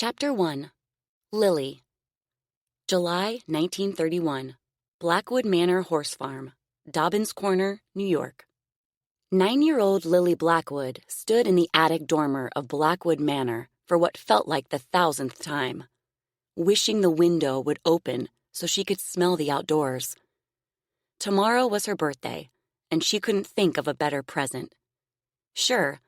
Chapter 1. Lilly. July 1931. Blackwood Manor Horse Farm, Dobbins Corner, New York. 9-year-old Lilly Blackwood stood in the attic dormer of Blackwood Manor for what felt like the 1000th time, wishing the window would open so she could smell the outdoors. Tomorrow was her birthday, and she couldn't think of a better present. Sure,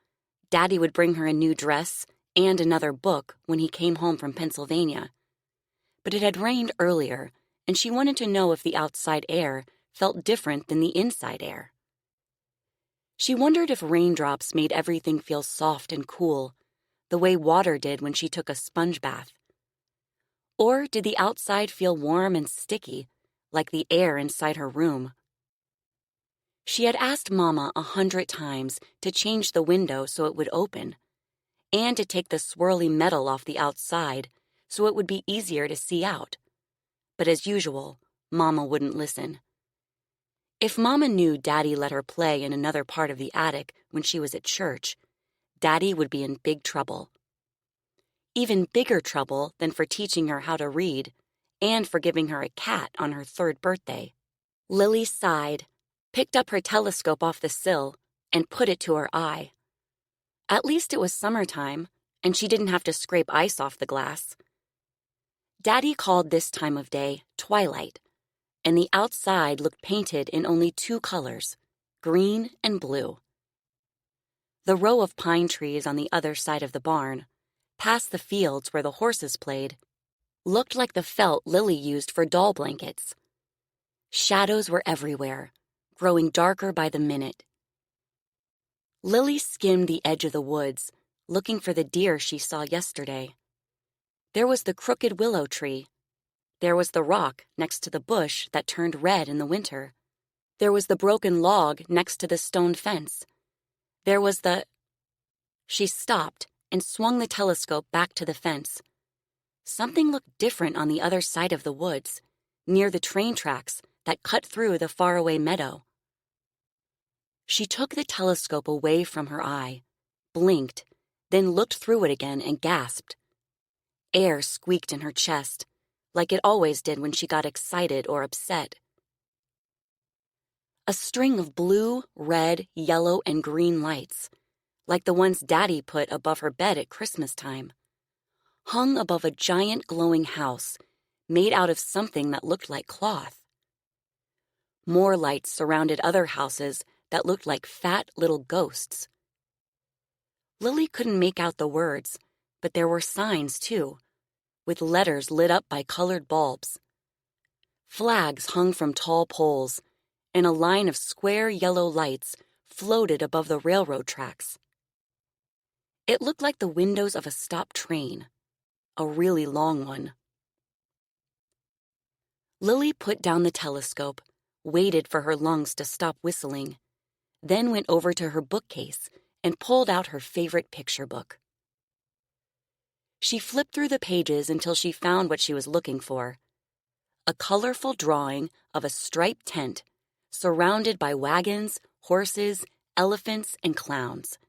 Daddy would bring her a new dress and another book when he came home from Pennsylvania. But it had rained earlier, and she wanted to know if the outside air felt different than the inside air. She wondered if raindrops made everything feel soft and cool, the way water did when she took a sponge bath. Or did the outside feel warm and sticky, like the air inside her room? She had asked Mama 100 times to change the window so it would open, and to take the swirly metal off the outside so it would be easier to see out. But as usual, Mama wouldn't listen. If Mama knew Daddy let her play in another part of the attic when she was at church, Daddy would be in big trouble. Even bigger trouble than for teaching her how to read and for giving her a cat on her 3rd birthday. Lilly sighed, picked up her telescope off the sill, and put it to her eye. At least it was summertime, and she didn't have to scrape ice off the glass. Daddy called this time of day twilight, and the outside looked painted in only 2 colors, green and blue. The row of pine trees on the other side of the barn, past the fields where the horses played, looked like the felt Lilly used for doll blankets. Shadows were everywhere, growing darker by the minute. Lilly skimmed the edge of the woods, looking for the deer she saw yesterday. There was the crooked willow tree. There was the rock next to the bush that turned red in the winter. There was the broken log next to the stone fence. There was the... She stopped and swung the telescope back to the fence. Something looked different on the other side of the woods, near the train tracks that cut through the faraway meadow. She took the telescope away from her eye, blinked, then looked through it again and gasped. Air squeaked in her chest, like it always did when she got excited or upset. A string of blue, red, yellow, and green lights, like the ones Daddy put above her bed at Christmas time, hung above a giant glowing house made out of something that looked like cloth. More lights surrounded other houses that looked like fat little ghosts. Lilly couldn't make out the words, but there were signs, too, with letters lit up by colored bulbs. Flags hung from tall poles, and a line of square yellow lights floated above the railroad tracks. It looked like the windows of a stopped train, a really long one. Lilly put down the telescope, waited for her lungs to stop whistling, then went over to her bookcase and pulled out her favorite picture book. She flipped through the pages until she found what she was looking for: a colorful drawing of a striped tent surrounded by wagons, horses, elephants, and clowns.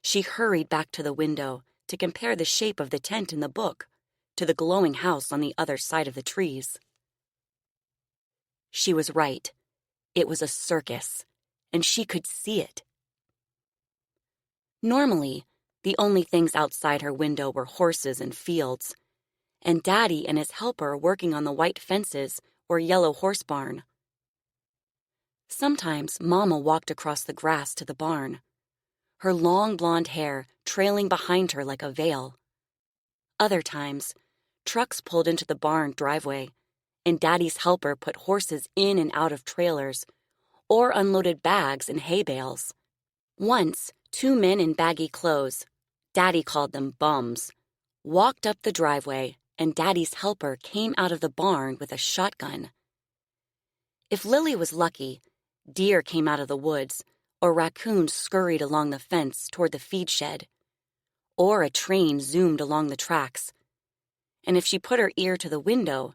She hurried back to the window to compare the shape of the tent in the book to the glowing house on the other side of the trees. She was right. It was a circus, and she could see it. Normally, the only things outside her window were horses and fields, and Daddy and his helper working on the white fences or yellow horse barn. Sometimes Mama walked across the grass to the barn, her long blonde hair trailing behind her like a veil. Other times, trucks pulled into the barn driveway, and Daddy's helper put horses in and out of trailers or unloaded bags and hay bales. Once, 2 men in baggy clothes, Daddy called them bums, walked up the driveway, and Daddy's helper came out of the barn with a shotgun. If Lilly was lucky, deer came out of the woods, or raccoons scurried along the fence toward the feed shed, or a train zoomed along the tracks. And if she put her ear to the window,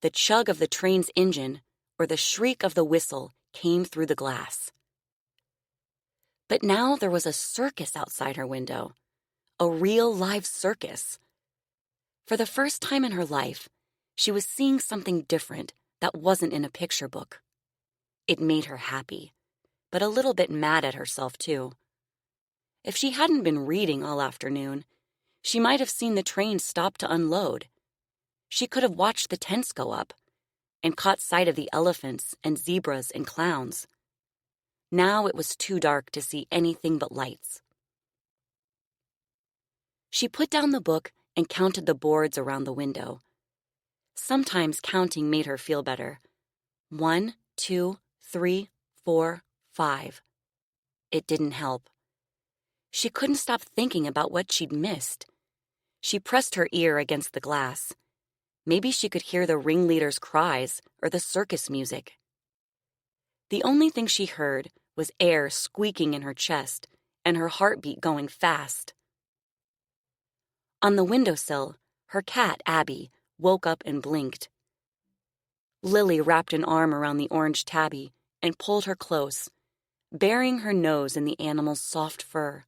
the chug of the train's engine or the shriek of the whistle came through the glass. But now there was a circus outside her window, a real live circus. For the first time in her life, she was seeing something different that wasn't in a picture book. It made her happy, but a little bit mad at herself, too. If she hadn't been reading all afternoon, she might have seen the train stop to unload. She could have watched the tents go up and caught sight of the elephants and zebras and clowns. Now it was too dark to see anything but lights. She put down the book and counted the boards around the window. Sometimes counting made her feel better. 1, 2, 3, 4, 5. It didn't help. She couldn't stop thinking about what she'd missed. She pressed her ear against the glass. Maybe she could hear the ringleader's cries or the circus music. The only thing she heard was air squeaking in her chest and her heartbeat going fast. On the windowsill, her cat, Abby, woke up and blinked. Lilly wrapped an arm around the orange tabby and pulled her close, burying her nose in the animal's soft fur.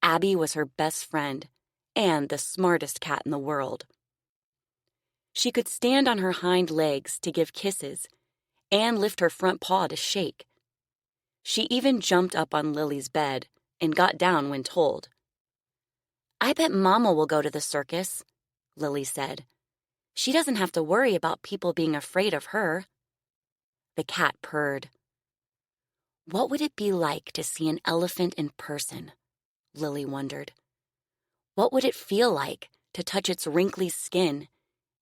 Abby was her best friend and the smartest cat in the world. She could stand on her hind legs to give kisses and lift her front paw to shake. She even jumped up on Lily's bed and got down when told. "I bet Mama will go to the circus," Lilly said. "She doesn't have to worry about people being afraid of her." The cat purred. What would it be like to see an elephant in person? Lilly wondered. What would it feel like to touch its wrinkly skin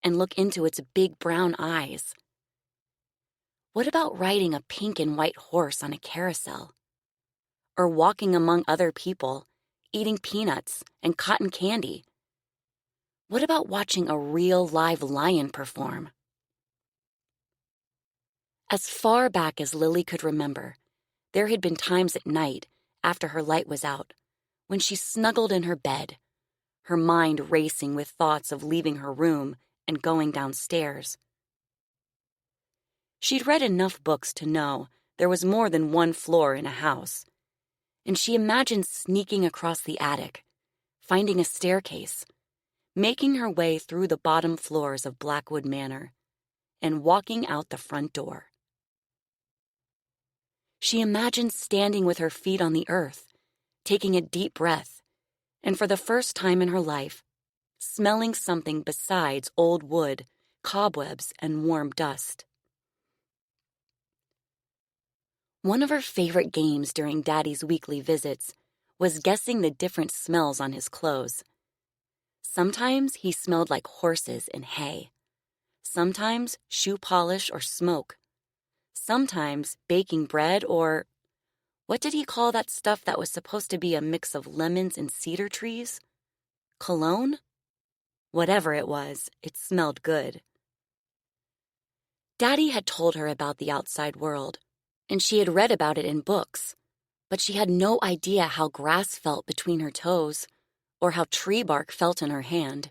and look into its big brown eyes? What about riding a pink and white horse on a carousel? Or walking among other people, eating peanuts and cotton candy? What about watching a real live lion perform? As far back as Lilly could remember, there had been times at night, after her light was out, when she snuggled in her bed, her mind racing with thoughts of leaving her room and going downstairs. She'd read enough books to know there was more than one floor in a house, and she imagined sneaking across the attic, finding a staircase, making her way through the bottom floors of Blackwood Manor, and walking out the front door. She imagined standing with her feet on the earth, taking a deep breath, and for the first time in her life, smelling something besides old wood, cobwebs, and warm dust. One of her favorite games during Daddy's weekly visits was guessing the different smells on his clothes. Sometimes he smelled like horses and hay. Sometimes shoe polish or smoke. Sometimes baking bread or, what did he call that stuff that was supposed to be a mix of lemons and cedar trees? Cologne? Whatever it was, it smelled good. Daddy had told her about the outside world, and she had read about it in books, but she had no idea how grass felt between her toes or how tree bark felt in her hand.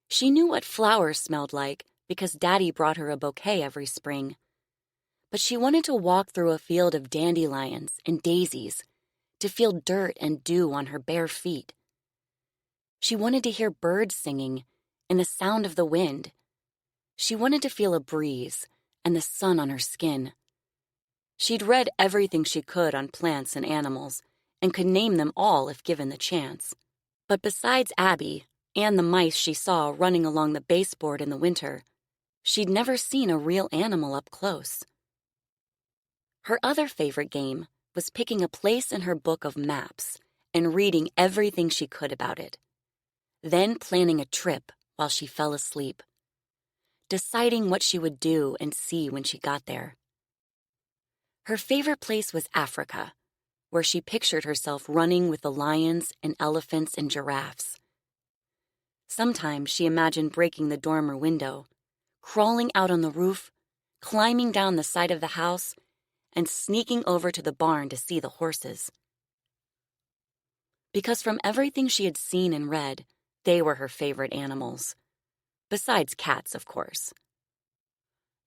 She knew what flowers smelled like because Daddy brought her a bouquet every spring. But she wanted to walk through a field of dandelions and daisies, to feel dirt and dew on her bare feet. She wanted to hear birds singing and the sound of the wind. She wanted to feel a breeze and the sun on her skin. She'd read everything she could on plants and animals and could name them all if given the chance. But besides Abby and the mice she saw running along the baseboard in the winter, she'd never seen a real animal up close. Her other favorite game was picking a place in her book of maps and reading everything she could about it, then planning a trip while she fell asleep, deciding what she would do and see when she got there. Her favorite place was Africa, where she pictured herself running with the lions and elephants and giraffes. Sometimes she imagined breaking the dormer window, crawling out on the roof, climbing down the side of the house, and sneaking over to the barn to see the horses. Because from everything she had seen and read, they were her favorite animals. Besides cats, of course.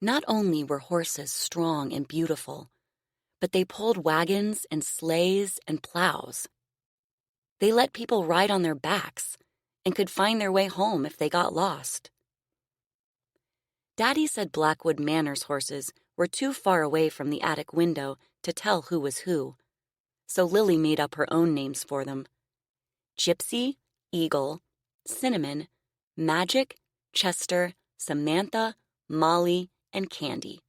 Not only were horses strong and beautiful, but they pulled wagons and sleighs and plows. They let people ride on their backs and could find their way home if they got lost. Daddy said Blackwood Manor's horses were too far away from the attic window to tell who was who, so Lilly made up her own names for them: Gypsy, Eagle, Cinnamon, Magic, Chester, Samantha, Molly, and Candy.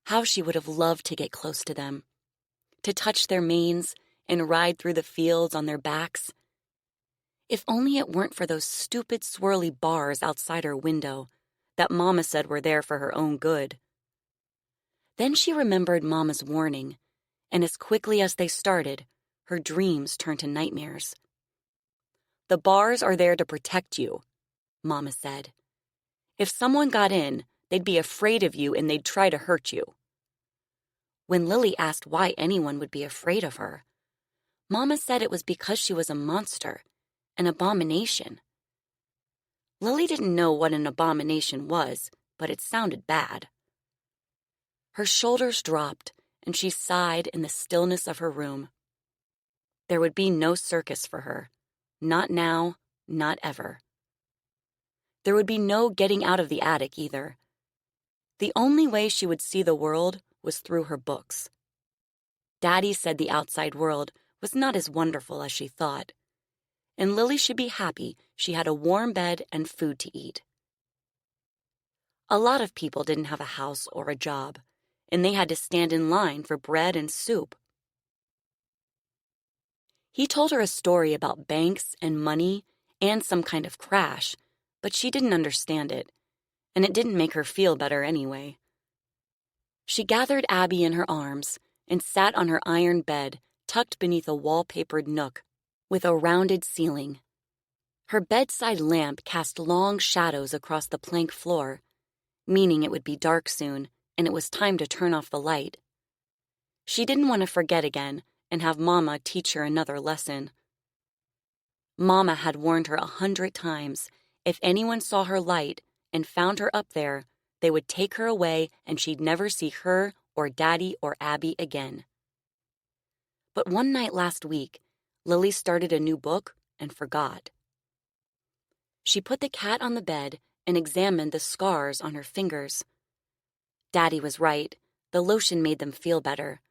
How she would have loved to get close to them, to touch their manes and ride through the fields on their backs. If only it weren't for those stupid swirly bars outside her window that Mama said were there for her own good. Then she remembered Mama's warning, and as quickly as they started, her dreams turned to nightmares. "The bars are there to protect you," Mama said. "If someone got in, they'd be afraid of you and they'd try to hurt you." When Lilly asked why anyone would be afraid of her, Mama said it was because she was a monster, an abomination. Lilly didn't know what an abomination was, but it sounded bad. Her shoulders dropped, and she sighed in the stillness of her room. There would be no circus for her. Not now, not ever. There would be no getting out of the attic either. The only way she would see the world was through her books. Daddy said the outside world was not as wonderful as she thought, and Lilly should be happy she had a warm bed and food to eat. A lot of people didn't have a house or a job, and they had to stand in line for bread and soup. He told her a story about banks and money and some kind of crash, but she didn't understand it, and it didn't make her feel better anyway. She gathered Abby in her arms and sat on her iron bed tucked beneath a wallpapered nook with a rounded ceiling. Her bedside lamp cast long shadows across the plank floor, meaning it would be dark soon and it was time to turn off the light. She didn't want to forget again and have Mama teach her another lesson. Mama had warned her 100 times if anyone saw her light and found her up there, they would take her away and she'd never see her or Daddy or Abby again. But one night last week, Lilly started a new book and forgot. She put the cat on the bed and examined the scars on her fingers. Daddy was right. The lotion made them feel better.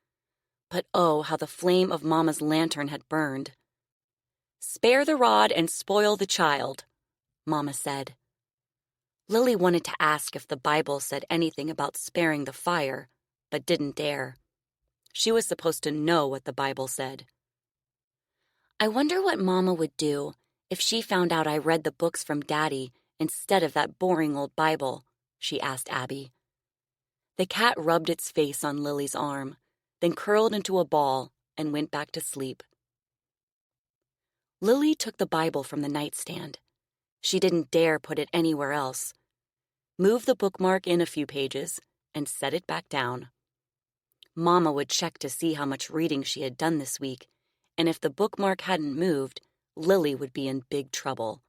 But oh, how the flame of Mama's lantern had burned. "Spare the rod and spoil the child," Mama said. Lilly wanted to ask if the Bible said anything about sparing the fire, but didn't dare. She was supposed to know what the Bible said. "I wonder what Mama would do if she found out I read the books from Daddy instead of that boring old Bible," she asked Abby. The cat rubbed its face on Lily's arm, then curled into a ball and went back to sleep. Lilly took the Bible from the nightstand. She didn't dare put it anywhere else. Moved the bookmark in a few pages and set it back down. Mama would check to see how much reading she had done this week, and if the bookmark hadn't moved, Lilly would be in big trouble.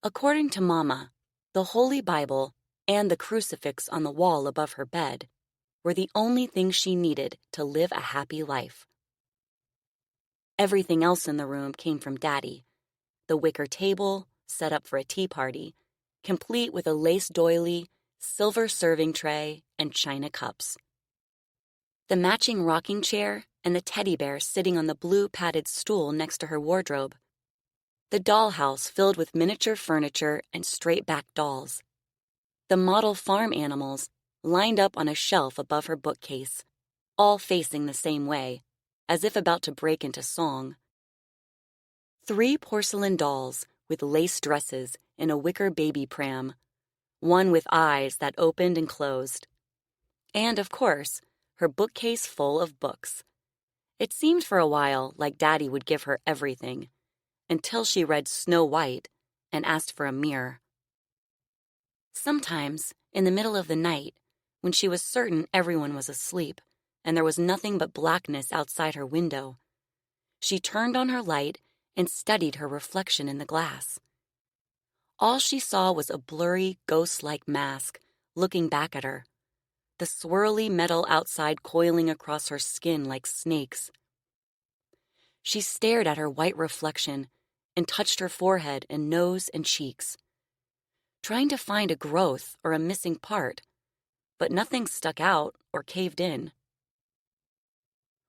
According to Mama, the Holy Bible and the crucifix on the wall above her bed were the only things she needed to live a happy life. Everything else in the room came from Daddy. The wicker table, set up for a tea party, complete with a lace doily, silver serving tray, and china cups. The matching rocking chair and the teddy bear sitting on the blue padded stool next to her wardrobe. The dollhouse filled with miniature furniture and straight-backed dolls. The model farm animals lined up on a shelf above her bookcase, all facing the same way, as if about to break into song. 3 porcelain dolls with lace dresses in a wicker baby pram, one with eyes that opened and closed. And, of course, her bookcase full of books. It seemed for a while like Daddy would give her everything, until she read Snow White and asked for a mirror. Sometimes, in the middle of the night, when she was certain everyone was asleep and there was nothing but blackness outside her window, she turned on her light and studied her reflection in the glass. All she saw was a blurry, ghost-like mask looking back at her, the swirly metal outside coiling across her skin like snakes. She stared at her white reflection and touched her forehead and nose and cheeks, trying to find a growth or a missing part, but nothing stuck out or caved in.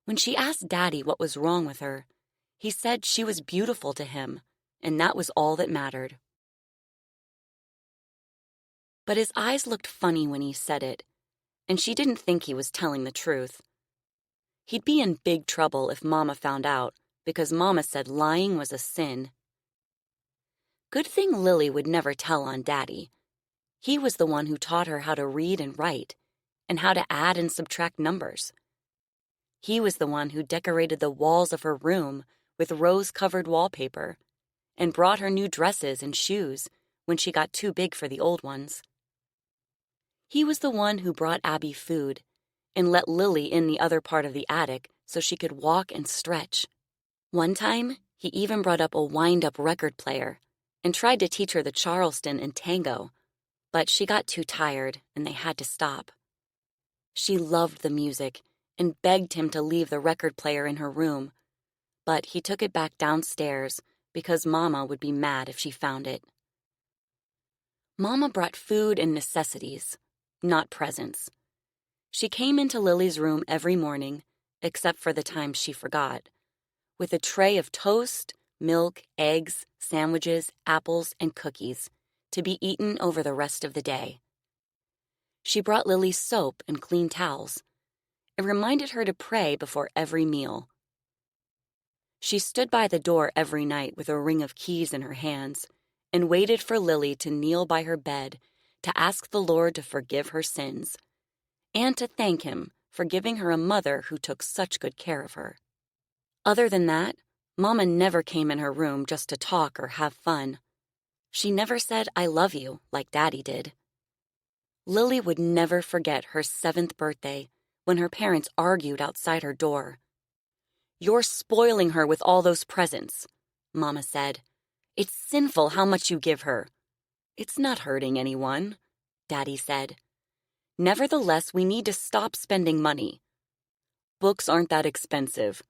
When she asked Daddy what was wrong with her, he said she was beautiful to him, and that was all that mattered. But his eyes looked funny when he said it, and she didn't think he was telling the truth. He'd be in big trouble if Mama found out, because Mama said lying was a sin. Good thing Lilly would never tell on Daddy. He was the one who taught her how to read and write, and how to add and subtract numbers. He was the one who decorated the walls of her room with rose-covered wallpaper, and brought her new dresses and shoes when she got too big for the old ones. He was the one who brought Abby food, and let Lilly in the other part of the attic so she could walk and stretch. One time, he even brought up a wind-up record player and tried to teach her the Charleston and tango, but she got too tired and they had to stop. She loved the music and begged him to leave the record player in her room, but he took it back downstairs because Mama would be mad if she found it. Mama brought food and necessities, not presents. She came into Lily's room every morning, except for the times she forgot, with a tray of toast, milk, eggs, sandwiches, apples, and cookies to be eaten over the rest of the day. She brought Lily soap and clean towels. It reminded her to pray before every meal. She stood by the door every night with a ring of keys in her hands and waited for Lily to kneel by her bed to ask the Lord to forgive her sins and to thank him for giving her a mother who took such good care of her. Other than that, Mama never came in her room just to talk or have fun. She never said, "I love you," like Daddy did. Lily would never forget her 7th birthday when her parents argued outside her door. "You're spoiling her with all those presents," Mama said. "It's sinful how much you give her." "It's not hurting anyone," Daddy said. "Nevertheless, we need to stop spending money. Books aren't that expensive."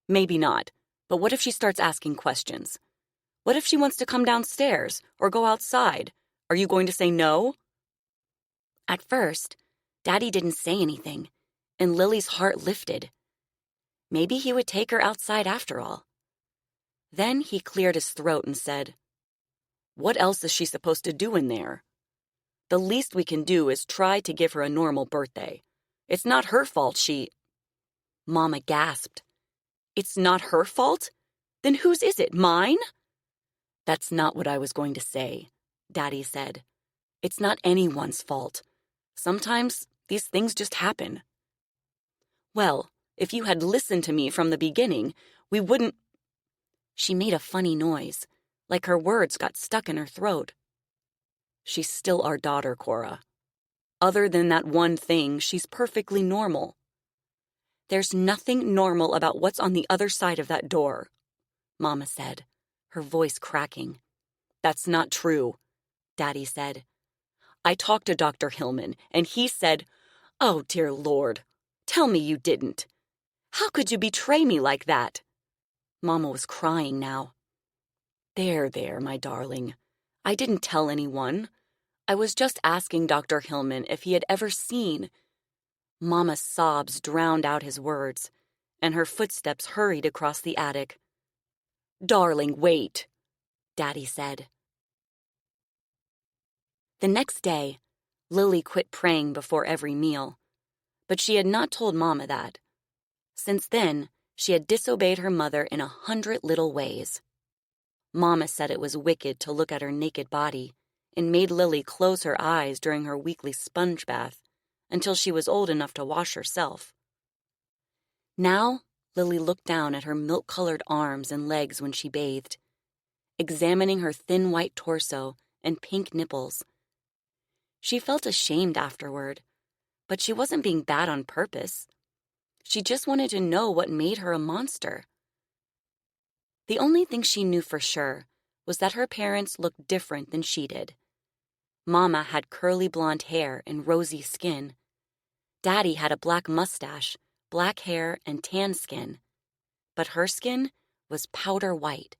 "Maybe not, but what if she starts asking questions? What if she wants to come downstairs or go outside? Are you going to say no?" At first, Daddy didn't say anything, and Lily's heart lifted. Maybe he would take her outside after all. Then he cleared his throat and said, "What else is she supposed to do in there? The least we can do is try to give her a normal birthday. It's not her fault she—" Mama gasped. "It's not her fault? Then whose is it, mine?" "That's not what I was going to say," Daddy said. "It's not anyone's fault. Sometimes these things just happen." "Well, if you had listened to me from the beginning, we wouldn't—" She made a funny noise, like her words got stuck in her throat. "She's still our daughter, Cora. Other than that one thing, she's perfectly normal." "There's nothing normal about what's on the other side of that door," Mama said, her voice cracking. "That's not true," Daddy said. "I talked to Dr. Hillman, and he said—" "Oh, dear Lord, tell me you didn't. How could you betray me like that?" Mama was crying now. There, my darling. I didn't tell anyone. I was just asking Dr. Hillman if he had ever seen—" Mama's sobs drowned out his words, and her footsteps hurried across the attic. "Darling, wait," Daddy said. The next day, Lily quit praying before every meal, but she had not told Mama that. Since then, she had disobeyed her mother in 100 little ways. Mama said it was wicked to look at her naked body and made Lily close her eyes during her weekly sponge bath until she was old enough to wash herself. Now, Lily looked down at her milk-colored arms and legs when she bathed, examining her thin white torso and pink nipples. She felt ashamed afterward, but she wasn't being bad on purpose. She just wanted to know what made her a monster. The only thing she knew for sure was that her parents looked different than she did. Mama had curly blonde hair and rosy skin. Daddy had a black mustache, black hair, and tan skin. But her skin was powder white.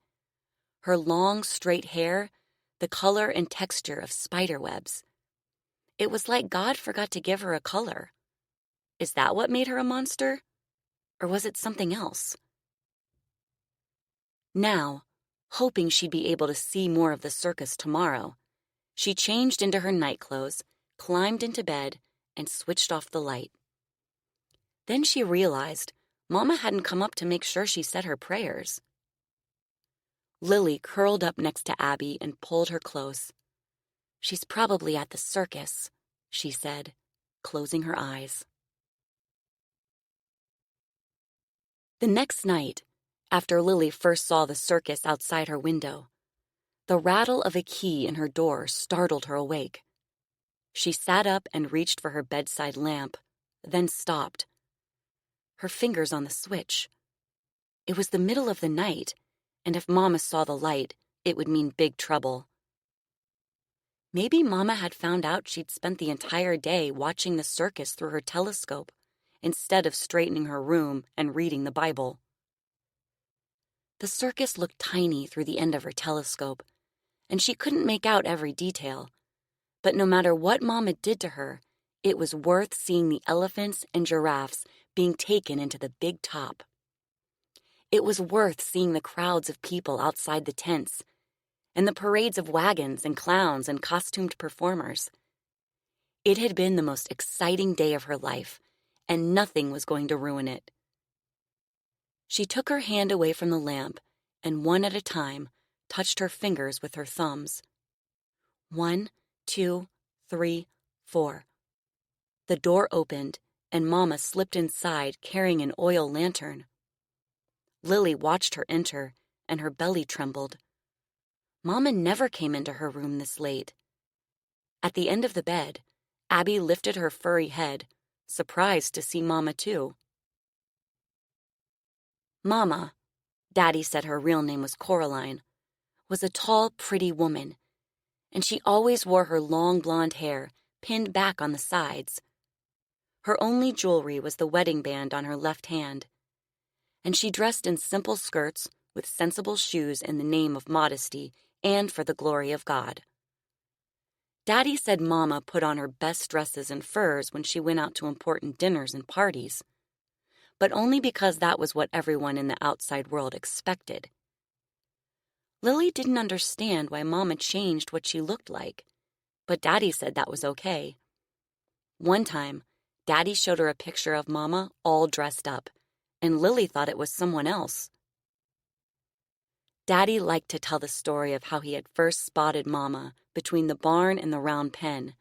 her long, straight hair, the color and texture of spider webs. It was like God forgot to give her a color. Is that what made her a monster? Or was it something else? Now, hoping she'd be able to see more of the circus tomorrow, she changed into her nightclothes, climbed into bed, and switched off the light. Then she realized Mama hadn't come up to make sure she said her prayers. Lilly curled up next to Abby and pulled her close. "She's probably at the circus," she said, closing her eyes. The next night, after Lilly first saw the circus outside her window, the rattle of a key in her door startled her awake. She sat up and reached for her bedside lamp, then stopped. Her fingers on the switch. It was the middle of the night, and if Mama saw the light, it would mean big trouble. Maybe Mama had found out she'd spent the entire day watching the circus through her telescope instead of straightening her room and reading the Bible. The circus looked tiny through the end of her telescope, and she couldn't make out every detail. But no matter what Mama did to her, it was worth seeing the elephants and giraffes being taken into the big top. It was worth seeing the crowds of people outside the tents, and the parades of wagons and clowns and costumed performers. It had been the most exciting day of her life, and nothing was going to ruin it. She took her hand away from the lamp and one at a time touched her fingers with her thumbs. 1, 2, 3, 4. The door opened, and Mama slipped inside carrying an oil lantern. Lilly watched her enter, and her belly trembled. Mama never came into her room this late. At the end of the bed, Abby lifted her furry head, surprised to see Mama too. Mama, Daddy said her real name was Coraline, was a tall, pretty woman, and she always wore her long blonde hair pinned back on the sides. Her only jewelry was the wedding band on her left hand, and she dressed in simple skirts with sensible shoes in the name of modesty and for the glory of God. Daddy said Mama put on her best dresses and furs when she went out to important dinners and parties, but only because that was what everyone in the outside world expected. Lilly didn't understand why Mama changed what she looked like, but Daddy said that was okay. One time, Daddy showed her a picture of Mama all dressed up, and Lilly thought it was someone else. Daddy liked to tell the story of how he had first spotted Mama between the barn and the round pen,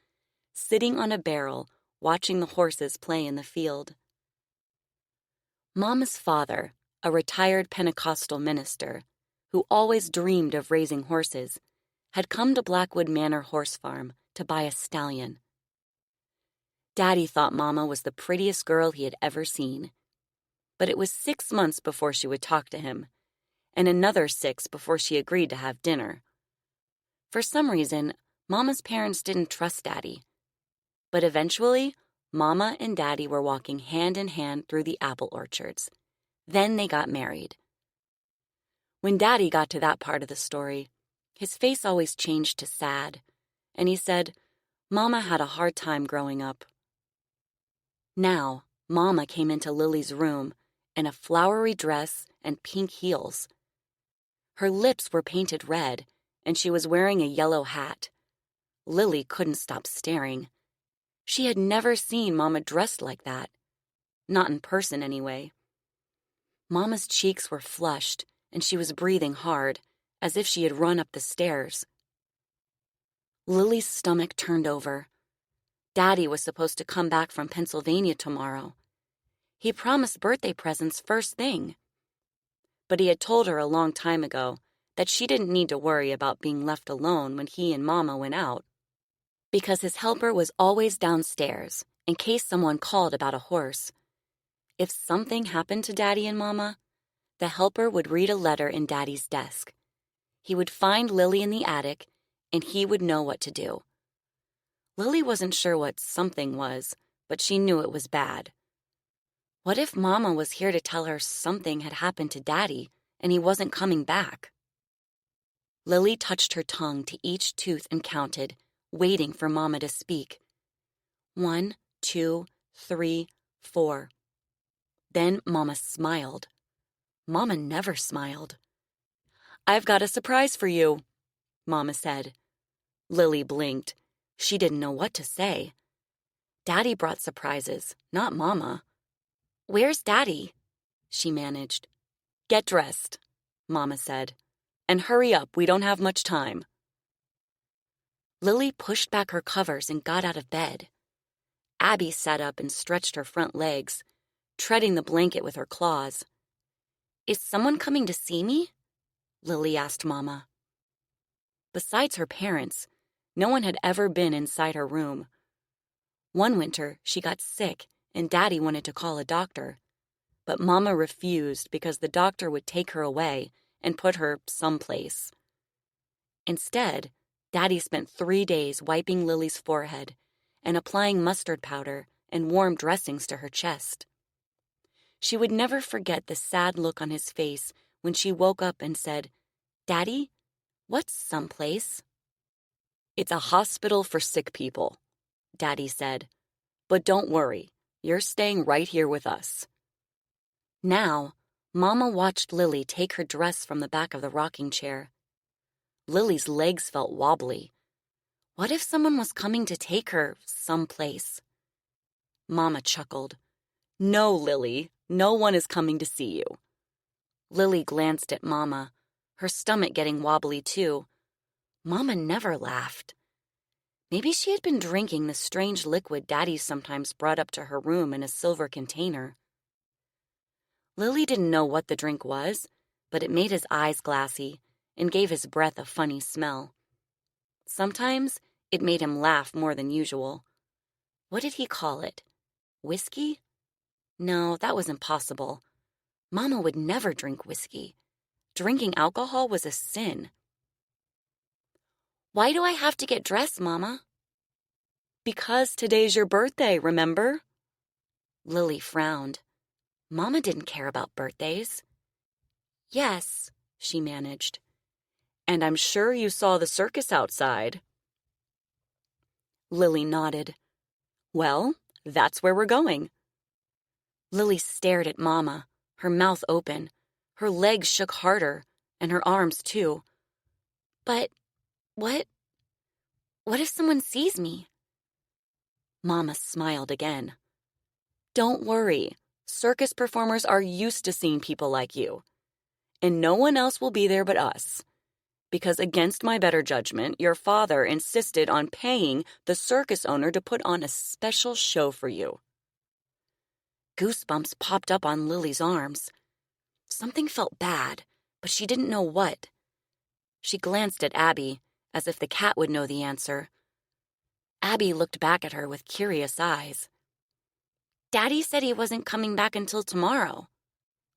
sitting on a barrel watching the horses play in the field. Mama's father, a retired Pentecostal minister, who always dreamed of raising horses, had come to Blackwood Manor horse farm to buy a stallion. Daddy thought Mama was the prettiest girl he had ever seen, but it was 6 months before she would talk to him, and another 6 before she agreed to have dinner. For some reason, Mama's parents didn't trust Daddy, but eventually, Mama and Daddy were walking hand in hand through the apple orchards. Then they got married. When Daddy got to that part of the story, his face always changed to sad, and he said, Mama had a hard time growing up. Now, Mama came into Lily's room in a flowery dress and pink heels. Her lips were painted red, and she was wearing a yellow hat. Lilly couldn't stop staring. She had never seen Mama dressed like that. Not in person, anyway. Mama's cheeks were flushed, and she was breathing hard, as if she had run up the stairs. Lily's stomach turned over. Daddy was supposed to come back from Pennsylvania tomorrow. He promised birthday presents first thing. But he had told her a long time ago that she didn't need to worry about being left alone when he and Mama went out, because his helper was always downstairs in case someone called about a horse. If something happened to Daddy and Mama, the helper would read a letter in Daddy's desk. He would find Lilly in the attic, and he would know what to do. Lilly wasn't sure what something was, but she knew it was bad. What if Mama was here to tell her something had happened to Daddy and he wasn't coming back? Lilly touched her tongue to each tooth and counted, waiting for Mama to speak. 1, 2, 3, 4. Then Mama smiled. Mama never smiled. "I've got a surprise for you," Mama said. Lilly blinked. She didn't know what to say. Daddy brought surprises, not Mama. "Where's Daddy?" she managed. "Get dressed," Mama said. "And hurry up, we don't have much time." Lilly pushed back her covers and got out of bed. Abby sat up and stretched her front legs, treading the blanket with her claws. "Is someone coming to see me?" Lilly asked Mama. Besides her parents, no one had ever been inside her room. One winter, she got sick and Daddy wanted to call a doctor. But Mama refused because the doctor would take her away and put her someplace. Instead, Daddy spent 3 days wiping Lily's forehead and applying mustard powder and warm dressings to her chest. She would never forget the sad look on his face when she woke up and said, "Daddy, what's someplace?" "It's a hospital for sick people," Daddy said. "But don't worry, you're staying right here with us." Now, Mama watched Lilly take her dress from the back of the rocking chair. Lily's legs felt wobbly. What if someone was coming to take her someplace? Mama chuckled. "No, Lilly, no one is coming to see you." Lilly glanced at Mama, her stomach getting wobbly too. Mama never laughed. Maybe she had been drinking the strange liquid Daddy sometimes brought up to her room in a silver container. Lilly didn't know what the drink was, but it made his eyes glassy and gave his breath a funny smell. Sometimes it made him laugh more than usual. What did he call it? Whiskey? No, that was impossible. Mama would never drink whiskey. Drinking alcohol was a sin. "Why do I have to get dressed, Mama?" "Because today's your birthday, remember?" Lilly frowned. Mama didn't care about birthdays. "Yes," she managed. "And I'm sure you saw the circus outside." Lilly nodded. "Well, that's where we're going." Lilly stared at Mama, her mouth open. Her legs shook harder, and her arms too. "But what if someone sees me?" Mama smiled again. "Don't worry. Circus performers are used to seeing people like you. And no one else will be there but us. Because against my better judgment, your father insisted on paying the circus owner to put on a special show for you." Goosebumps popped up on Lily's arms. Something felt bad, but she didn't know what. She glanced at Abby, as if the cat would know the answer. Abby looked back at her with curious eyes. "Daddy said he wasn't coming back until tomorrow,"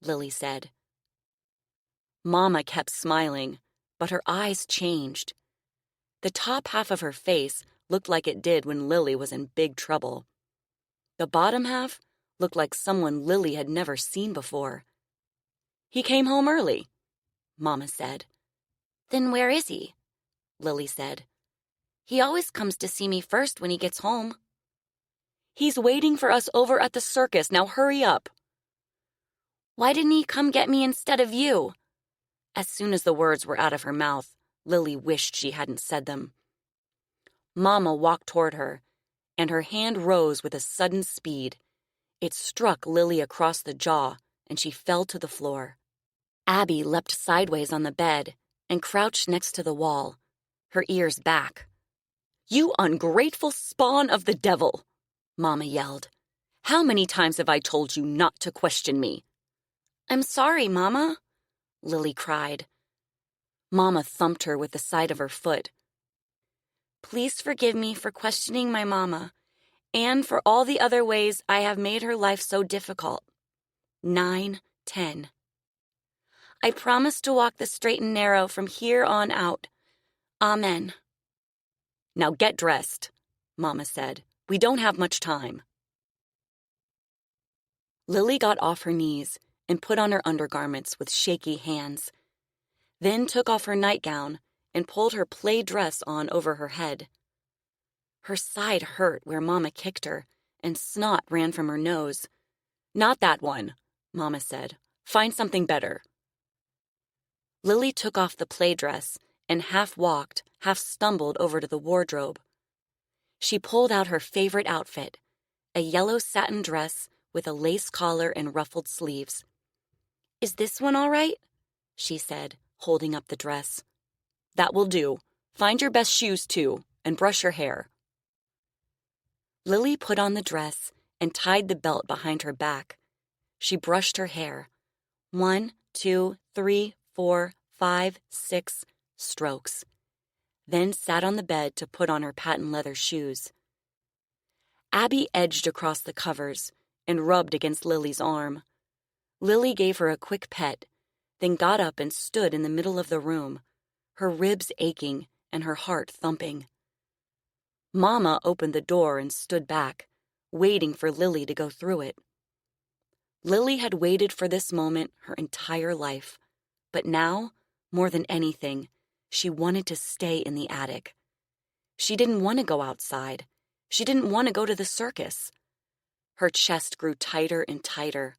Lilly said. Mama kept smiling, but her eyes changed. The top half of her face looked like it did when Lilly was in big trouble. The bottom half looked like someone Lilly had never seen before. "He came home early," Mama said. "Then where is he?" Lilly said. "He always comes to see me first when he gets home." "He's waiting for us over at the circus. Now hurry up." "Why didn't he come get me instead of you?" As soon as the words were out of her mouth, Lilly wished she hadn't said them. Mama walked toward her, and her hand rose with a sudden speed. It struck Lilly across the jaw, and she fell to the floor. Abby leapt sideways on the bed and crouched next to the wall, her ears back. "You ungrateful spawn of the devil!" Mama yelled. "How many times have I told you not to question me?" "I'm sorry, Mama," Lilly cried. Mama thumped her with the side of her foot. "Please forgive me for questioning my Mama, and for all the other ways I have made her life so difficult. 9, 10. I promise to walk the straight and narrow from here on out. Amen." "Now get dressed," Mama said. "We don't have much time." Lilly got off her knees and put on her undergarments with shaky hands, then took off her nightgown and pulled her play dress on over her head. Her side hurt where Mama kicked her, and snot ran from her nose. "Not that one," Mama said. "Find something better." Lilly took off the play dress and half walked, half stumbled over to the wardrobe. She pulled out her favorite outfit, a yellow satin dress with a lace collar and ruffled sleeves. "Is this one all right?" she said, holding up the dress. "That will do. Find your best shoes, too, and brush your hair." Lilly put on the dress and tied the belt behind her back. She brushed her hair. 1, 2, 3, 4, 5, 6 strokes. Then sat on the bed to put on her patent leather shoes. Abby edged across the covers and rubbed against Lily's arm. Lilly gave her a quick pet, then got up and stood in the middle of the room, her ribs aching and her heart thumping. Mama opened the door and stood back, waiting for Lilly to go through it. Lilly had waited for this moment her entire life, but now, more than anything, she wanted to stay in the attic. She didn't want to go outside. She didn't want to go to the circus. Her chest grew tighter and tighter.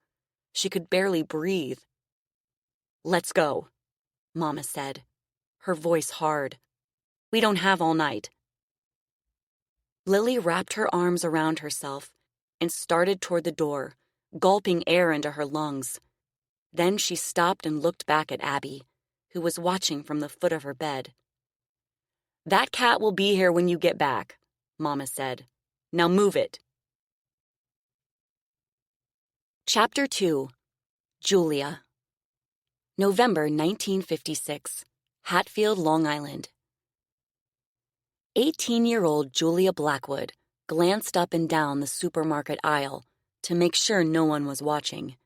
She could barely breathe. "Let's go," Mama said, her voice hard. "We don't have all night." Lilly wrapped her arms around herself and started toward the door, gulping air into her lungs. Then she stopped and looked back at Abby, who was watching from the foot of her bed. "That cat will be here when you get back," Mama said. "Now move it." Chapter 2. Julia. November 1956. Hatfield, Long Island. 18-year-old Julia Blackwood glanced up and down the supermarket aisle to make sure no one was watching.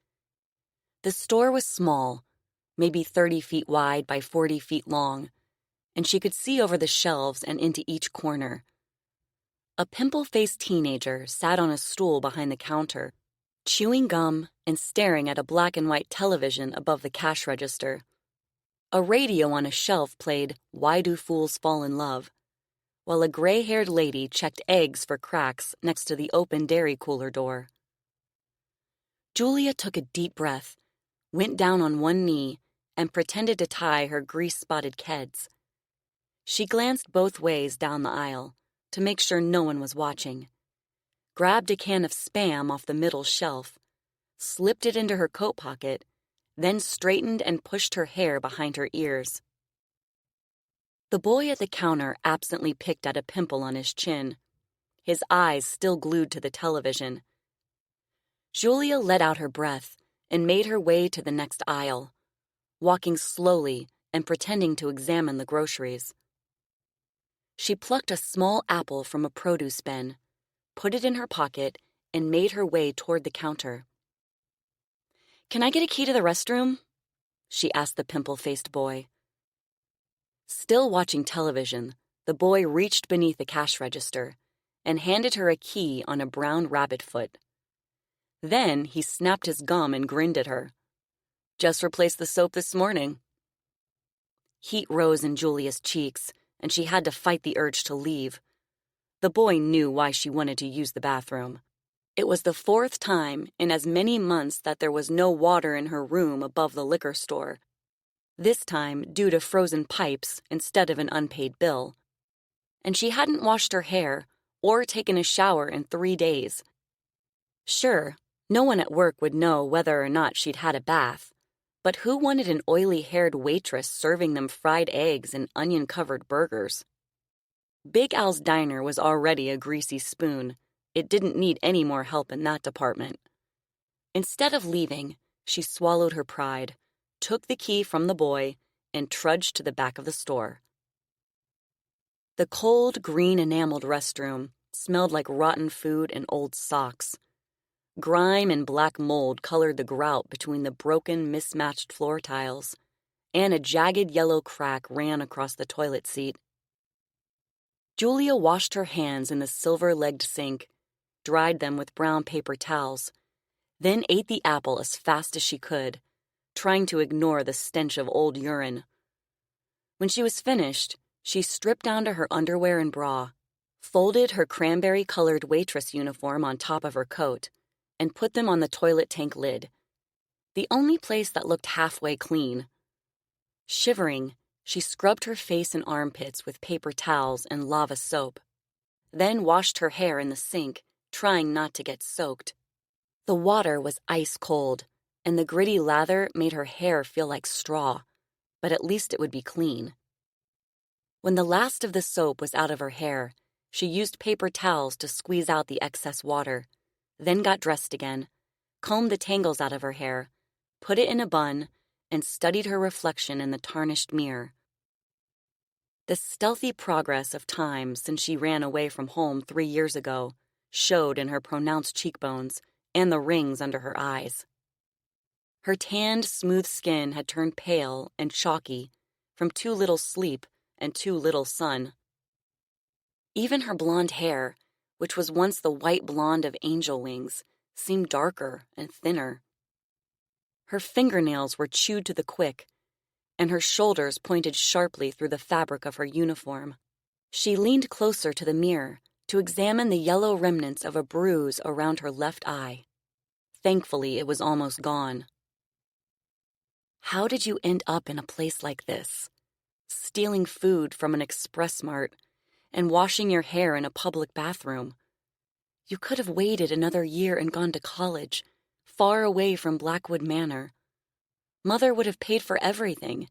The store was small, maybe 30 feet wide by 40 feet long, and she could see over the shelves and into each corner. A pimple-faced teenager sat on a stool behind the counter, chewing gum and staring at a black-and-white television above the cash register. A radio on a shelf played "Why Do Fools Fall in Love?" while a gray-haired lady checked eggs for cracks next to the open dairy cooler door. Julia took a deep breath, went down on one knee, and pretended to tie her grease-spotted keds. She glanced both ways down the aisle to make sure no one was watching, grabbed a can of Spam off the middle shelf, slipped it into her coat pocket, then straightened and pushed her hair behind her ears. The boy at the counter absently picked at a pimple on his chin, his eyes still glued to the television. Julia let out her breath and made her way to the next aisle, walking slowly and pretending to examine the groceries. She plucked a small apple from a produce bin, put it in her pocket, and made her way toward the counter. "Can I get a key to the restroom?" she asked the pimple-faced boy. Still watching television, the boy reached beneath the cash register and handed her a key on a brown rabbit foot. Then he snapped his gum and grinned at her. "Just replaced the soap this morning." Heat rose in Julia's cheeks, and she had to fight the urge to leave. The boy knew why she wanted to use the bathroom. It was the 4th time in as many months that there was no water in her room above the liquor store, this time due to frozen pipes instead of an unpaid bill. And she hadn't washed her hair or taken a shower in 3 days. Sure, no one at work would know whether or not she'd had a bath, but who wanted an oily-haired waitress serving them fried eggs and onion-covered burgers? Big Al's diner was already a greasy spoon. It didn't need any more help in that department. Instead of leaving, she swallowed her pride, took the key from the boy, and trudged to the back of the store. The cold, green enameled restroom smelled like rotten food and old socks. Grime and black mold colored the grout between the broken, mismatched floor tiles, and a jagged yellow crack ran across the toilet seat. Julia washed her hands in the silver-legged sink, dried them with brown paper towels, then ate the apple as fast as she could, trying to ignore the stench of old urine. When she was finished, she stripped down to her underwear and bra, folded her cranberry-colored waitress uniform on top of her coat, and put them on the toilet tank lid, the only place that looked halfway clean. Shivering, she scrubbed her face and armpits with paper towels and lava soap, then washed her hair in the sink, trying not to get soaked. The water was ice cold, and the gritty lather made her hair feel like straw, but at least it would be clean. When the last of the soap was out of her hair, she used paper towels to squeeze out the excess water, then got dressed again, combed the tangles out of her hair, put it in a bun, and studied her reflection in the tarnished mirror. The stealthy progress of time since she ran away from home 3 years ago showed in her pronounced cheekbones and the rings under her eyes. Her tanned, smooth skin had turned pale and chalky from too little sleep and too little sun. Even her blonde hair, which was once the white blonde of angel wings, seemed darker and thinner. Her fingernails were chewed to the quick, and her shoulders pointed sharply through the fabric of her uniform. She leaned closer to the mirror to examine the yellow remnants of a bruise around her left eye. Thankfully, it was almost gone. How did you end up in a place like this? Stealing food from an express mart and washing your hair in a public bathroom. You could have waited another year and gone to college, far away from Blackwood Manor. Mother would have paid for everything.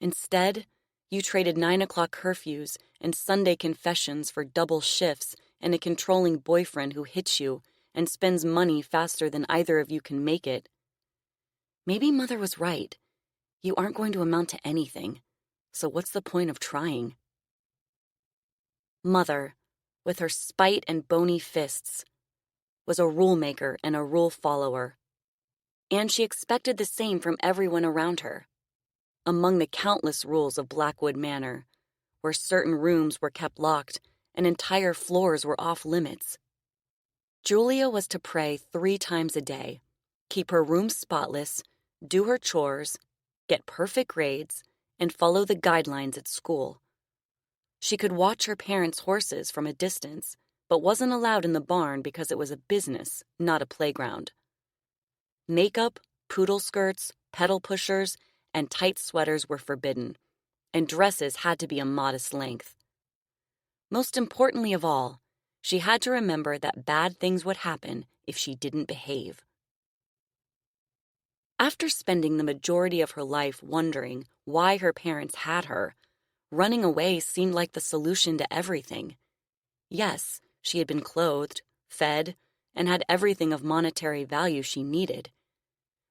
Instead, you traded 9 o'clock curfews and Sunday confessions for double shifts and a controlling boyfriend who hits you and spends money faster than either of you can make it. Maybe Mother was right. You aren't going to amount to anything, so what's the point of trying? Mother, with her spite and bony fists, was a rule maker and a rule follower, and she expected the same from everyone around her. Among the countless rules of Blackwood Manor, where certain rooms were kept locked and entire floors were off limits, Julia was to pray 3 times a day, keep her room spotless, do her chores, get perfect grades, and follow the guidelines at school. She could watch her parents' horses from a distance, but wasn't allowed in the barn because it was a business, not a playground. Makeup, poodle skirts, pedal pushers, and tight sweaters were forbidden, and dresses had to be a modest length. Most importantly of all, she had to remember that bad things would happen if she didn't behave. After spending the majority of her life wondering why her parents had her, running away seemed like the solution to everything. Yes, she had been clothed, fed, and had everything of monetary value she needed.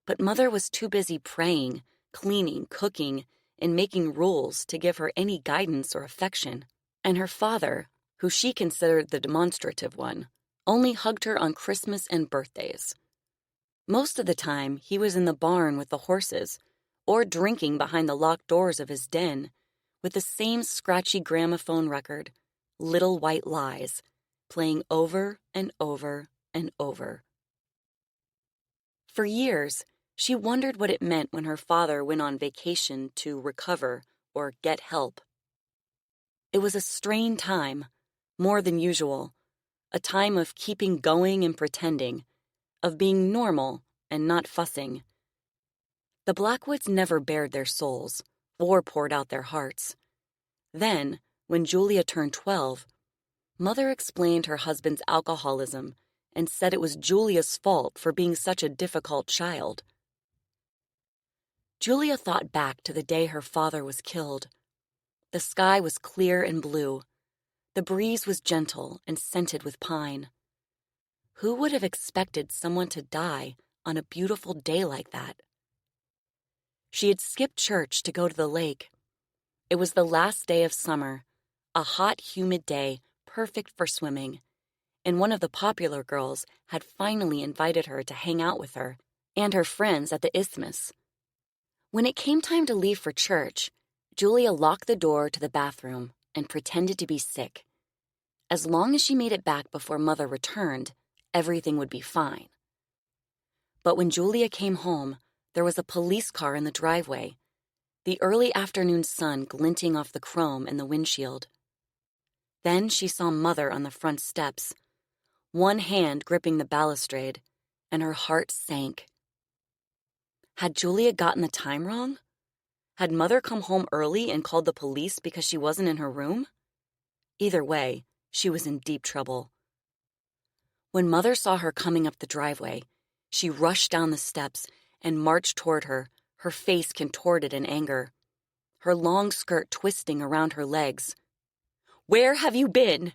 But Mother was too busy praying, cleaning, cooking, and making rules to give her any guidance or affection. And her father, who she considered the demonstrative one, only hugged her on Christmas and birthdays. Most of the time, he was in the barn with the horses, or drinking behind the locked doors of his den, with the same scratchy gramophone record, Little White Lies, playing over and over and over. For years, she wondered what it meant when her father went on vacation to recover or get help. It was a strained time, more than usual, a time of keeping going and pretending, of being normal and not fussing. The Blackwoods never bared their souls or poured out their hearts. Then, when Julia turned 12, Mother explained her husband's alcoholism and said it was Julia's fault for being such a difficult child. Julia thought back to the day her father was killed. The sky was clear and blue. The breeze was gentle and scented with pine. Who would have expected someone to die on a beautiful day like that? She had skipped church to go to the lake. It was the last day of summer, a hot, humid day, perfect for swimming, and one of the popular girls had finally invited her to hang out with her and her friends at the isthmus. When it came time to leave for church, Julia locked the door to the bathroom and pretended to be sick. As long as she made it back before Mother returned, everything would be fine. But when Julia came home, there was a police car in the driveway. the early afternoon sun glinting off the chrome in the windshield. Then she saw Mother on the front steps, one hand gripping the balustrade, and her heart sank. Had Julia gotten the time wrong? Had Mother come home early and called the police because she wasn't in her room? Either way, she was in deep trouble. When Mother saw her coming up the driveway, she rushed down the steps and marched toward her face contorted in anger, her long skirt twisting around her legs. "Where have you been?"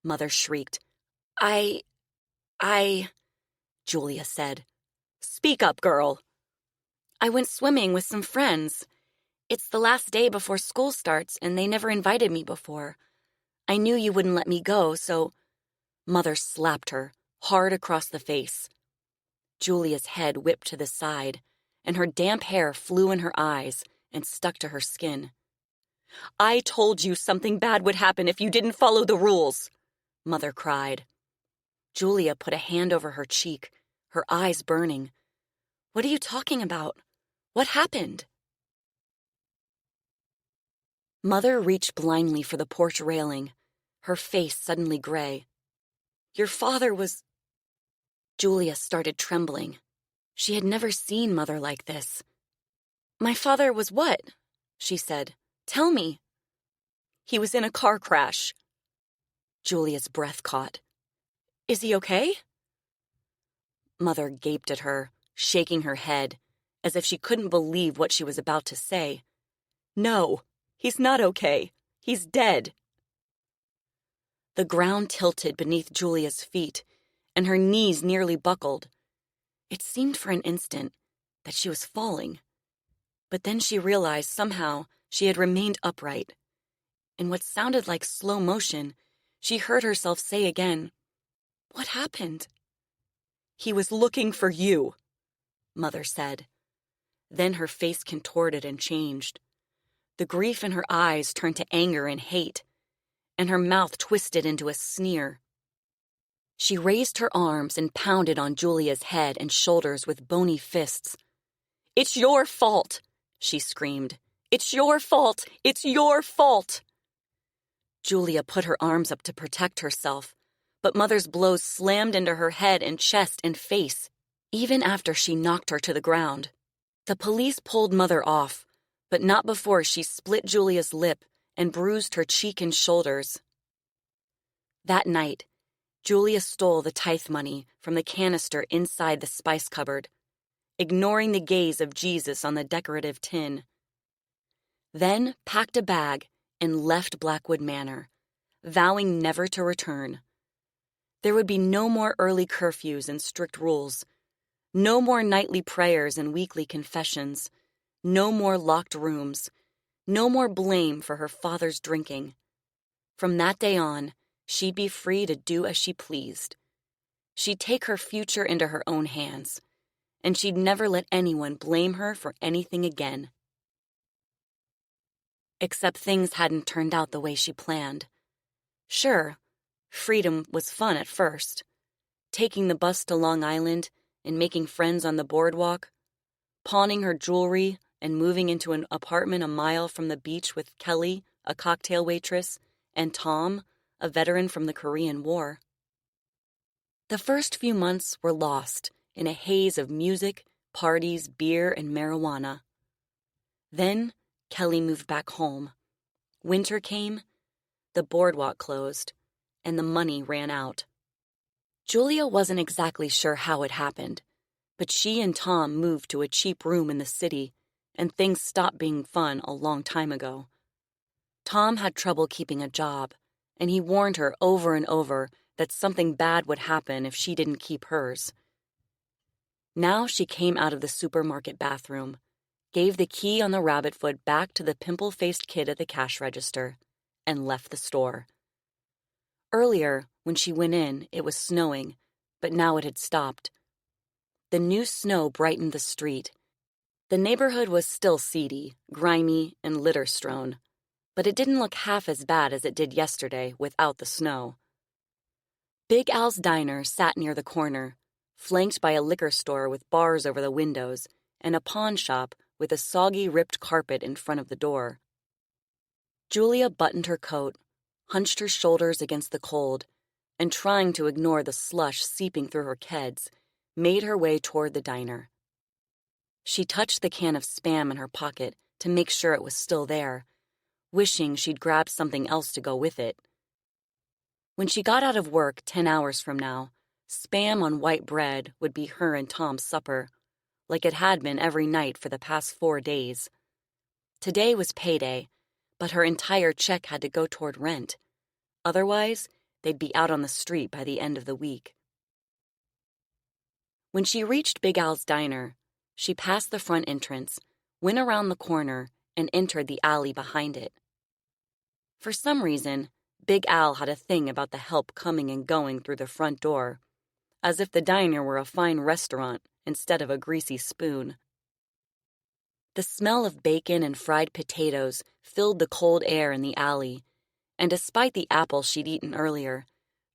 Mother shrieked. I, Julia said. "Speak up, girl." "I went swimming with some friends. It's the last day before school starts, and they never invited me before. I knew you wouldn't let me go, so—" Mother slapped her, hard across the face. Julia's head whipped to the side, and her damp hair flew in her eyes and stuck to her skin. "I told you something bad would happen if you didn't follow the rules," Mother cried. Julia put a hand over her cheek, her eyes burning. "What are you talking about? What happened?" Mother reached blindly for the porch railing, her face suddenly gray. "Your father was—" Julia started trembling. She had never seen Mother like this. "My father was what?" she said. "Tell me." "He was in a car crash." Julia's breath caught. "Is he okay?" Mother gaped at her, shaking her head, as if she couldn't believe what she was about to say. "No, he's not okay. He's dead." The ground tilted beneath Julia's feet, and her knees nearly buckled. It seemed for an instant that she was falling. But then she realized somehow she had remained upright. In what sounded like slow motion, she heard herself say again, "What happened?" "He was looking for you," Mother said. Then her face contorted and changed. The grief in her eyes turned to anger and hate, and her mouth twisted into a sneer. She raised her arms and pounded on Julia's head and shoulders with bony fists. "It's your fault," she screamed. "It's your fault! It's your fault!" Julia put her arms up to protect herself, but Mother's blows slammed into her head and chest and face, even after she knocked her to the ground. The police pulled Mother off, but not before she split Julia's lip and bruised her cheek and shoulders. That night, Julia stole the tithe money from the canister inside the spice cupboard, ignoring the gaze of Jesus on the decorative tin. Then packed a bag and left Blackwood Manor, vowing never to return. There would be no more early curfews and strict rules, no more nightly prayers and weekly confessions, no more locked rooms, no more blame for her father's drinking. From that day on, she'd be free to do as she pleased. She'd take her future into her own hands, and she'd never let anyone blame her for anything again. Except things hadn't turned out the way she planned. Sure, freedom was fun at first. Taking the bus to Long Island and making friends on the boardwalk, pawning her jewelry and moving into an apartment a mile from the beach with Kelly, a cocktail waitress, and Tom, a veteran from the Korean War. The first few months were lost in a haze of music, parties, beer, and marijuana. Then Kelly moved back home. Winter came, the boardwalk closed, and the money ran out. Julia wasn't exactly sure how it happened, but she and Tom moved to a cheap room in the city, and things stopped being fun a long time ago. Tom had trouble keeping a job, and he warned her over and over that something bad would happen if she didn't keep hers. Now she came out of the supermarket bathroom, gave the key on the rabbit foot back to the pimple-faced kid at the cash register, and left the store. Earlier, when she went in, it was snowing, but now it had stopped. The new snow brightened the street. The neighborhood was still seedy, grimy, and litter-strewn, but it didn't look half as bad as it did yesterday without the snow. Big Al's Diner sat near the corner, flanked by a liquor store with bars over the windows and a pawn shop with a soggy, ripped carpet in front of the door. Julia buttoned her coat, hunched her shoulders against the cold, and trying to ignore the slush seeping through her keds, made her way toward the diner. She touched the can of Spam in her pocket to make sure it was still there, wishing she'd grabbed something else to go with it. When she got out of work 10 hours from now, Spam on white bread would be her and Tom's supper, like it had been every night for the past 4 days. Today was payday, but her entire check had to go toward rent. Otherwise, they'd be out on the street by the end of the week. When she reached Big Al's diner, she passed the front entrance, went around the corner, and entered the alley behind it. For some reason, Big Al had a thing about the help coming and going through the front door, as if the diner were a fine restaurant instead of a greasy spoon. The smell of bacon and fried potatoes filled the cold air in the alley, and despite the apple she'd eaten earlier,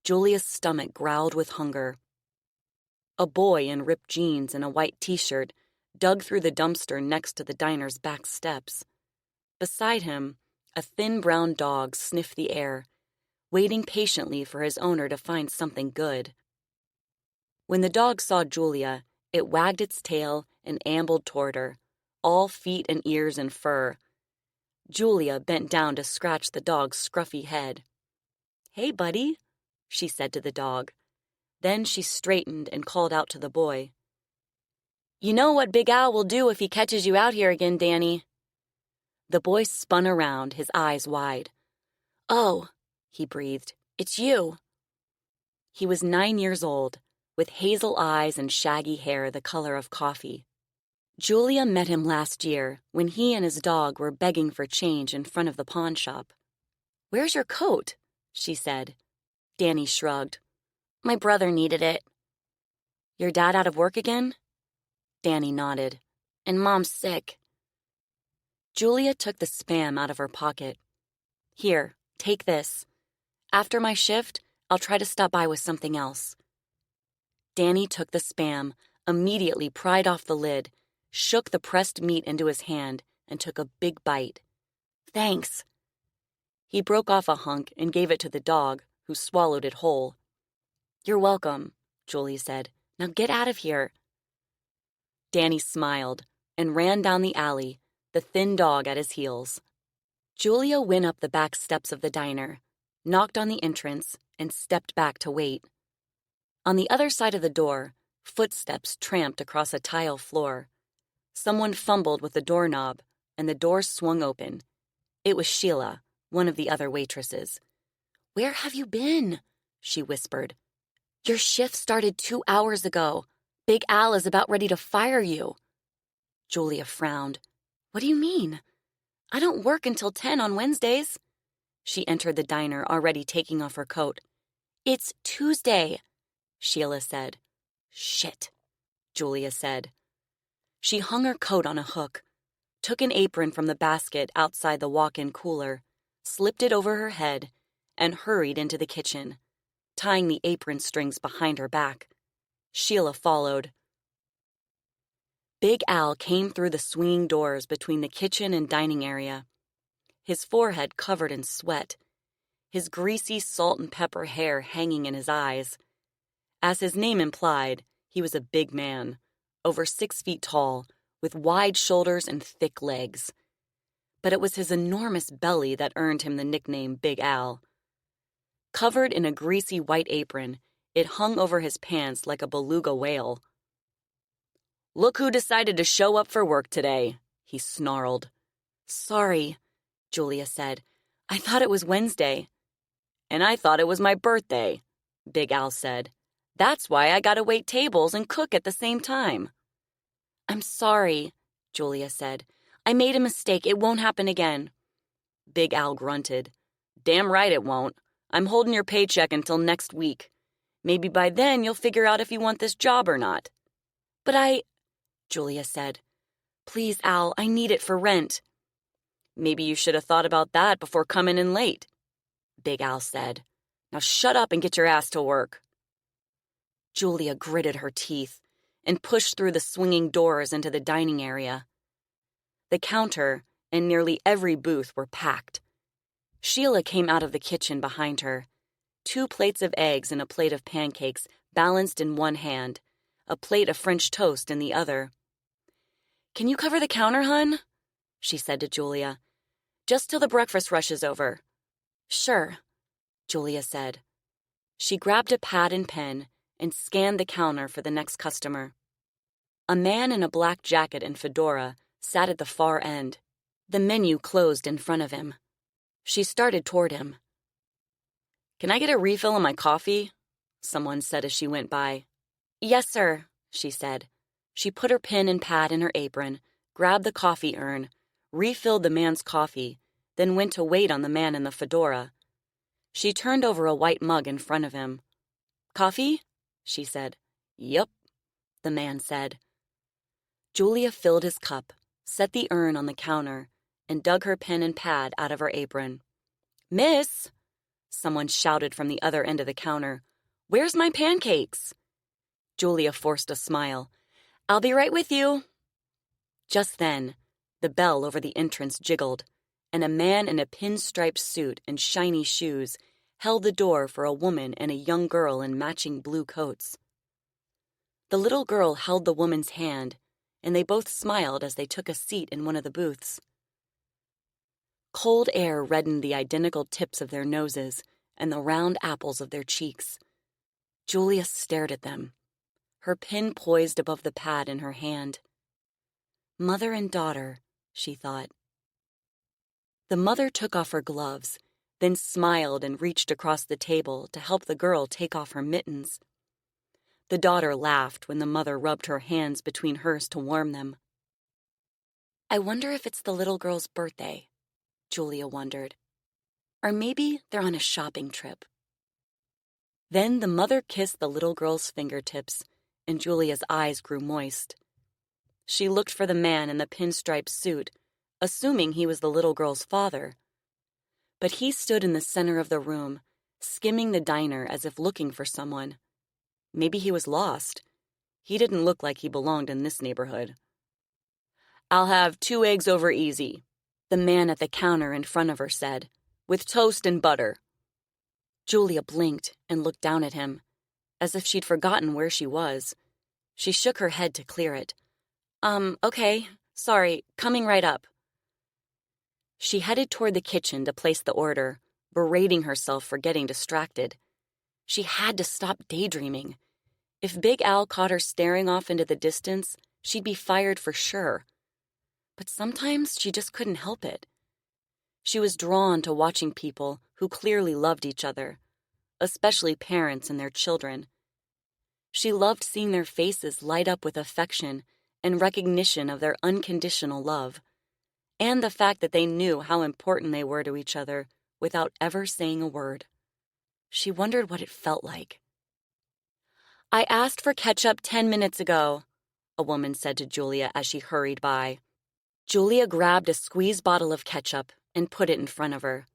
Julia's stomach growled with hunger. A boy in ripped jeans and a white t-shirt dug through the dumpster next to the diner's back steps. Beside him, a thin brown dog sniffed the air, waiting patiently for his owner to find something good. When the dog saw Julia, it wagged its tail and ambled toward her, all feet and ears and fur. Julia bent down to scratch the dog's scruffy head. "Hey, buddy," she said to the dog. Then she straightened and called out to the boy. "You know what Big Al will do if he catches you out here again, Danny." The boy spun around, his eyes wide. "Oh," he breathed, "it's you." He was 9 years old, with hazel eyes and shaggy hair the color of coffee. Julia met him last year when he and his dog were begging for change in front of the pawn shop. "Where's your coat?" she said. Danny shrugged. "My brother needed it." "Your dad out of work again?" Danny nodded. "And Mom's sick." Julia took the Spam out of her pocket. "Here, take this. After my shift, I'll try to stop by with something else." Danny took the Spam, immediately pried off the lid, shook the pressed meat into his hand, and took a big bite. "Thanks." He broke off a hunk and gave it to the dog, who swallowed it whole. "You're welcome," Julia said. "Now get out of here." Danny smiled and ran down the alley, the thin dog at his heels. Julia went up the back steps of the diner, knocked on the entrance, and stepped back to wait. On the other side of the door, footsteps tramped across a tile floor. Someone fumbled with the doorknob, and the door swung open. It was Sheila, one of the other waitresses. "Where have you been?" she whispered. "Your shift started 2 hours ago. Big Al is about ready to fire you." Julia frowned. "What do you mean? I don't work until 10 on Wednesdays." She entered the diner, already taking off her coat. "It's Tuesday," Sheila said. "Shit," Julia said. She hung her coat on a hook, took an apron from the basket outside the walk-in cooler, slipped it over her head, and hurried into the kitchen, tying the apron strings behind her back. Sheila followed. Big Al came through the swinging doors between the kitchen and dining area, his forehead covered in sweat, his greasy salt and pepper hair hanging in his eyes. As his name implied, he was a big man, over 6 feet tall, with wide shoulders and thick legs. But it was his enormous belly that earned him the nickname Big Al. Covered in a greasy white apron, it hung over his pants like a beluga whale. "Look who decided to show up for work today," he snarled. "Sorry," Julia said. "I thought it was Wednesday." "And I thought it was my birthday," Big Al said. "That's why I gotta wait tables and cook at the same time." "I'm sorry," Julia said. "I made a mistake. It won't happen again." Big Al grunted. "Damn right it won't. I'm holding your paycheck until next week. Maybe by then you'll figure out if you want this job or not." "But Julia said. "Please, Al, I need it for rent." "Maybe you should have thought about that before coming in late," Big Al said. "Now shut up and get your ass to work." Julia gritted her teeth and pushed through the swinging doors into the dining area. The counter and nearly every booth were packed. Sheila came out of the kitchen behind her, 2 plates of eggs and a plate of pancakes balanced in one hand, a plate of French toast in the other. "Can you cover the counter, hun?" she said to Julia. "Just till the breakfast rush is over." "Sure," Julia said. She grabbed a pad and pen and scanned the counter for the next customer. A man in a black jacket and fedora sat at the far end. The menu closed in front of him. She started toward him. "Can I get a refill on my coffee?" someone said as she went by. "Yes, sir," she said. She put her pen and pad in her apron, grabbed the coffee urn, refilled the man's coffee, then went to wait on the man in the fedora. She turned over a white mug in front of him. "Coffee?" she said. "Yup," the man said. Julia filled his cup, set the urn on the counter, and dug her pen and pad out of her apron. "Miss," someone shouted from the other end of the counter, "where's my pancakes?" Julia forced a smile. "I'll be right with you." Just then, the bell over the entrance jiggled, and a man in a pinstriped suit and shiny shoes held the door for a woman and a young girl in matching blue coats. The little girl held the woman's hand, and they both smiled as they took a seat in one of the booths. Cold air reddened the identical tips of their noses and the round apples of their cheeks. Julia stared at them, her pen poised above the pad in her hand. Mother and daughter, she thought. The mother took off her gloves, then smiled and reached across the table to help the girl take off her mittens. The daughter laughed when the mother rubbed her hands between hers to warm them. "I wonder if it's the little girl's birthday," Julia wondered. "Or maybe they're on a shopping trip." Then the mother kissed the little girl's fingertips, and Julia's eyes grew moist. She looked for the man in the pinstriped suit, assuming he was the little girl's father. But he stood in the center of the room, skimming the diner as if looking for someone. Maybe he was lost. He didn't look like he belonged in this neighborhood. "I'll have 2 eggs over easy," the man at the counter in front of her said, "with toast and butter." Julia blinked and looked down at him, as if she'd forgotten where she was. She shook her head to clear it. Okay, sorry, coming right up." She headed toward the kitchen to place the order, berating herself for getting distracted. She had to stop daydreaming. If Big Al caught her staring off into the distance, she'd be fired for sure. But sometimes she just couldn't help it. She was drawn to watching people who clearly loved each other, especially parents and their children. She loved seeing their faces light up with affection and recognition of their unconditional love, and the fact that they knew how important they were to each other without ever saying a word. She wondered what it felt like. "I asked for ketchup 10 minutes ago," a woman said to Julia as she hurried by. Julia grabbed a squeezed bottle of ketchup and put it in front of her.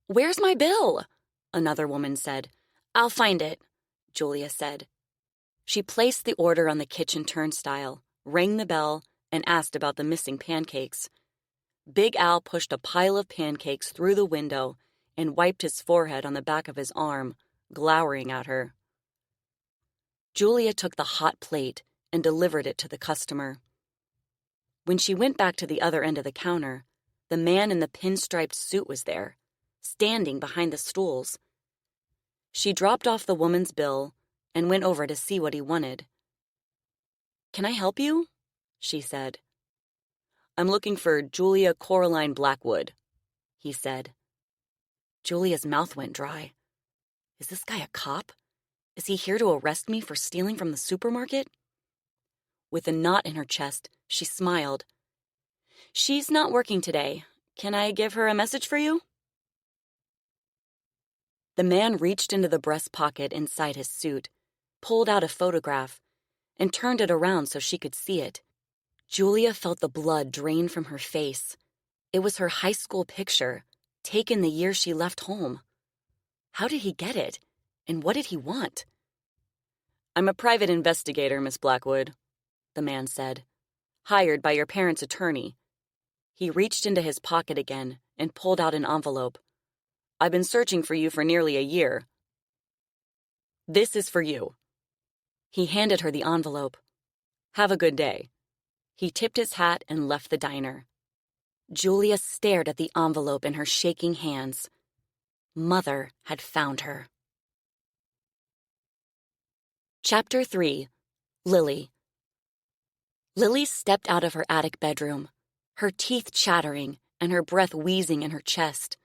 "Where's my bill?" another woman said. "I'll find it," Julia said. She placed the order on the kitchen turnstile, rang the bell, and asked about the missing pancakes. Big Al pushed a pile of pancakes through the window and wiped his forehead on the back of his arm, glowering at her. Julia took the hot plate and delivered it to the customer. When she went back to the other end of the counter, the man in the pinstriped suit was there, standing behind the stools. She dropped off the woman's bill and went over to see what he wanted. "Can I help you?" she said. "I'm looking for Julia Coraline Blackwood," he said. Julia's mouth went dry. Is this guy a cop? Is he here to arrest me for stealing from the supermarket? With a knot in her chest, she smiled. "She's not working today. Can I give her a message for you?" The man reached into the breast pocket inside his suit, pulled out a photograph, and turned it around so she could see it. Julia felt the blood drain from her face. It was her high school picture, taken the year she left home. How did he get it? And what did he want? "I'm a private investigator, Miss Blackwood," the man said. "Hired by your parents' attorney. He reached into his pocket again and pulled out an envelope. "I've been searching for you for nearly a year. This is for you." He handed her the envelope. "Have a good day." He tipped his hat and left the diner. Julia stared at the envelope in her shaking hands. Mother had found her. Chapter 3. Lilly. Lilly stepped out of her attic bedroom, her teeth chattering and her breath wheezing in her chest.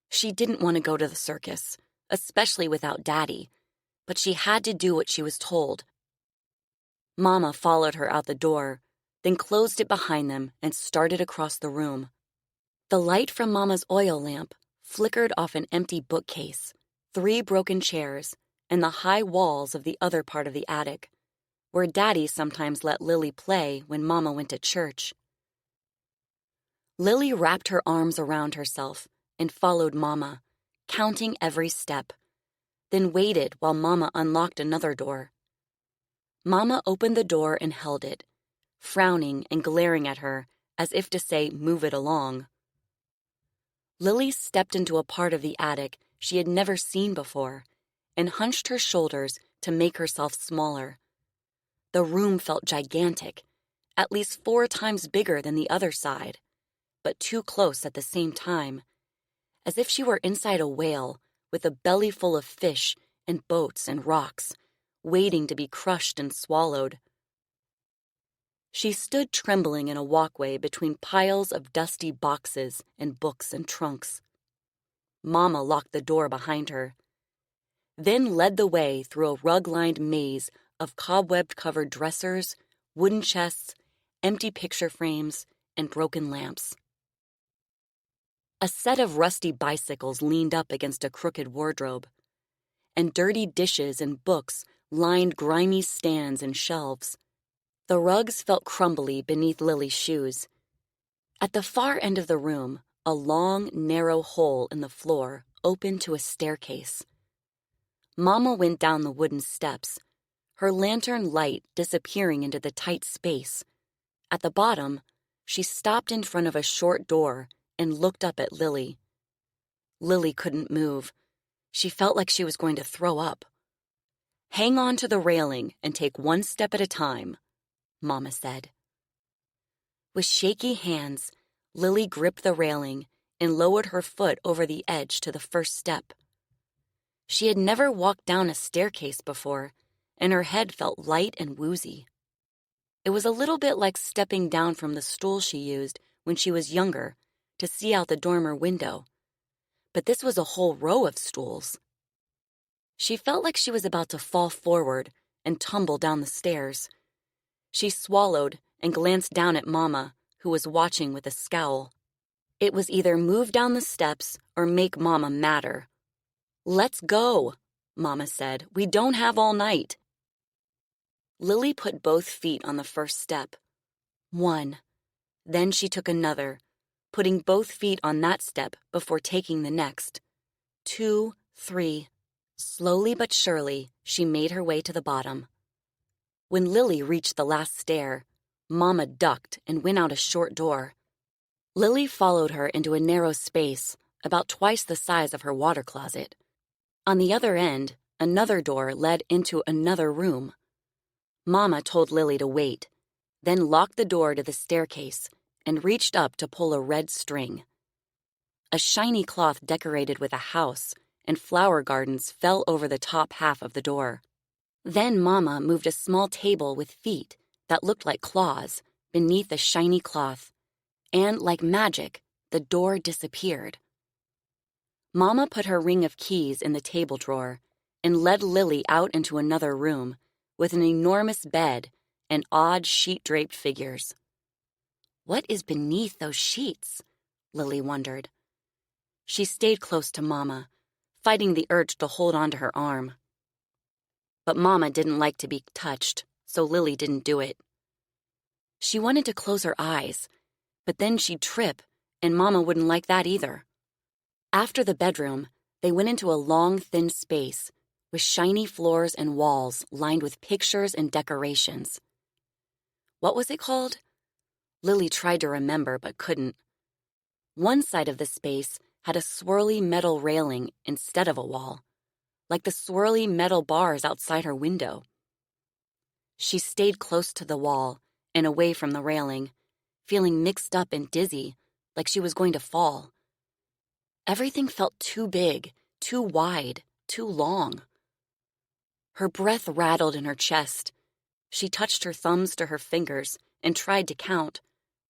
She didn't want to go to the circus, especially without Daddy, but she had to do what she was told. Mama followed her out the door, then closed it behind them and started across the room. The light from Mama's oil lamp flickered off an empty bookcase, 3 broken chairs, and the high walls of the other part of the attic, where Daddy sometimes let Lilly play when Mama went to church. Lilly wrapped her arms around herself and followed Mama, counting every step, then waited while Mama unlocked another door. Mama opened the door and held it, frowning and glaring at her as if to say, "Move it along." Lilly stepped into a part of the attic she had never seen before and hunched her shoulders to make herself smaller. The room felt gigantic, at least 4 times bigger than the other side, but too close at the same time, as if she were inside a whale with a belly full of fish and boats and rocks, waiting to be crushed and swallowed. She stood trembling in a walkway between piles of dusty boxes and books and trunks. Mama locked the door behind her, then led the way through a rug-lined maze of cobweb-covered dressers, wooden chests, empty picture frames, and broken lamps. A set of rusty bicycles leaned up against a crooked wardrobe, and dirty dishes and books lined grimy stands and shelves. The rugs felt crumbly beneath Lily's shoes. At the far end of the room, a long, narrow hole in the floor opened to a staircase. Mama went down the wooden steps, her lantern light disappearing into the tight space. At the bottom, she stopped in front of a short door and looked up at Lilly. Lilly couldn't move. She felt like she was going to throw up. "Hang on to the railing and take 1 step at a time," Mama said. With shaky hands, Lilly gripped the railing and lowered her foot over the edge to the first step. She had never walked down a staircase before, and her head felt light and woozy. It was a little bit like stepping down from the stool she used when she was younger to see out the dormer window, but this was a whole row of stools. She felt like she was about to fall forward and tumble down the stairs. She swallowed and glanced down at Mama, who was watching with a scowl. It was either move down the steps or make Mama madder. "Let's go," Mama said. "We don't have all night." Lilly put both feet on the first step. 1. Then she took another, putting both feet on that step before taking the next. 2, 3. Slowly but surely, she made her way to the bottom. When Lilly reached the last stair, Mama ducked and went out a short door. Lilly followed her into a narrow space, about twice the size of her water closet. On the other end, another door led into another room. Mama told Lilly to wait, then locked the door to the staircase and reached up to pull a red string. A shiny cloth decorated with a house and flower gardens fell over the top half of the door. Then Mama moved a small table with feet that looked like claws beneath the shiny cloth, and like magic, the door disappeared. Mama put her ring of keys in the table drawer and led Lilly out into another room with an enormous bed and odd sheet-draped figures. What is beneath those sheets? Lilly wondered. She stayed close to Mama, fighting the urge to hold onto her arm. But Mama didn't like to be touched, so Lilly didn't do it. She wanted to close her eyes, but then she'd trip, and Mama wouldn't like that either. After the bedroom, they went into a long, thin space with shiny floors and walls lined with pictures and decorations. What was it called? Lilly tried to remember but couldn't. One side of the space had a swirly metal railing instead of a wall, like the swirly metal bars outside her window. She stayed close to the wall and away from the railing, feeling mixed up and dizzy, like she was going to fall. Everything felt too big, too wide, too long. Her breath rattled in her chest. She touched her thumbs to her fingers and tried to count,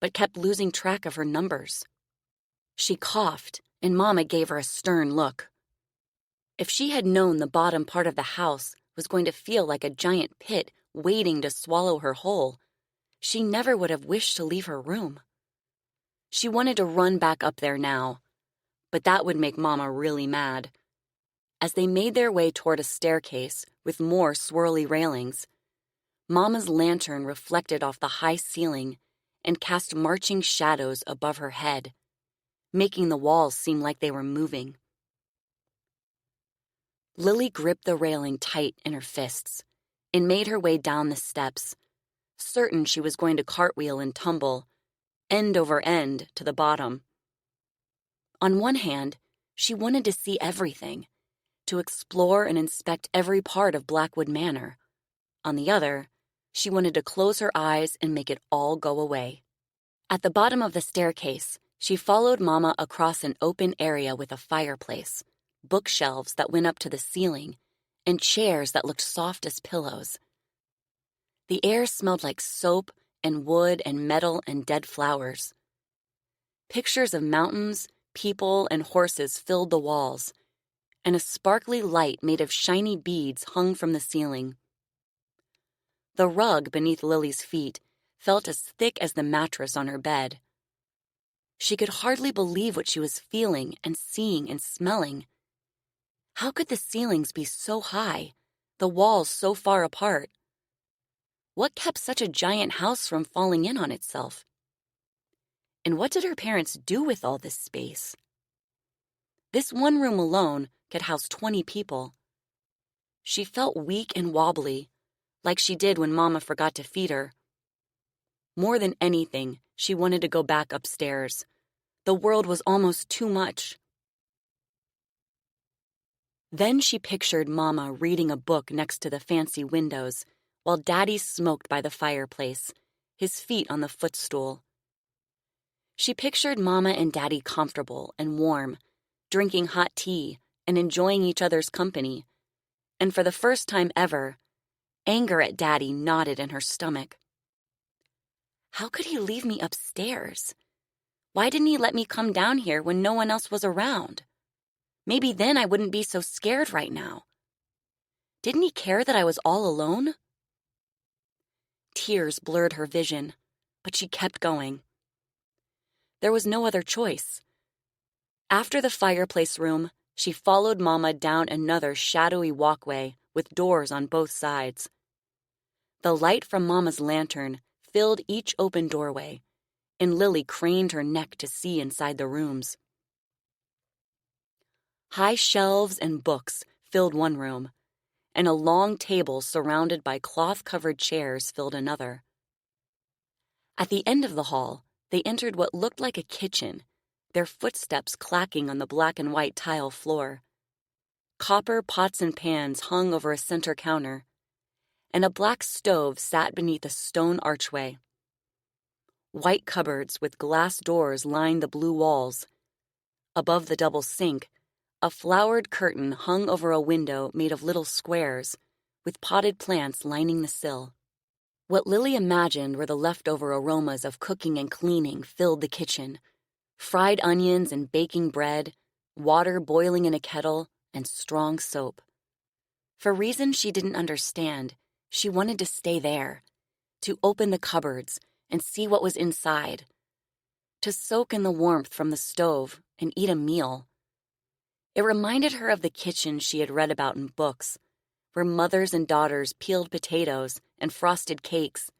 but kept losing track of her numbers. She coughed, and Mama gave her a stern look. If she had known the bottom part of the house was going to feel like a giant pit waiting to swallow her whole, she never would have wished to leave her room. She wanted to run back up there now, but that would make Mama really mad. As they made their way toward a staircase with more swirly railings, Mama's lantern reflected off the high ceiling and cast marching shadows above her head, making the walls seem like they were moving. Lilly gripped the railing tight in her fists and made her way down the steps, certain she was going to cartwheel and tumble, end over end, to the bottom. On one hand, she wanted to see everything, to explore and inspect every part of Blackwood Manor. On the other, she wanted to close her eyes and make it all go away. At the bottom of the staircase, she followed Mama across an open area with a fireplace, bookshelves that went up to the ceiling, and chairs that looked soft as pillows. The air smelled like soap and wood and metal and dead flowers. Pictures of mountains, people, and horses filled the walls, and a sparkly light made of shiny beads hung from the ceiling. The rug beneath Lily's feet felt as thick as the mattress on her bed. She could hardly believe what she was feeling and seeing and smelling. How could the ceilings be so high, the walls so far apart? What kept such a giant house from falling in on itself? And what did her parents do with all this space? This one room alone could house 20 people. She felt weak and wobbly, like she did when Mama forgot to feed her. More than anything, she wanted to go back upstairs. The world was almost too much. Then she pictured Mama reading a book next to the fancy windows, while Daddy smoked by the fireplace, his feet on the footstool. She pictured Mama and Daddy comfortable and warm, drinking hot tea and enjoying each other's company. And for the first time ever, anger at Daddy knotted in her stomach. How could he leave me upstairs? Why didn't he let me come down here when no one else was around? Maybe then I wouldn't be so scared right now. Didn't he care that I was all alone? Tears blurred her vision, but she kept going. There was no other choice. After the fireplace room, she followed Mama down another shadowy walkway with doors on both sides. The light from Mama's lantern filled each open doorway, and Lilly craned her neck to see inside the rooms. High shelves and books filled one room, and a long table surrounded by cloth-covered chairs filled another. At the end of the hall, they entered what looked like a kitchen, their footsteps clacking on the black and white tile floor. Copper pots and pans hung over a center counter, and a black stove sat beneath a stone archway. White cupboards with glass doors lined the blue walls. Above the double sink, a flowered curtain hung over a window made of little squares, with potted plants lining the sill. What Lilly imagined were the leftover aromas of cooking and cleaning filled the kitchen. Fried onions and baking bread, water boiling in a kettle, and strong soap. For reasons she didn't understand, she wanted to stay there, to open the cupboards and see what was inside, to soak in the warmth from the stove and eat a meal. It reminded her of the kitchen she had read about in books, where mothers and daughters peeled potatoes and frosted cakes,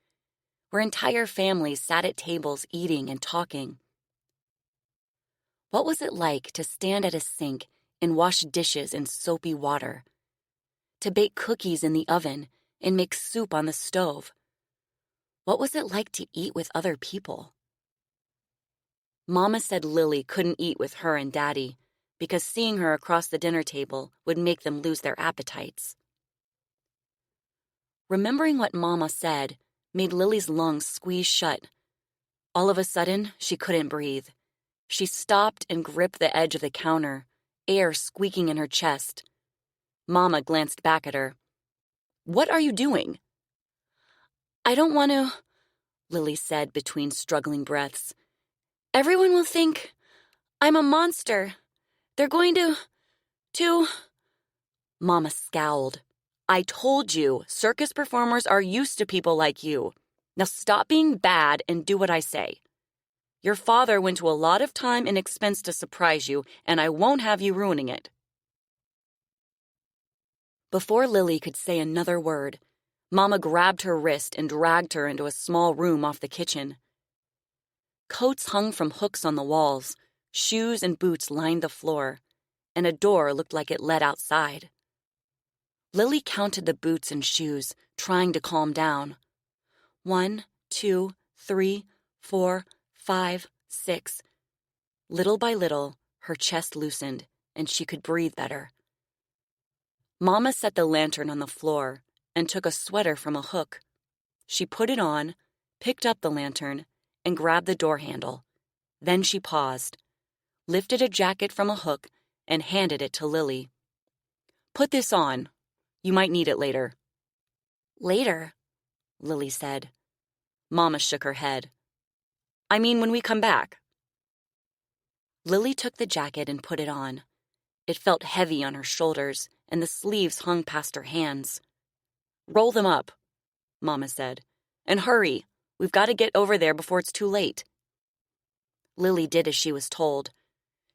where entire families sat at tables eating and talking. What was it like to stand at a sink and wash dishes in soapy water, to bake cookies in the oven and make soup on the stove? What was it like to eat with other people? Mama said Lilly couldn't eat with her and Daddy because seeing her across the dinner table would make them lose their appetites. Remembering what Mama said made Lily's lungs squeeze shut. All of a sudden, she couldn't breathe. She stopped and gripped the edge of the counter, air squeaking in her chest. Mama glanced back at her. "What are you doing?" "I don't want to," Lilly said between struggling breaths. "Everyone will think I'm a monster. They're going to... Mama scowled. "I told you, circus performers are used to people like you. Now stop being bad and do what I say. Your father went to a lot of time and expense to surprise you, and I won't have you ruining it." Before Lilly could say another word, Mama grabbed her wrist and dragged her into a small room off the kitchen. Coats hung from hooks on the walls, shoes and boots lined the floor, and a door looked like it led outside. Lilly counted the boots and shoes, trying to calm down. 1, 2, 3, 4, 5, 6. Little by little, her chest loosened, and she could breathe better. Mama set the lantern on the floor and took a sweater from a hook. She put it on, picked up the lantern, and grabbed the door handle. Then she paused, lifted a jacket from a hook, and handed it to Lilly. "Put this on. You might need it later." "Later?" Lilly said. Mama shook her head. "I mean when we come back." Lilly took the jacket and put it on. It felt heavy on her shoulders, and the sleeves hung past her hands. "Roll them up," Mama said. "And hurry. We've got to get over there before it's too late." Lilly did as she was told,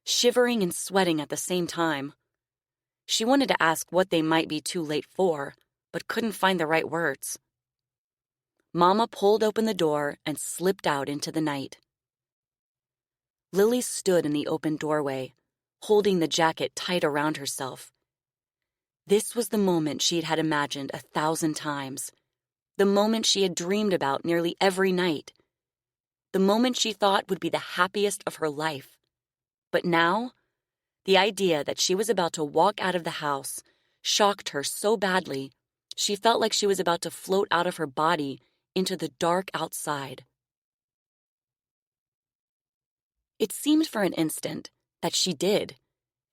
shivering and sweating at the same time. She wanted to ask what they might be too late for, but couldn't find the right words. Mama pulled open the door and slipped out into the night. Lilly stood in the open doorway, holding the jacket tight around herself. This was the moment she'd had imagined 1,000 times, the moment she had dreamed about nearly every night, the moment she thought would be the happiest of her life. But now, the idea that she was about to walk out of the house shocked her so badly, she felt like she was about to float out of her body into the dark outside. It seemed for an instant that she did,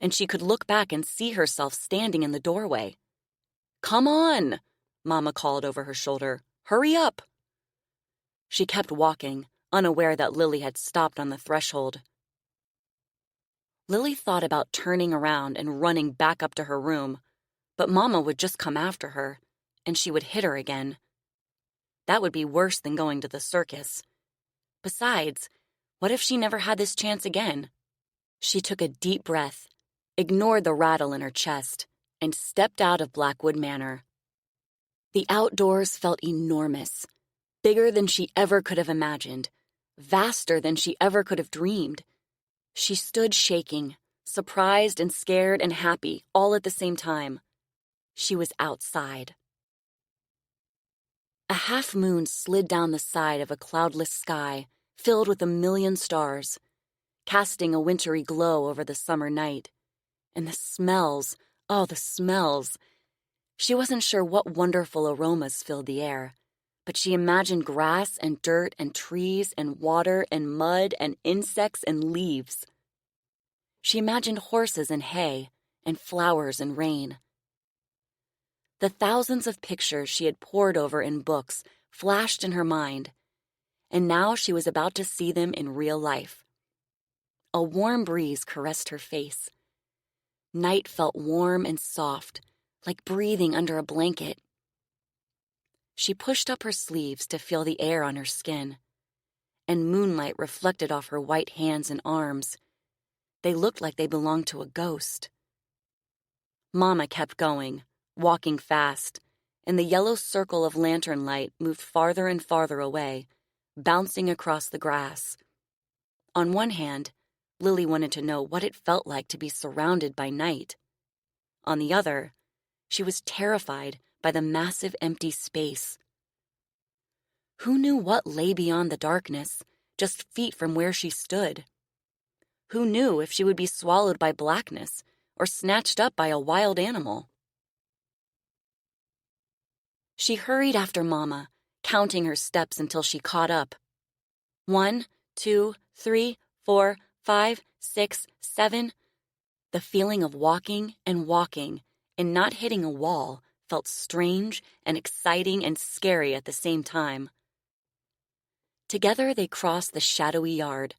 and she could look back and see herself standing in the doorway. "Come on," Mama called over her shoulder. "Hurry up." She kept walking, unaware that Lilly had stopped on the threshold. Lilly thought about turning around and running back up to her room, but Mama would just come after her, and she would hit her again. That would be worse than going to the circus. Besides, what if she never had this chance again? She took a deep breath, ignored the rattle in her chest, and stepped out of Blackwood Manor. The outdoors felt enormous, bigger than she ever could have imagined, vaster than she ever could have dreamed. She stood shaking, surprised and scared and happy all at the same time. She was outside. A half moon slid down the side of a cloudless sky filled with a million stars, casting a wintry glow over the summer night. And the smells, oh, the smells. She wasn't sure what wonderful aromas filled the air, but she imagined grass and dirt and trees and water and mud and insects and leaves. She imagined horses and hay and flowers and rain. The thousands of pictures she had pored over in books flashed in her mind, and now she was about to see them in real life. A warm breeze caressed her face. Night felt warm and soft, like breathing under a blanket. She pushed up her sleeves to feel the air on her skin, and moonlight reflected off her white hands and arms. They looked like they belonged to a ghost. Mama kept going, walking fast, and the yellow circle of lantern light moved farther and farther away, bouncing across the grass. On one hand, Lilly wanted to know what it felt like to be surrounded by night. On the other, she was terrified by the massive empty space. Who knew what lay beyond the darkness, just feet from where she stood? Who knew if she would be swallowed by blackness or snatched up by a wild animal? She hurried after Mama, counting her steps until she caught up. 1, 2, 3, 4, 5, 6, 7. The feeling of walking and not hitting a wall felt strange and exciting and scary at the same time. Together they crossed the shadowy yard,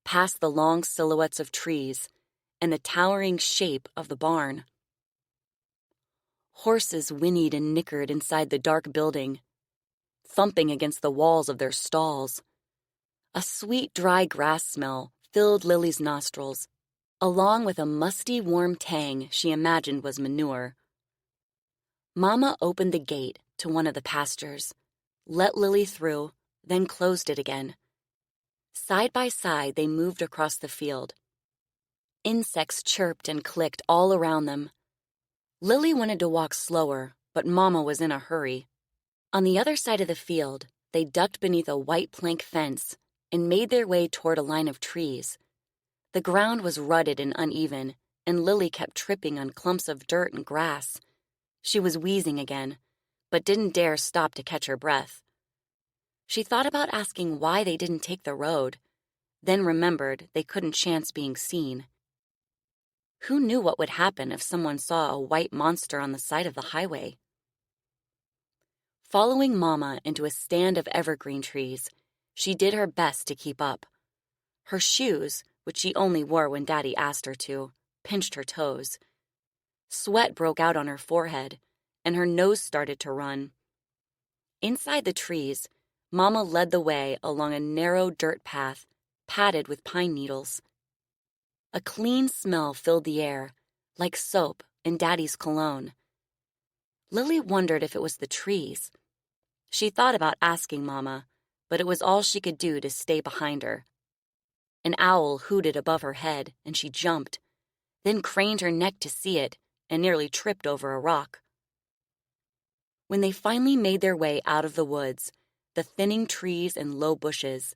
past the long silhouettes of trees and the towering shape of the barn. Horses whinnied and nickered inside the dark building, thumping against the walls of their stalls. A sweet, dry grass smell filled Lily's nostrils, along with a musty, warm tang she imagined was manure. Mama opened the gate to one of the pastures, let Lily through, then closed it again. Side by side, they moved across the field. Insects chirped and clicked all around them. Lily wanted to walk slower, but Mama was in a hurry. On the other side of the field, they ducked beneath a white plank fence and made their way toward a line of trees. The ground was rutted and uneven, and Lily kept tripping on clumps of dirt and grass. She was wheezing again, but didn't dare stop to catch her breath. She thought about asking why they didn't take the road, then remembered they couldn't chance being seen. Who knew what would happen if someone saw a white monster on the side of the highway? Following Mama into a stand of evergreen trees, she did her best to keep up. Her shoes, which she only wore when Daddy asked her to, pinched her toes. Sweat broke out on her forehead, and her nose started to run. Inside the trees, Mama led the way along a narrow dirt path, padded with pine needles. A clean smell filled the air, like soap and Daddy's cologne. Lily wondered if it was the trees. She thought about asking Mama, but it was all she could do to stay behind her. An owl hooted above her head, and she jumped, then craned her neck to see it and nearly tripped over a rock. When they finally made their way out of the woods, the thinning trees and low bushes,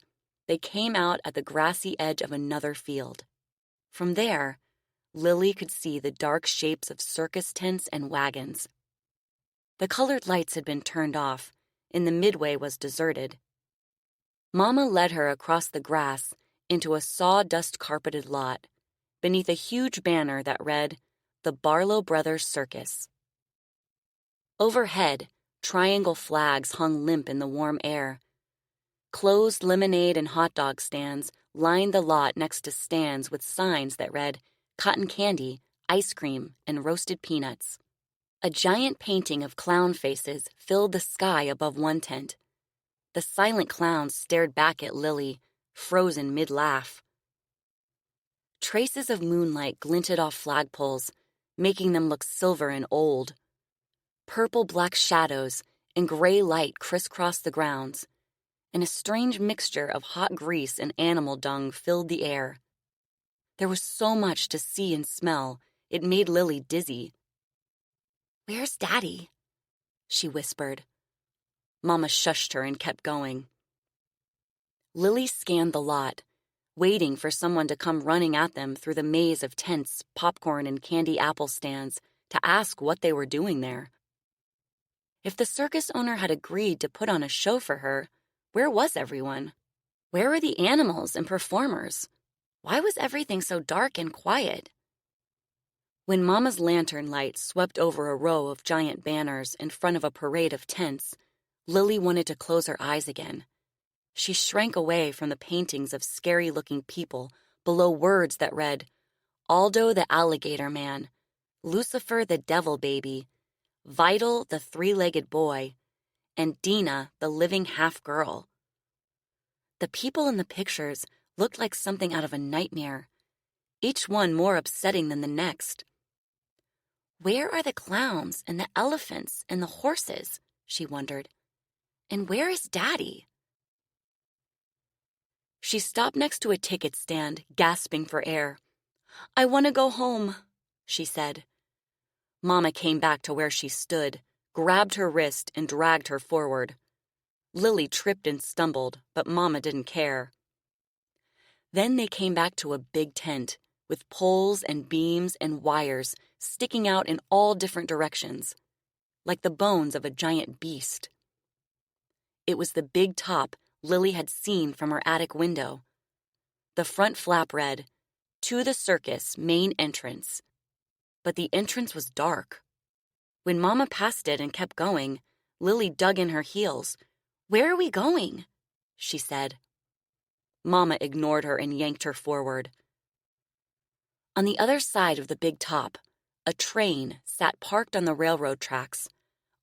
they came out at the grassy edge of another field. From there, Lily could see the dark shapes of circus tents and wagons. The colored lights had been turned off, and the midway was deserted. Mama led her across the grass into a sawdust-carpeted lot, beneath a huge banner that read, "The Barlow Brothers Circus." Overhead, triangle flags hung limp in the warm air. Closed lemonade and hot dog stands lined the lot next to stands with signs that read, "Cotton candy, ice cream, and roasted peanuts." A giant painting of clown faces filled the sky above one tent. The silent clowns stared back at Lily, frozen mid-laugh. Traces of moonlight glinted off flagpoles, making them look silver and old. Purple-black shadows and gray light crisscrossed the grounds, and a strange mixture of hot grease and animal dung filled the air. There was so much to see and smell, it made Lily dizzy. "Where's Daddy?" she whispered. Mama shushed her and kept going. Lily scanned the lot, waiting for someone to come running at them through the maze of tents, popcorn, and candy apple stands to ask what they were doing there. If the circus owner had agreed to put on a show for her, where was everyone? Where were the animals and performers? Why was everything so dark and quiet? When Mama's lantern light swept over a row of giant banners in front of a parade of tents, Lily wanted to close her eyes again. She shrank away from the paintings of scary-looking people below words that read, "Aldo the Alligator Man, Lucifer the Devil Baby, Vital the Three-Legged Boy, and Dina the Living Half-Girl." The people in the pictures looked like something out of a nightmare, each one more upsetting than the next. Where are the clowns and the elephants and the horses? She wondered. And where is Daddy? She stopped next to a ticket stand, gasping for air. "I want to go home," she said. Mama came back to where she stood, grabbed her wrist, and dragged her forward. Lily tripped and stumbled, but Mama didn't care. Then they came back to a big tent with poles and beams and wires sticking out in all different directions, like the bones of a giant beast. It was the big top Lilly had seen from her attic window. The front flap read, "To the Circus, main entrance." But the entrance was dark. When Mama passed it and kept going, Lilly dug in her heels. "Where are we going?" she said. Mama ignored her and yanked her forward. On the other side of the big top, a train sat parked on the railroad tracks,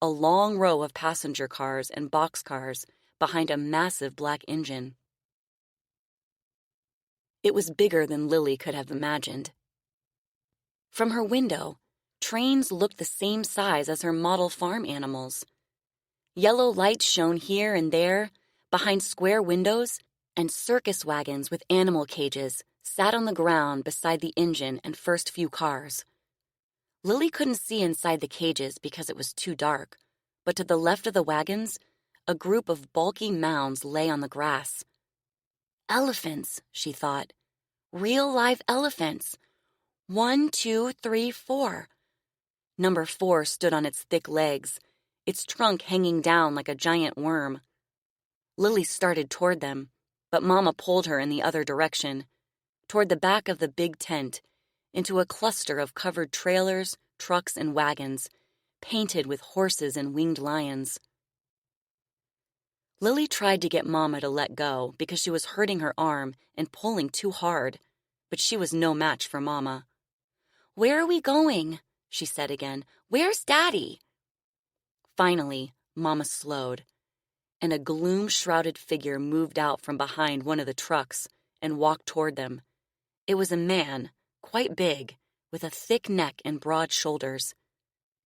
a long row of passenger cars and boxcars behind a massive black engine. It was bigger than Lilly could have imagined. From her window, trains looked the same size as her model farm animals. Yellow lights shone here and there, behind square windows, and circus wagons with animal cages sat on the ground beside the engine and first few cars. Lilly couldn't see inside the cages because it was too dark, but to the left of the wagons, a group of bulky mounds lay on the grass. Elephants, she thought. Real live elephants. 1, 2, 3, 4. Number 4 stood on its thick legs, its trunk hanging down like a giant worm. Lilly started toward them, but Mama pulled her in the other direction, toward the back of the big tent, into a cluster of covered trailers, trucks, and wagons, painted with horses and winged lions. Lilly tried to get Mama to let go because she was hurting her arm and pulling too hard, but she was no match for Mama. "Where are we going?" she said again. "Where's Daddy?" Finally, Mama slowed, and a gloom-shrouded figure moved out from behind one of the trucks and walked toward them. It was a man, quite big, with a thick neck and broad shoulders.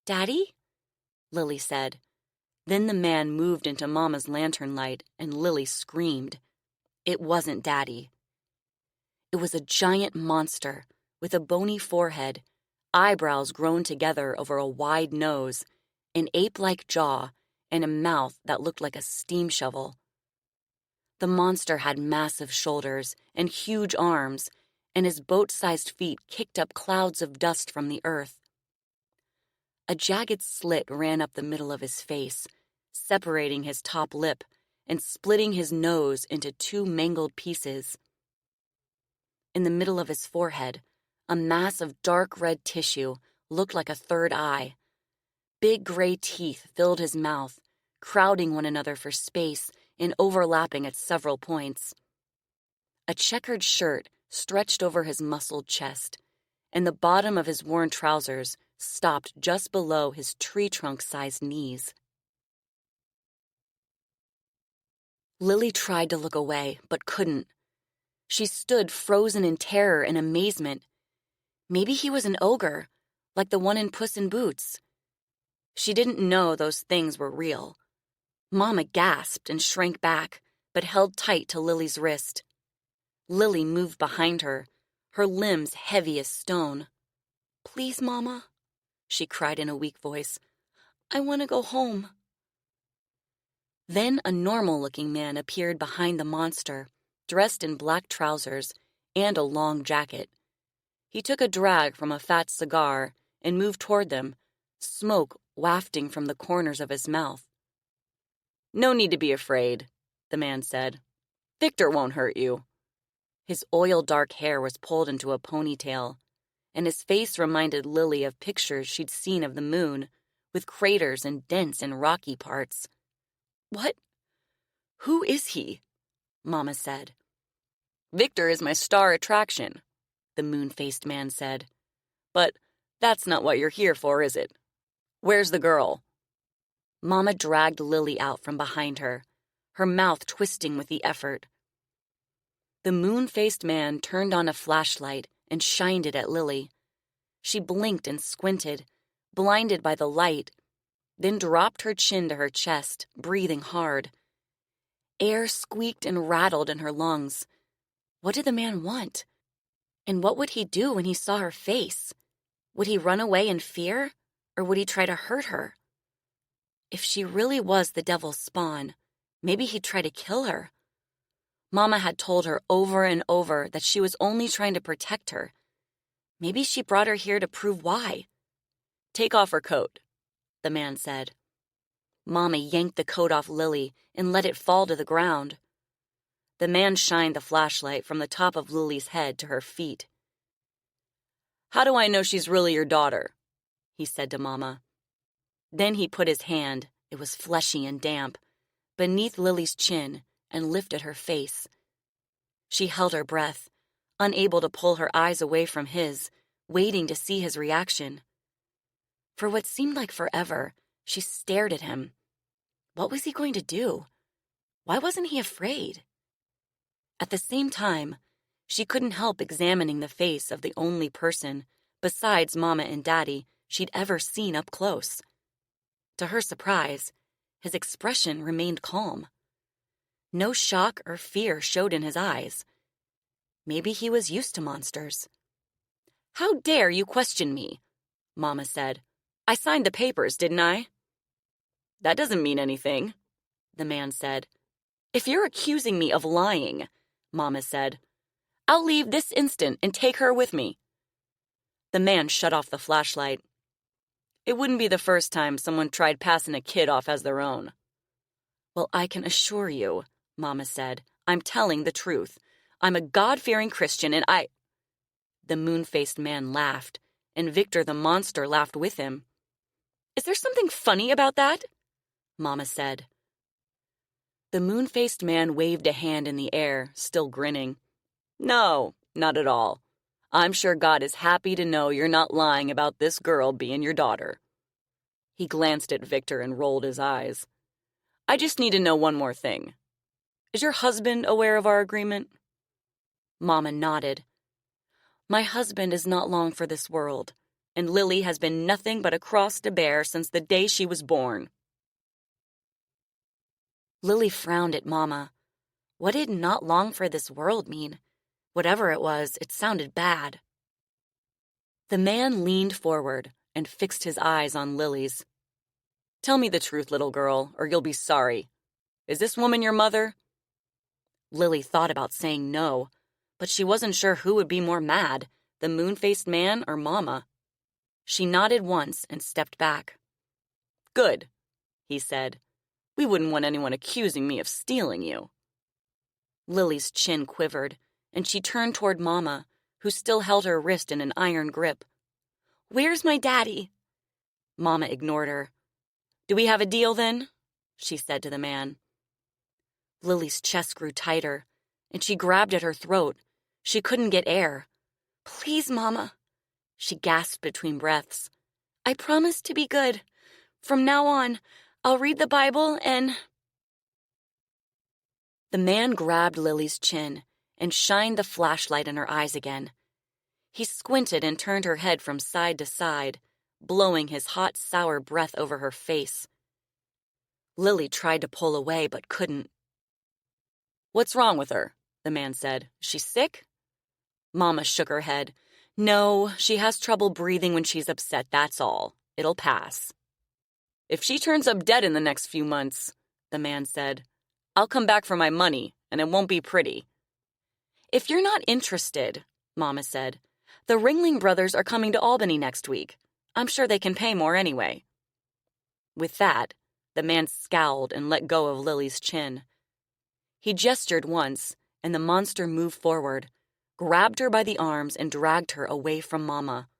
"Daddy?" Lilly said. Then the man moved into Mama's lantern light, and Lilly screamed. It wasn't Daddy. It was a giant monster with a bony forehead, eyebrows grown together over a wide nose, an ape-like jaw, and a mouth that looked like a steam shovel. The monster had massive shoulders and huge arms, and his boat-sized feet kicked up clouds of dust from the earth. A jagged slit ran up the middle of his face, separating his top lip and splitting his nose into 2 mangled pieces. In the middle of his forehead, a mass of dark red tissue looked like a third eye. Big gray teeth filled his mouth, crowding one another for space and overlapping at several points. A checkered shirt stretched over his muscled chest, and the bottom of his worn trousers stopped just below his tree trunk-sized knees. Lilly tried to look away, but couldn't. She stood frozen in terror and amazement. Maybe he was an ogre, like the one in Puss in Boots. She didn't know those things were real. Mama gasped and shrank back, but held tight to Lily's wrist. Lilly moved behind her, her limbs heavy as stone. "Please, Mama," she cried in a weak voice. "I want to go home." Then a normal-looking man appeared behind the monster, dressed in black trousers and a long jacket. He took a drag from a fat cigar and moved toward them, smoke wafting from the corners of his mouth. "No need to be afraid," the man said. "Victor won't hurt you." His oil-dark hair was pulled into a ponytail, and his face reminded Lilly of pictures she'd seen of the moon, with craters and dents and rocky parts. "What? Who is he?" Mama said. "Victor is my star attraction," the moon-faced man said. "But that's not what you're here for, is it? Where's the girl?" Mama dragged Lilly out from behind her, her mouth twisting with the effort. The moon-faced man turned on a flashlight and shined it at Lilly. She blinked and squinted, blinded by the light, then dropped her chin to her chest, breathing hard. Air squeaked and rattled in her lungs. What did the man want? And what would he do when he saw her face? Would he run away in fear, or would he try to hurt her? If she really was the devil's spawn, maybe he'd try to kill her. Mama had told her over and over that she was only trying to protect her. Maybe she brought her here to prove why. "Take off her coat," the man said. Mama yanked the coat off Lilly and let it fall to the ground. The man shined the flashlight from the top of Lily's head to her feet. "How do I know she's really your daughter?" he said to Mama. Then he put his hand, it was fleshy and damp, beneath Lily's chin and lifted her face. She held her breath, unable to pull her eyes away from his, waiting to see his reaction. For what seemed like forever, she stared at him. What was he going to do? Why wasn't he afraid? At the same time, she couldn't help examining the face of the only person, besides Mama and Daddy, she'd ever seen up close. To her surprise, his expression remained calm. No shock or fear showed in his eyes. Maybe he was used to monsters. "How dare you question me?" Mama said. "I signed the papers, didn't I?" "That doesn't mean anything," the man said. "If you're accusing me of lying," Mama said, "I'll leave this instant and take her with me." The man shut off the flashlight. "It wouldn't be the first time someone tried passing a kid off as their own." "Well, I can assure you," Mama said, "I'm telling the truth. I'm a God-fearing Christian and I—" The moon-faced man laughed, and Victor the monster laughed with him. "Is there something funny about that?" Mama said. The moon-faced man waved a hand in the air, still grinning. "No, not at all. I'm sure God is happy to know you're not lying about this girl being your daughter." He glanced at Victor and rolled his eyes. "I just need to know one more thing. Is your husband aware of our agreement?" Mama nodded. "My husband is not long for this world, and Lily has been nothing but a cross to bear since the day she was born." Lily frowned at Mama. What did "not long for this world" mean? Whatever it was, it sounded bad. The man leaned forward and fixed his eyes on Lily's. "Tell me the truth, little girl, or you'll be sorry. Is this woman your mother?" Lily thought about saying no, but she wasn't sure who would be more mad, the moon-faced man or Mama. She nodded once and stepped back. "Good," he said. "We wouldn't want anyone accusing me of stealing you." Lily's chin quivered, and she turned toward Mama, who still held her wrist in an iron grip. "Where's my daddy?" Mama ignored her. "Do we have a deal, then?" she said to the man. Lily's chest grew tighter, and she grabbed at her throat. She couldn't get air. "Please, Mama," she gasped between breaths. "I promise to be good. From now on, I'll read the Bible and—" The man grabbed Lily's chin and shined the flashlight in her eyes again. He squinted and turned her head from side to side, blowing his hot, sour breath over her face. Lily tried to pull away but couldn't. "What's wrong with her?" the man said. "She's sick?" Mama shook her head. "No, she has trouble breathing when she's upset, that's all. It'll pass." "If she turns up dead in the next few months," the man said, "I'll come back for my money, and it won't be pretty." "If you're not interested," Mama said, "the Ringling Brothers are coming to Albany next week. I'm sure they can pay more anyway." With that, the man scowled and let go of Lily's chin. He gestured once, and the monster moved forward, grabbed her by the arms and dragged her away from Mama.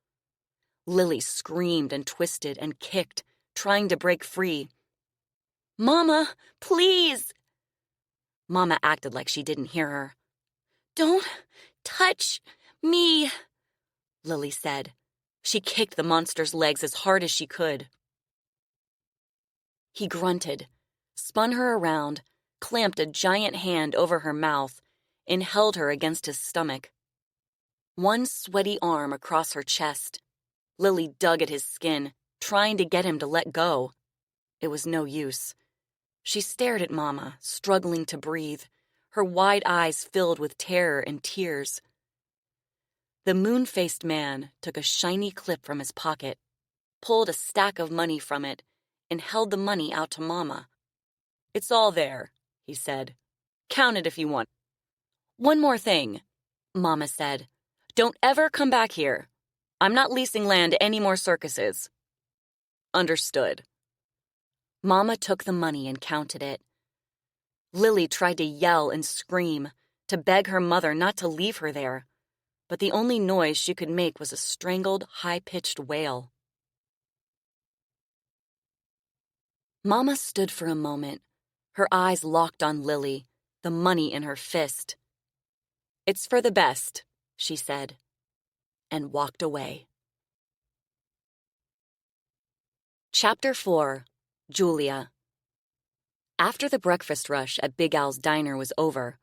Lily screamed and twisted and kicked, trying to break free. "Mama, please!" Mama acted like she didn't hear her. "Don't touch me," Lily said. She kicked the monster's legs as hard as she could. He grunted, spun her around, clamped a giant hand over her mouth, and held her against his stomach. One sweaty arm across her chest. Lily dug at his skin, trying to get him to let go. It was no use. She stared at Mama, struggling to breathe, her wide eyes filled with terror and tears. The moon-faced man took a shiny clip from his pocket, pulled a stack of money from it, and held the money out to Mama. "It's all there," he said. "Count it if you want." "One more thing," Mama said. "Don't ever come back here. I'm not leasing land to any more circuses." "Understood." Mama took the money and counted it. Lilly tried to yell and scream, to beg her mother not to leave her there, but the only noise she could make was a strangled, high-pitched wail. Mama stood for a moment, her eyes locked on Lilly, the money in her fist. "It's for the best," she said, and walked away. Chapter 4. Julia. After the breakfast rush at Big Al's diner was over,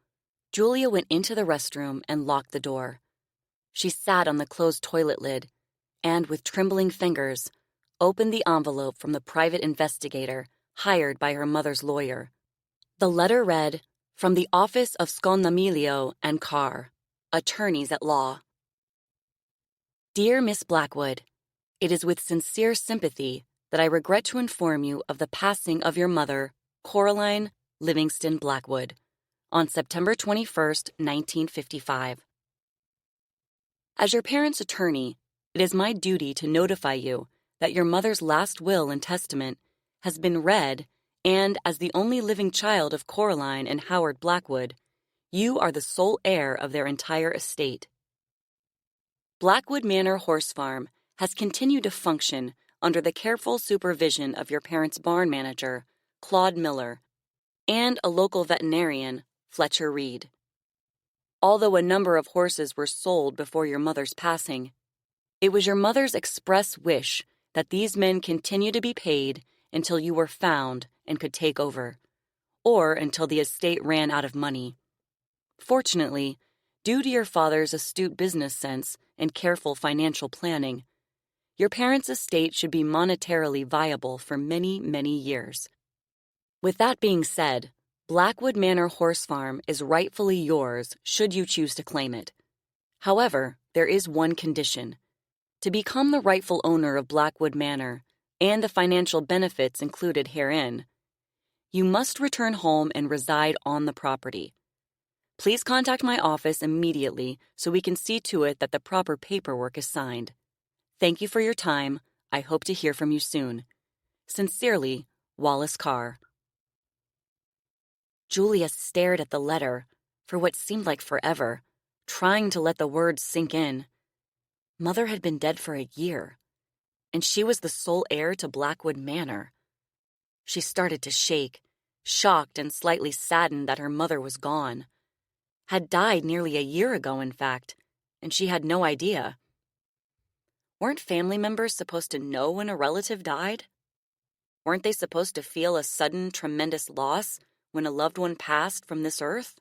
Julia went into the restroom and locked the door. She sat on the closed toilet lid and, with trembling fingers, opened the envelope from the private investigator hired by her mother's lawyer. The letter read, "From the office of Scolnamilio and Carr, attorneys at law. Dear Miss Blackwood, it is with sincere sympathy that I regret to inform you of the passing of your mother, Coraline Livingston Blackwood, on September 21st, 1955. As your parents' attorney, it is my duty to notify you that your mother's last will and testament has been read, and as the only living child of Coraline and Howard Blackwood, you are the sole heir of their entire estate. Blackwood Manor Horse Farm has continued to function under the careful supervision of your parents' barn manager, Claude Miller, and a local veterinarian, Fletcher Reed. Although a number of horses were sold before your mother's passing, it was your mother's express wish that these men continue to be paid until you were found and could take over, or until the estate ran out of money. Fortunately, due to your father's astute business sense and careful financial planning, your parents' estate should be monetarily viable for many, many years. With that being said, Blackwood Manor Horse Farm is rightfully yours should you choose to claim it. However, there is one condition. To become the rightful owner of Blackwood Manor and the financial benefits included herein, you must return home and reside on the property. Please contact my office immediately so we can see to it that the proper paperwork is signed. Thank you for your time. I hope to hear from you soon. Sincerely, Wallace Carr. Julia stared at the letter for what seemed like forever, trying to let the words sink in. Mother had been dead for a year, and she was the sole heir to Blackwood Manor. She started to shake, shocked and slightly saddened that her mother was gone. Had died nearly a year ago, in fact, and she had no idea. Weren't family members supposed to know when a relative died? Weren't they supposed to feel a sudden, tremendous loss when a loved one passed from this earth?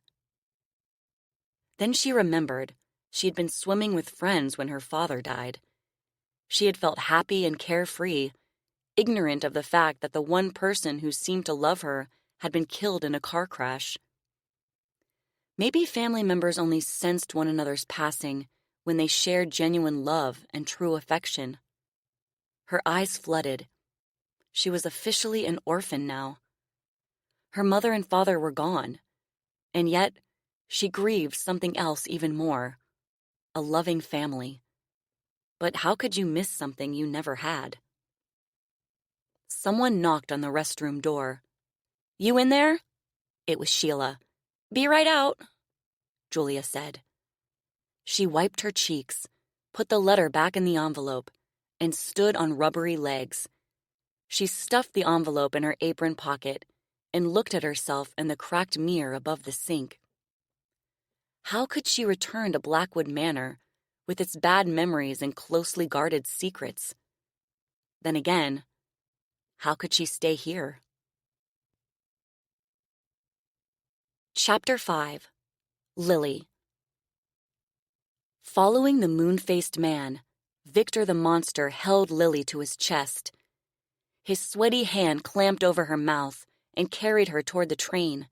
Then she remembered she had been swimming with friends when her father died. She had felt happy and carefree, ignorant of the fact that the one person who seemed to love her had been killed in a car crash. Maybe family members only sensed one another's passing when they shared genuine love and true affection. Her eyes flooded. She was officially an orphan now. Her mother and father were gone, and yet she grieved something else even more, a loving family. But how could you miss something you never had? Someone knocked on the restroom door. "You in there?" It was Sheila. "Be right out," Julia said. She wiped her cheeks, put the letter back in the envelope, and stood on rubbery legs. She stuffed the envelope in her apron pocket and looked at herself in the cracked mirror above the sink. How could she return to Blackwood Manor with its bad memories and closely guarded secrets? Then again, how could she stay here? Chapter 5. Lilly. Following the moon-faced man, Victor the monster held Lilly to his chest. His sweaty hand clamped over her mouth and carried her toward the train.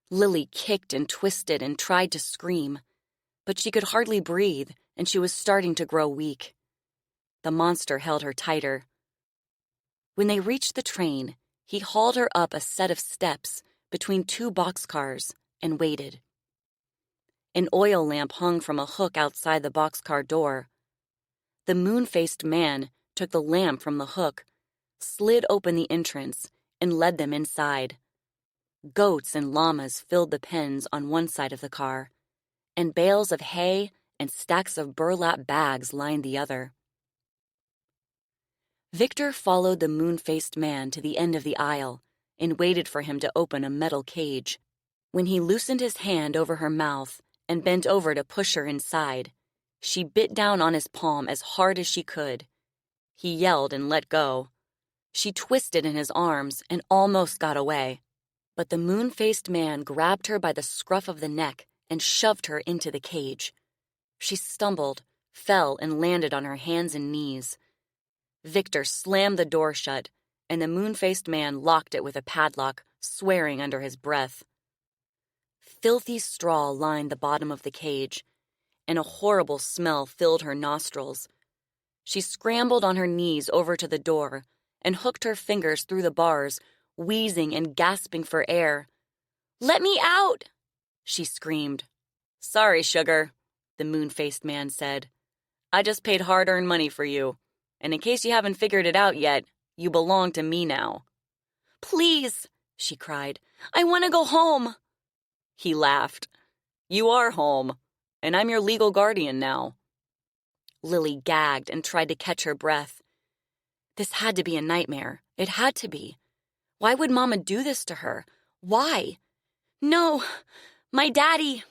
Lilly kicked and twisted and tried to scream, but she could hardly breathe and she was starting to grow weak. The monster held her tighter. When they reached the train, he hauled her up a set of steps between two boxcars and waited. An oil lamp hung from a hook outside the boxcar door. The moon-faced man took the lamp from the hook, slid open the entrance, and led them inside. Goats and llamas filled the pens on one side of the car, and bales of hay and stacks of burlap bags lined the other. Victor followed the moon-faced man to the end of the aisle and waited for him to open a metal cage. When he loosened his hand over her mouth and bent over to push her inside, she bit down on his palm as hard as she could. He yelled and let go. She twisted in his arms and almost got away, but the moon-faced man grabbed her by the scruff of the neck and shoved her into the cage. She stumbled, fell, and landed on her hands and knees. Victor slammed the door shut, and the moon-faced man locked it with a padlock, swearing under his breath. Filthy straw lined the bottom of the cage, and a horrible smell filled her nostrils. She scrambled on her knees over to the door and hooked her fingers through the bars, wheezing and gasping for air. "Let me out!" she screamed. "Sorry, sugar," the moon-faced man said. "I just paid hard-earned money for you, and in case you haven't figured it out yet, you belong to me now." "Please," she cried, "I want to go home." He laughed. "You are home, and I'm your legal guardian now." Lilly gagged and tried to catch her breath. This had to be a nightmare. It had to be. Why would Mama do this to her? Why? "No, my daddy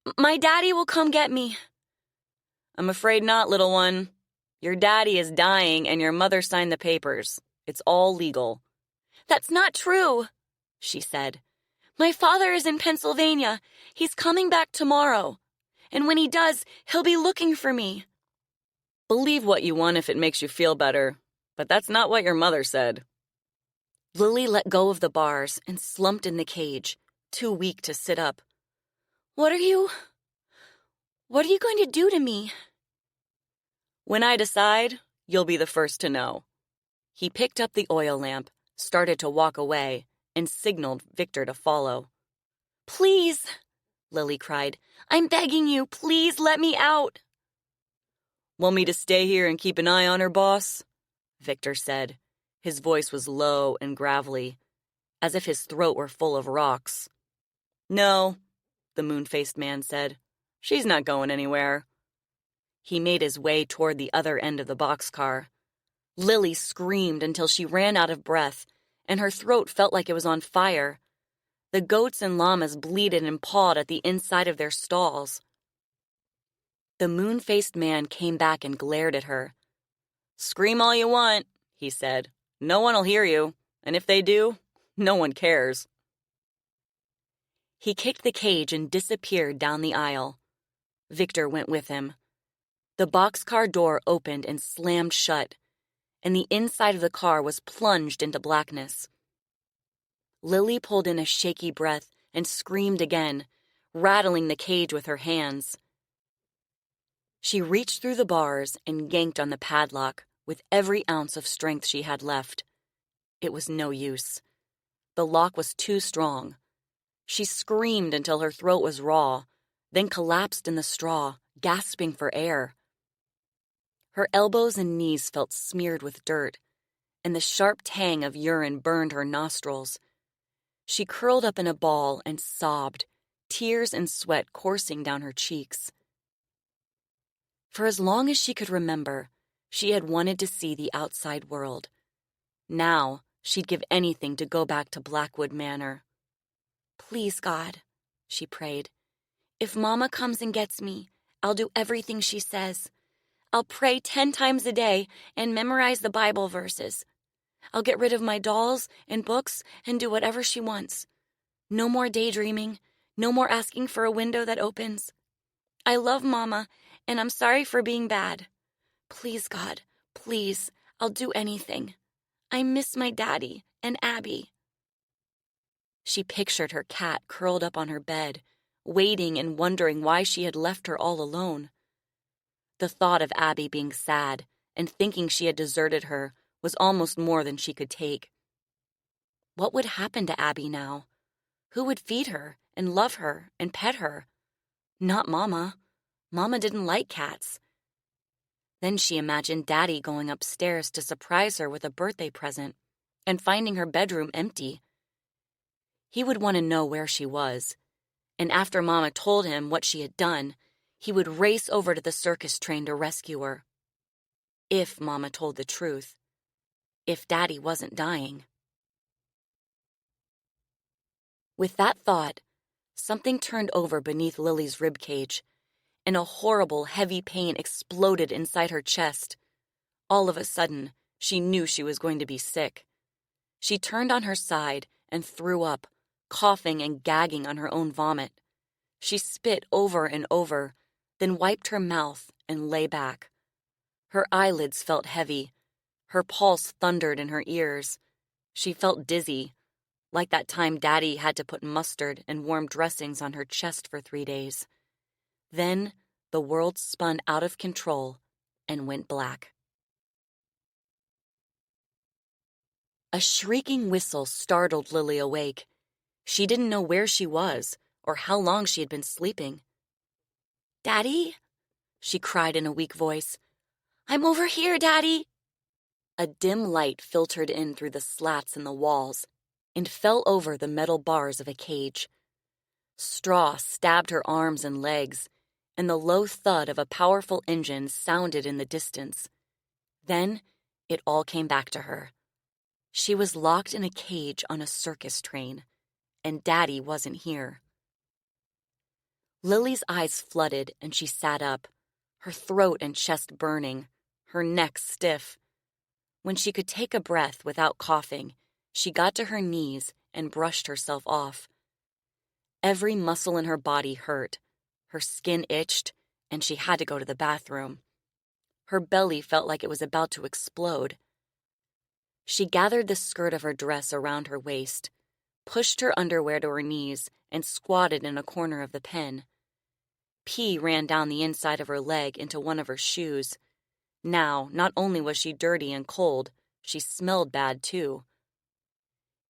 will come get me." "I'm afraid not, little one. Your daddy is dying and your mother signed the papers. It's all legal." "That's not true," she said. "My father is in Pennsylvania. He's coming back tomorrow. And when he does, he'll be looking for me." "Believe what you want if it makes you feel better, but that's not what your mother said." Lilly let go of the bars and slumped in the cage, too weak to sit up. What are you going to do to me?" "When I decide, you'll be the first to know." He picked up the oil lamp, started to walk away, and signaled Victor to follow. "Please," Lilly cried. "I'm begging you, please let me out." "Want me to stay here and keep an eye on her, boss?" Victor said. His voice was low and gravelly, as if his throat were full of rocks. "No," the moon-faced man said. "She's not going anywhere." He made his way toward the other end of the boxcar. Lilly screamed until she ran out of breath, and her throat felt like it was on fire. The goats and llamas bleated and pawed at the inside of their stalls. The moon-faced man came back and glared at her. "Scream all you want," he said. "No one will hear you, and if they do, no one cares." He kicked the cage and disappeared down the aisle. Victor went with him. The boxcar door opened and slammed shut, and the inside of the car was plunged into blackness. Lilly pulled in a shaky breath and screamed again, rattling the cage with her hands. She reached through the bars and yanked on the padlock with every ounce of strength she had left. It was no use. The lock was too strong. She screamed until her throat was raw, then collapsed in the straw, gasping for air. Her elbows and knees felt smeared with dirt, and the sharp tang of urine burned her nostrils. She curled up in a ball and sobbed, tears and sweat coursing down her cheeks. For as long as she could remember, she had wanted to see the outside world. Now, she'd give anything to go back to Blackwood Manor. "Please, God," she prayed, "if Mama comes and gets me, I'll do everything she says. I'll pray 10 times a day and memorize the Bible verses. I'll get rid of my dolls and books and do whatever she wants. No more daydreaming, no more asking for a window that opens. I love Mama, and I'm sorry for being bad. Please, God, please, I'll do anything. I miss my daddy and Abby." She pictured her cat curled up on her bed, waiting and wondering why she had left her all alone. The thought of Abby being sad and thinking she had deserted her was almost more than she could take. What would happen to Abby now? Who would feed her and love her and pet her? Not Mama. Mama didn't like cats. Then she imagined Daddy going upstairs to surprise her with a birthday present and finding her bedroom empty. He would want to know where she was, and after Mama told him what she had done, he would race over to the circus train to rescue her. If Mama told the truth. If Daddy wasn't dying. With that thought, something turned over beneath Lily's ribcage, and a horrible, heavy pain exploded inside her chest. All of a sudden, she knew she was going to be sick. She turned on her side and threw up, coughing and gagging on her own vomit. She spit over and over, then wiped her mouth and lay back. Her eyelids felt heavy. Her pulse thundered in her ears. She felt dizzy, like that time Daddy had to put mustard and warm dressings on her chest for 3 days. Then the world spun out of control and went black. A shrieking whistle startled Lily awake. She didn't know where she was or how long she had been sleeping. "Daddy?" she cried in a weak voice. "I'm over here, Daddy!" A dim light filtered in through the slats in the walls and fell over the metal bars of a cage. Straw stabbed her arms and legs, and the low thud of a powerful engine sounded in the distance. Then it all came back to her. She was locked in a cage on a circus train, and Daddy wasn't here. Lily's eyes flooded, and she sat up, her throat and chest burning, her neck stiff. When she could take a breath without coughing, she got to her knees and brushed herself off. Every muscle in her body hurt. Her skin itched, and she had to go to the bathroom. Her belly felt like it was about to explode. She gathered the skirt of her dress around her waist, pushed her underwear to her knees, and squatted in a corner of the pen. Pee ran down the inside of her leg into one of her shoes. Now, not only was she dirty and cold, she smelled bad too.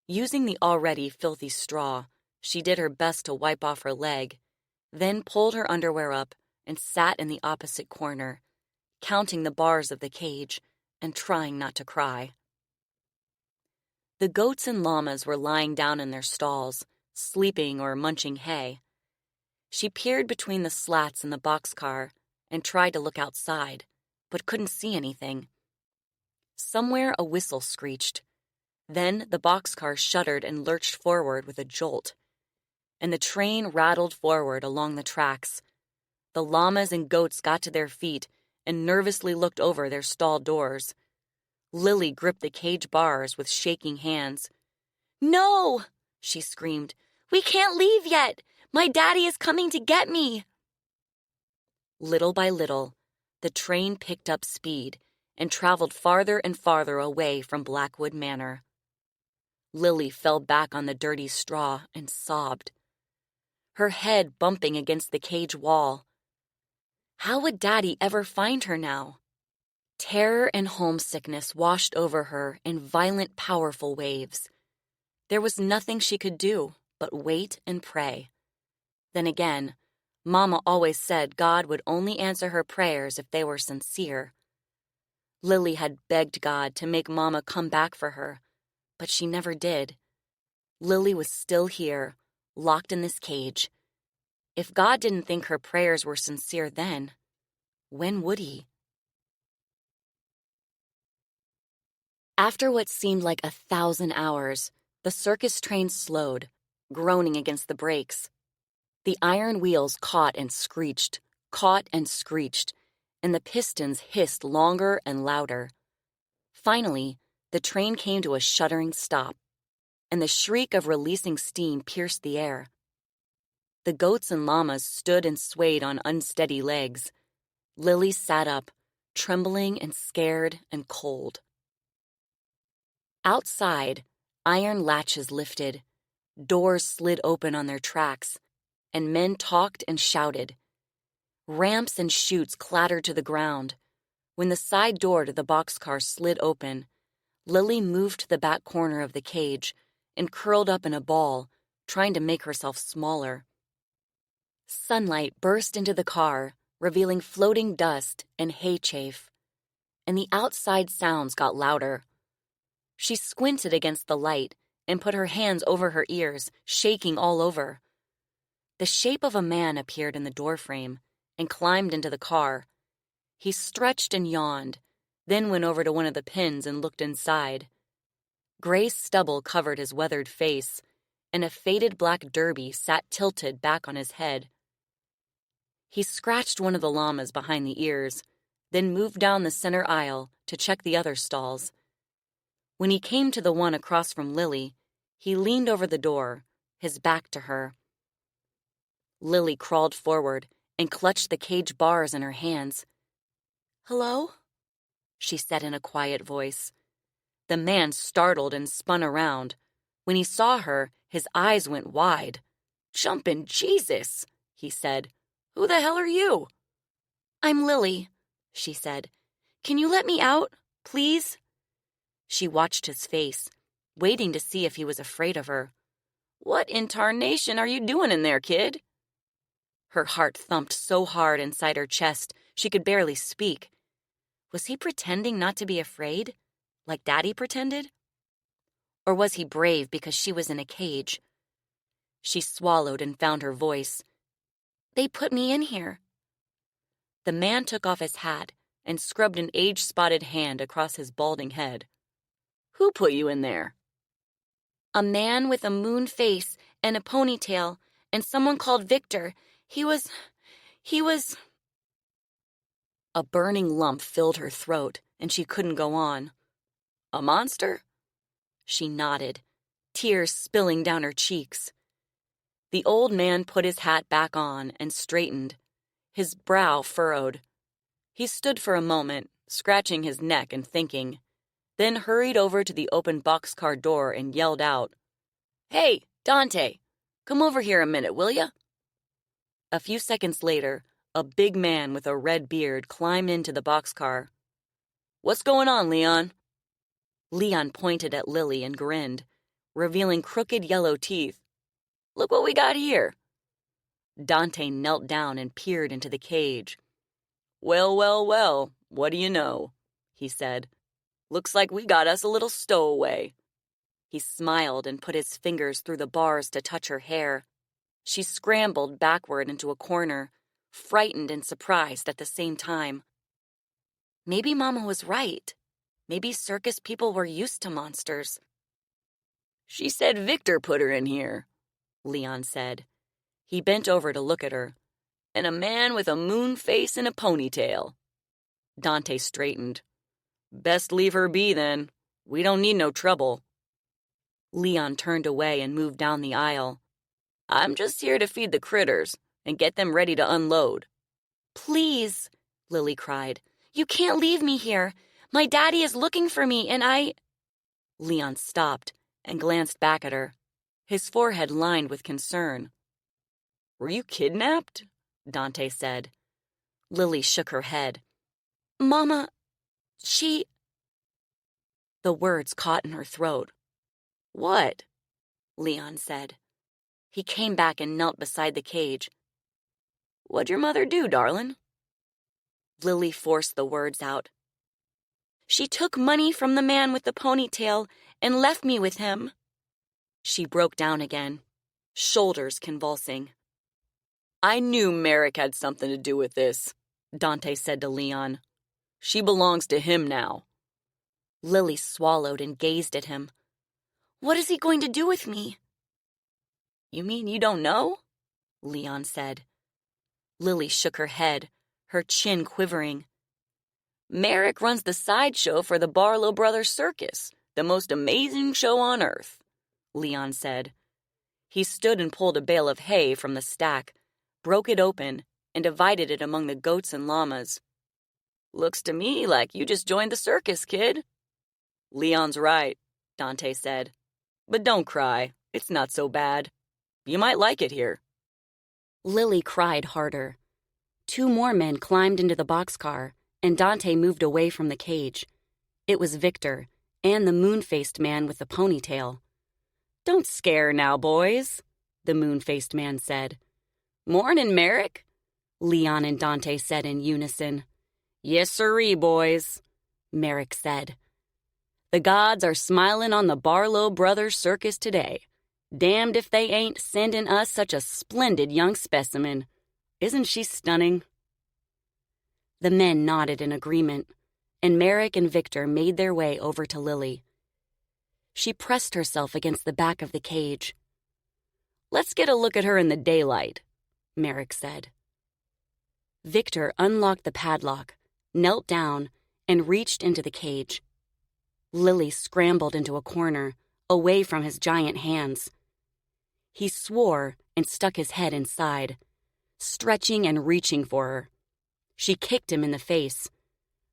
Using the already filthy straw, she did her best to wipe off her leg, then pulled her underwear up and sat in the opposite corner, counting the bars of the cage and trying not to cry. The goats and llamas were lying down in their stalls, sleeping or munching hay. She peered between the slats in the boxcar and tried to look outside, but couldn't see anything. Somewhere a whistle screeched. Then the boxcar shuddered and lurched forward with a jolt, and the train rattled forward along the tracks. The llamas and goats got to their feet and nervously looked over their stall doors. Lily gripped the cage bars with shaking hands. "No!" she screamed. "We can't leave yet! My daddy is coming to get me!" Little by little, the train picked up speed and traveled farther and farther away from Blackwood Manor. Lily fell back on the dirty straw and sobbed, her head bumping against the cage wall. How would Daddy ever find her now? Terror and homesickness washed over her in violent, powerful waves. There was nothing she could do but wait and pray. Then again, Mama always said God would only answer her prayers if they were sincere. Lily had begged God to make Mama come back for her, but she never did. Lily was still here, locked in this cage. If God didn't think her prayers were sincere then, when would he? After what seemed like 1,000 hours, the circus train slowed, groaning against the brakes. The iron wheels caught and screeched, and the pistons hissed longer and louder. Finally, the train came to a shuddering stop, and the shriek of releasing steam pierced the air. The goats and llamas stood and swayed on unsteady legs. Lily sat up, trembling and scared and cold. Outside, iron latches lifted, doors slid open on their tracks, and men talked and shouted. Ramps and chutes clattered to the ground. When the side door to the boxcar slid open, Lily moved to the back corner of the cage and curled up in a ball, trying to make herself smaller. Sunlight burst into the car, revealing floating dust and hay chafe, and the outside sounds got louder. She squinted against the light and put her hands over her ears, shaking all over. The shape of a man appeared in the doorframe and climbed into the car. He stretched and yawned, then went over to one of the pins and looked inside. Gray stubble covered his weathered face, and a faded black derby sat tilted back on his head. He scratched one of the llamas behind the ears, then moved down the center aisle to check the other stalls. When he came to the one across from Lilly, he leaned over the door, his back to her. Lilly crawled forward and clutched the cage bars in her hands. "Hello?" she said in a quiet voice. The man startled and spun around. When he saw her, his eyes went wide. "Jumpin' Jesus," he said. "Who the hell are you?" "I'm Lilly," she said. "Can you let me out, please?" She watched his face, waiting to see if he was afraid of her. "What in tarnation are you doing in there, kid?" Her heart thumped so hard inside her chest she could barely speak. Was he pretending not to be afraid, like Daddy pretended? Or was he brave because she was in a cage? She swallowed and found her voice. "They put me in here." The man took off his hat and scrubbed an age-spotted hand across his balding head. "Who put you in there?" "A man with a moon face and a ponytail, and someone called Victor. He was... A burning lump filled her throat, and she couldn't go on. "A monster?" She nodded, tears spilling down her cheeks. The old man put his hat back on and straightened, his brow furrowed. He stood for a moment, scratching his neck and thinking, then hurried over to the open boxcar door and yelled out, "Hey, Dante, come over here a minute, will ya?" A few seconds later, a big man with a red beard climbed into the boxcar. "What's going on, Leon?" Leon pointed at Lilly and grinned, revealing crooked yellow teeth. "Look what we got here." Dante knelt down and peered into the cage. Well, well, well, what do you know?" he said. "Looks like we got us a little stowaway." He smiled and put his fingers through the bars to touch her hair. She scrambled backward into a corner, frightened and surprised at the same time. Maybe Mama was right. Maybe circus people were used to monsters. "She said Victor put her in here," Leon said. He bent over to look at her. "And a man with a moon face and a ponytail." Dante straightened. "Best leave her be, then. We don't need no trouble." Leon turned away and moved down the aisle. "I'm just here to feed the critters and get them ready to unload." "Please," Lilly cried. "You can't leave me here. My daddy is looking for me, and I—" Leon stopped and glanced back at her, his forehead lined with concern. "Were you kidnapped?" Dante said. Lilly shook her head. "Mama, she—" The words caught in her throat. "What?" Leon said. He came back and knelt beside the cage. "What'd your mother do, darling?" Lilly forced the words out. "She took money from the man with the ponytail and left me with him." She broke down again, shoulders convulsing. "I knew Merrick had something to do with this," Dante said to Leon. "She belongs to him now." Lilly swallowed and gazed at him. "What is he going to do with me?" "You mean you don't know?" Leon said. Lilly shook her head, her chin quivering. "Merrick runs the sideshow for the Barlow Brothers Circus, the most amazing show on earth," Leon said. He stood and pulled a bale of hay from the stack, broke it open, and divided it among the goats and llamas. "Looks to me like you just joined the circus, kid." "Leon's right," Dante said. "But don't cry. It's not so bad. You might like it here." Lilly cried harder. Two more men climbed into the boxcar, and Dante moved away from the cage. It was Victor and the moon-faced man with the ponytail. "Don't scare now, boys," the moon-faced man said. "Morning, Merrick," Leon and Dante said in unison. "Yes, sirree, boys," Merrick said. "The gods are smiling on the Barlow Brothers Circus today. Damned if they ain't sending us such a splendid young specimen. Isn't she stunning?" The men nodded in agreement, and Merrick and Victor made their way over to Lilly. She pressed herself against the back of the cage. "Let's get a look at her in the daylight," Merrick said. Victor unlocked the padlock, knelt down, and reached into the cage. Lilly scrambled into a corner, away from his giant hands. He swore and stuck his head inside, stretching and reaching for her. She kicked him in the face.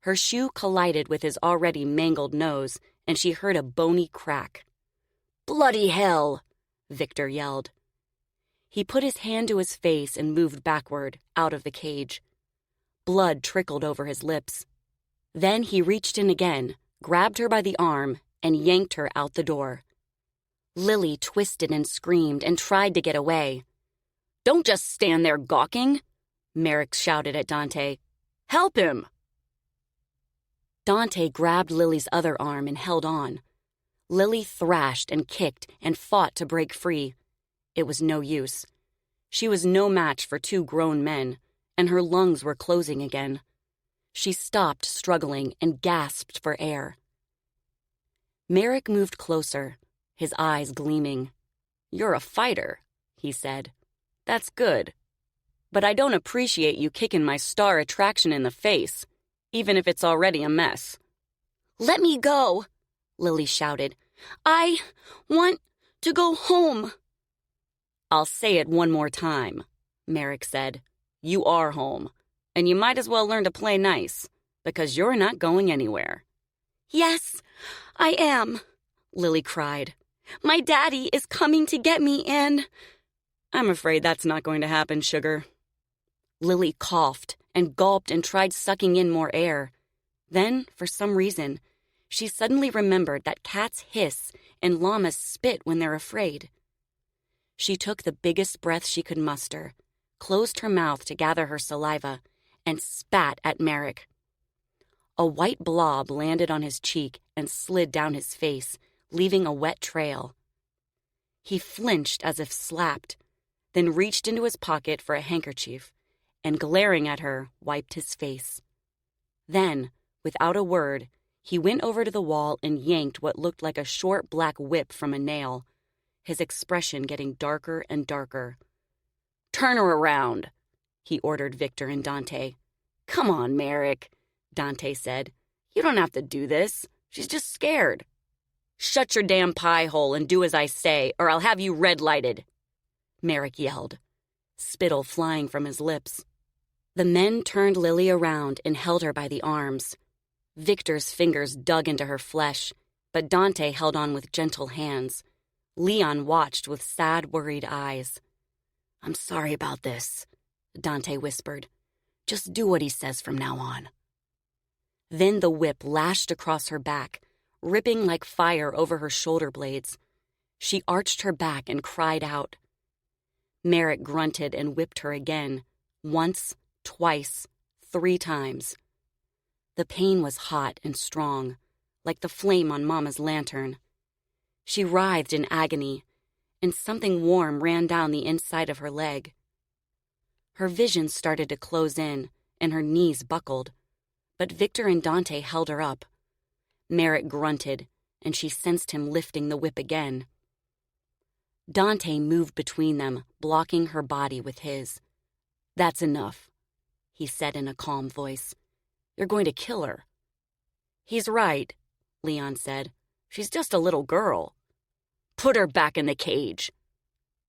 Her shoe collided with his already mangled nose, and she heard a bony crack. "Bloody hell!" Victor yelled. He put his hand to his face and moved backward, out of the cage. Blood trickled over his lips. Then he reached in again, grabbed her by the arm, and yanked her out the door. Lilly twisted and screamed and tried to get away. "Don't just stand there gawking," Merrick shouted at Dante. "Help him!" Dante grabbed Lily's other arm and held on. Lilly thrashed and kicked and fought to break free. It was no use. She was no match for two grown men, and her lungs were closing again. She stopped struggling and gasped for air. Merrick moved closer, his eyes gleaming. "You're a fighter," he said. "That's good. But I don't appreciate you kicking my star attraction in the face, even if it's already a mess." "Let me go," Lilly shouted. "I want to go home." "I'll say it one more time," Merrick said. "You are home, and you might as well learn to play nice, because you're not going anywhere." "Yes, I am," Lilly cried. "My daddy is coming to get me and—" "I'm afraid that's not going to happen, sugar." Lilly coughed and gulped and tried sucking in more air. Then, for some reason, she suddenly remembered that cats hiss and llamas spit when they're afraid. She took the biggest breath she could muster, closed her mouth to gather her saliva, and spat at Merrick. A white blob landed on his cheek and slid down his face, leaving a wet trail. He flinched as if slapped, then reached into his pocket for a handkerchief, and glaring at her, wiped his face. Then, without a word, he went over to the wall and yanked what looked like a short black whip from a nail, his expression getting darker and darker. "Turn her around," he ordered Victor and Dante. "Come on, Merrick," Dante said. "You don't have to do this. She's just scared." "Shut your damn pie hole and do as I say, or I'll have you red-lighted," Merrick yelled, spittle flying from his lips. The men turned Lilly around and held her by the arms. Victor's fingers dug into her flesh, but Dante held on with gentle hands. Leon watched with sad, worried eyes. "I'm sorry about this," Dante whispered. "Just do what he says from now on." Then the whip lashed across her back, ripping like fire over her shoulder blades. She arched her back and cried out. Merrick grunted and whipped her again, once, twice, 3 times. The pain was hot and strong, like the flame on Mama's lantern. She writhed in agony, and something warm ran down the inside of her leg. Her vision started to close in, and her knees buckled, but Victor and Dante held her up. Merrick grunted, and she sensed him lifting the whip again. Dante moved between them, blocking her body with his. "That's enough," he said in a calm voice. "You're going to kill her." "He's right," Leon said. "She's just a little girl." "Put her back in the cage,"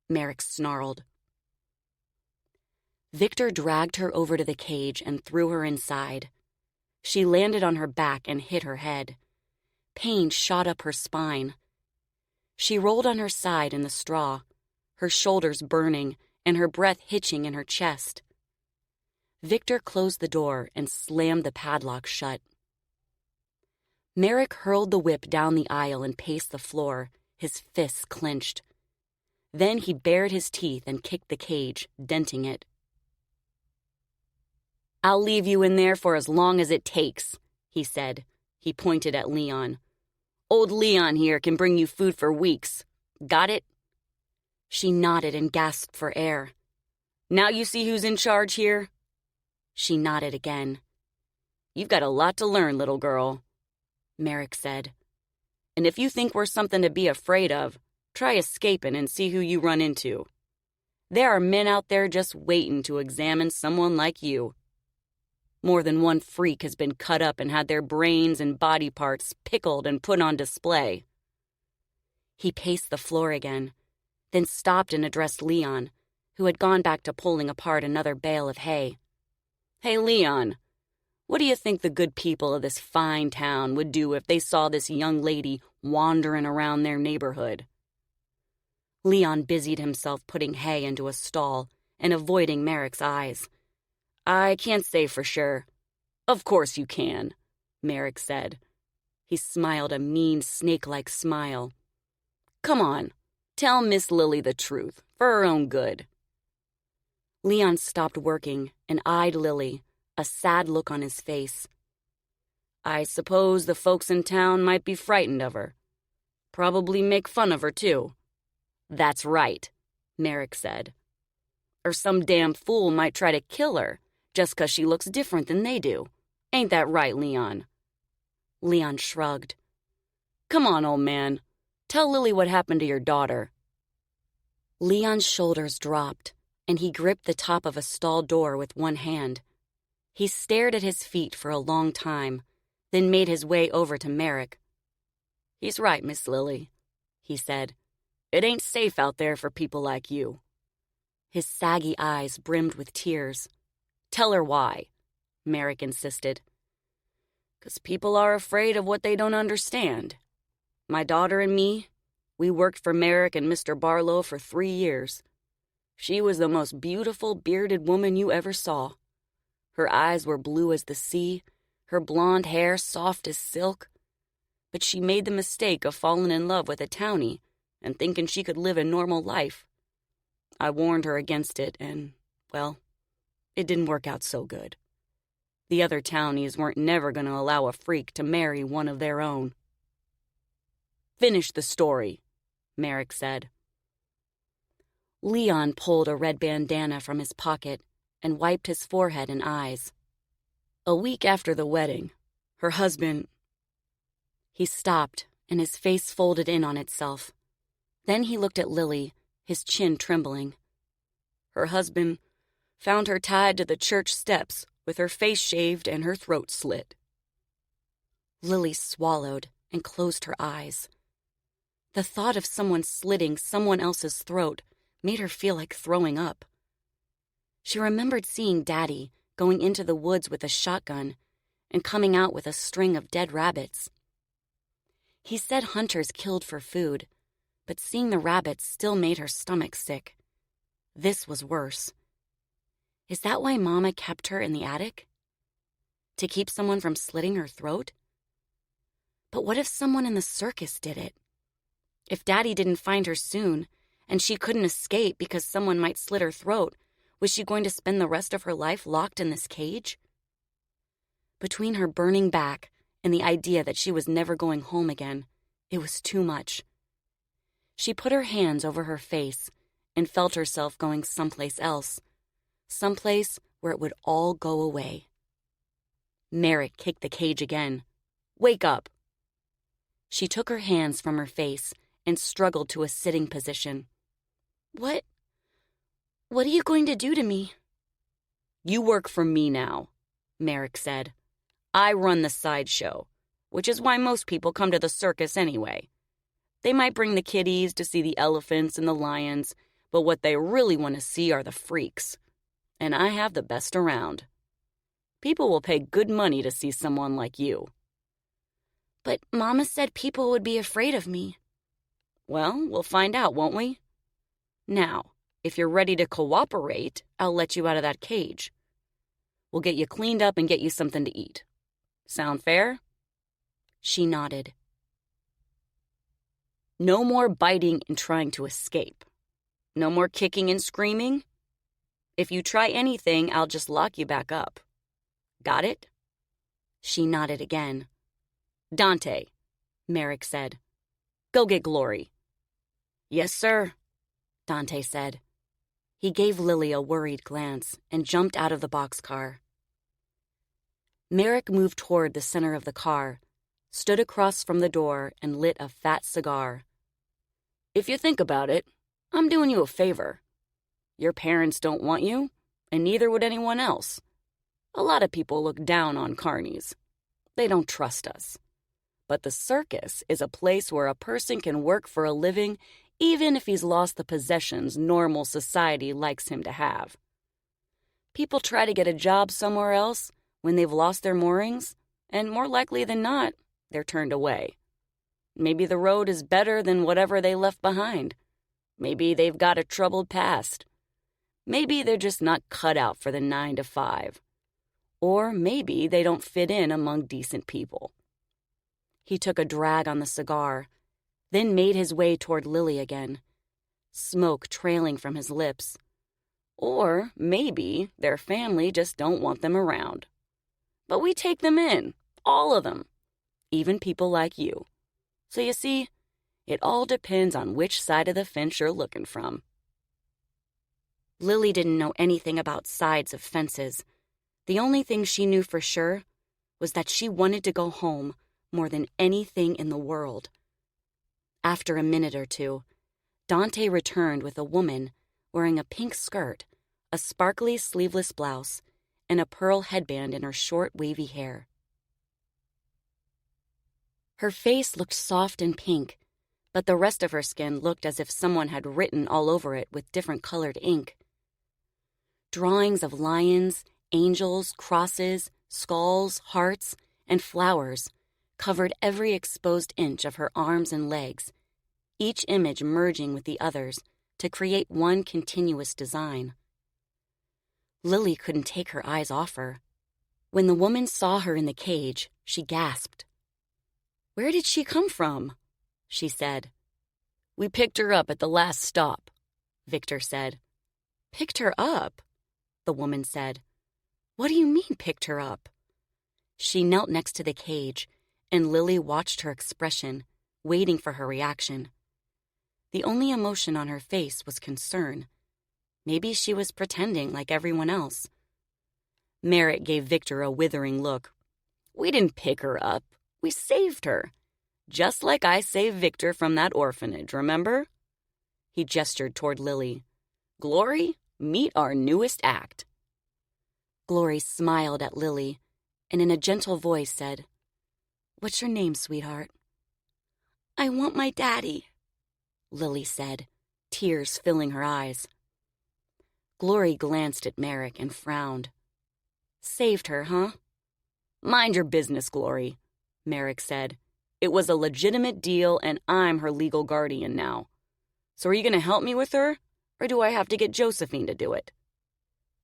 Merrick snarled. Victor dragged her over to the cage and threw her inside. She landed on her back and hit her head. Pain shot up her spine. She rolled on her side in the straw, her shoulders burning and her breath hitching in her chest. Victor closed the door and slammed the padlock shut. Merrick hurled the whip down the aisle and paced the floor, his fists clenched. Then he bared his teeth and kicked the cage, denting it. "I'll leave you in there for as long as it takes," he said. He pointed at Leon. "Old Leon here can bring you food for weeks. Got it?" She nodded and gasped for air. "Now you see who's in charge here?" She nodded again. "You've got a lot to learn, little girl," Merrick said. "And if you think we're something to be afraid of, try escaping and see who you run into. There are men out there just waiting to examine someone like you. More than one freak has been cut up and had their brains and body parts pickled and put on display." He paced the floor again, then stopped and addressed Leon, who had gone back to pulling apart another bale of hay. "Hey, Leon, what do you think the good people of this fine town would do if they saw this young lady wandering around their neighborhood?" Leon busied himself putting hay into a stall and avoiding Merrick's eyes. "I can't say for sure." "Of course you can," Merrick said. He smiled a mean, snake-like smile. "Come on, tell Miss Lilly the truth, for her own good." Leon stopped working and eyed Lilly, a sad look on his face. "I suppose the folks in town might be frightened of her. Probably make fun of her, too." "That's right," Merrick said. "Or some damn fool might try to kill her, just 'cause she looks different than they do. Ain't that right, Leon?" Leon shrugged. "Come on, old man. Tell Lilly what happened to your daughter." Leon's shoulders dropped, and he gripped the top of a stall door with one hand. He stared at his feet for a long time, then made his way over to Merrick. "He's right, Miss Lilly," he said. "It ain't safe out there for people like you." His saggy eyes brimmed with tears. "Tell her why," Merrick insisted. "'Cause people are afraid of what they don't understand. My daughter and me, we worked for Merrick and Mr. Barlow for 3 years. She was the most beautiful, bearded woman you ever saw. Her eyes were blue as the sea, her blonde hair soft as silk. But she made the mistake of falling in love with a townie and thinking she could live a normal life. I warned her against it, and, well, it didn't work out so good. The other townies weren't never going to allow a freak to marry one of their own." "Finish the story," Merrick said. Leon pulled a red bandana from his pocket and wiped his forehead and eyes. "A week after the wedding, her husband—" He stopped, and his face folded in on itself. Then he looked at Lilly, his chin trembling. "Her husband found her tied to the church steps with her face shaved and her throat slit." Lilly swallowed and closed her eyes. The thought of someone slitting someone else's throat made her feel like throwing up. She remembered seeing Daddy going into the woods with a shotgun and coming out with a string of dead rabbits. He said hunters killed for food, but seeing the rabbits still made her stomach sick. This was worse. Is that why Mama kept her in the attic? To keep someone from slitting her throat? But what if someone in the circus did it? If Daddy didn't find her soon, and she couldn't escape because someone might slit her throat, was she going to spend the rest of her life locked in this cage? Between her burning back and the idea that she was never going home again, it was too much. She put her hands over her face and felt herself going someplace else, someplace where it would all go away. Merrick kicked the cage again. "Wake up!" She took her hands from her face and struggled to a sitting position. What are you going to do to me?" "You work for me now," Merrick said. "I run the sideshow, which is why most people come to the circus anyway. They might bring the kiddies to see the elephants and the lions, but what they really want to see are the freaks. And I have the best around. People will pay good money to see someone like you." "But Mama said people would be afraid of me." "Well, we'll find out, won't we? Now, if you're ready to cooperate, I'll let you out of that cage. We'll get you cleaned up and get you something to eat. Sound fair?" She nodded. "No more biting and trying to escape. No more kicking and screaming? If you try anything, I'll just lock you back up. Got it?" She nodded again. "Dante," Merrick said. "Go get Glory." "Yes, sir," Dante said. He gave Lilly a worried glance and jumped out of the boxcar. Merrick moved toward the center of the car, stood across from the door, and lit a fat cigar. "If you think about it, I'm doing you a favor. Your parents don't want you, and neither would anyone else. A lot of people look down on carnies. They don't trust us. But the circus is a place where a person can work for a living even if he's lost the possessions normal society likes him to have. People try to get a job somewhere else when they've lost their moorings, and more likely than not, they're turned away. Maybe the road is better than whatever they left behind. Maybe they've got a troubled past. Maybe they're just not cut out for the 9 to 5. Or maybe they don't fit in among decent people." He took a drag on the cigar, then made his way toward Lilly again, smoke trailing from his lips. Or maybe their family just don't want them around. But we take them in, all of them, even people like you. So you see, it all depends on which side of the fence you're looking from. Lilly didn't know anything about sides of fences. The only thing she knew for sure was that she wanted to go home more than anything in the world. After a minute or two, Dante returned with a woman wearing a pink skirt, a sparkly sleeveless blouse, and a pearl headband in her short, wavy hair. Her face looked soft and pink, but the rest of her skin looked as if someone had written all over it with different colored ink. Drawings of lions, angels, crosses, skulls, hearts, and flowers covered every exposed inch of her arms and legs, each image merging with the others to create one continuous design. Lilly couldn't take her eyes off her. When the woman saw her in the cage, she gasped. "Where did she come from?" she said. "We picked her up at the last stop," Victor said. "Picked her up?" the woman said. "What do you mean, picked her up?" She knelt next to the cage, and Lilly watched her expression, waiting for her reaction. The only emotion on her face was concern. Maybe she was pretending like everyone else. Merritt gave Victor a withering look. "We didn't pick her up. We saved her. Just like I saved Victor from that orphanage, remember?" He gestured toward Lilly. "Glory, meet our newest act." Glory smiled at Lilly, and in a gentle voice said, "What's your name, sweetheart?" "I want my daddy," Lilly said, tears filling her eyes. Glory glanced at Merrick and frowned. "Saved her, huh?" "Mind your business, Glory," Merrick said. "It was a legitimate deal, and I'm her legal guardian now. So are you going to help me with her, or do I have to get Josephine to do it?"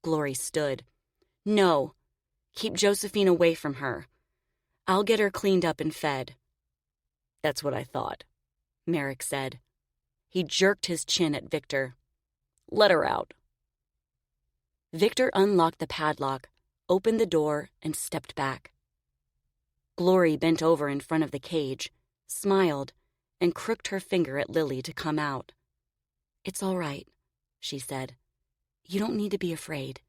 Glory stood. "No, keep Josephine away from her. I'll get her cleaned up and fed." "That's what I thought," Merrick said. He jerked his chin at Victor. "Let her out." Victor unlocked the padlock, opened the door, and stepped back. Glory bent over in front of the cage, smiled, and crooked her finger at Lilly to come out. "It's all right," she said. "You don't need to be afraid."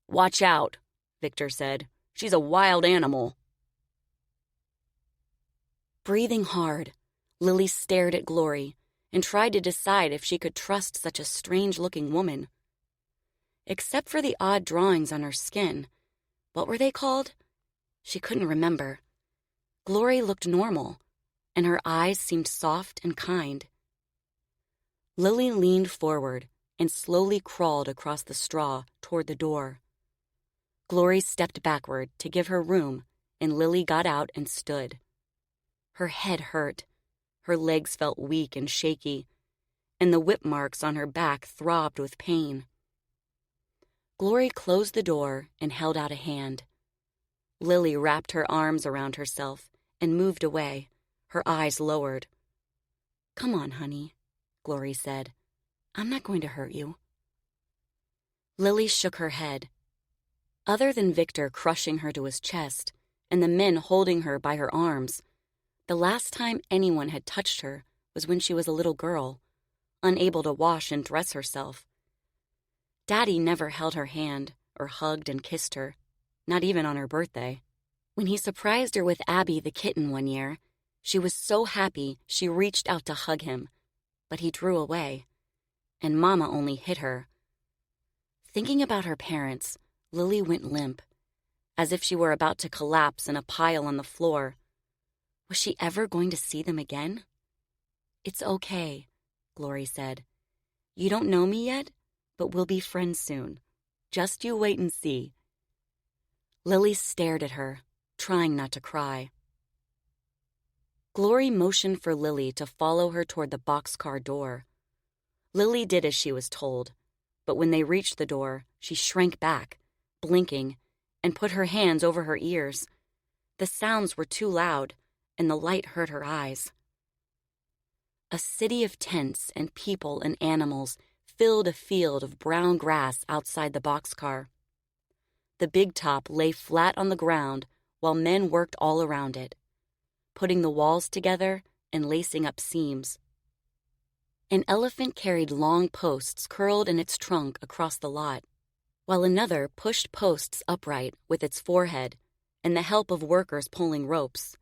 "Watch out," Victor said. "She's a wild animal." Breathing hard, Lilly stared at Glory and tried to decide if she could trust such a strange-looking woman. Except for the odd drawings on her skin, what were they called? She couldn't remember. Glory looked normal, and her eyes seemed soft and kind. Lilly leaned forward and slowly crawled across the straw toward the door. Glory stepped backward to give her room, and Lilly got out and stood. Her head hurt, her legs felt weak and shaky, and the whip marks on her back throbbed with pain. Glory closed the door and held out a hand. Lilly wrapped her arms around herself and moved away, her eyes lowered. "Come on, honey," Glory said. I'm not going to hurt you. Lilly shook her head. Other than Victor crushing her to his chest and the men holding her by her arms, the last time anyone had touched her was when she was a little girl, unable to wash and dress herself. Daddy never held her hand or hugged and kissed her, not even on her birthday. When he surprised her with Abby the kitten one year, she was so happy she reached out to hug him, but he drew away, and Mama only hit her. Thinking about her parents, Lilly went limp, as if she were about to collapse in a pile on the floor. Was she ever going to see them again? It's okay, Glory said. You don't know me yet, but we'll be friends soon. Just you wait and see. Lilly stared at her, trying not to cry. Glory motioned for Lilly to follow her toward the boxcar door. Lilly did as she was told, but when they reached the door, she shrank back, blinking, and put her hands over her ears. The sounds were too loud, and the light hurt her eyes. A city of tents and people and animals filled a field of brown grass outside the boxcar. The big top lay flat on the ground while men worked all around it, putting the walls together and lacing up seams. An elephant carried long posts curled in its trunk across the lot, while another pushed posts upright with its forehead and the help of workers pulling ropes.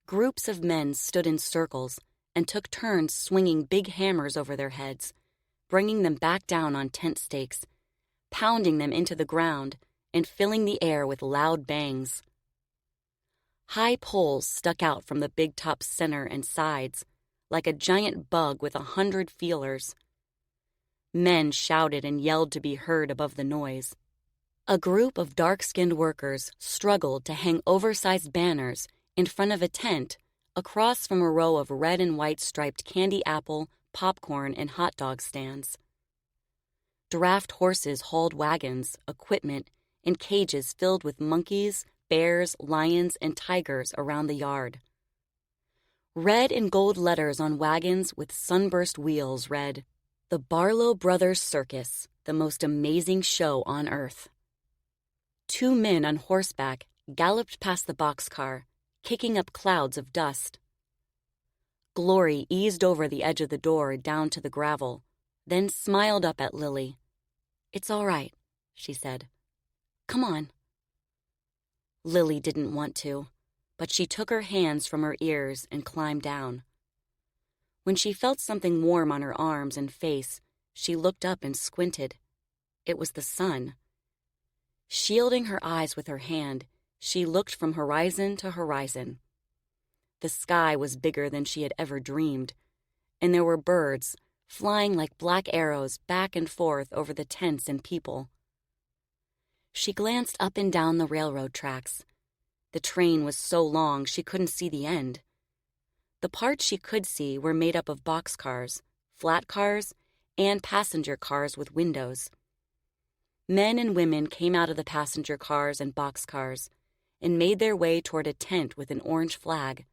Groups of men stood in circles and took turns swinging big hammers over their heads, bringing them back down on tent stakes, pounding them into the ground, and filling the air with loud bangs. High poles stuck out from the big top's center and sides, like a giant bug with 100 feelers. Men shouted and yelled to be heard above the noise. A group of dark-skinned workers struggled to hang oversized banners in front of a tent across from a row of red and white striped candy apple, popcorn, and hot dog stands. Draft horses hauled wagons, equipment, and cages filled with monkeys, bears, lions, and tigers around the yard. Red and gold letters on wagons with sunburst wheels read, "The Barlow Brothers Circus, the most amazing show on earth." 2 men on horseback galloped past the boxcar, kicking up clouds of dust. Glory eased over the edge of the door down to the gravel, then smiled up at Lilly. "It's all right," she said. "Come on." Lilly didn't want to, but she took her hands from her ears and climbed down. When she felt something warm on her arms and face, she looked up and squinted. It was the sun. Shielding her eyes with her hand, she looked from horizon to horizon. The sky was bigger than she had ever dreamed, and there were birds flying like black arrows back and forth over the tents and people. She glanced up and down the railroad tracks. The train was so long she couldn't see the end. The parts she could see were made up of boxcars, flat cars, and passenger cars with windows. Men and women came out of the passenger cars and boxcars and made their way toward a tent with an orange flag.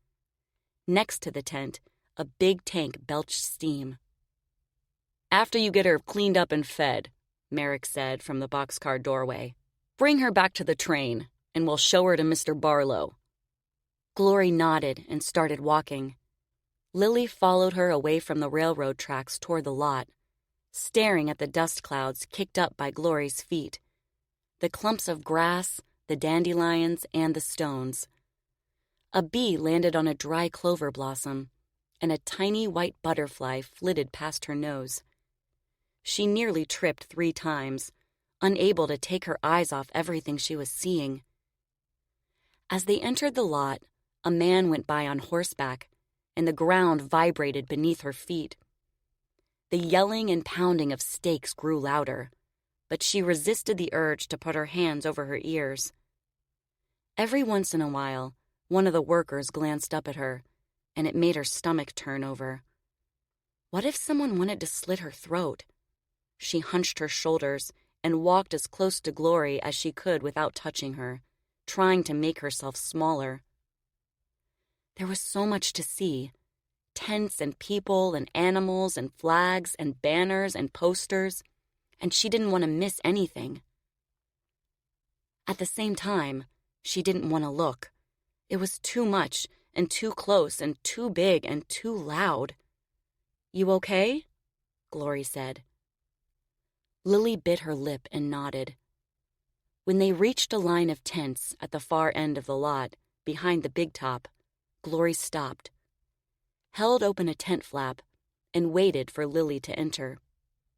Next to the tent, a big tank belched steam. "After you get her cleaned up and fed," Merrick said from the boxcar doorway, "bring her back to the train, and we'll show her to Mr. Barlow." Glory nodded and started walking. Lilly followed her away from the railroad tracks toward the lot, staring at the dust clouds kicked up by Glory's feet, the clumps of grass, the dandelions, and the stones. A bee landed on a dry clover blossom, and a tiny white butterfly flitted past her nose. She nearly tripped 3 times, unable to take her eyes off everything she was seeing. As they entered the lot, a man went by on horseback, and the ground vibrated beneath her feet. The yelling and pounding of stakes grew louder, but she resisted the urge to put her hands over her ears. Every once in a while, one of the workers glanced up at her, and it made her stomach turn over. What if someone wanted to slit her throat? She hunched her shoulders and walked as close to Glory as she could without touching her, trying to make herself smaller. There was so much to see. tents and people and animals and flags and banners and posters, and she didn't want to miss anything. At the same time, she didn't want to look. It was too much and too close and too big and too loud. "You okay?" Glory said. Lilly bit her lip and nodded. When they reached a line of tents at the far end of the lot, behind the big top, Glory stopped, held open a tent flap, and waited for Lilly to enter.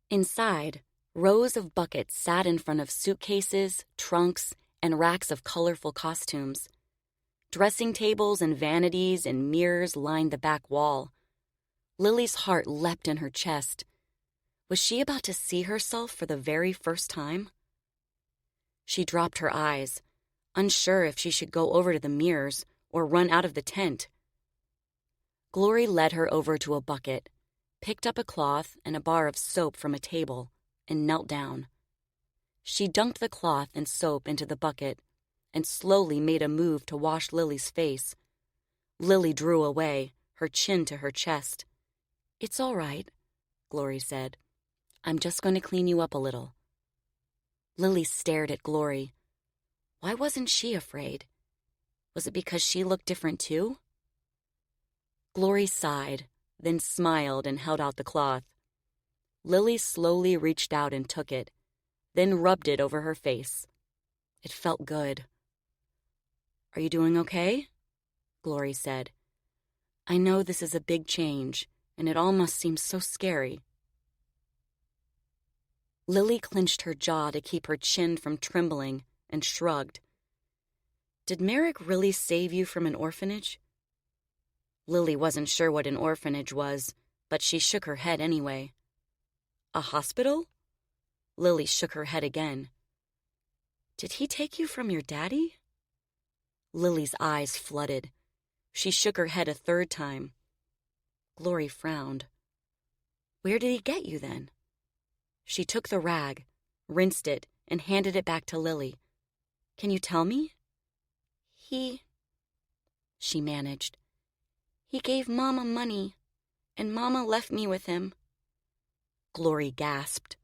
Inside, rows of buckets sat in front of suitcases, trunks, and racks of colorful costumes. Dressing tables and vanities and mirrors lined the back wall. Lily's heart leapt in her chest. Was she about to see herself for the very first time? She dropped her eyes, unsure if she should go over to the mirrors or run out of the tent. Glory led her over to a bucket, picked up a cloth and a bar of soap from a table, and knelt down. She dunked the cloth and soap into the bucket and slowly made a move to wash Lily's face. Lilly drew away, her chin to her chest. "It's all right," Glory said. "I'm just going to clean you up a little." Lilly stared at Glory. Why wasn't she afraid? Was it because she looked different too? Glory sighed, then smiled and held out the cloth. Lilly slowly reached out and took it, then rubbed it over her face. It felt good. "Are you doing okay?" Glory said. "I know this is a big change, and it all must seem so scary." Lilly clenched her jaw to keep her chin from trembling and shrugged. "Did Merrick really save you from an orphanage?" Lilly wasn't sure what an orphanage was, but she shook her head anyway. "A hospital?" Lilly shook her head again. "Did he take you from your daddy?" Lily's eyes flooded. She shook her head a third time. Glory frowned. "Where did he get you then?" She took the rag, rinsed it, and handed it back to Lilly. "Can you tell me?" She managed. "He gave Mama money, and Mama left me with him." Glory gasped.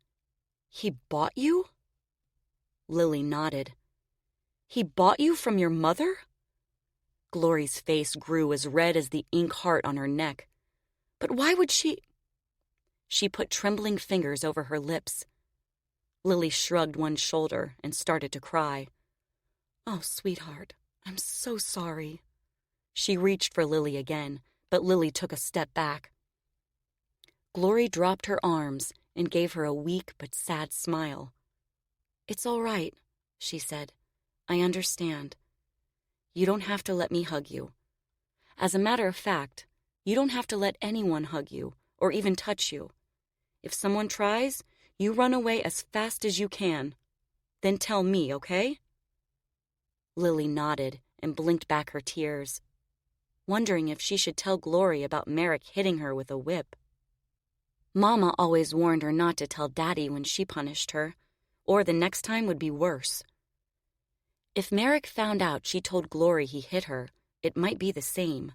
"He bought you?" Lilly nodded. "He bought you from your mother?" Glory's face grew as red as the ink heart on her neck. "But why would she—" She put trembling fingers over her lips. Lilly shrugged one shoulder and started to cry. "Oh, sweetheart, I'm so sorry." She reached for Lilly again, but Lilly took a step back. Glory dropped her arms and gave her a weak but sad smile. "It's all right," she said. "I understand. You don't have to let me hug you. As a matter of fact, you don't have to let anyone hug you or even touch you. If someone tries, you run away as fast as you can. Then tell me, okay?" Lilly nodded and blinked back her tears, wondering if she should tell Glory about Merrick hitting her with a whip. Mama always warned her not to tell Daddy when she punished her, or the next time would be worse. If Merrick found out she told Glory he hit her, it might be the same.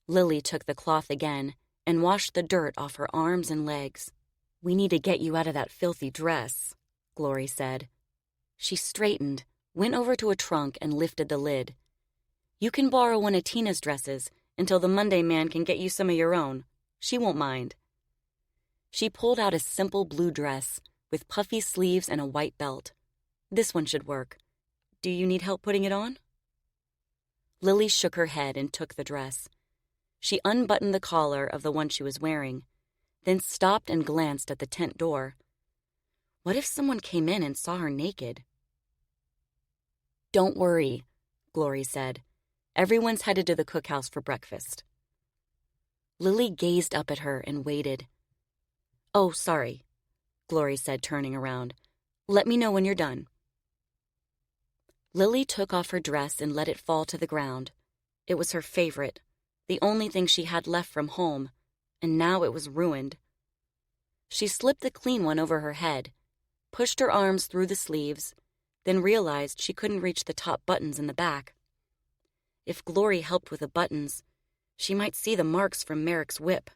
Lilly took the cloth again and washed the dirt off her arms and legs. "We need to get you out of that filthy dress," Glory said. She straightened, went over to a trunk and lifted the lid. "You can borrow one of Tina's dresses until the Monday man can get you some of your own. She won't mind." She pulled out a simple blue dress with puffy sleeves and a white belt. "This one should work. Do you need help putting it on?" Lilly shook her head and took the dress. She unbuttoned the collar of the one she was wearing, then stopped and glanced at the tent door. What if someone came in and saw her naked? "Don't worry," Glory said. "Everyone's headed to the cookhouse for breakfast." Lilly gazed up at her and waited. "Oh, sorry," Glory said, turning around. "Let me know when you're done." Lilly took off her dress and let it fall to the ground. It was her favorite, the only thing she had left from home, and now it was ruined. She slipped the clean one over her head, pushed her arms through the sleeves, then realized she couldn't reach the top buttons in the back. If Glory helped with the buttons, She might see the marks from Merrick's whip.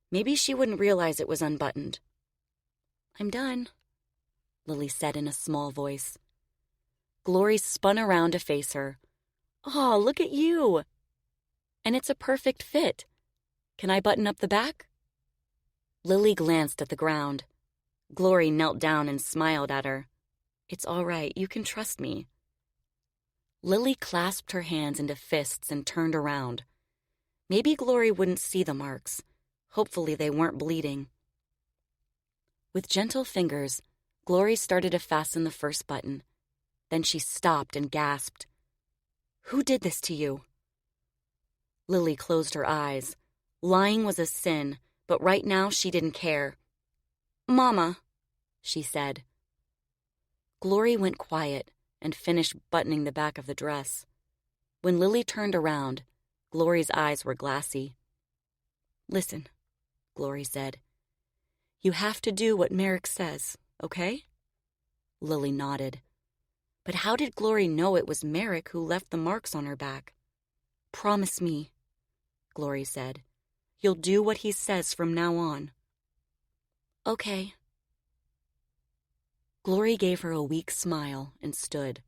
Maybe she wouldn't realize it was unbuttoned. "I'm done," Lilly said in a small voice. Glory spun around to face her. "Aw, look at you! And it's a perfect fit. Can I button up the back?" Lilly glanced at the ground. Glory knelt down and smiled at her. "It's all right. You can trust me." Lilly clasped her hands into fists and turned around. Maybe Glory wouldn't see the marks. Hopefully they weren't bleeding. With gentle fingers, Glory started to fasten the first button. Then she stopped and gasped. "Who did this to you?" Lilly closed her eyes. Lying was a sin, but right now she didn't care. "Mama," she said. Glory went quiet and finished buttoning the back of the dress. When Lilly turned around, Glory's eyes were glassy. "Listen," Glory said. "You have to do what Merrick says, okay?" Lilly nodded. But how did Glory know it was Merrick who left the marks on her back? "Promise me," Glory said. "You'll do what he says from now on." "Okay." Glory gave her a weak smile and stood.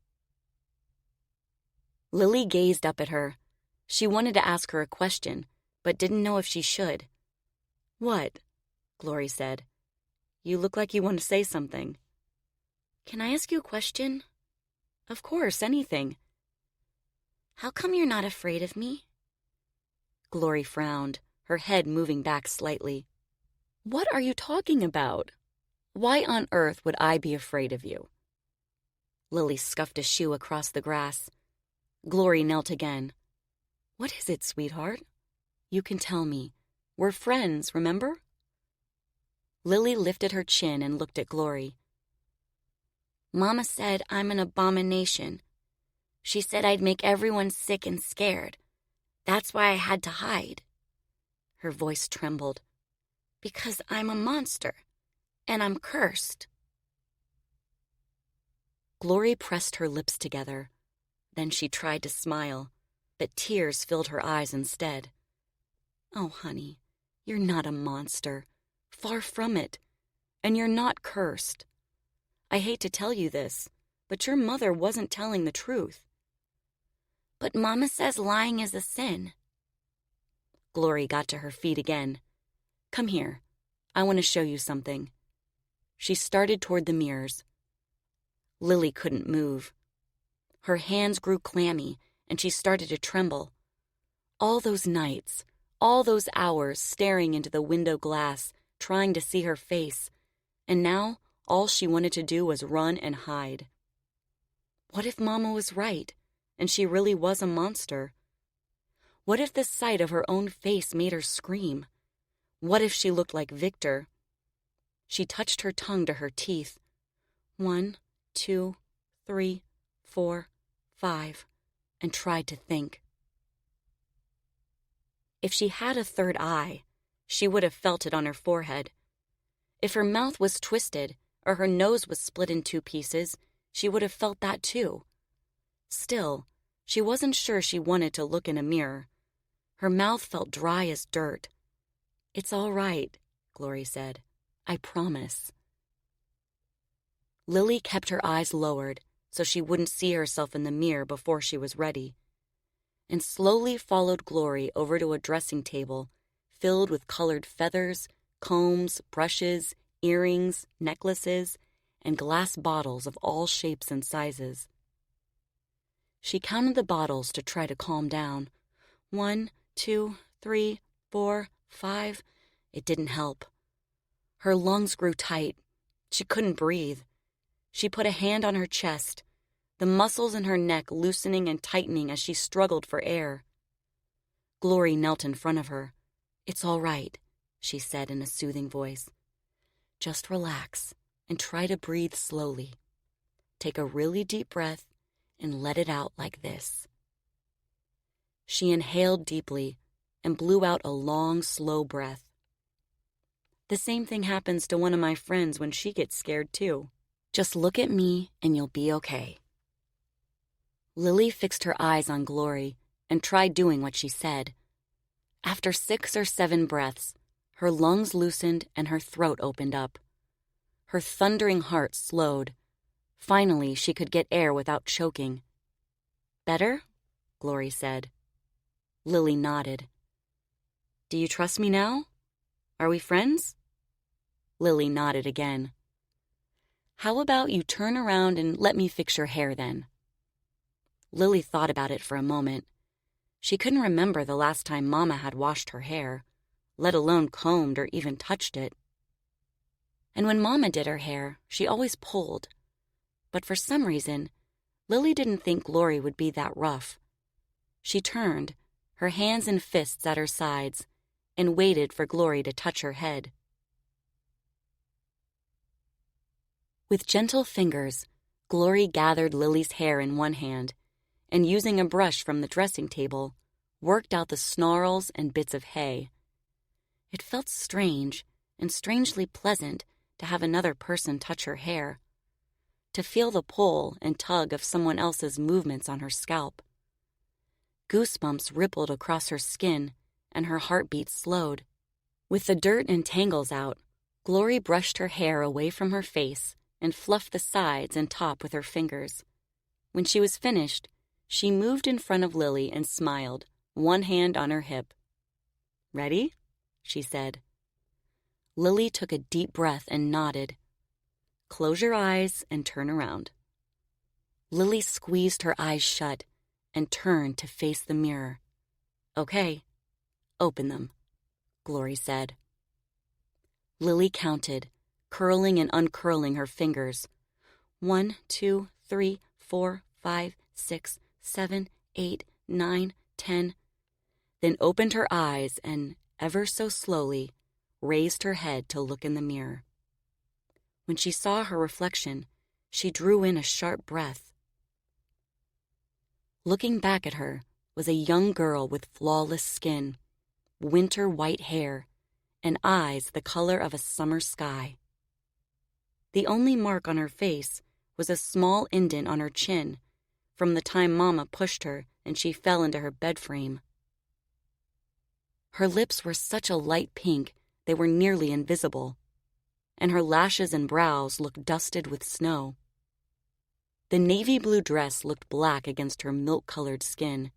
Lilly gazed up at her. She wanted to ask her a question, but didn't know if she should. "What?" Glory said. "You look like you want to say something." "Can I ask you a question?" "Of course, anything." "How come you're not afraid of me?" Glory frowned, her head moving back slightly. "What are you talking about? Why on earth would I be afraid of you?" Lilly scuffed a shoe across the grass. Glory knelt again. "What is it, sweetheart? You can tell me. We're friends, remember?" Lilly lifted her chin and looked at Glory. "Mama said I'm an abomination. She said I'd make everyone sick and scared. That's why I had to hide." Her voice trembled. "Because I'm a monster, and I'm cursed." Glory pressed her lips together. Then she tried to smile, but tears filled her eyes instead. "Oh, honey, you're not a monster. Far from it. And you're not cursed. I hate to tell you this, but your mother wasn't telling the truth." "But Mama says lying is a sin." Glory got to her feet again. "Come here. I want to show you something." She started toward the mirrors. Lilly couldn't move. Her hands grew clammy, and she started to tremble. All those nights, all those hours staring into the window glass, trying to see her face, and now all she wanted to do was run and hide. What if Mama was right, and she really was a monster? What if the sight of her own face made her scream? What if she looked like Victor? She touched her tongue to her teeth. 1, 2, 3, 4, 5, and tried to think. If she had a third eye, she would have felt it on her forehead. If her mouth was twisted or her nose was split in 2 pieces, she would have felt that too. Still, she wasn't sure she wanted to look in a mirror. Her mouth felt dry as dirt. "It's all right," Glory said. "I promise." Lilly kept her eyes lowered so she wouldn't see herself in the mirror before she was ready, and slowly followed Glory over to a dressing table filled with colored feathers, combs, brushes, earrings, necklaces, and glass bottles of all shapes and sizes. She counted the bottles to try to calm down. 1, 2, 3, 4, 5. It didn't help. Her lungs grew tight. She couldn't breathe. She put a hand on her chest, the muscles in her neck loosening and tightening as she struggled for air. Glory knelt in front of her. "It's all right," she said in a soothing voice. "Just relax and try to breathe slowly. Take a really deep breath and let it out like this." She inhaled deeply and blew out a long, slow breath. "The same thing happens to one of my friends when she gets scared, too. Just look at me and you'll be okay." Lilly fixed her eyes on Glory and tried doing what she said. After 6 or 7 breaths, her lungs loosened and her throat opened up. Her thundering heart slowed. Finally, she could get air without choking. "Better?" Glory said. Lilly nodded. "Do you trust me now? Are we friends?" Lilly nodded again. "How about you turn around and let me fix your hair then?" Lilly thought about it for a moment. She couldn't remember the last time Mama had washed her hair, let alone combed or even touched it. And when Mama did her hair, she always pulled. But for some reason, Lilly didn't think Glory would be that rough. She turned, her hands and fists at her sides, and waited for Glory to touch her head. With gentle fingers, Glory gathered Lilly's hair in one hand, and using a brush from the dressing table, worked out the snarls and bits of hay. It felt strange and strangely pleasant to have another person touch her hair, to feel the pull and tug of someone else's movements on her scalp. Goosebumps rippled across her skin, and her heartbeat slowed. With the dirt and tangles out, Glory brushed her hair away from her face and fluffed the sides and top with her fingers. When she was finished, she moved in front of Lilly and smiled, one hand on her hip. "Ready?" she said. Lilly took a deep breath and nodded. "Close your eyes and turn around." Lilly squeezed her eyes shut and turned to face the mirror. "Okay, open them," Glory said. Lilly counted, curling and uncurling her fingers. 1, 2, 3, 4, 5, 6, 7, 8, 9, 10. Then opened her eyes and, ever so slowly, raised her head to look in the mirror. When she saw her reflection, she drew in a sharp breath. Looking back at her was a young girl with flawless skin, winter white hair, and eyes the color of a summer sky. The only mark on her face was a small indent on her chin from the time Mama pushed her and she fell into her bed frame. Her lips were such a light pink they were nearly invisible, and her lashes and brows looked dusted with snow. The navy blue dress looked black against her milk-colored skin.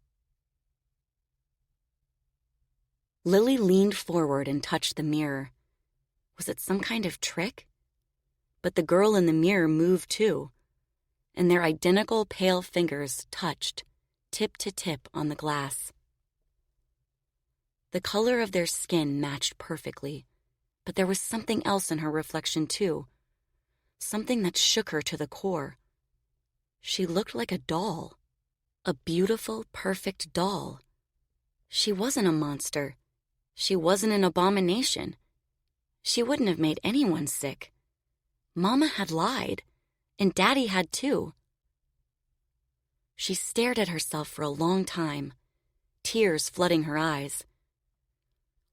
Lilly leaned forward and touched the mirror. Was it some kind of trick? But the girl in the mirror moved too, and their identical pale fingers touched, tip to tip, on the glass. The color of their skin matched perfectly, but there was something else in her reflection too, something that shook her to the core. She looked like a doll, a beautiful, perfect doll. She wasn't a monster. She wasn't an abomination. She wouldn't have made anyone sick. Mama had lied, and Daddy had too. She stared at herself for a long time, tears flooding her eyes.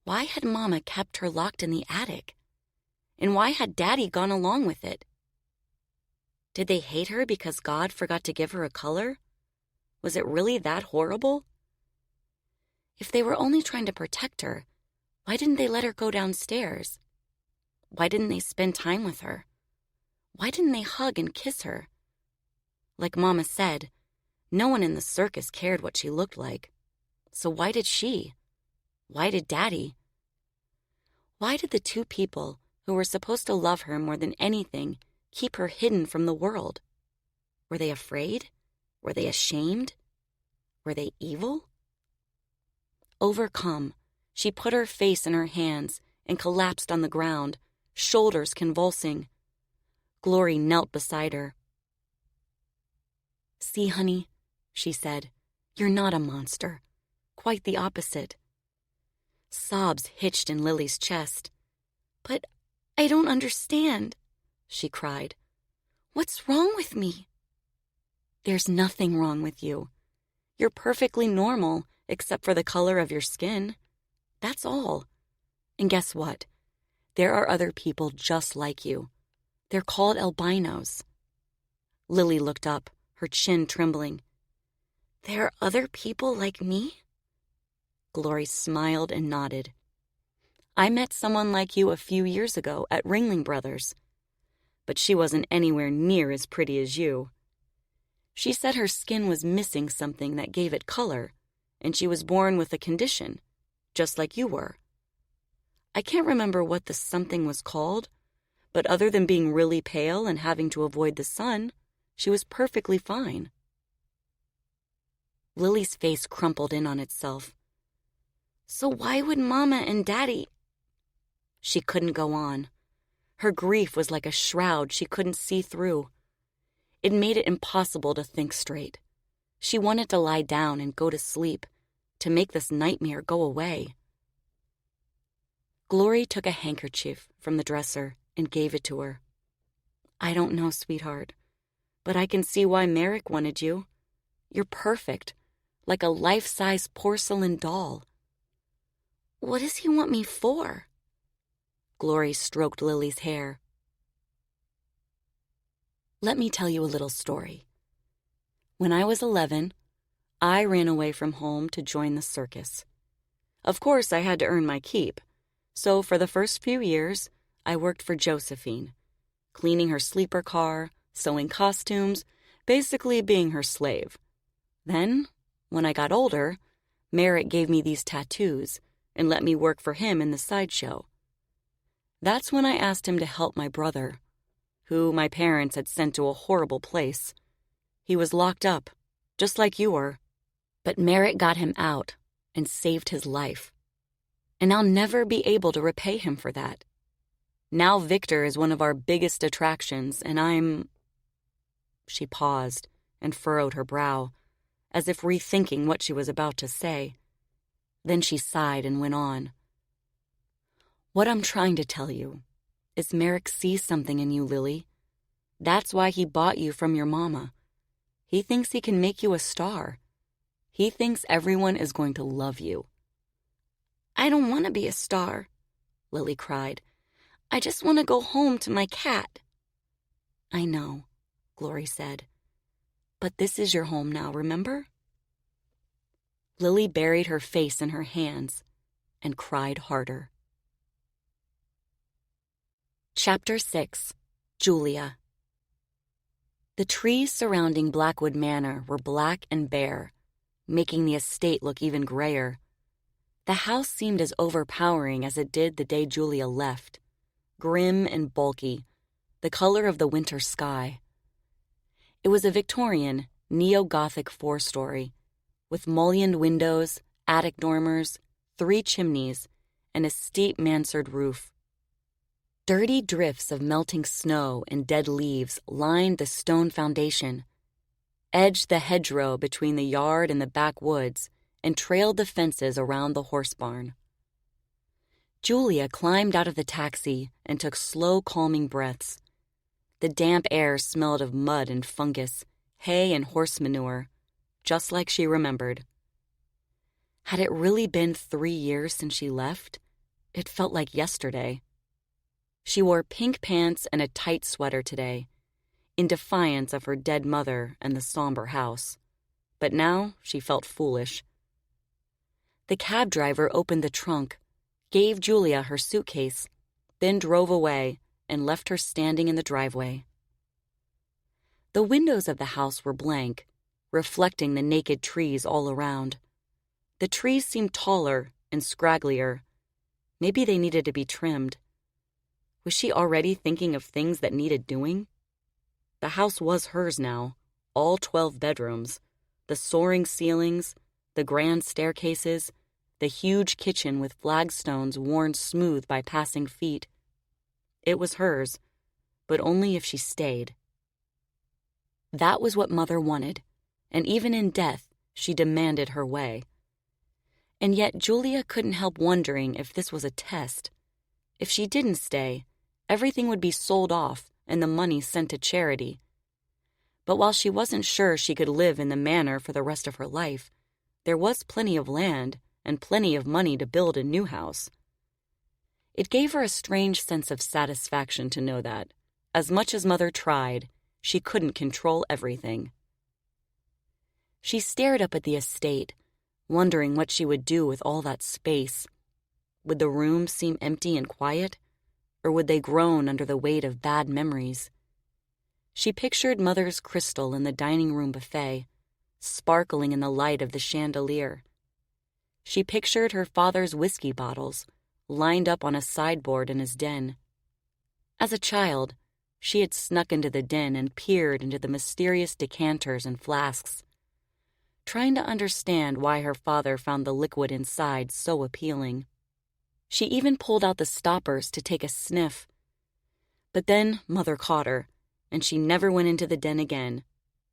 Why had Mama kept her locked in the attic? And why had Daddy gone along with it? Did they hate her because God forgot to give her a color? Was it really that horrible? If they were only trying to protect her, why didn't they let her go downstairs? Why didn't they spend time with her? Why didn't they hug and kiss her? Like Mama said, no one in the circus cared what she looked like. So why did she? Why did Daddy? Why did the two people who were supposed to love her more than anything keep her hidden from the world? Were they afraid? Were they ashamed? Were they evil? Overcome, she put her face in her hands and collapsed on the ground, shoulders convulsing. Glory knelt beside her. "See, honey," she said, "you're not a monster. Quite the opposite." Sobs hitched in Lily's chest. "But I don't understand," she cried. "What's wrong with me?" "There's nothing wrong with you. You're perfectly normal, except for the color of your skin. That's all. And guess what? There are other people just like you. They're called albinos." Lilly looked up, her chin trembling. "There are other people like me?" Glory smiled and nodded. I met someone like you a few years ago at Ringling Brothers, but she wasn't anywhere near as pretty as you. She said her skin was missing something that gave it color, and she was born with a condition, just like you were. I can't remember what the something was called, but other than being really pale and having to avoid the sun, she was perfectly fine. Lily's face crumpled in on itself. So why would Mama and Daddy... She couldn't go on. Her grief was like a shroud she couldn't see through. It made it impossible to think straight. She wanted to lie down and go to sleep, to make this nightmare go away. Glory took a handkerchief from the dresser and gave it to her. I don't know, sweetheart, but I can see why Merrick wanted you. You're perfect, like a life-size porcelain doll. What does he want me for? Glory stroked Lily's hair. Let me tell you a little story. When I was 11, I ran away from home to join the circus. Of course, I had to earn my keep, so for the first few years, I worked for Josephine, cleaning her sleeper car, sewing costumes, basically being her slave. Then, when I got older, Merrick gave me these tattoos and let me work for him in the sideshow. That's when I asked him to help my brother, who my parents had sent to a horrible place. He was locked up, just like you were. But Merrick got him out and saved his life. And I'll never be able to repay him for that. Now Victor is one of our biggest attractions, and I'm... She paused and furrowed her brow, as if rethinking what she was about to say. Then she sighed and went on. What I'm trying to tell you is Merrick sees something in you, Lily. That's why he bought you from your mama. He thinks he can make you a star. He thinks everyone is going to love you. I don't want to be a star, Lily cried. I just want to go home to my cat. I know, Glory said. But this is your home now, remember? Lily buried her face in her hands and cried harder. Chapter 6. Julia. The trees surrounding Blackwood Manor were black and bare, making the estate look even grayer. The house seemed as overpowering as it did the day Julia left, grim and bulky, the color of the winter sky. It was a Victorian, neo-Gothic four-story, with mullioned windows, attic dormers, 3 chimneys, and a steep mansard roof. Dirty drifts of melting snow and dead leaves lined the stone foundation, edged the hedgerow between the yard and the backwoods, and trailed the fences around the horse barn. Julia climbed out of the taxi and took slow, calming breaths. The damp air smelled of mud and fungus, hay and horse manure, just like she remembered. Had it really been 3 years since she left? It felt like yesterday. She wore pink pants and a tight sweater today, in defiance of her dead mother and the somber house. But now she felt foolish. The cab driver opened the trunk, gave Julia her suitcase, then drove away and left her standing in the driveway. The windows of the house were blank, reflecting the naked trees all around. The trees seemed taller and scragglier. Maybe they needed to be trimmed. Was she already thinking of things that needed doing? The house was hers now, all 12 bedrooms, the soaring ceilings, the grand staircases, the huge kitchen with flagstones worn smooth by passing feet. It was hers, but only if she stayed. That was what Mother wanted, and even in death, she demanded her way. And yet Julia couldn't help wondering if this was a test. If she didn't stay, everything would be sold off and the money sent to charity. But while she wasn't sure she could live in the manor for the rest of her life, there was plenty of land and plenty of money to build a new house. It gave her a strange sense of satisfaction to know that, as much as Mother tried, she couldn't control everything. She stared up at the estate, wondering what she would do with all that space. Would the rooms seem empty and quiet, or would they groan under the weight of bad memories? She pictured Mother's crystal in the dining room buffet, sparkling in the light of the chandelier. She pictured her father's whiskey bottles, lined up on a sideboard in his den. As a child, she had snuck into the den and peered into the mysterious decanters and flasks, trying to understand why her father found the liquid inside so appealing. She even pulled out the stoppers to take a sniff. But then Mother caught her, and she never went into the den again,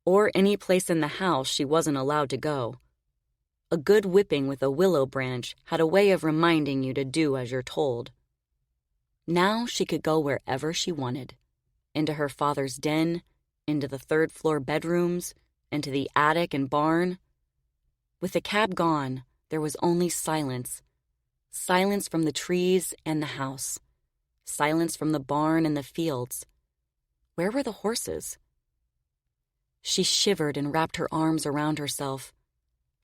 or any place in the house she wasn't allowed to go. A good whipping with a willow branch had a way of reminding you to do as you're told. Now she could go wherever she wanted, into her father's den, into the third-floor bedrooms, into the attic and barn. With the cab gone, there was only silence. Silence from the trees and the house. Silence from the barn and the fields. Where were the horses? She shivered and wrapped her arms around herself.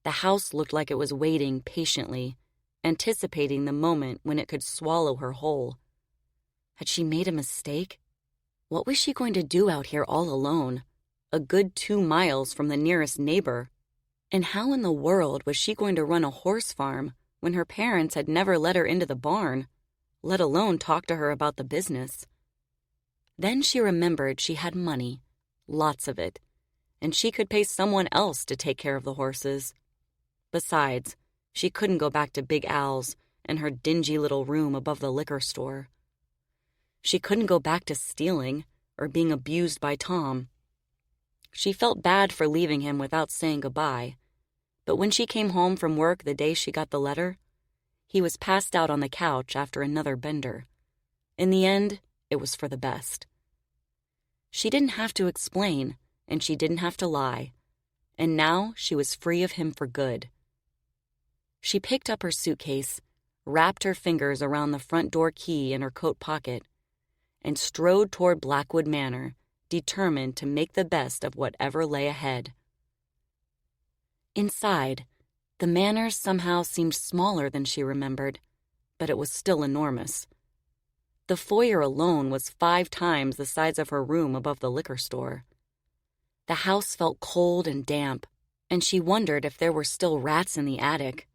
The house looked like it was waiting patiently, anticipating the moment when it could swallow her whole. Had she made a mistake? What was she going to do out here all alone, a good 2 miles from the nearest neighbor? And how in the world was she going to run a horse farm when her parents had never let her into the barn, let alone talk to her about the business? Then she remembered she had money, lots of it, and she could pay someone else to take care of the horses. Besides, she couldn't go back to Big Al's and her dingy little room above the liquor store. She couldn't go back to stealing or being abused by Tom. She felt bad for leaving him without saying goodbye, but when she came home from work the day she got the letter, he was passed out on the couch after another bender. In the end, it was for the best. She didn't have to explain, and she didn't have to lie, and now she was free of him for good. She picked up her suitcase, wrapped her fingers around the front door key in her coat pocket, and strode toward Blackwood Manor, determined to make the best of whatever lay ahead. Inside, the manor somehow seemed smaller than she remembered, but it was still enormous. The foyer alone was 5 times the size of her room above the liquor store. The house felt cold and damp, and she wondered if there were still rats in the attic.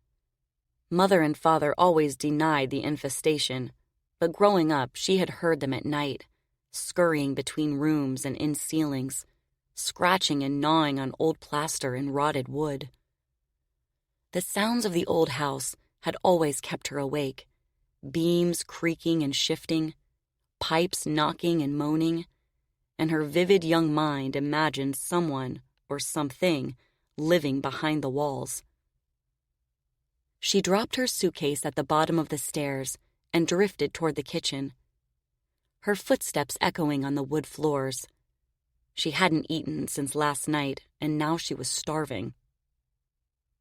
Mother and Father always denied the infestation, but growing up she had heard them at night, scurrying between rooms and in ceilings, scratching and gnawing on old plaster and rotted wood. The sounds of the old house had always kept her awake, beams creaking and shifting, pipes knocking and moaning, and her vivid young mind imagined someone or something living behind the walls. She dropped her suitcase at the bottom of the stairs and drifted toward the kitchen, her footsteps echoing on the wood floors. She hadn't eaten since last night, and now she was starving.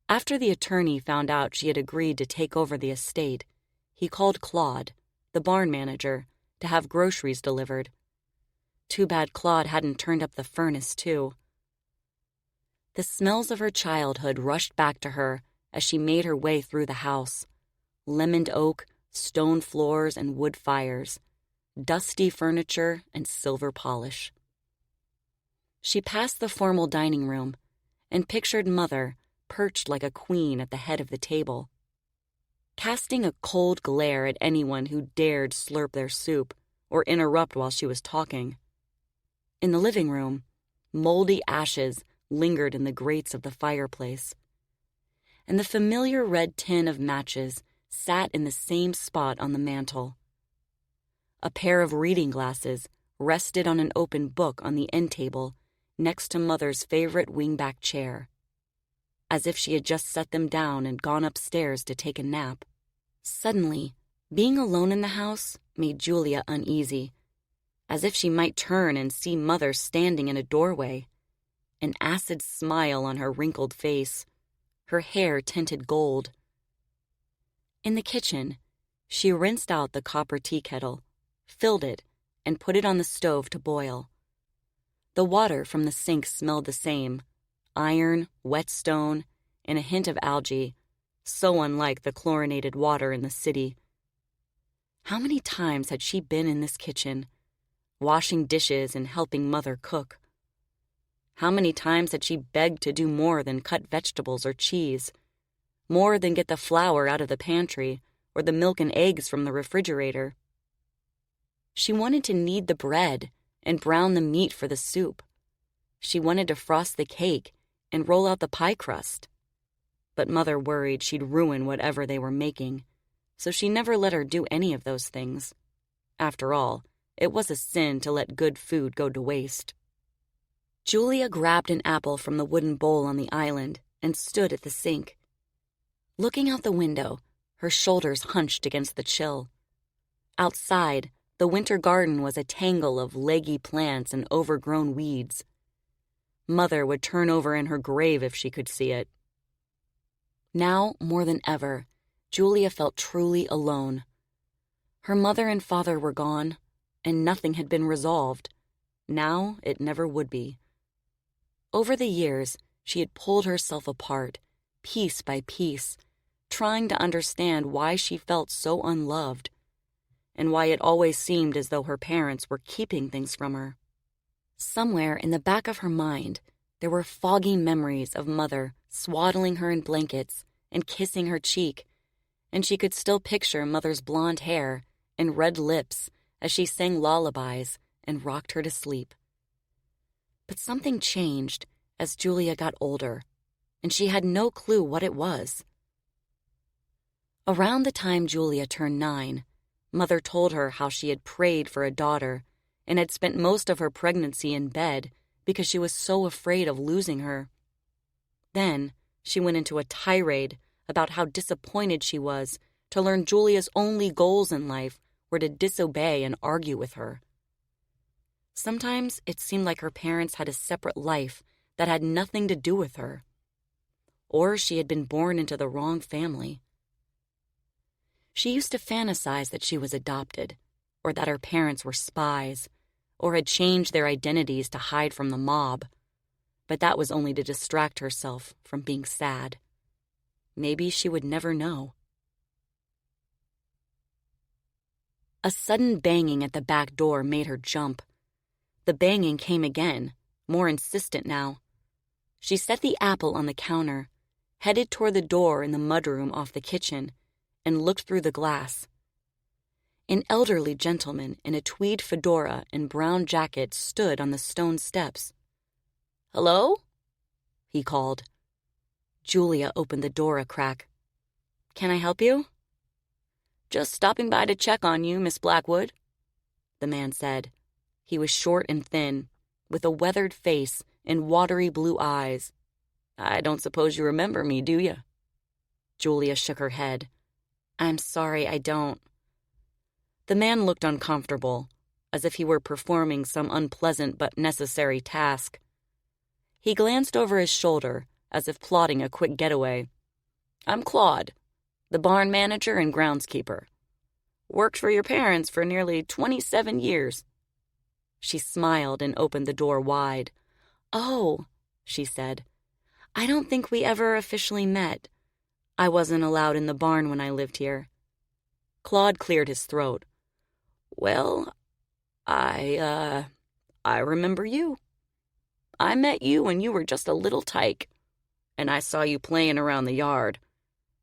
After the attorney found out she had agreed to take over the estate, he called Claude, the barn manager, to have groceries delivered. Too bad Claude hadn't turned up the furnace, too. The smells of her childhood rushed back to her as she made her way through the house. Lemoned oak, stone floors, and wood fires, dusty furniture, and silver polish. She passed the formal dining room and pictured Mother perched like a queen at the head of the table, casting a cold glare at anyone who dared slurp their soup or interrupt while she was talking. In the living room, moldy ashes lingered in the grates of the fireplace, and the familiar red tin of matches sat in the same spot on the mantel. A pair of reading glasses rested on an open book on the end table next to Mother's favorite wingback chair, as if she had just set them down and gone upstairs to take a nap. Suddenly, being alone in the house made Julia uneasy, as if she might turn and see Mother standing in a doorway, an acid smile on her wrinkled face, her hair tinted gold. In the kitchen, she rinsed out the copper tea kettle, filled it, and put it on the stove to boil. The water from the sink smelled the same, iron, whetstone, and a hint of algae, so unlike the chlorinated water in the city. How many times had she been in this kitchen, washing dishes and helping Mother cook? How many times had she begged to do more than cut vegetables or cheese, more than get the flour out of the pantry or the milk and eggs from the refrigerator? She wanted to knead the bread and brown the meat for the soup. She wanted to frost the cake and roll out the pie crust. But Mother worried she'd ruin whatever they were making, so she never let her do any of those things. After all, it was a sin to let good food go to waste. Julia grabbed an apple from the wooden bowl on the island and stood at the sink. Looking out the window, her shoulders hunched against the chill. Outside, the winter garden was a tangle of leggy plants and overgrown weeds. Mother would turn over in her grave if she could see it. Now, more than ever, Julia felt truly alone. Her mother and father were gone, and nothing had been resolved. Now it never would be. Over the years, she had pulled herself apart, piece by piece, trying to understand why she felt so unloved, and why it always seemed as though her parents were keeping things from her. Somewhere in the back of her mind, there were foggy memories of Mother swaddling her in blankets and kissing her cheek, and she could still picture Mother's blonde hair and red lips as she sang lullabies and rocked her to sleep. But something changed as Julia got older, and she had no clue what it was. Around the time Julia turned 9, Mother told her how she had prayed for a daughter and had spent most of her pregnancy in bed because she was so afraid of losing her. Then she went into a tirade about how disappointed she was to learn Julia's only goals in life were to disobey and argue with her. Sometimes it seemed like her parents had a separate life that had nothing to do with her. Or she had been born into the wrong family. She used to fantasize that she was adopted, or that her parents were spies, or had changed their identities to hide from the mob. But that was only to distract herself from being sad. Maybe she would never know. A sudden banging at the back door made her jump. The banging came again, more insistent now. She set the apple on the counter, headed toward the door in the mudroom off the kitchen, and looked through the glass. An elderly gentleman in a tweed fedora and brown jacket stood on the stone steps. "Hello?" he called. Julia opened the door a crack. "Can I help you?" "Just stopping by to check on you, Miss Blackwood," the man said. He was short and thin, with a weathered face and watery blue eyes. "I don't suppose you remember me, do you?" Julia shook her head. "I'm sorry, I don't." The man looked uncomfortable, as if he were performing some unpleasant but necessary task. He glanced over his shoulder, as if plotting a quick getaway. "I'm Claude, the barn manager and groundskeeper. Worked for your parents for nearly 27 years. She smiled and opened the door wide. "Oh," she said, "I don't think we ever officially met. I wasn't allowed in the barn when I lived here." Claude cleared his throat. "Well, I remember you. I met you when you were just a little tyke, and I saw you playing around the yard.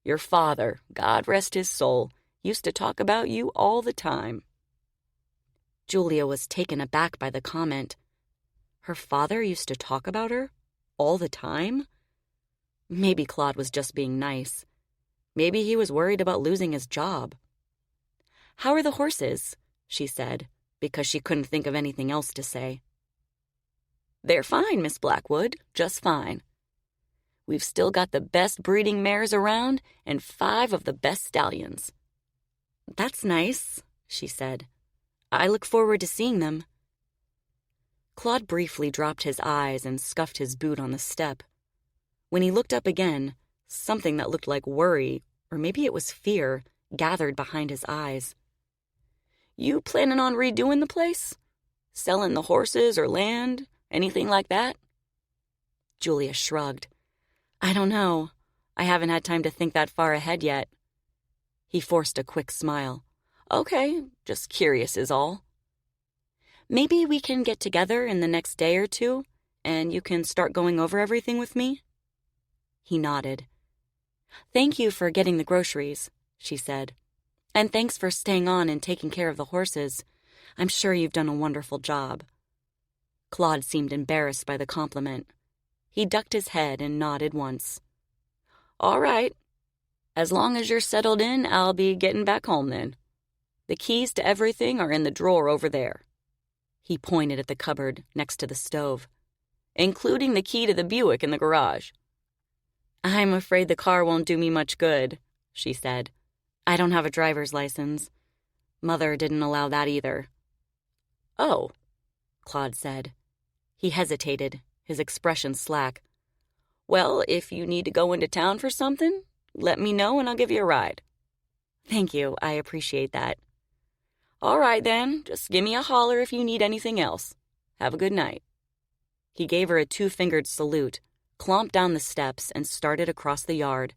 Your father, God rest his soul, used to talk about you all the time." Julia was taken aback by the comment. Her father used to talk about her? All the time? Maybe Claude was just being nice. Maybe he was worried about losing his job. "How are the horses?" she said, because she couldn't think of anything else to say. "They're fine, Miss Blackwood, just fine. We've still got the best breeding mares around and 5 of the best stallions." "That's nice," she said. "I look forward to seeing them." Claude briefly dropped his eyes and scuffed his boot on the step. When he looked up again, something that looked like worry, or maybe it was fear, gathered behind his eyes. "You planning on redoing the place? Selling the horses or land? Anything like that?" Julia shrugged. "I don't know. I haven't had time to think that far ahead yet." He forced a quick smile. "Okay, just curious is all." "Maybe we can get together in the next day or two, and you can start going over everything with me?" He nodded. "Thank you for getting the groceries," she said. "And thanks for staying on and taking care of the horses. I'm sure you've done a wonderful job." Claude seemed embarrassed by the compliment. He ducked his head and nodded once. "All right. As long as you're settled in, I'll be getting back home then. The keys to everything are in the drawer over there." He pointed at the cupboard next to the stove, "including the key to the Buick in the garage." "I'm afraid the car won't do me much good," she said. "I don't have a driver's license. Mother didn't allow that either." "Oh," Claude said. He hesitated, his expression slack. "Well, if you need to go into town for something, let me know and I'll give you a ride." "Thank you, I appreciate that." "All right, then. Just give me a holler if you need anything else. Have a good night." He gave her a two-fingered salute, clomped down the steps, and started across the yard.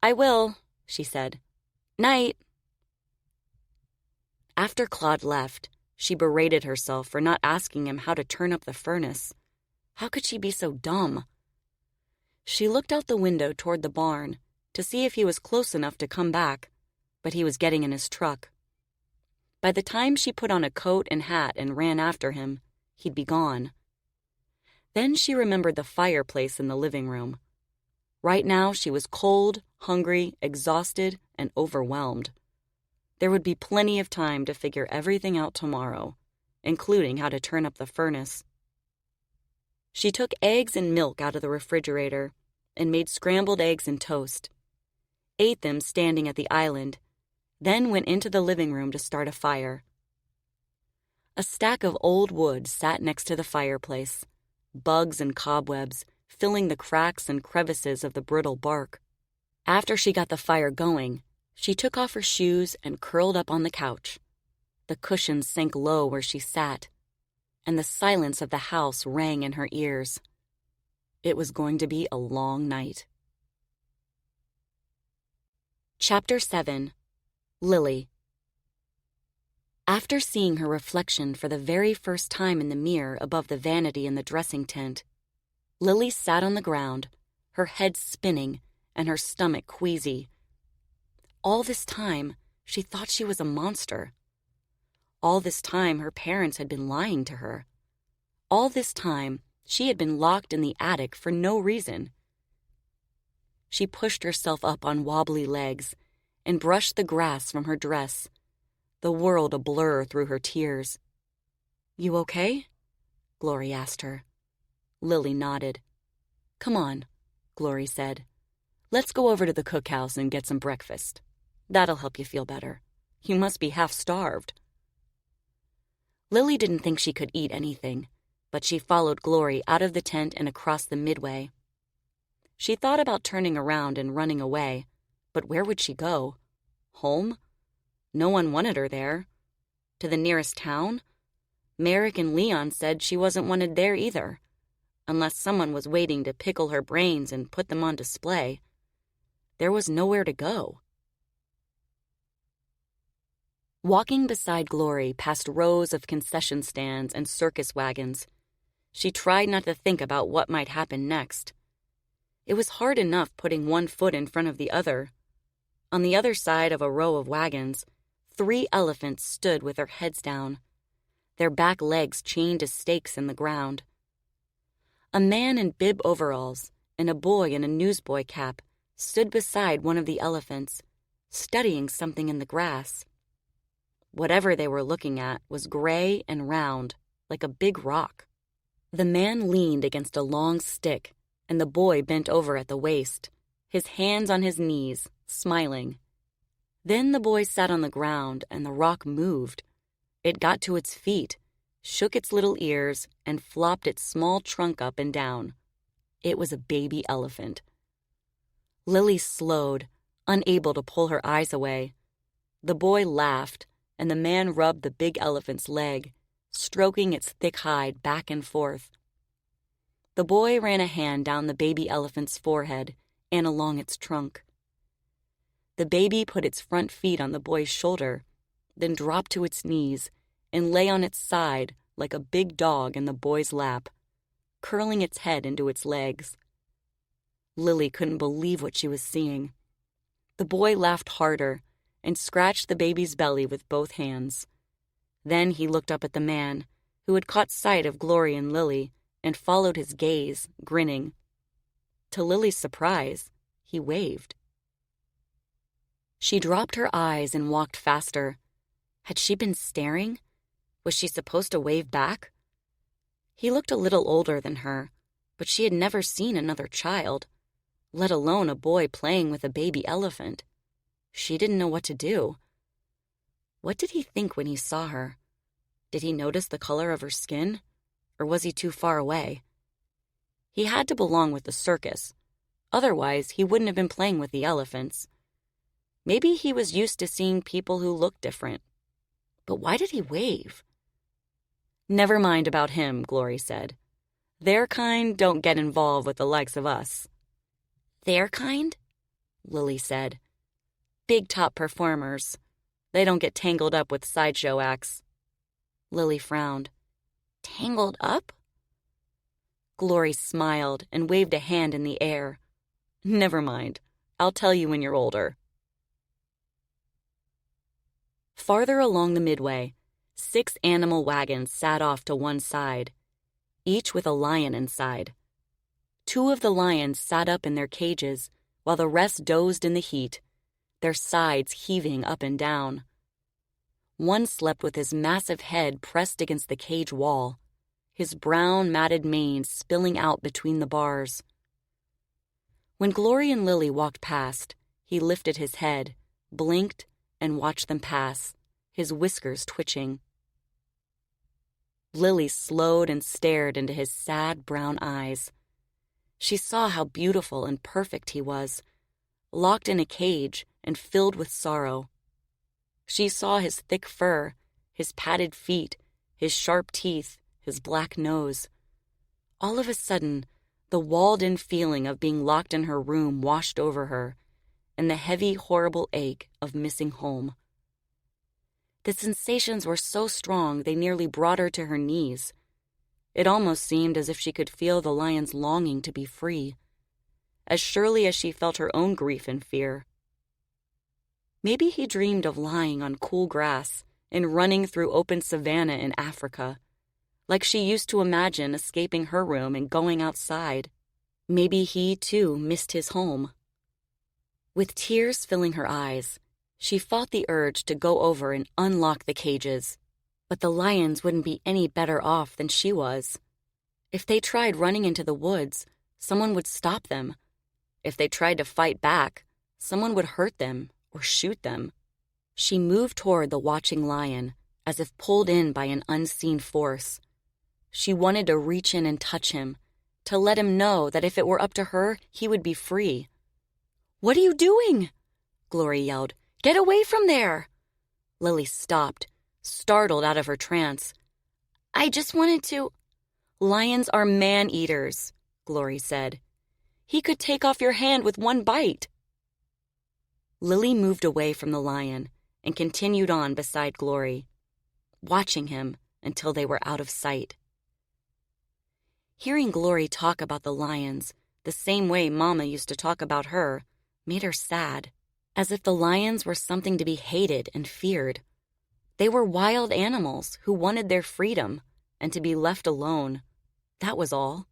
"I will," she said. "Night." After Claude left, she berated herself for not asking him how to turn up the furnace. How could she be so dumb? She looked out the window toward the barn to see if he was close enough to come back, but he was getting in his truck. By the time she put on a coat and hat and ran after him, he'd be gone. Then she remembered the fireplace in the living room. Right now she was cold, hungry, exhausted, and overwhelmed. There would be plenty of time to figure everything out tomorrow, including how to turn up the furnace. She took eggs and milk out of the refrigerator and made scrambled eggs and toast, ate them standing at the island, then went into the living room to start a fire. A stack of old wood sat next to the fireplace, bugs and cobwebs filling the cracks and crevices of the brittle bark. After she got the fire going, she took off her shoes and curled up on the couch. The cushions sank low where she sat, and the silence of the house rang in her ears. It was going to be a long night. Chapter 7. Lilly. After seeing her reflection for the very first time in the mirror above the vanity in the dressing tent, Lilly sat on the ground, her head spinning and her stomach queasy. All this time, she thought she was a monster. All this time, her parents had been lying to her. All this time, she had been locked in the attic for no reason. She pushed herself up on wobbly legs and brushed the grass from her dress, the world a blur through her tears. "You okay?" Glory asked her. Lilly nodded. "Come on," Glory said. "Let's go over to the cookhouse and get some breakfast. That'll help you feel better. You must be half-starved." Lilly didn't think she could eat anything, but she followed Glory out of the tent and across the midway. She thought about turning around and running away, but where would she go? Home? No one wanted her there. To the nearest town? Merrick and Leon said she wasn't wanted there either, unless someone was waiting to pickle her brains and put them on display. There was nowhere to go. Walking beside Glory past rows of concession stands and circus wagons, she tried not to think about what might happen next. It was hard enough putting one foot in front of the other. On the other side of a row of wagons, 3 elephants stood with their heads down, their back legs chained to stakes in the ground. A man in bib overalls and a boy in a newsboy cap stood beside one of the elephants, studying something in the grass. Whatever they were looking at was gray and round, like a big rock. The man leaned against a long stick, and the boy bent over at the waist, his hands on his knees, smiling. Then the boy sat on the ground, and the rock moved. It got to its feet, shook its little ears, and flopped its small trunk up and down. It was a baby elephant. Lilly slowed, unable to pull her eyes away. The boy laughed, and the man rubbed the big elephant's leg, stroking its thick hide back and forth. The boy ran a hand down the baby elephant's forehead and along its trunk. The baby put its front feet on the boy's shoulder, then dropped to its knees and lay on its side like a big dog in the boy's lap, curling its head into its legs. Lilly couldn't believe what she was seeing. The boy laughed harder and scratched the baby's belly with both hands. Then he looked up at the man, who had caught sight of Glory and Lilly, and followed his gaze, grinning. To Lily's surprise, he waved. She dropped her eyes and walked faster. Had she been staring? Was she supposed to wave back? He looked a little older than her, but she had never seen another child, let alone a boy playing with a baby elephant. She didn't know what to do. What did he think when he saw her? Did he notice the color of her skin? Or was he too far away? He had to belong with the circus. Otherwise, he wouldn't have been playing with the elephants. Maybe he was used to seeing people who looked different. But why did he wave? "Never mind about him," Glory said. "Their kind don't get involved with the likes of us." "Their kind?" Lilly said. "Big top performers. They don't get tangled up with sideshow acts." Lilly frowned. "Tangled up?" Glory smiled and waved a hand in the air. "Never mind. I'll tell you when you're older." Farther along the midway, 6 animal wagons sat off to one side, each with a lion inside. 2 of the lions sat up in their cages while the rest dozed in the heat, their sides heaving up and down. One slept with his massive head pressed against the cage wall, his brown, matted mane spilling out between the bars. When Glory and Lilly walked past, he lifted his head, blinked, and watched them pass, his whiskers twitching. Lilly slowed and stared into his sad brown eyes. She saw how beautiful and perfect he was, locked in a cage and filled with sorrow. She saw his thick fur, his padded feet, his sharp teeth, his black nose. All of a sudden, the walled-in feeling of being locked in her room washed over her, and the heavy, horrible ache of missing home. The sensations were so strong they nearly brought her to her knees. It almost seemed as if she could feel the lion's longing to be free, as surely as she felt her own grief and fear. Maybe he dreamed of lying on cool grass and running through open savanna in Africa, like she used to imagine escaping her room and going outside. Maybe he, too, missed his home. With tears filling her eyes, she fought the urge to go over and unlock the cages. But the lions wouldn't be any better off than she was. If they tried running into the woods, someone would stop them. If they tried to fight back, someone would hurt them or shoot them. She moved toward the watching lion, as if pulled in by an unseen force. She wanted to reach in and touch him, to let him know that if it were up to her, he would be free. "What are you doing?" Glory yelled. "Get away from there!" Lilly stopped, startled out of her trance. "I just wanted to—" "Lions are man-eaters," Glory said. "He could take off your hand with one bite." Lilly moved away from the lion and continued on beside Glory, watching him until they were out of sight. Hearing Glory talk about the lions, the same way Mama used to talk about her, made her sad, as if the lions were something to be hated and feared. They were wild animals who wanted their freedom and to be left alone. That was all.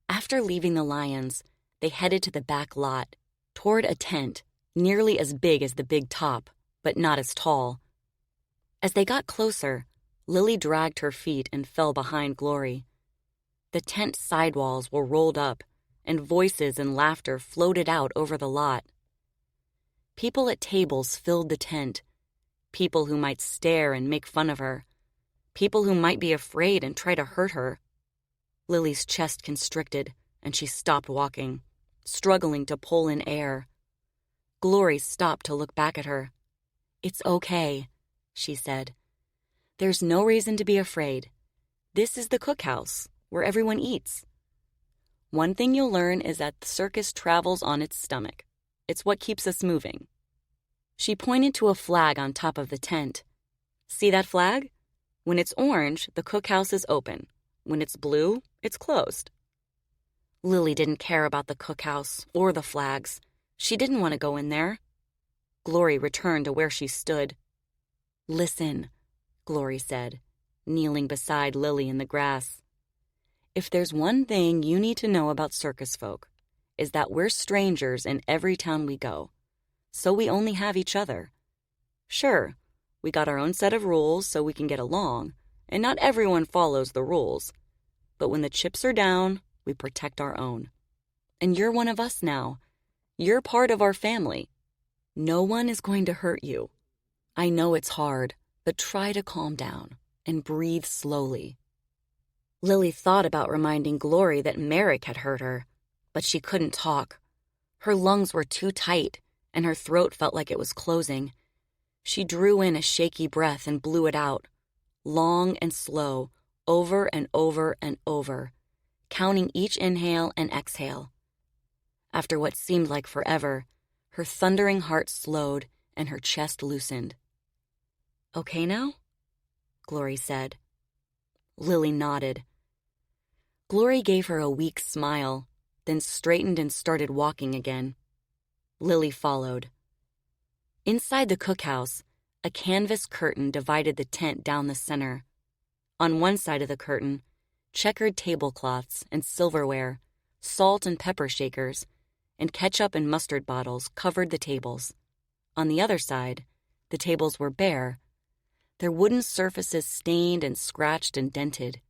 After leaving the lions, they headed to the back lot, toward a tent nearly as big as the big top, but not as tall. As they got closer, Lilly dragged her feet and fell behind Glory. The tent sidewalls were rolled up, and voices and laughter floated out over the lot. People at tables filled the tent, people who might stare and make fun of her, people who might be afraid and try to hurt her. Lily's chest constricted, and she stopped walking, struggling to pull in air. Glory stopped to look back at her. "It's okay," she said. "There's no reason to be afraid. This is the cookhouse, where everyone eats." One thing you'll learn is that the circus travels on its stomach. It's what keeps us moving." She pointed to a flag on top of the tent. "See that flag? When it's orange, the cookhouse is open. When it's blue, it's closed." Lilly didn't care about the cookhouse or the flags. She didn't want to go in there. Glory returned to where she stood. "Listen," Glory said, kneeling beside Lilly in the grass. "If there's one thing you need to know about circus folk, is that we're strangers in every town we go, so we only have each other. Sure, we got our own set of rules so we can get along, and not everyone follows the rules. But when the chips are down, we protect our own. And you're one of us now. You're part of our family. No one is going to hurt you. I know it's hard, but try to calm down and breathe slowly." Lilly thought about reminding Glory that Merrick had hurt her, but she couldn't talk. Her lungs were too tight, and her throat felt like it was closing. She drew in a shaky breath and blew it out, long and slow, over and over and over, counting each inhale and exhale. After what seemed like forever, her thundering heart slowed and her chest loosened. "Okay now?" Glory said. Lilly nodded. Glory gave her a weak smile, then straightened and started walking again. Lilly followed. Inside the cookhouse, a canvas curtain divided the tent down the center. On one side of the curtain, checkered tablecloths and silverware, salt and pepper shakers, and ketchup and mustard bottles covered the tables. On the other side, the tables were bare, their wooden surfaces stained and scratched and dented.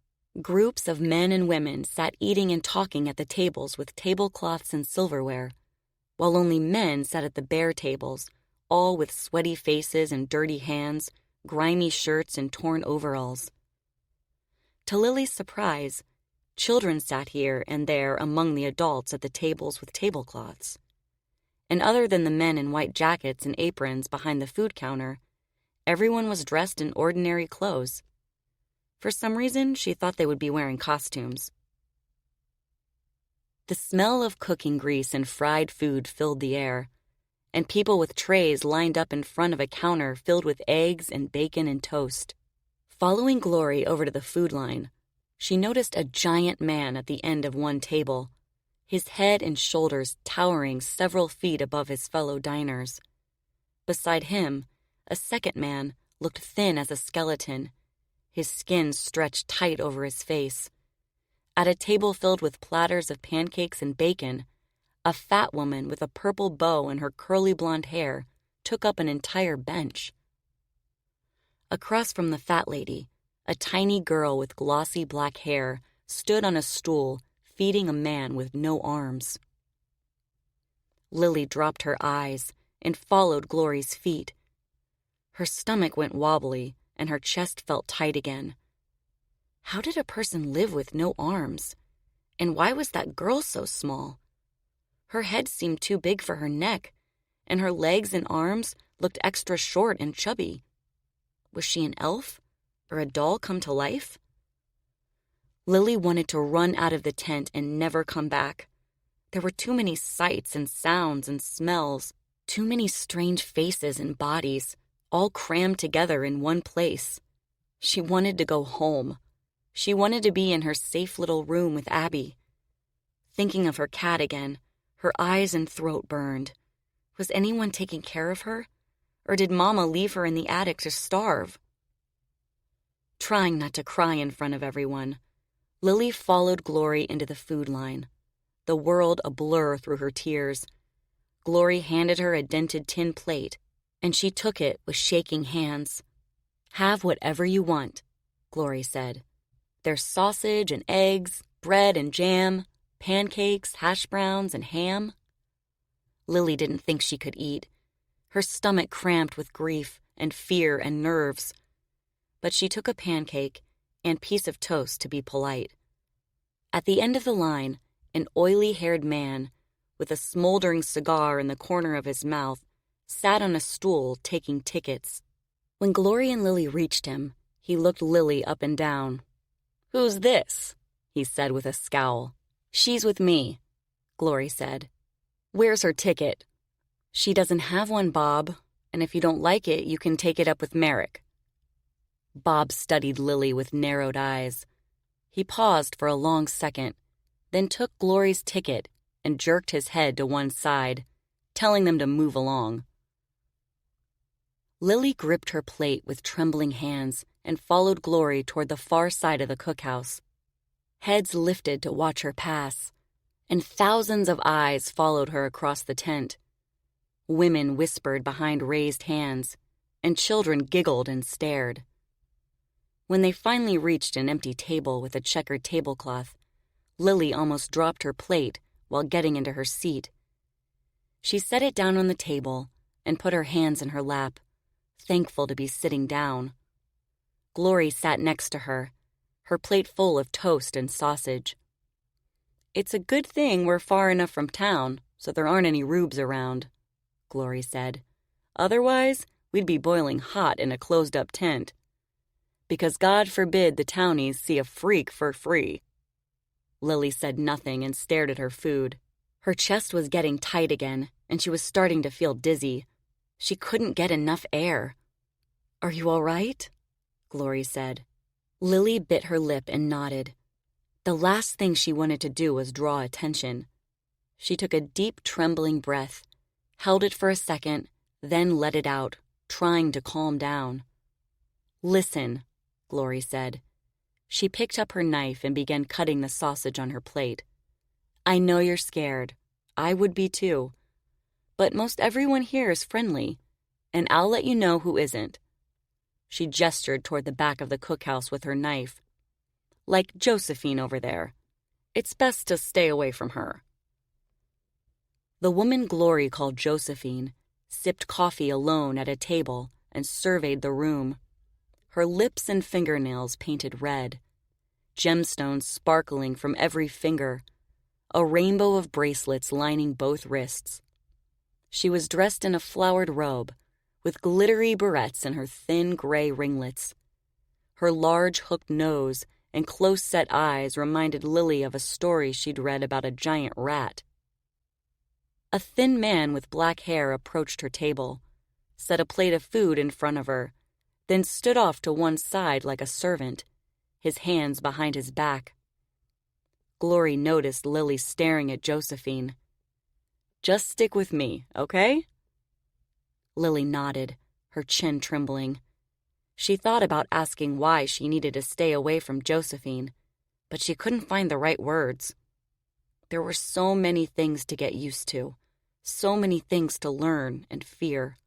Groups of men and women sat eating and talking at the tables with tablecloths and silverware, while only men sat at the bare tables, all with sweaty faces and dirty hands, grimy shirts and torn overalls. To Lilly's surprise, children sat here and there among the adults at the tables with tablecloths. And other than the men in white jackets and aprons behind the food counter, everyone was dressed in ordinary clothes. For some reason, she thought they would be wearing costumes. The smell of cooking grease and fried food filled the air, and people with trays lined up in front of a counter filled with eggs and bacon and toast. Following Glory over to the food line, she noticed a giant man at the end of one table, his head and shoulders towering several feet above his fellow diners. Beside him, a second man looked thin as a skeleton, his skin stretched tight over his face. At a table filled with platters of pancakes and bacon, a fat woman with a purple bow in her curly blonde hair took up an entire bench. Across from the fat lady, a tiny girl with glossy black hair stood on a stool feeding a man with no arms. Lilly dropped her eyes and followed Glory's feet. Her stomach went wobbly and her chest felt tight again. How did a person live with no arms? And why was that girl so small? Her head seemed too big for her neck, and her legs and arms looked extra short and chubby. Was she an elf, or a doll come to life? Lilly wanted to run out of the tent and never come back. There were too many sights and sounds and smells, too many strange faces and bodies, all crammed together in one place. She wanted to go home. She wanted to be in her safe little room with Abby. Thinking of her cat again, her eyes and throat burned. Was anyone taking care of her? Or did Mama leave her in the attic to starve? Trying not to cry in front of everyone, Lilly followed Glory into the food line, the world a blur through her tears. Glory handed her a dented tin plate, and she took it with shaking hands. "Have whatever you want," Glory said. "There's sausage and eggs, bread and jam, pancakes, hash browns, and ham." Lilly didn't think she could eat. Her stomach cramped with grief and fear and nerves. But she took a pancake and piece of toast to be polite. At the end of the line, an oily-haired man, with a smoldering cigar in the corner of his mouth, sat on a stool taking tickets. When Glory and Lilly reached him, he looked Lilly up and down. "Who's this?" he said with a scowl. She's with me, Glory said. Where's her ticket? She doesn't have one, Bob, and if you don't like it, you can take it up with Merrick. Bob studied Lilly with narrowed eyes. He paused for a long second, then took Glory's ticket and jerked his head to one side, telling them to move along. Lilly gripped her plate with trembling hands and followed Glory toward the far side of the cookhouse. Heads lifted to watch her pass, and thousands of eyes followed her across the tent. Women whispered behind raised hands, and children giggled and stared. When they finally reached an empty table with a checkered tablecloth, Lilly almost dropped her plate while getting into her seat. She set it down on the table and put her hands in her lap, thankful to be sitting down. Glory sat next to her, her plate full of toast and sausage. It's a good thing we're far enough from town so there aren't any rubes around, Glory said. Otherwise, we'd be boiling hot in a closed-up tent. Because God forbid the townies see a freak for free. Lilly said nothing and stared at her food. Her chest was getting tight again, and she was starting to feel dizzy. She couldn't get enough air. Are you all right? Glory said. Lilly bit her lip and nodded. The last thing she wanted to do was draw attention. She took a deep, trembling breath, held it for a second, then let it out, trying to calm down. Listen, Glory said. She picked up her knife and began cutting the sausage on her plate. I know you're scared. I would be too. But most everyone here is friendly, and I'll let you know who isn't. She gestured toward the back of the cookhouse with her knife. Like Josephine over there. It's best to stay away from her. The woman Glory called Josephine sipped coffee alone at a table and surveyed the room. Her lips and fingernails painted red, gemstones sparkling from every finger, a rainbow of bracelets lining both wrists. She was dressed in a flowered robe, with glittery barrettes in her thin gray ringlets. Her large hooked nose and close-set eyes reminded Lilly of a story she'd read about a giant rat. A thin man with black hair approached her table, set a plate of food in front of her, then stood off to one side like a servant, his hands behind his back. Glory noticed Lilly staring at Josephine. Just stick with me, okay? Lilly nodded, her chin trembling. She thought about asking why she needed to stay away from Josephine, but she couldn't find the right words. There were so many things to get used to, so many things to learn and fear.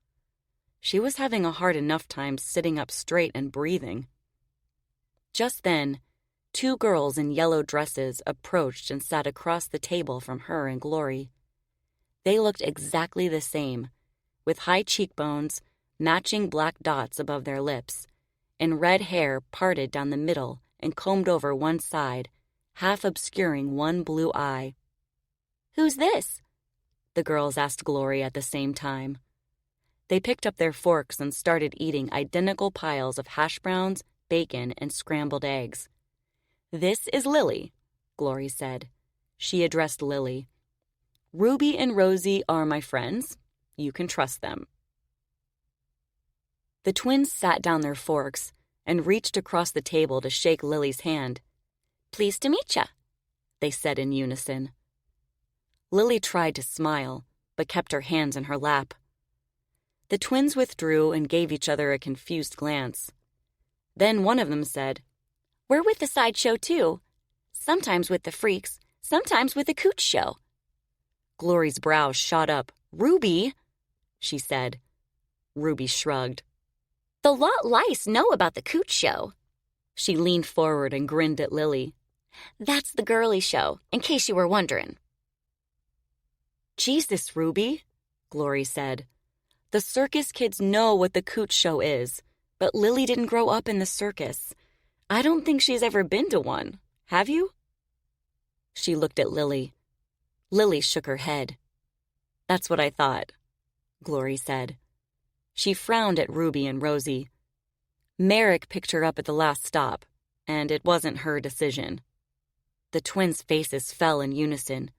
She was having a hard enough time sitting up straight and breathing. Just then, 2 girls in yellow dresses approached and sat across the table from her and Glory. They looked exactly the same, with high cheekbones, matching black dots above their lips, and red hair parted down the middle and combed over one side, half obscuring one blue eye. "Who's this?" the girls asked Glory at the same time. They picked up their forks and started eating identical piles of hash browns, bacon, and scrambled eggs. "This is Lilly," Glory said. She addressed Lilly. "Ruby and Rosie are my friends. You can trust them." The twins sat down their forks and reached across the table to shake Lily's hand. "Pleased to meet ya," they said in unison. Lilly tried to smile, but kept her hands in her lap. The twins withdrew and gave each other a confused glance. Then one of them said, "We're with the sideshow too. Sometimes with the freaks, sometimes with the cooch show." Glory's brows shot up. "Ruby," she said. Ruby shrugged. "The lot lice know about the cooch show." She leaned forward and grinned at Lilly. "That's the girly show, in case you were wondering." "Jesus, Ruby," Glory said. "The circus kids know what the cooch show is, but Lilly didn't grow up in the circus. I don't think she's ever been to one. Have you?" She looked at Lilly. Lilly shook her head. "That's what I thought," Glory said. She frowned at Ruby and Rosie. Merrick picked her up at the last stop, and it wasn't her decision. The twins' faces fell in unison.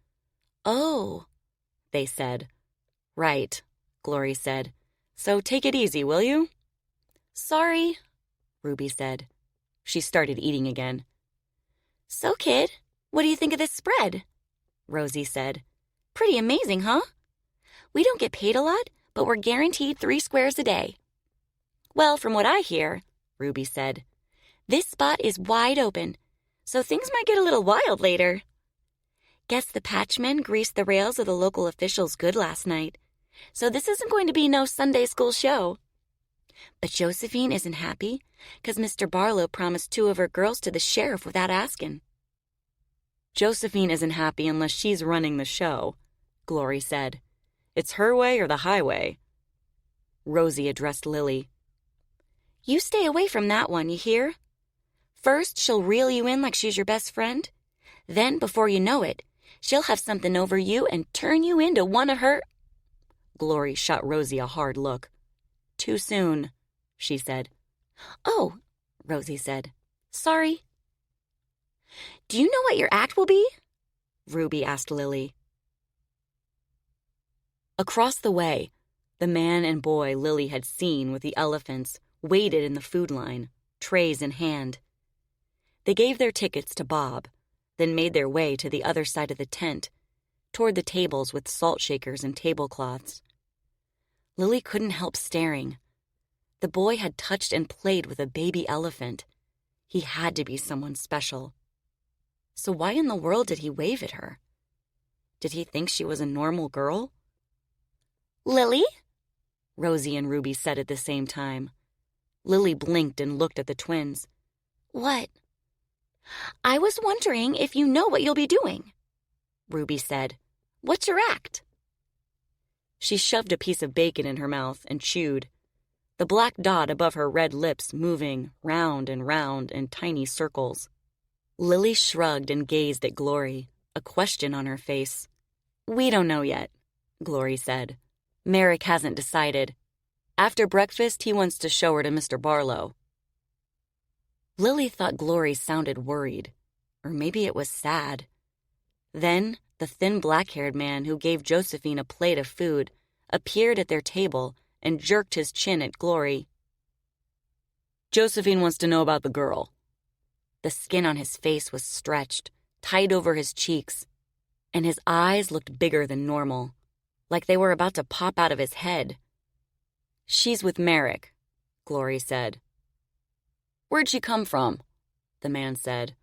"Oh," they said. "Right," Glory said. "So take it easy, will you?" "Sorry," Ruby said. She started eating again. "So, kid, what do you think of this spread?" Rosie said. "Pretty amazing, huh? We don't get paid a lot, but we're guaranteed 3 squares a day." "Well, from what I hear," Ruby said, "this spot is wide open, so things might get a little wild later. Guess the patchmen greased the rails of the local officials good last night, so this isn't going to be no Sunday school show. But Josephine isn't happy because Mr. Barlow promised 2 of her girls to the sheriff without asking." "Josephine isn't happy unless she's running the show," Glory said. "It's her way or the highway." Rosie addressed Lilly. "You stay away from that one, you hear? First, she'll reel you in like she's your best friend. Then, before you know it, she'll have something over you and turn you into one of her—" Glory shot Rosie a hard look. "Too soon," she said. "Oh," Rosie said. "Sorry." "Do you know what your act will be?" Ruby asked Lilly. Across the way, the man and boy Lilly had seen with the elephants waited in the food line, trays in hand. They gave their tickets to Bob, then made their way to the other side of the tent, toward the tables with salt shakers and tablecloths. Lilly couldn't help staring. The boy had touched and played with a baby elephant. He had to be someone special. So why in the world did he wave at her? Did he think she was a normal girl? "Lilly?" Rosie and Ruby said at the same time. Lilly blinked and looked at the twins. "What?" "I was wondering if you know what you'll be doing," Ruby said. "What's your act?" She shoved a piece of bacon in her mouth and chewed, the black dot above her red lips moving round and round in tiny circles. Lilly shrugged and gazed at Glory, a question on her face. "We don't know yet," Glory said. "Merrick hasn't decided. After breakfast, he wants to show her to Mr. Barlow." Lilly thought Glory sounded worried, or maybe it was sad. Then the thin black-haired man who gave Josephine a plate of food appeared at their table and jerked his chin at Glory. "Josephine wants to know about the girl." The skin on his face was stretched, tight over his cheeks, and his eyes looked bigger than normal, like they were about to pop out of his head. "She's with Merrick," Glory said. "Where'd she come from?" the man said.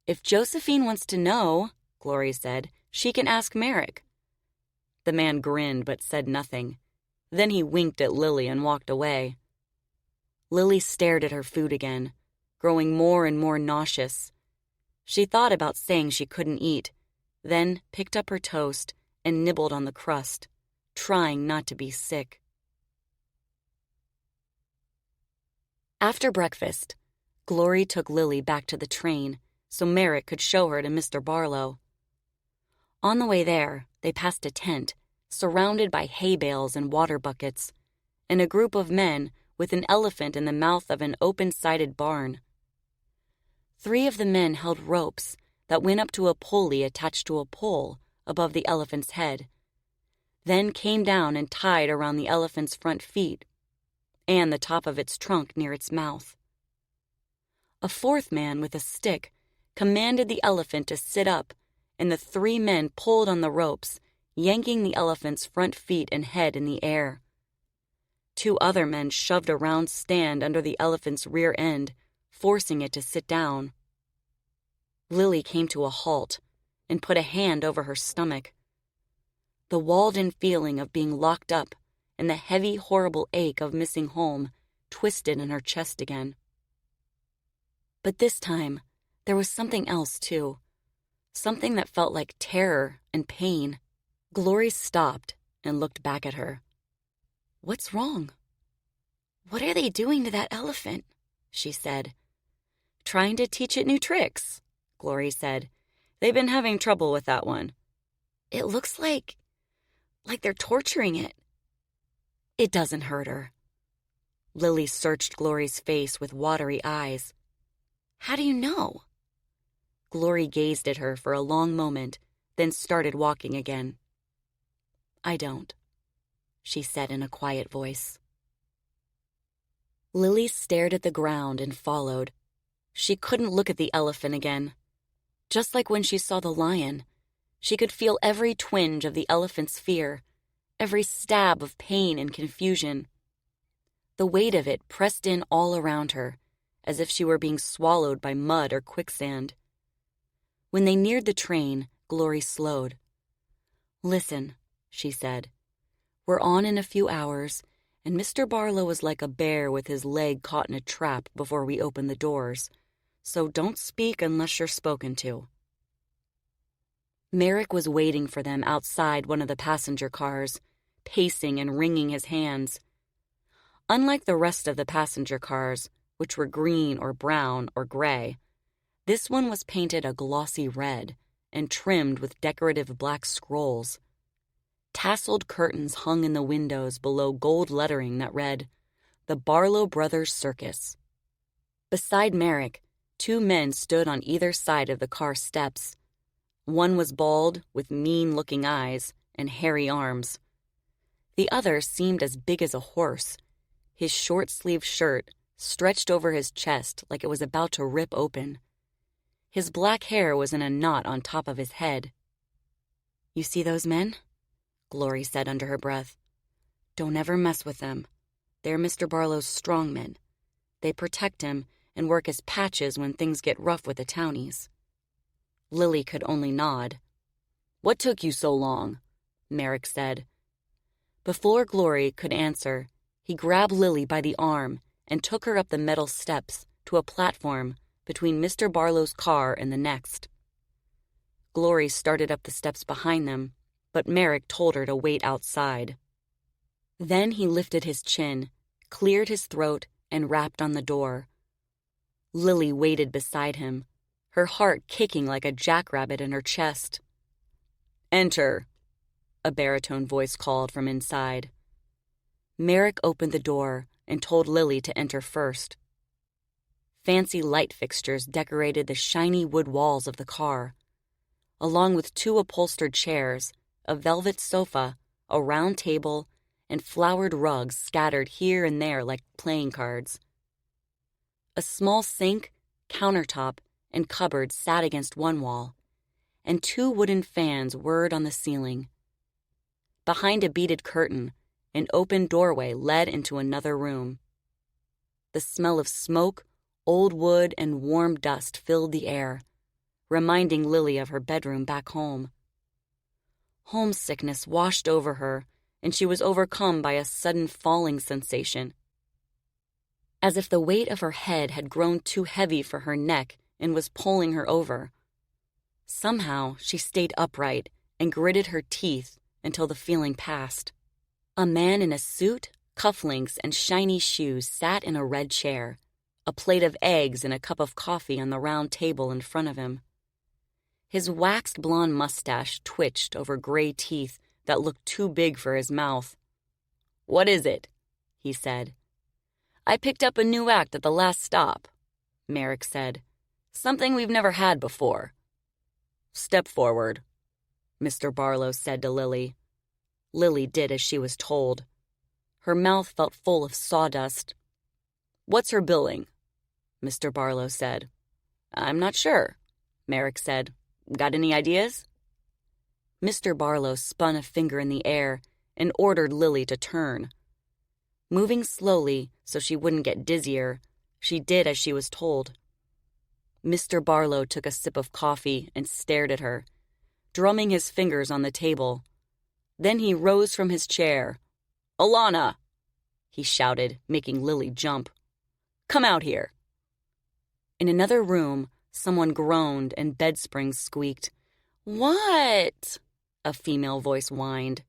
"If Josephine wants to know," Glory said, "she can ask Merrick." The man grinned but said nothing. Then he winked at Lilly and walked away. Lilly stared at her food again, growing more and more nauseous. She thought about saying she couldn't eat, then picked up her toast and nibbled on the crust, trying not to be sick. After breakfast, Glory took Lilly back to the train so Merrick could show her to Mr. Barlow. On the way there, they passed a tent, surrounded by hay bales and water buckets, and a group of men with an elephant in the mouth of an open-sided barn. 3 of the men held ropes that went up to a pulley attached to a pole above the elephant's head, then came down and tied around the elephant's front feet and the top of its trunk near its mouth. A 4th man with a stick commanded the elephant to sit up, and the 3 men pulled on the ropes, yanking the elephant's front feet and head in the air. 2 other men shoved a round stand under the elephant's rear end, forcing it to sit down. Lilly came to a halt and put a hand over her stomach. The walled-in feeling of being locked up and the heavy, horrible ache of missing home twisted in her chest again. But this time, there was something else, too. Something that felt like terror and pain. Glory stopped and looked back at her. "What's wrong?" "What are they doing to that elephant?" she said. "Trying to teach it new tricks," Glory said. "They've been having trouble with that one." "It looks like they're torturing it." "It doesn't hurt her." Lilly searched Glory's face with watery eyes. "How do you know?" Glory gazed at her for a long moment, then started walking again. "I don't," she said in a quiet voice. Lilly stared at the ground and followed. She couldn't look at the elephant again. Just like when she saw the lion, she could feel every twinge of the elephant's fear, every stab of pain and confusion. The weight of it pressed in all around her, as if she were being swallowed by mud or quicksand. When they neared the train, Glory slowed. "Listen," she said. "We're on in a few hours, and Mr. Barlow is like a bear with his leg caught in a trap before we open the doors, so don't speak unless you're spoken to." Merrick was waiting for them outside one of the passenger cars, pacing and wringing his hands. Unlike the rest of the passenger cars, which were green or brown or gray, this one was painted a glossy red and trimmed with decorative black scrolls. Tasseled curtains hung in the windows below gold lettering that read, "The Barlow Brothers Circus." Beside Merrick, two men stood on either side of the car steps. One was bald, with mean-looking eyes and hairy arms. The other seemed as big as a horse, his short-sleeved shirt stretched over his chest like it was about to rip open. His black hair was in a knot on top of his head. "You see those men?" Glory said under her breath. "Don't ever mess with them. They're Mr. Barlow's strong men. They protect him and work as patches when things get rough with the townies." Lilly could only nod. "What took you so long?" Merrick said. Before Glory could answer, he grabbed Lilly by the arm and took her up the metal steps to a platform between Mr. Barlow's car and the next. Glory started up the steps behind them, but Merrick told her to wait outside. Then he lifted his chin, cleared his throat, and rapped on the door. Lilly waited beside him, her heart kicking like a jackrabbit in her chest. "Enter," a baritone voice called from inside. Merrick opened the door and told Lilly to enter first. Fancy light fixtures decorated the shiny wood walls of the car, along with two upholstered chairs, a velvet sofa, a round table, and flowered rugs scattered here and there like playing cards. A small sink, countertop, and cupboard sat against one wall, and two wooden fans whirred on the ceiling. Behind a beaded curtain, an open doorway led into another room. The smell of smoke, old wood, and warm dust filled the air, reminding Lilly of her bedroom back home. Homesickness washed over her, and she was overcome by a sudden falling sensation, as if the weight of her head had grown too heavy for her neck and was pulling her over. Somehow, she stayed upright and gritted her teeth until the feeling passed. A man in a suit, cufflinks, and shiny shoes sat in a red chair, a plate of eggs and a cup of coffee on the round table in front of him. His waxed blonde mustache twitched over gray teeth that looked too big for his mouth. "What is it?" he said. "I picked up a new act at the last stop," Merrick said. "Something we've never had before." "Step forward," Mr. Barlow said to Lilly. Lilly did as she was told. Her mouth felt full of sawdust. "What's her billing?" Mr. Barlow said. "I'm not sure," Merrick said. "Got any ideas?" Mr. Barlow spun a finger in the air and ordered Lilly to turn. Moving slowly so she wouldn't get dizzier, she did as she was told. Mr. Barlow took a sip of coffee and stared at her, drumming his fingers on the table. Then he rose from his chair. "Alana!" he shouted, making Lilly jump. "Come out here." In another room, someone groaned and bed springs squeaked. "What?" a female voice whined.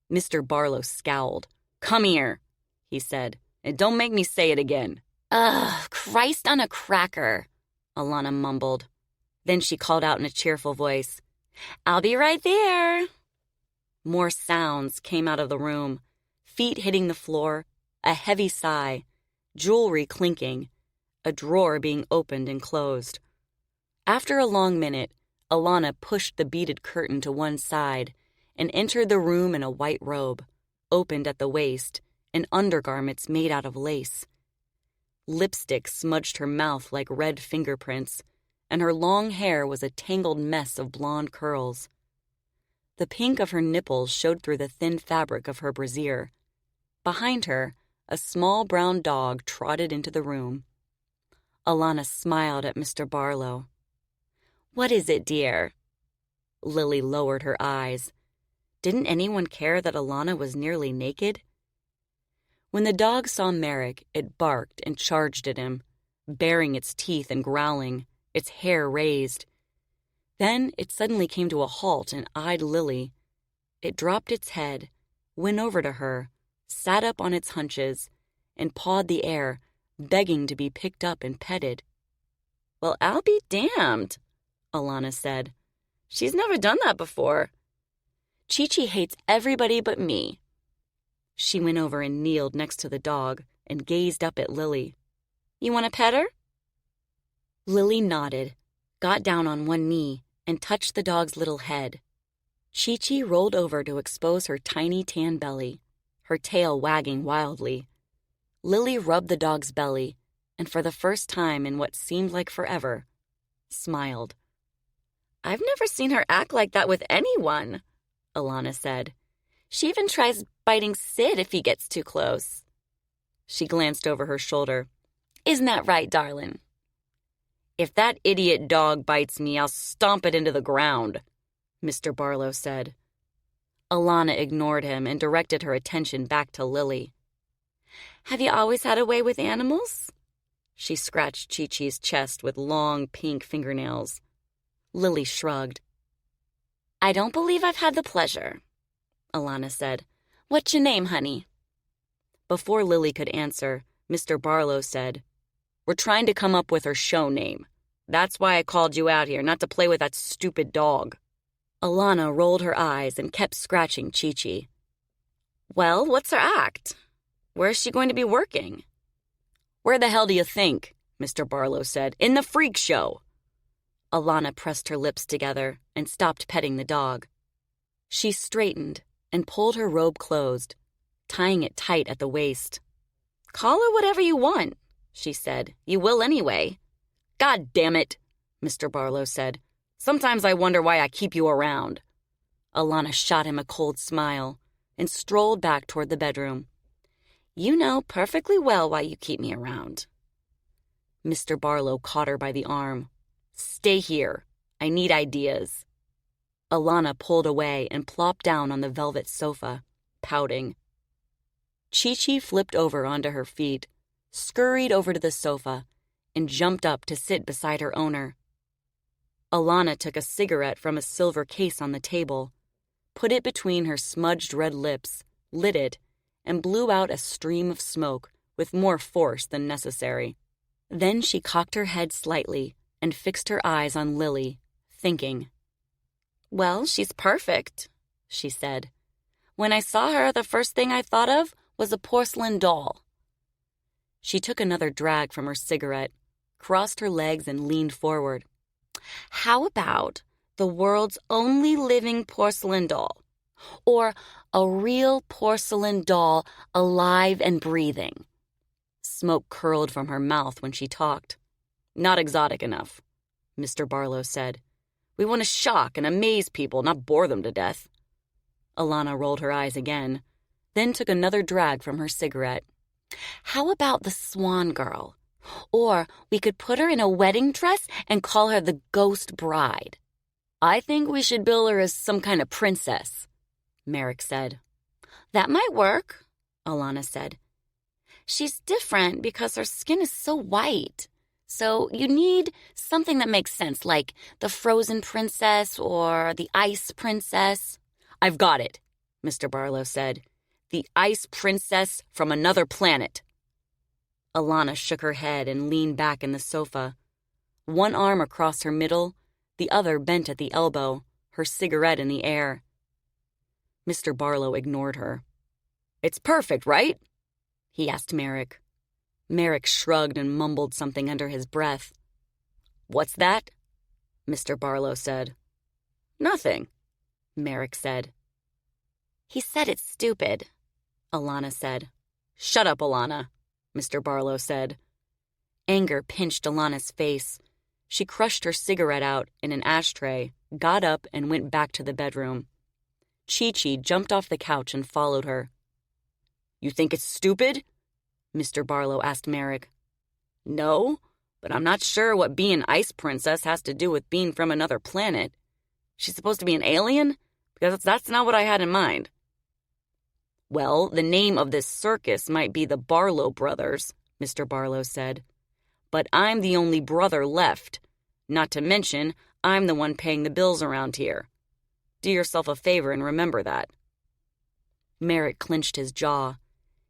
Mr. Barlow scowled. "Come here," he said, "and don't make me say it again." "Ugh, Christ on a cracker," Alana mumbled. Then she called out in a cheerful voice, "I'll be right there." More sounds came out of the room, feet hitting the floor, a heavy sigh, jewelry clinking, a drawer being opened and closed. After a long minute, Alana pushed the beaded curtain to one side and entered the room in a white robe, opened at the waist, and undergarments made out of lace. Lipstick smudged her mouth like red fingerprints, and her long hair was a tangled mess of blonde curls. The pink of her nipples showed through the thin fabric of her brassiere. Behind her, a small brown dog trotted into the room. Alana smiled at Mr. Barlow. "What is it, dear?" Lilly lowered her eyes. Didn't anyone care that Alana was nearly naked? When the dog saw Merrick, it barked and charged at him, baring its teeth and growling, its hair raised. Then it suddenly came to a halt and eyed Lilly. It dropped its head, went over to her, sat up on its hunches, and pawed the air, begging to be picked up and petted. "Well, I'll be damned," Alana said. "She's never done that before. Chi-Chi hates everybody but me." She went over and kneeled next to the dog and gazed up at Lilly. "You want to pet her?" Lilly nodded, got down on one knee, and touched the dog's little head. Chi-Chi rolled over to expose her tiny tan belly, her tail wagging wildly. Lilly rubbed the dog's belly, and for the first time in what seemed like forever, smiled. "I've never seen her act like that with anyone," Alana said. "She even tries biting Sid if he gets too close." She glanced over her shoulder. "Isn't that right, darling?" "If that idiot dog bites me, I'll stomp it into the ground," Mr. Barlow said. Alana ignored him and directed her attention back to Lilly. "Have you always had a way with animals?" She scratched Chi-Chi's chest with long pink fingernails. Lilly shrugged. "I don't believe I've had the pleasure," Alana said. "What's your name, honey?" Before Lilly could answer, Mr. Barlow said, "We're trying to come up with her show name. That's why I called you out here, not to play with that stupid dog." Alana rolled her eyes and kept scratching Chi-Chi. "Well, what's her act? Where's she going to be working?" "Where the hell do you think?" Mr. Barlow said. "In the freak show." Alana pressed her lips together and stopped petting the dog. She straightened and pulled her robe closed, tying it tight at the waist. "Call her whatever you want," she said. "You will anyway." "God damn it," Mr. Barlow said. "Sometimes I wonder why I keep you around." Alana shot him a cold smile and strolled back toward the bedroom. "You know perfectly well why you keep me around." Mr. Barlow caught her by the arm. "Stay here. I need ideas." Alana pulled away and plopped down on the velvet sofa, pouting. Chi-Chi flipped over onto her feet, scurried over to the sofa, and jumped up to sit beside her owner. Alana took a cigarette from a silver case on the table, put it between her smudged red lips, lit it, and blew out a stream of smoke with more force than necessary. Then she cocked her head slightly and fixed her eyes on Lilly, thinking. "Well, she's perfect," she said. "When I saw her, the first thing I thought of was a porcelain doll." She took another drag from her cigarette, crossed her legs, and leaned forward. "How about the world's only living porcelain doll? Or a real porcelain doll alive and breathing?" Smoke curled from her mouth when she talked. "Not exotic enough," Mr. Barlow said. "We want to shock and amaze people, not bore them to death." Alana rolled her eyes again, then took another drag from her cigarette. "How about the Swan Girl? Or we could put her in a wedding dress and call her the Ghost Bride." "I think we should bill her as some kind of princess," Merrick said. "That might work," Alana said. "She's different because her skin is so white. So you need something that makes sense, like the Frozen Princess or the Ice Princess." "I've got it," Mr. Barlow said. "The Ice Princess from another planet." Alana shook her head and leaned back in the sofa, one arm across her middle, the other bent at the elbow, her cigarette in the air. Mr. Barlow ignored her. "It's perfect, right?" he asked Merrick. Merrick shrugged and mumbled something under his breath. "What's that?" Mr. Barlow said. Nothing, Merrick said. He said it's stupid, Alana said. Shut up, Alana, Mr. Barlow said. Anger pinched Alana's face. She crushed her cigarette out in an ashtray, got up, and went back to the bedroom. Chi-Chi jumped off the couch and followed her. You think it's stupid? Mr. Barlow asked Merrick. No, but I'm not sure what being Ice Princess has to do with being from another planet. She's supposed to be an alien? Because that's not what I had in mind. Well, the name of this circus might be the Barlow Brothers, Mr. Barlow said. But I'm the only brother left. Not to mention, I'm the one paying the bills around here. Do yourself a favor and remember that. Merrick clenched his jaw,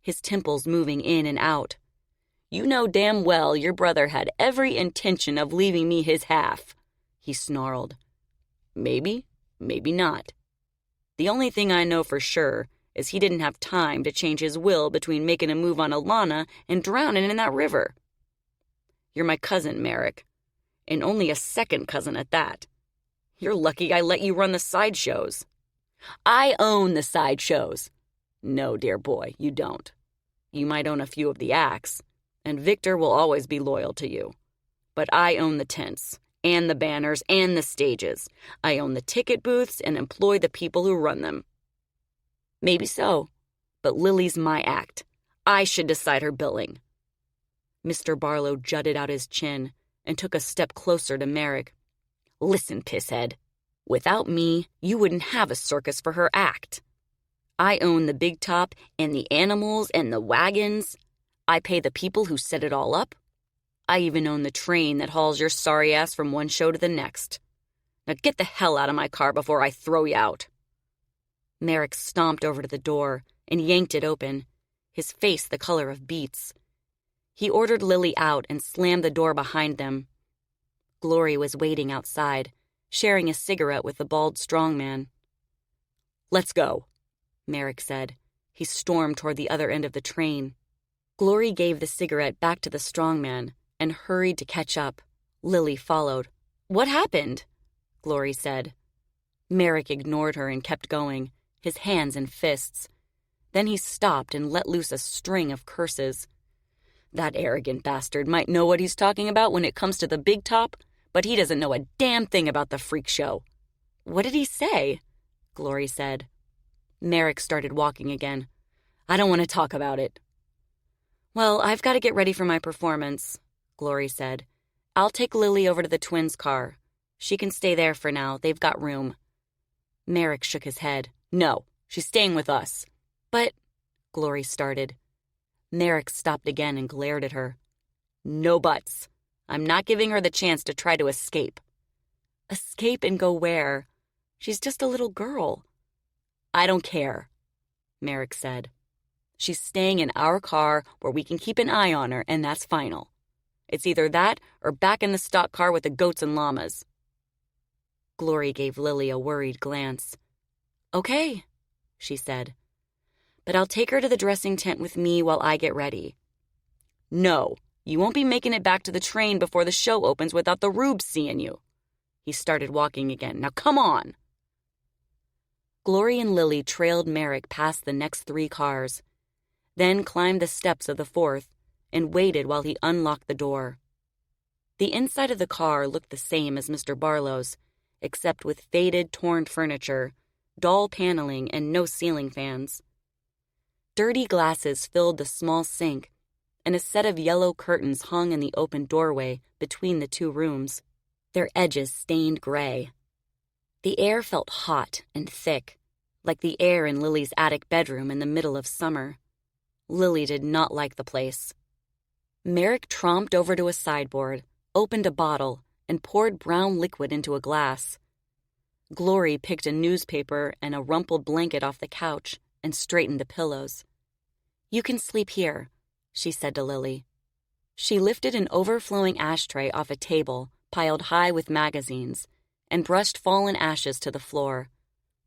his temples moving in and out. You know damn well your brother had every intention of leaving me his half, he snarled. Maybe, maybe not. The only thing I know for sure is he didn't have time to change his will between making a move on Alana and drowning in that river. You're my cousin, Merrick, and only a second cousin at that. You're lucky I let you run the sideshows. I own the sideshows. No, dear boy, you don't. You might own a few of the acts, and Victor will always be loyal to you. But I own the tents, and the banners, and the stages. I own the ticket booths and employ the people who run them. Maybe so, but Lilly's my act. I should decide her billing. Mr. Barlow jutted out his chin and took a step closer to Merrick. Listen, pisshead. Without me, you wouldn't have a circus for her act. I own the big top and the animals and the wagons. I pay the people who set it all up. I even own the train that hauls your sorry ass from one show to the next. Now get the hell out of my car before I throw you out. Merrick stomped over to the door and yanked it open, his face the color of beets. He ordered Lilly out and slammed the door behind them. Glory was waiting outside, sharing a cigarette with the bald strongman. Let's go, Merrick said. He stormed toward the other end of the train. Glory gave the cigarette back to the strongman and hurried to catch up. Lilly followed. What happened? Glory said. Merrick ignored her and kept going, his hands in fists. Then he stopped and let loose a string of curses. That arrogant bastard might know what he's talking about when it comes to the big top, but he doesn't know a damn thing about the freak show. What did he say? Glory said. Merrick started walking again. I don't want to talk about it. Well, I've got to get ready for my performance, Glory said. I'll take Lilly over to the twins' car. She can stay there for now. They've got room. Merrick shook his head. No, she's staying with us. But, Glory started. Merrick stopped again and glared at her. No buts. I'm not giving her the chance to try to escape. Escape and go where? She's just a little girl. I don't care, Merrick said. She's staying in our car where we can keep an eye on her, and that's final. It's either that or back in the stock car with the goats and llamas. Glory gave Lilly a worried glance. Okay, she said. But I'll take her to the dressing tent with me while I get ready. No, you won't be making it back to the train before the show opens without the rubes seeing you. He started walking again. Now come on. Glory and Lilly trailed Merrick past the next 3 cars, then climbed the steps of the 4th and waited while he unlocked the door. The inside of the car looked the same as Mr. Barlow's, except with faded, torn furniture, dull paneling, and no ceiling fans. Dirty glasses filled the small sink, and a set of yellow curtains hung in the open doorway between the 2 rooms, their edges stained gray. The air felt hot and thick, like the air in Lily's attic bedroom in the middle of summer. Lilly did not like the place. Merrick tromped over to a sideboard, opened a bottle, and poured brown liquid into a glass. Glory picked a newspaper and a rumpled blanket off the couch and straightened the pillows. You can sleep here, she said to Lilly. She lifted an overflowing ashtray off a table piled high with magazines and brushed fallen ashes to the floor.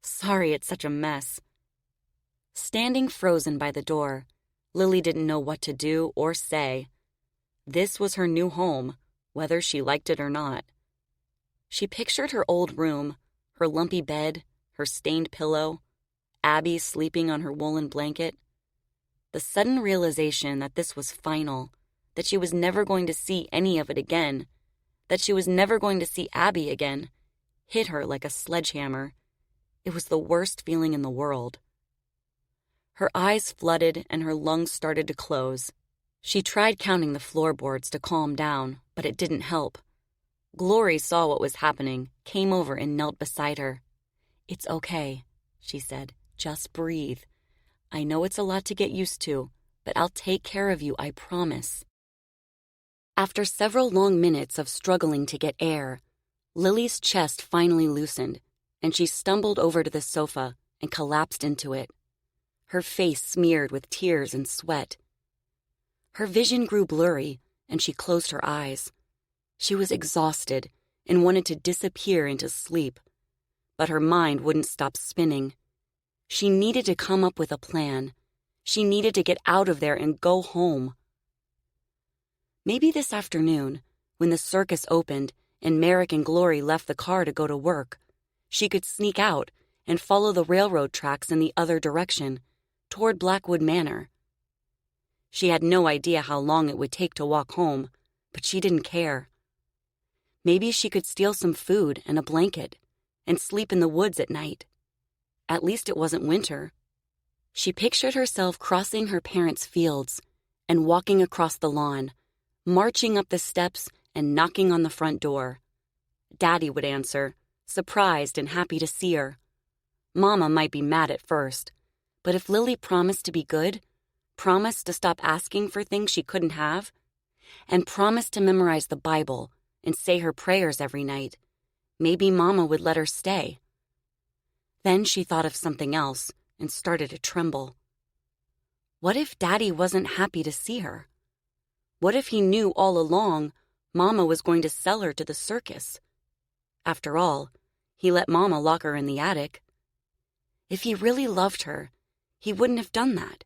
Sorry it's such a mess. Standing frozen by the door, Lilly didn't know what to do or say. This was her new home, whether she liked it or not. She pictured her old room, her lumpy bed, her stained pillow, Abby sleeping on her woolen blanket. The sudden realization that this was final, that she was never going to see any of it again, that she was never going to see Abby again, hit her like a sledgehammer. It was the worst feeling in the world. Her eyes flooded and her lungs started to close. She tried counting the floorboards to calm down, but it didn't help. Glory saw what was happening, came over and knelt beside her. "It's okay," she said. "Just breathe. I know it's a lot to get used to, but I'll take care of you, I promise." After several long minutes of struggling to get air, Lily's chest finally loosened, and she stumbled over to the sofa and collapsed into it, her face smeared with tears and sweat. Her vision grew blurry, and she closed her eyes. She was exhausted and wanted to disappear into sleep, but her mind wouldn't stop spinning. She needed to come up with a plan. She needed to get out of there and go home. Maybe this afternoon, when the circus opened and Merrick and Glory left the car to go to work, she could sneak out and follow the railroad tracks in the other direction, toward Blackwood Manor. She had no idea how long it would take to walk home, but she didn't care. Maybe she could steal some food and a blanket and sleep in the woods at night. At least it wasn't winter. She pictured herself crossing her parents' fields and walking across the lawn, marching up the steps and knocking on the front door. Daddy would answer, surprised and happy to see her. Mama might be mad at first, but if Lily promised to be good, promised to stop asking for things she couldn't have, and promised to memorize the Bible and say her prayers every night, maybe Mama would let her stay. Then she thought of something else and started to tremble. What if Daddy wasn't happy to see her? What if he knew all along Mama was going to sell her to the circus? After all, he let Mama lock her in the attic. If he really loved her, he wouldn't have done that.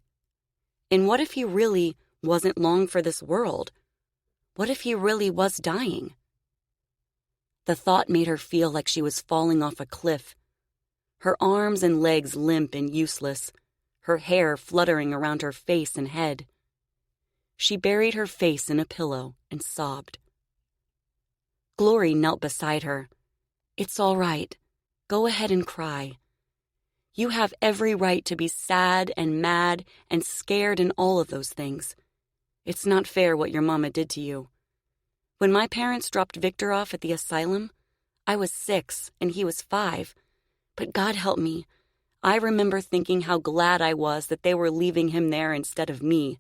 And what if he really wasn't long for this world? What if he really was dying? The thought made her feel like she was falling off a cliff, her arms and legs limp and useless, her hair fluttering around her face and head. She buried her face in a pillow and sobbed. Glory knelt beside her. "It's all right. Go ahead and cry. You have every right to be sad and mad and scared and all of those things. It's not fair what your mama did to you. When my parents dropped Victor off at the asylum, I was 6 and he was 5. But God help me, I remember thinking how glad I was that they were leaving him there instead of me,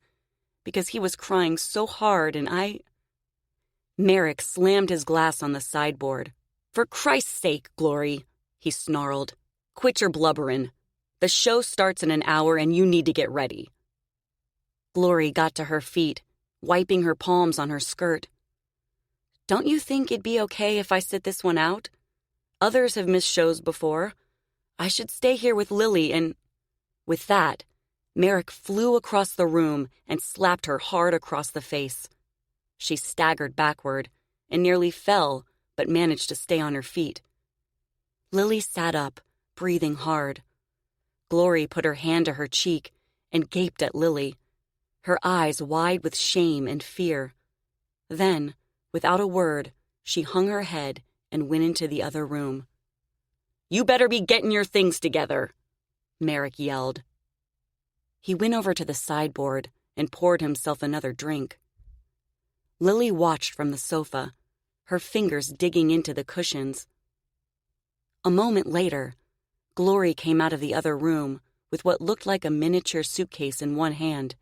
because he was crying so hard and Merrick slammed his glass on the sideboard. "For Christ's sake, Glory," he snarled. "Quit your blubberin'. The show starts in an hour and you need to get ready." Glory got to her feet, wiping her palms on her skirt. "Don't you think it'd be okay if I sit this one out? Others have missed shows before. I should stay here with Lily and—" With that, Merrick flew across the room and slapped her hard across the face. She staggered backward and nearly fell, but managed to stay on her feet. Lily sat up, breathing hard. Glory put her hand to her cheek and gaped at Lily, her eyes wide with shame and fear. Then, without a word, she hung her head and went into the other room. "You better be getting your things together," Merrick yelled. He went over to the sideboard and poured himself another drink. Lily watched from the sofa, her fingers digging into the cushions. A moment later, Glory came out of the other room with what looked like a miniature suitcase in one hand.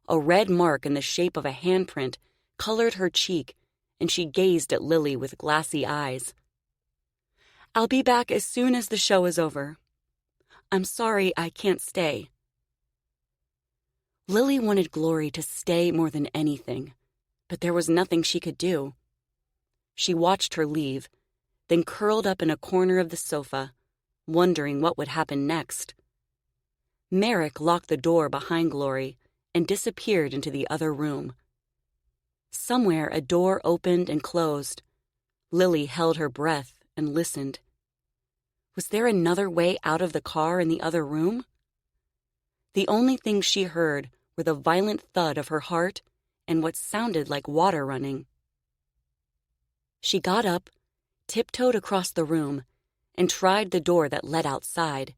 A red mark in the shape of a handprint colored her cheek, and she gazed at Lily with glassy eyes. "I'll be back as soon as the show is over. I'm sorry I can't stay." Lily wanted Glory to stay more than anything, but there was nothing she could do. She watched her leave, then curled up in a corner of the sofa, wondering what would happen next. Merrick locked the door behind Glory and disappeared into the other room. Somewhere a door opened and closed. Lilly held her breath and listened. Was there another way out of the car in the other room? The only things she heard were the violent thud of her heart and what sounded like water running. She got up, tiptoed across the room, and tried the door that led outside,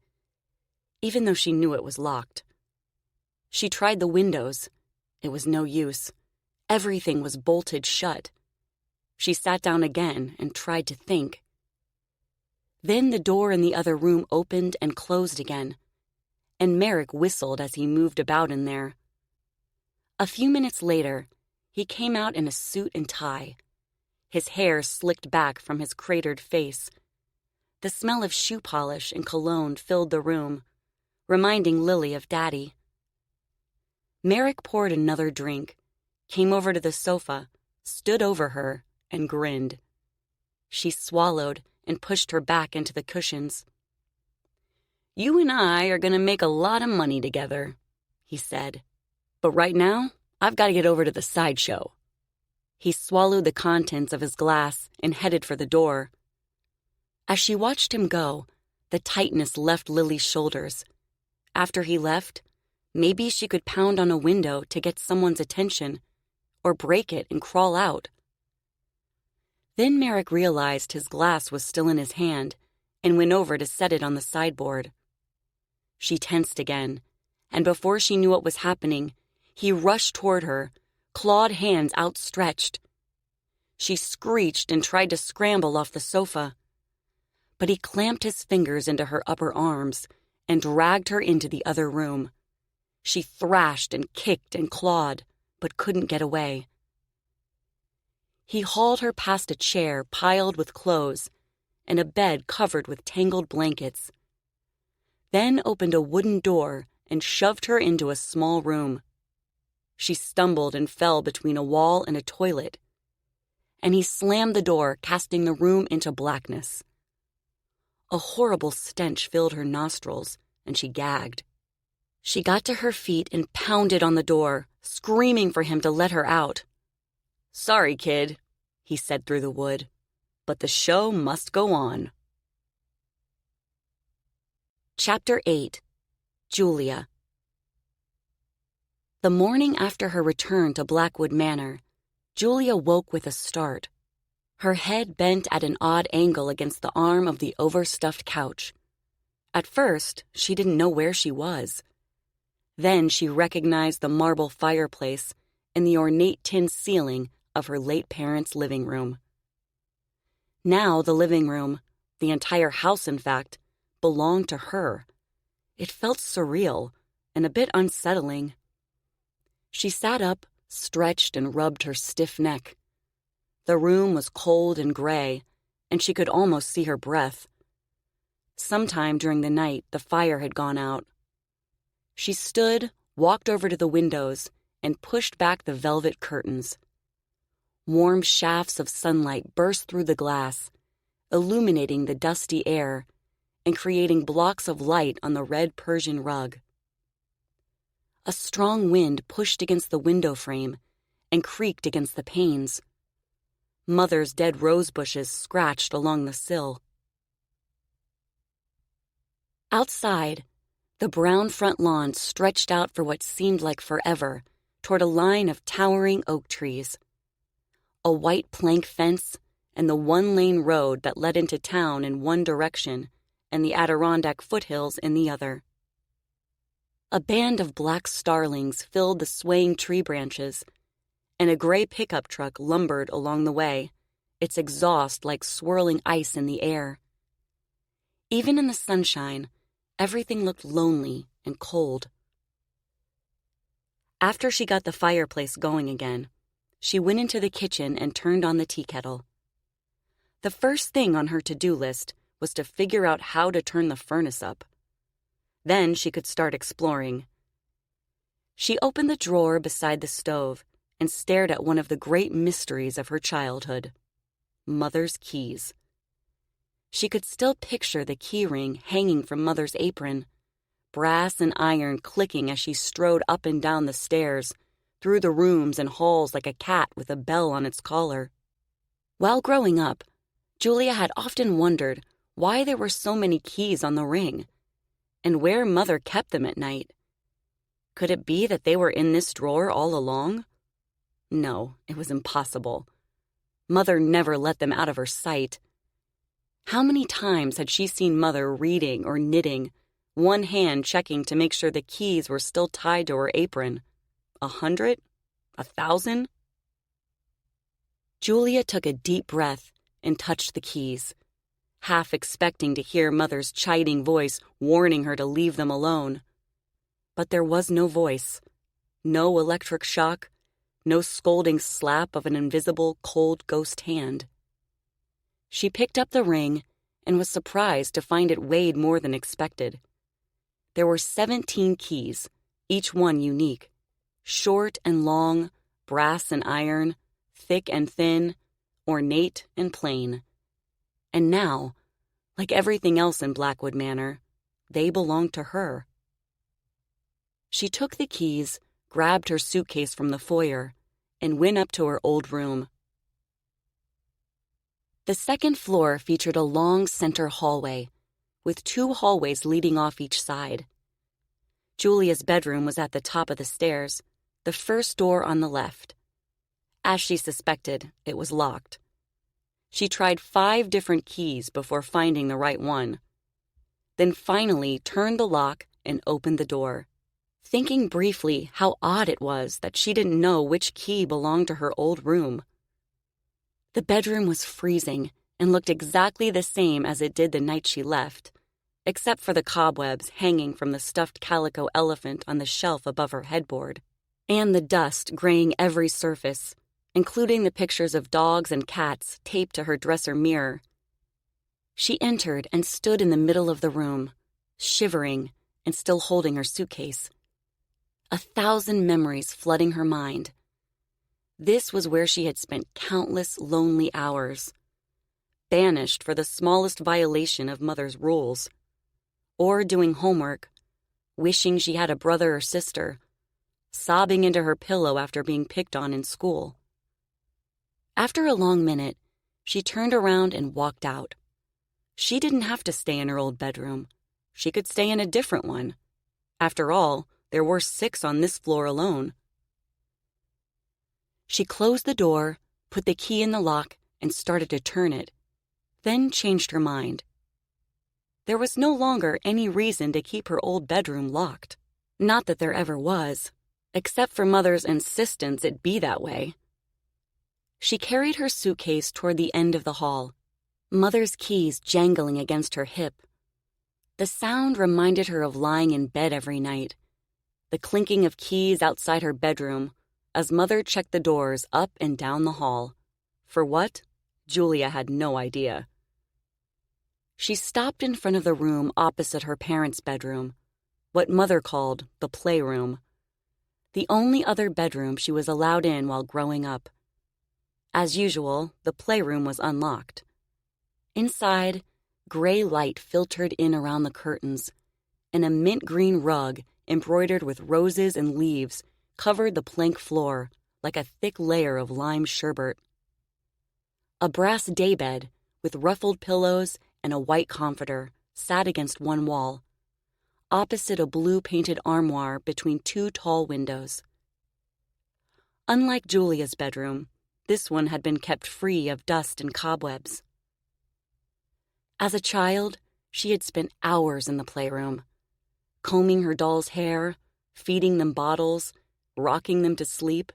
even though she knew it was locked. She tried the windows. It was no use. Everything was bolted shut. She sat down again and tried to think. Then the door in the other room opened and closed again, and Merrick whistled as he moved about in there. A few minutes later, he came out in a suit and tie, his hair slicked back from his cratered face. The smell of shoe polish and cologne filled the room, reminding Lilly of Daddy. Merrick poured another drink, came over to the sofa, stood over her, and grinned. She swallowed and pushed her back into the cushions. "You and I are going to make a lot of money together," he said. "But right now, I've got to get over to the sideshow." He swallowed the contents of his glass and headed for the door. As she watched him go, the tightness left Lily's shoulders. After he left, maybe she could pound on a window to get someone's attention, or break it and crawl out. Then Merrick realized his glass was still in his hand and went over to set it on the sideboard. She tensed again, and before she knew what was happening, he rushed toward her, clawed hands outstretched. She screeched and tried to scramble off the sofa, but he clamped his fingers into her upper arms and dragged her into the other room. She thrashed and kicked and clawed, but couldn't get away. He hauled her past a chair piled with clothes and a bed covered with tangled blankets, then opened a wooden door and shoved her into a small room. She stumbled and fell between a wall and a toilet, and he slammed the door, casting the room into blackness. A horrible stench filled her nostrils, and she gagged. She got to her feet and pounded on the door, screaming for him to let her out. "Sorry, kid," he said through the wood, "but the show must go on." Chapter 8. Julia. The morning after her return to Blackwood Manor, Julia woke with a start. Her head bent at an odd angle against the arm of the overstuffed couch. At first, she didn't know where she was. Then she recognized the marble fireplace and the ornate tin ceiling of her late parents' living room. Now the living room, the entire house in fact, belonged to her. It felt surreal and a bit unsettling. She sat up, stretched, and rubbed her stiff neck. The room was cold and gray, and she could almost see her breath. Sometime during the night, the fire had gone out. She stood, walked over to the windows, and pushed back the velvet curtains. Warm shafts of sunlight burst through the glass, illuminating the dusty air and creating blocks of light on the red Persian rug. A strong wind pushed against the window frame and creaked against the panes. Mother's dead rose bushes scratched along the sill. Outside, the brown front lawn stretched out for what seemed like forever toward a line of towering oak trees. A white plank fence and the one-lane road that led into town in one direction and the Adirondack foothills in the other. A band of black starlings filled the swaying tree branches, and a gray pickup truck lumbered along the way, its exhaust like swirling ice in the air. Even in the sunshine, everything looked lonely and cold. After she got the fireplace going again, she went into the kitchen and turned on the tea kettle. The first thing on her to-do list was to figure out how to turn the furnace up. Then she could start exploring. She opened the drawer beside the stove and stared at one of the great mysteries of her childhood: Mother's keys. She could still picture the key ring hanging from Mother's apron, brass and iron clicking as she strode up and down the stairs, through the rooms and halls like a cat with a bell on its collar. While growing up, Julia had often wondered why there were so many keys on the ring, and where Mother kept them at night. Could it be that they were in this drawer all along? No, it was impossible. Mother never let them out of her sight. How many times had she seen Mother reading or knitting, one hand checking to make sure the keys were still tied to her apron? 100? 1,000? Julia took a deep breath and touched the keys, half expecting to hear Mother's chiding voice warning her to leave them alone. But there was no voice, no electric shock, no scolding slap of an invisible, cold ghost hand. She picked up the ring and was surprised to find it weighed more than expected. There were 17 keys, each one unique, short and long, brass and iron, thick and thin, ornate and plain. And now, like everything else in Blackwood Manor, they belonged to her. She took the keys, grabbed her suitcase from the foyer, and went up to her old room. The second floor featured a long center hallway, with 2 hallways leading off each side. Julia's bedroom was at the top of the stairs, the first door on the left. As she suspected, it was locked. She tried 5 different keys before finding the right one, then finally turned the lock and opened the door, thinking briefly how odd it was that she didn't know which key belonged to her old room. The bedroom was freezing and looked exactly the same as it did the night she left, except for the cobwebs hanging from the stuffed calico elephant on the shelf above her headboard, and the dust graying every surface, including the pictures of dogs and cats taped to her dresser mirror. She entered and stood in the middle of the room, shivering and still holding her suitcase. 1,000 memories flooding her mind. This was where she had spent countless lonely hours, banished for the smallest violation of Mother's rules, or doing homework, wishing she had a brother or sister, sobbing into her pillow after being picked on in school. After a long minute, she turned around and walked out. She didn't have to stay in her old bedroom. She could stay in a different one. After all, there were 6 on this floor alone. She closed the door, put the key in the lock, and started to turn it, then changed her mind. There was no longer any reason to keep her old bedroom locked. Not that there ever was, except for Mother's insistence it be that way. She carried her suitcase toward the end of the hall, Mother's keys jangling against her hip. The sound reminded her of lying in bed every night, the clinking of keys outside her bedroom as Mother checked the doors up and down the hall. For what? Julia had no idea. She stopped in front of the room opposite her parents' bedroom, what Mother called the playroom, the only other bedroom she was allowed in while growing up. As usual, the playroom was unlocked. Inside, gray light filtered in around the curtains, and a mint green rug embroidered with roses and leaves covered the plank floor like a thick layer of lime sherbet. A brass daybed with ruffled pillows and a white comforter sat against one wall, opposite a blue-painted armoire between 2 tall windows. Unlike Julia's bedroom, this one had been kept free of dust and cobwebs. As a child, she had spent hours in the playroom, combing her dolls' hair, feeding them bottles, rocking them to sleep,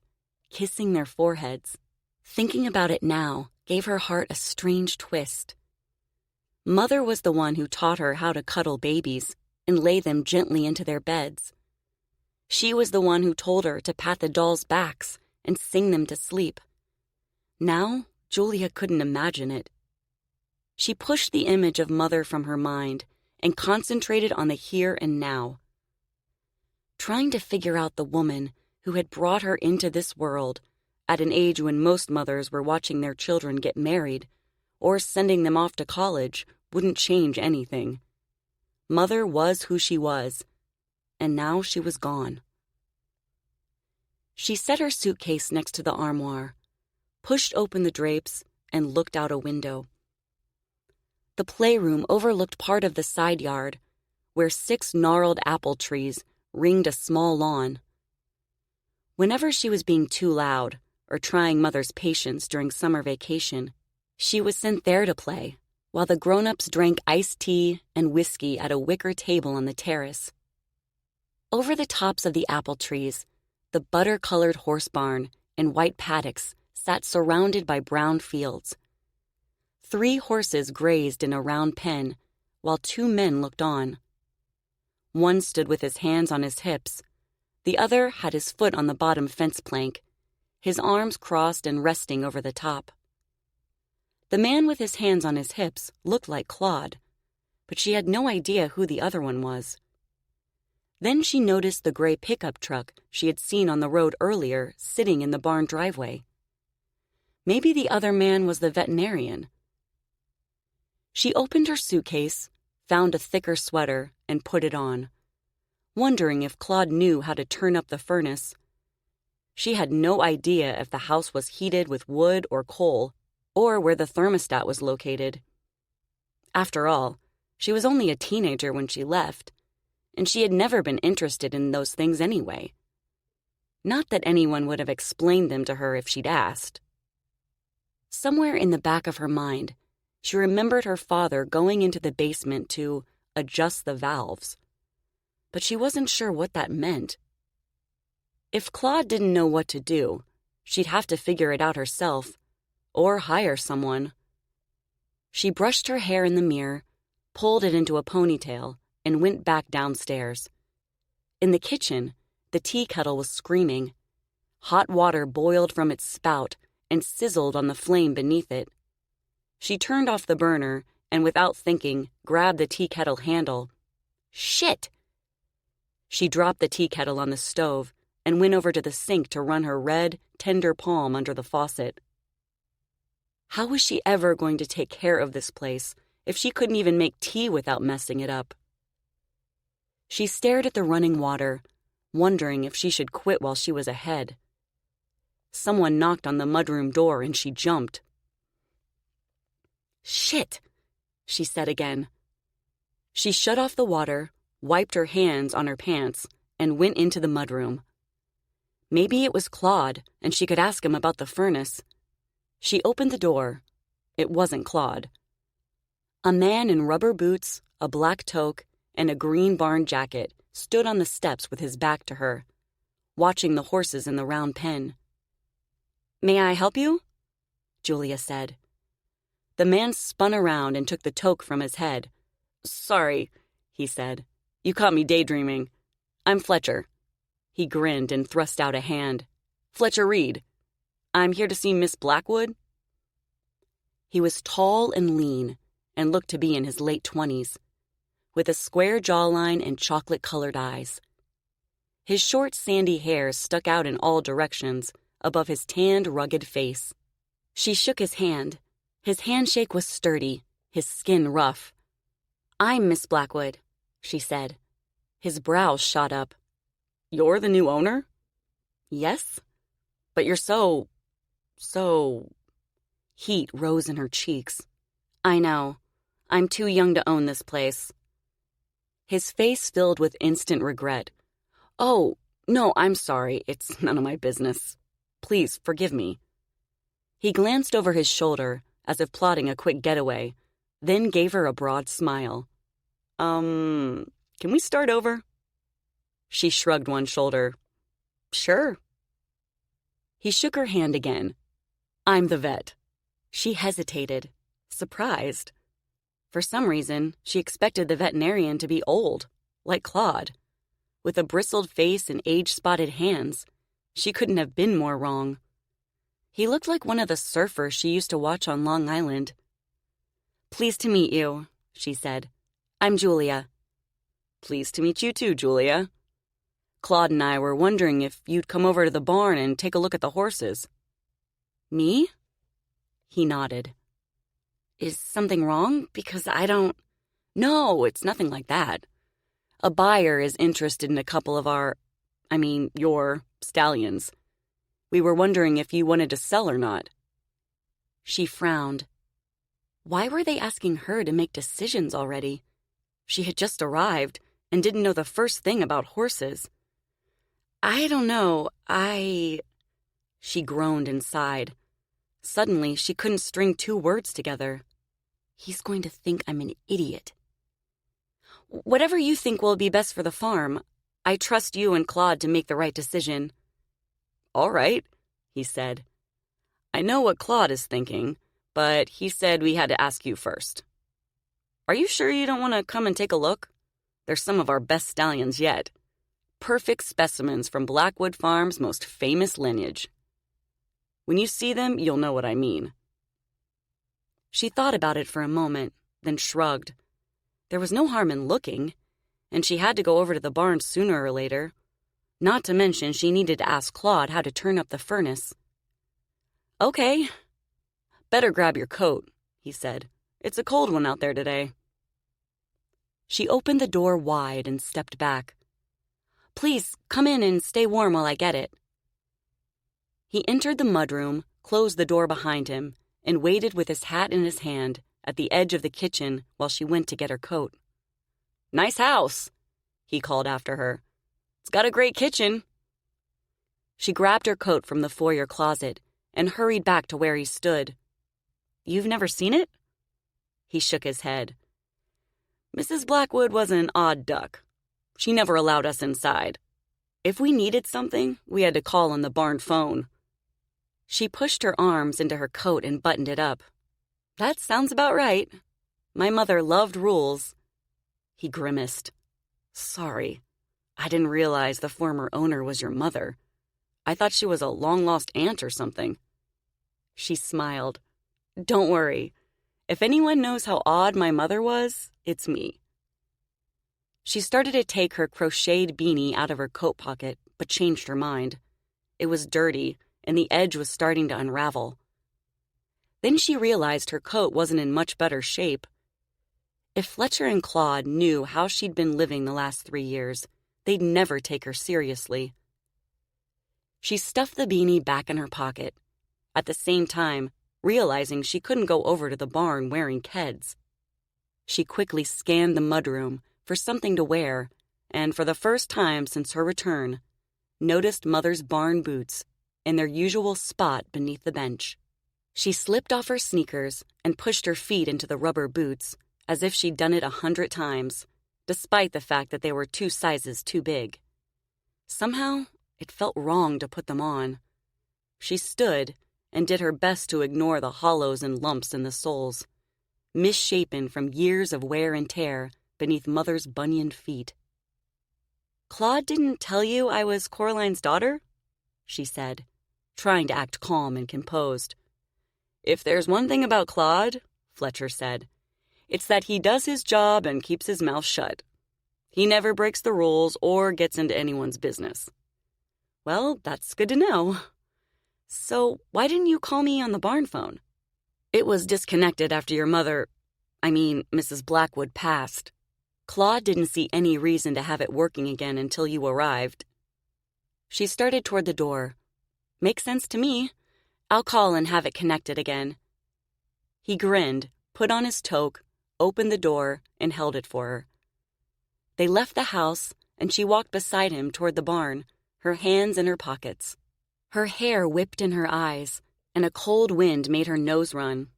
kissing their foreheads. Thinking about it now gave her heart a strange twist. Mother was the one who taught her how to cuddle babies and lay them gently into their beds. She was the one who told her to pat the dolls' backs and sing them to sleep. Now, Julia couldn't imagine it. She pushed the image of Mother from her mind and concentrated on the here and now. Trying to figure out the woman who had brought her into this world at an age when most mothers were watching their children get married or sending them off to college wouldn't change anything. Mother was who she was, and now she was gone. She set her suitcase next to the armoire, pushed open the drapes, and looked out a window. The playroom overlooked part of the side yard, where 6 gnarled apple trees ringed a small lawn. Whenever she was being too loud or trying Mother's patience during summer vacation, she was sent there to play, while the grown-ups drank iced tea and whiskey at a wicker table on the terrace. Over the tops of the apple trees, the butter-colored horse barn and white paddocks sat surrounded by brown fields. 3 horses grazed in a round pen, while 2 men looked on. One stood with his hands on his hips. The other had his foot on the bottom fence plank, his arms crossed and resting over the top. The man with his hands on his hips looked like Claude, but she had no idea who the other one was. Then she noticed the gray pickup truck she had seen on the road earlier sitting in the barn driveway. Maybe the other man was the veterinarian. She opened her suitcase, found a thicker sweater, and put it on, wondering if Claude knew how to turn up the furnace. She had no idea if the house was heated with wood or coal, or where the thermostat was located. After all, she was only a teenager when she left, and she had never been interested in those things anyway. Not that anyone would have explained them to her if she'd asked. Somewhere in the back of her mind, she remembered her father going into the basement to adjust the valves, but she wasn't sure what that meant. If Claude didn't know what to do, she'd have to figure it out herself, or hire someone. She brushed her hair in the mirror, pulled it into a ponytail, and went back downstairs. In the kitchen, the tea kettle was screaming. Hot water boiled from its spout and sizzled on the flame beneath it. She turned off the burner and, without thinking, grabbed the tea kettle handle. Shit! She dropped the tea kettle on the stove and went over to the sink to run her red, tender palm under the faucet. How was she ever going to take care of this place if she couldn't even make tea without messing it up? She stared at the running water, wondering if she should quit while she was ahead. Someone knocked on the mudroom door and she jumped. Shit, she said again. She shut off the water, wiped her hands on her pants, and went into the mudroom. Maybe it was Claude, and she could ask him about the furnace. She opened the door. It wasn't Claude. A man in rubber boots, a black toque, and a green barn jacket stood on the steps with his back to her, watching the horses in the round pen. "May I help you?" Julia said. The man spun around and took the toque from his head. "Sorry," he said. "You caught me daydreaming. I'm Fletcher." He grinned and thrust out a hand. "Fletcher Reed. I'm here to see Miss Blackwood." He was tall and lean and looked to be in his late 20s, with a square jawline and chocolate-colored eyes. His short, sandy hair stuck out in all directions above his tanned, rugged face. She shook his hand. His handshake was sturdy, his skin rough. "I'm Miss Blackwood," she said. His brows shot up. "You're the new owner?" "Yes." "But you're so... Heat rose in her cheeks. "I know. I'm too young to own this place." His face filled with instant regret. "Oh, no, I'm sorry. It's none of my business. Please, forgive me." He glanced over his shoulder, as if plotting a quick getaway, then gave her a broad smile. Can we start over?" She shrugged one shoulder. "Sure." He shook her hand again. "I'm the vet." She hesitated, surprised. For some reason, she expected the veterinarian to be old, like Claude. With a bristled face and age-spotted hands, she couldn't have been more wrong. He looked like one of the surfers she used to watch on Long Island. "Pleased to meet you," she said. "I'm Julia." "Pleased to meet you too, Julia. Claude and I were wondering if you'd come over to the barn and take a look at the horses." "Me?" He nodded. "Is something wrong? Because I don't..." "No, it's nothing like that. A buyer is interested in a couple of your stallions. We were wondering if you wanted to sell or not." She frowned. Why were they asking her to make decisions already? She had just arrived and didn't know the first thing about horses. I don't know, She groaned and sighed. Suddenly, she couldn't string two words together. He's going to think I'm an idiot. Whatever you think will be best for the farm, I trust you and Claude to make the right decision. All right, he said. I know what Claude is thinking, but he said we had to ask you first. Are you sure you don't want to come and take a look? They're some of our best stallions yet. Perfect specimens from Blackwood Farm's most famous lineage. When you see them, you'll know what I mean. She thought about it for a moment, then shrugged. There was no harm in looking, and she had to go over to the barn sooner or later. Not to mention she needed to ask Claude how to turn up the furnace. Okay. Better grab your coat, he said. It's a cold one out there today. She opened the door wide and stepped back. Please, come in and stay warm while I get it. He entered the mudroom, closed the door behind him, and waited with his hat in his hand at the edge of the kitchen while she went to get her coat. Nice house, he called after her. It's got a great kitchen. She grabbed her coat from the foyer closet and hurried back to where he stood. You've never seen it? He shook his head. Mrs. Blackwood was an odd duck. She never allowed us inside. If we needed something, we had to call on the barn phone. She pushed her arms into her coat and buttoned it up. That sounds about right. My mother loved rules. He grimaced. Sorry. I didn't realize the former owner was your mother. I thought she was a long-lost aunt or something. She smiled. Don't worry. If anyone knows how odd my mother was, it's me. She started to take her crocheted beanie out of her coat pocket, but changed her mind. It was dirty, and the edge was starting to unravel. Then she realized her coat wasn't in much better shape. If Fletcher and Claude knew how she'd been living the last 3 years, they'd never take her seriously. She stuffed the beanie back in her pocket, at the same time realizing she couldn't go over to the barn wearing Keds. She quickly scanned the mudroom for something to wear, and for the first time since her return, noticed Mother's barn boots in their usual spot beneath the bench. She slipped off her sneakers and pushed her feet into the rubber boots as if she'd done it 100 times, despite the fact that they were 2 sizes too big. Somehow, it felt wrong to put them on. She stood and did her best to ignore the hollows and lumps in the soles, misshapen from years of wear and tear beneath Mother's bunioned feet. Claude didn't tell you I was Coraline's daughter? She said, trying to act calm and composed. If there's one thing about Claude, Fletcher said, it's that he does his job and keeps his mouth shut. He never breaks the rules or gets into anyone's business. Well, that's good to know. So why didn't you call me on the barn phone? It was disconnected after your mother, Mrs. Blackwood passed. Claude didn't see any reason to have it working again until you arrived. She started toward the door. Makes sense to me. I'll call and have it connected again. He grinned, put on his toque, opened the door, and held it for her. They left the house, and she walked beside him toward the barn, her hands in her pockets. Her hair whipped in her eyes, and a cold wind made her nose run,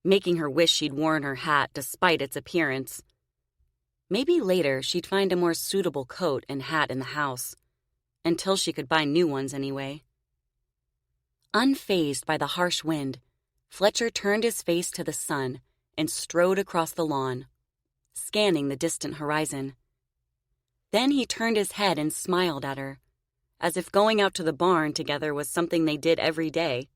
making her wish she'd worn her hat despite its appearance. Maybe later she'd find a more suitable coat and hat in the house, until she could buy new ones anyway. Unfazed by the harsh wind, Fletcher turned his face to the sun and strode across the lawn, scanning the distant horizon. Then he turned his head and smiled at her, as if going out to the barn together was something they did every day.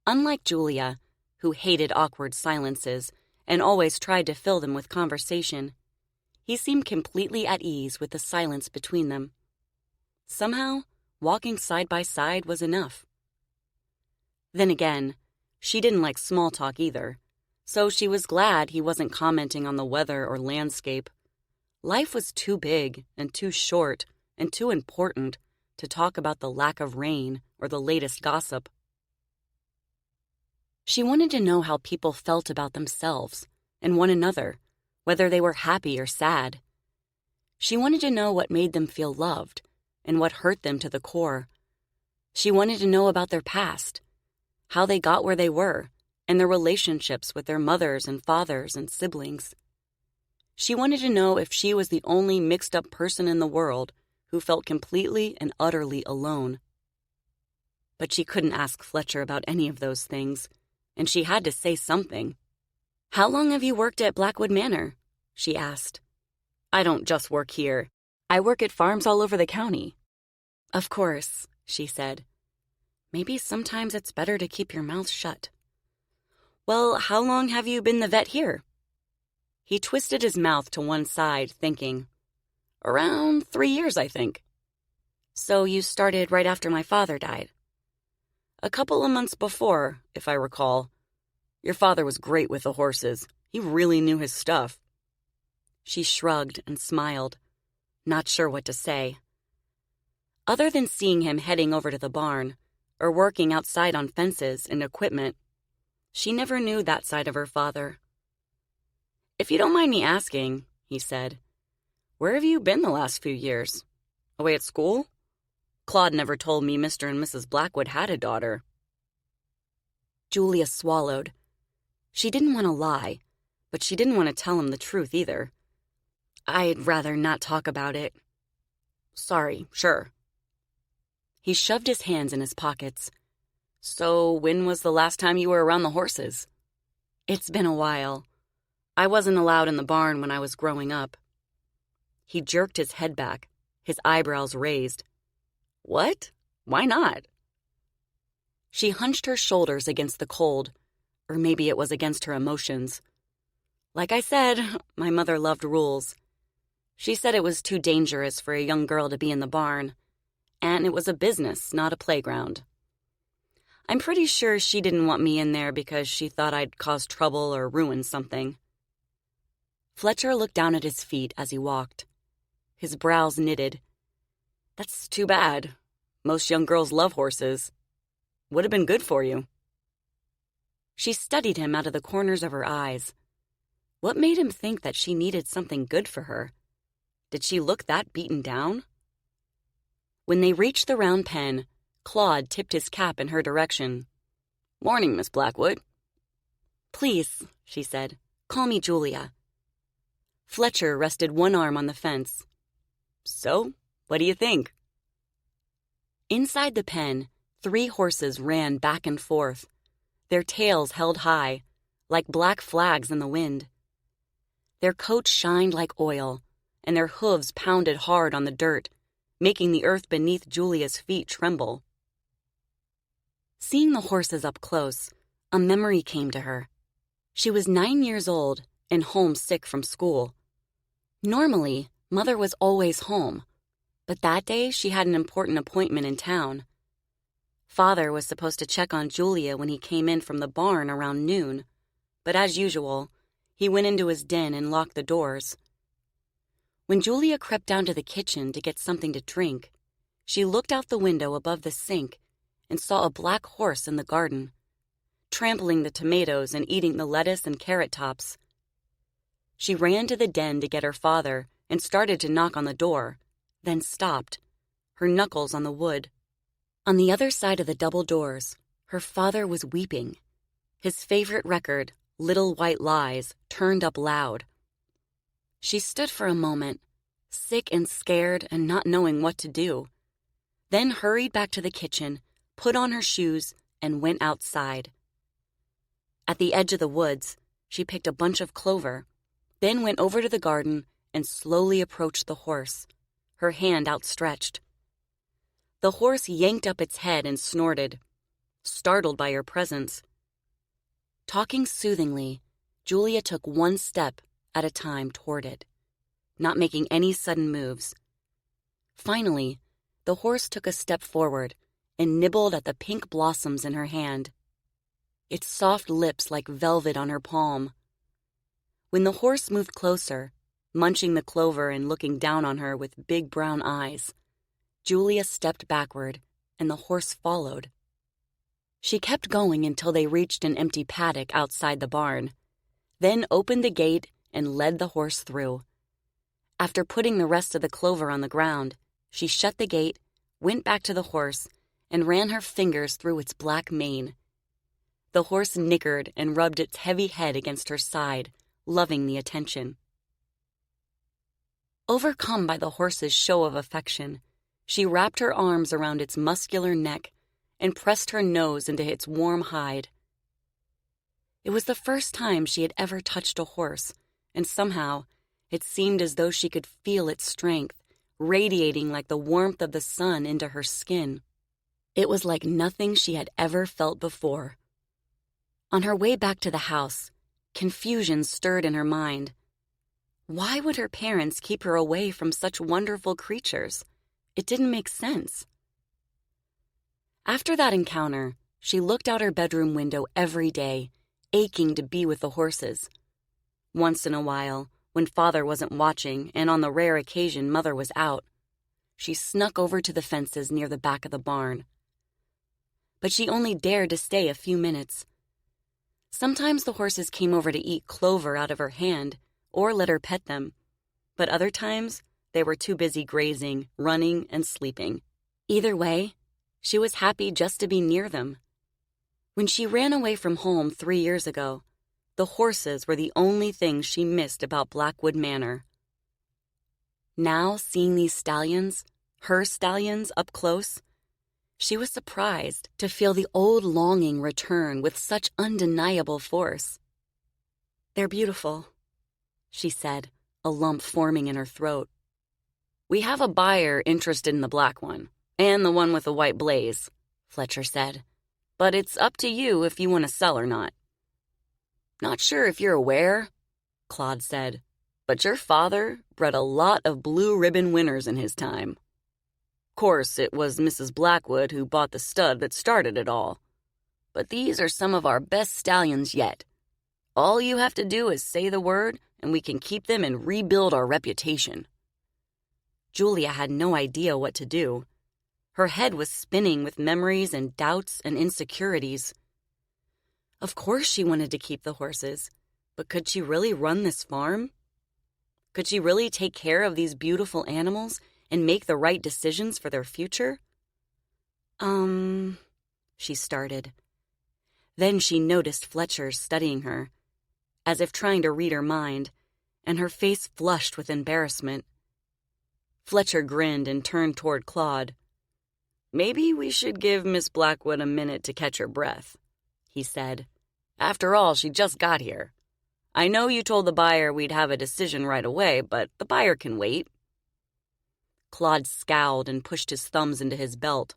Unlike Julia, who hated awkward silences and always tried to fill them with conversation, he seemed completely at ease with the silence between them. Somehow, walking side by side was enough. Then again, she didn't like small talk either, so she was glad he wasn't commenting on the weather or landscape. Life was too big and too short and too important to talk about the lack of rain or the latest gossip. She wanted to know how people felt about themselves and one another, whether they were happy or sad. She wanted to know what made them feel loved and what hurt them to the core. She wanted to know about their past, how they got where they were, and their relationships with their mothers and fathers and siblings. She wanted to know if she was the only mixed-up person in the world who felt completely and utterly alone. But she couldn't ask Fletcher about any of those things, and she had to say something. "How long have you worked at Blackwood Manor?" she asked. "I don't just work here. I work at farms all over the county." "Of course," she said. "Maybe sometimes it's better to keep your mouth shut." "Well, how long have you been the vet here?" He twisted his mouth to one side, thinking. "Around 3 years, I think." "So you started right after my father died?" "A couple of months before, if I recall. Your father was great with the horses. He really knew his stuff." She shrugged and smiled, not sure what to say. Other than seeing him heading over to the barn, or working outside on fences and equipment, she never knew that side of her father. "If you don't mind me asking," he said, "where have you been the last few years? Away at school? Claude never told me Mr. and Mrs. Blackwood had a daughter." Julia swallowed. She didn't want to lie, but she didn't want to tell him the truth either. "I'd rather not talk about it." "Sorry, sure." He shoved his hands in his pockets. "So when was the last time you were around the horses?" "It's been a while. I wasn't allowed in the barn when I was growing up." He jerked his head back, his eyebrows raised. "What? Why not?" She hunched her shoulders against the cold, or maybe it was against her emotions. "Like I said, my mother loved rules. She said it was too dangerous for a young girl to be in the barn, and it was a business, not a playground. I'm pretty sure she didn't want me in there because she thought I'd cause trouble or ruin something." Fletcher looked down at his feet as he walked. His brows knitted. "That's too bad. Most young girls love horses. Would have been good for you." She studied him out of the corners of her eyes. What made him think that she needed something good for her? Did she look that beaten down? When they reached the round pen, Claude tipped his cap in her direction. "Morning, Miss Blackwood." "Please," she said, "call me Julia." Fletcher rested one arm on the fence. "So, what do you think?" Inside the pen, 3 horses ran back and forth, their tails held high, like black flags in the wind. Their coats shined like oil, and their hooves pounded hard on the dirt, making the earth beneath Julia's feet tremble. Seeing the horses up close, a memory came to her. She was 9 years old and homesick from school. Normally, Mother was always home, but that day she had an important appointment in town. Father was supposed to check on Julia when he came in from the barn around noon, but as usual, he went into his den and locked the doors. When Julia crept down to the kitchen to get something to drink, she looked out the window above the sink and saw a black horse in the garden, trampling the tomatoes and eating the lettuce and carrot tops. She ran to the den to get her father and started to knock on the door, then stopped, her knuckles on the wood. On the other side of the double doors, her father was weeping. His favorite record, Little White Lies, turned up loud. She stood for a moment, sick and scared and not knowing what to do, then hurried back to the kitchen, put on her shoes, and went outside. At the edge of the woods, she picked a bunch of clover, then went over to the garden and slowly approached the horse, her hand outstretched. The horse yanked up its head and snorted, startled by her presence. Talking soothingly, Julia took one step at a time toward it, not making any sudden moves. Finally, the horse took a step forward and nibbled at the pink blossoms in her hand, its soft lips like velvet on her palm. When the horse moved closer, munching the clover and looking down on her with big brown eyes, Julia stepped backward, and the horse followed. She kept going until they reached an empty paddock outside the barn, then opened the gate and led the horse through. After putting the rest of the clover on the ground, she shut the gate, went back to the horse, and ran her fingers through its black mane. The horse nickered and rubbed its heavy head against her side, loving the attention. Overcome by the horse's show of affection, she wrapped her arms around its muscular neck and pressed her nose into its warm hide. It was the first time she had ever touched a horse, and somehow it seemed as though she could feel its strength, radiating like the warmth of the sun into her skin. It was like nothing she had ever felt before. On her way back to the house, confusion stirred in her mind. Why would her parents keep her away from such wonderful creatures? It didn't make sense. After that encounter, she looked out her bedroom window every day, aching to be with the horses. Once in a while, when Father wasn't watching and on the rare occasion Mother was out, she snuck over to the fences near the back of the barn. But she only dared to stay a few minutes. Sometimes the horses came over to eat clover out of her hand or let her pet them, but other times they were too busy grazing, running, and sleeping. Either way, she was happy just to be near them. When she ran away from home 3 years ago, the horses were the only things she missed about Blackwood Manor. Now, seeing these stallions, her stallions, up close, she was surprised to feel the old longing return with such undeniable force. "They're beautiful," she said, a lump forming in her throat. "We have a buyer interested in the black one, and the one with the white blaze," Fletcher said. "But it's up to you if you want to sell or not." "Not sure if you're aware," Claude said, "but your father bred a lot of blue ribbon winners in his time. Course, it was Mrs. Blackwood who bought the stud that started it all. But these are some of our best stallions yet. All you have to do is say the word, and we can keep them and rebuild our reputation." Julia had no idea what to do. Her head was spinning with memories and doubts and insecurities. Of course she wanted to keep the horses, but could she really run this farm? Could she really take care of these beautiful animals and make the right decisions for their future? She started. Then she noticed Fletcher studying her, as if trying to read her mind, and her face flushed with embarrassment. Fletcher grinned and turned toward Claude. "Maybe we should give Miss Blackwood a minute to catch her breath," he said. "After all, she just got here. I know you told the buyer we'd have a decision right away, but the buyer can wait." Claude scowled and pushed his thumbs into his belt.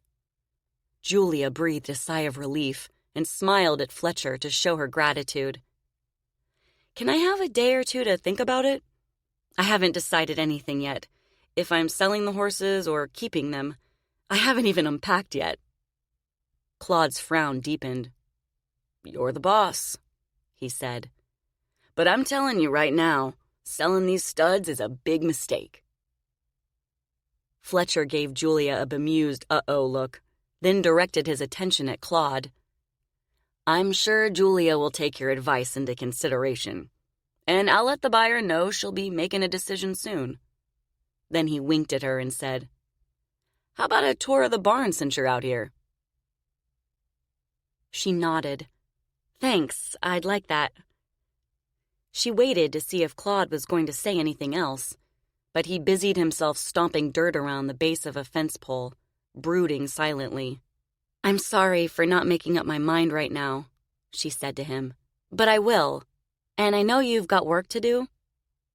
Julia breathed a sigh of relief and smiled at Fletcher to show her gratitude. "Can I have a day or two to think about it? I haven't decided anything yet, if I'm selling the horses or keeping them. I haven't even unpacked yet." Claude's frown deepened. "You're the boss," he said. "But I'm telling you right now, selling these studs is a big mistake." Fletcher gave Julia a bemused uh-oh look, then directed his attention at Claude. "I'm sure Julia will take your advice into consideration, and I'll let the buyer know she'll be making a decision soon." Then he winked at her and said, "How about a tour of the barn since you're out here?" She nodded. "Thanks, I'd like that." She waited to see if Claude was going to say anything else, but he busied himself stomping dirt around the base of a fence pole, brooding silently. "I'm sorry for not making up my mind right now," she said to him, "but I will. And I know you've got work to do.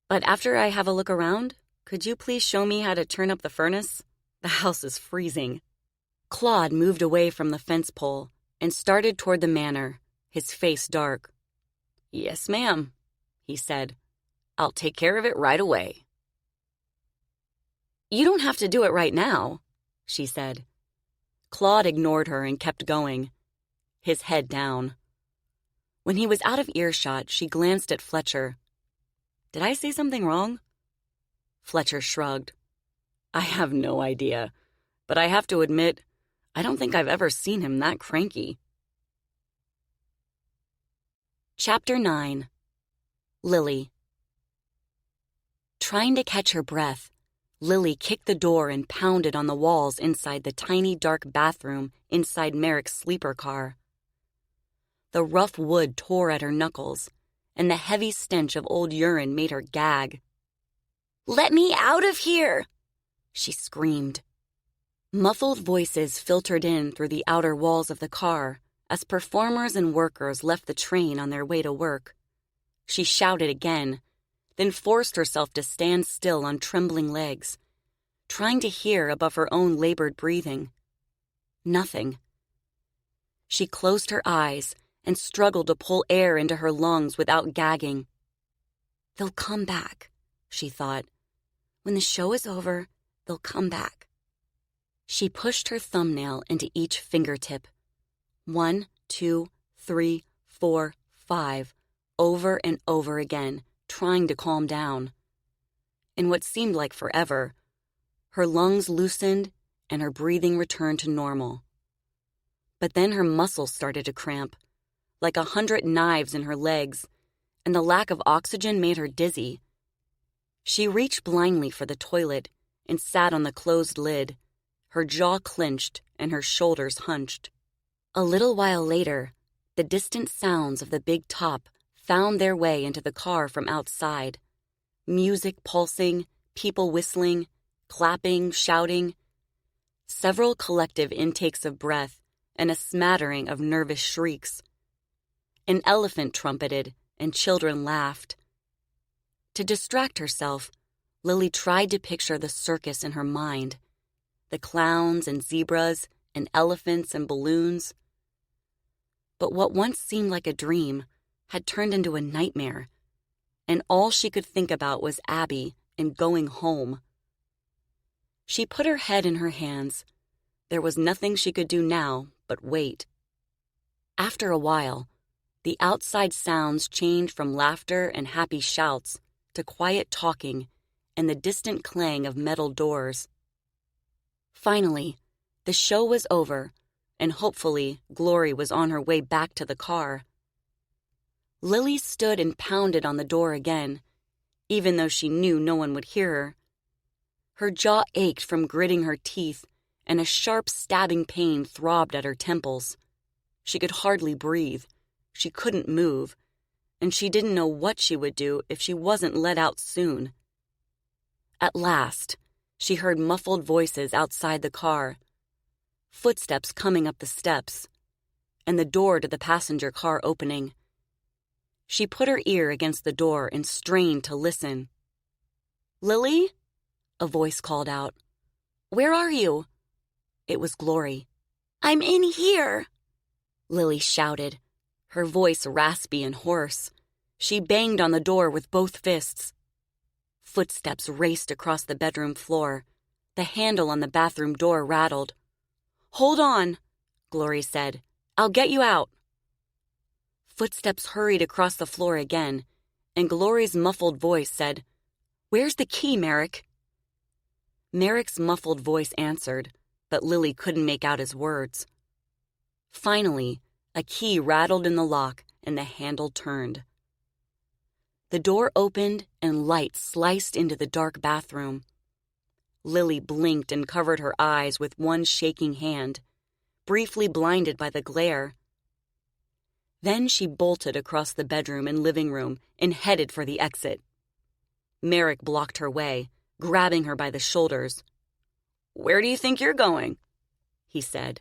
But after I have a look around, could you please show me how to turn up the furnace? The house is freezing." Claude moved away from the fence pole and started toward the manor, his face dark. "Yes, ma'am," he said. "I'll take care of it right away." "You don't have to do it right now," she said. Claude ignored her and kept going, his head down. When he was out of earshot, she glanced at Fletcher. "Did I say something wrong?" Fletcher shrugged. "I have no idea, but I have to admit, I don't think I've ever seen him that cranky." Chapter 9. Lilly. Trying to catch her breath, Lilly kicked the door and pounded on the walls inside the tiny dark bathroom inside Merrick's sleeper car. The rough wood tore at her knuckles, and the heavy stench of old urine made her gag. "Let me out of here!" she screamed. Muffled voices filtered in through the outer walls of the car as performers and workers left the train on their way to work. She shouted again, then forced herself to stand still on trembling legs, trying to hear above her own labored breathing. Nothing. She closed her eyes and struggled to pull air into her lungs without gagging. "They'll come back," she thought. "When the show is over, they'll come back." She pushed her thumbnail into each fingertip. 1, 2, 3, 4, 5, over and over again, trying to calm down. In what seemed like forever, her lungs loosened and her breathing returned to normal. But then her muscles started to cramp, like 100 knives in her legs, and the lack of oxygen made her dizzy. She reached blindly for the toilet and sat on the closed lid, her jaw clenched and her shoulders hunched. A little while later, the distant sounds of the big top found their way into the car from outside. Music pulsing, people whistling, clapping, shouting. Several collective intakes of breath and a smattering of nervous shrieks. An elephant trumpeted and children laughed. To distract herself, Lilly tried to picture the circus in her mind. The clowns and zebras and elephants and balloons. But what once seemed like a dream had turned into a nightmare, and all she could think about was Abby and going home. She put her head in her hands. There was nothing she could do now but wait. After a while, the outside sounds changed from laughter and happy shouts to quiet talking and the distant clang of metal doors. Finally, the show was over, and hopefully Glory was on her way back to the car. Lilly stood and pounded on the door again, even though she knew no one would hear her. Her jaw ached from gritting her teeth, and a sharp stabbing pain throbbed at her temples. She could hardly breathe, she couldn't move, and she didn't know what she would do if she wasn't let out soon. At last, she heard muffled voices outside the car, footsteps coming up the steps, and the door to the passenger car opening. She put her ear against the door and strained to listen. "Lilly?" a voice called out. "Where are you?" It was Glory. "I'm in here," Lilly shouted, her voice raspy and hoarse. She banged on the door with both fists. Footsteps raced across the bedroom floor. The handle on the bathroom door rattled. "Hold on," Glory said. "I'll get you out." Footsteps hurried across the floor again, and Glory's muffled voice said, "Where's the key, Merrick?" Merrick's muffled voice answered, but Lilly couldn't make out his words. Finally, a key rattled in the lock and the handle turned. The door opened and light sliced into the dark bathroom. Lilly blinked and covered her eyes with one shaking hand, briefly blinded by the glare. Then she bolted across the bedroom and living room and headed for the exit. Merrick blocked her way, grabbing her by the shoulders. "Where do you think you're going?" he said.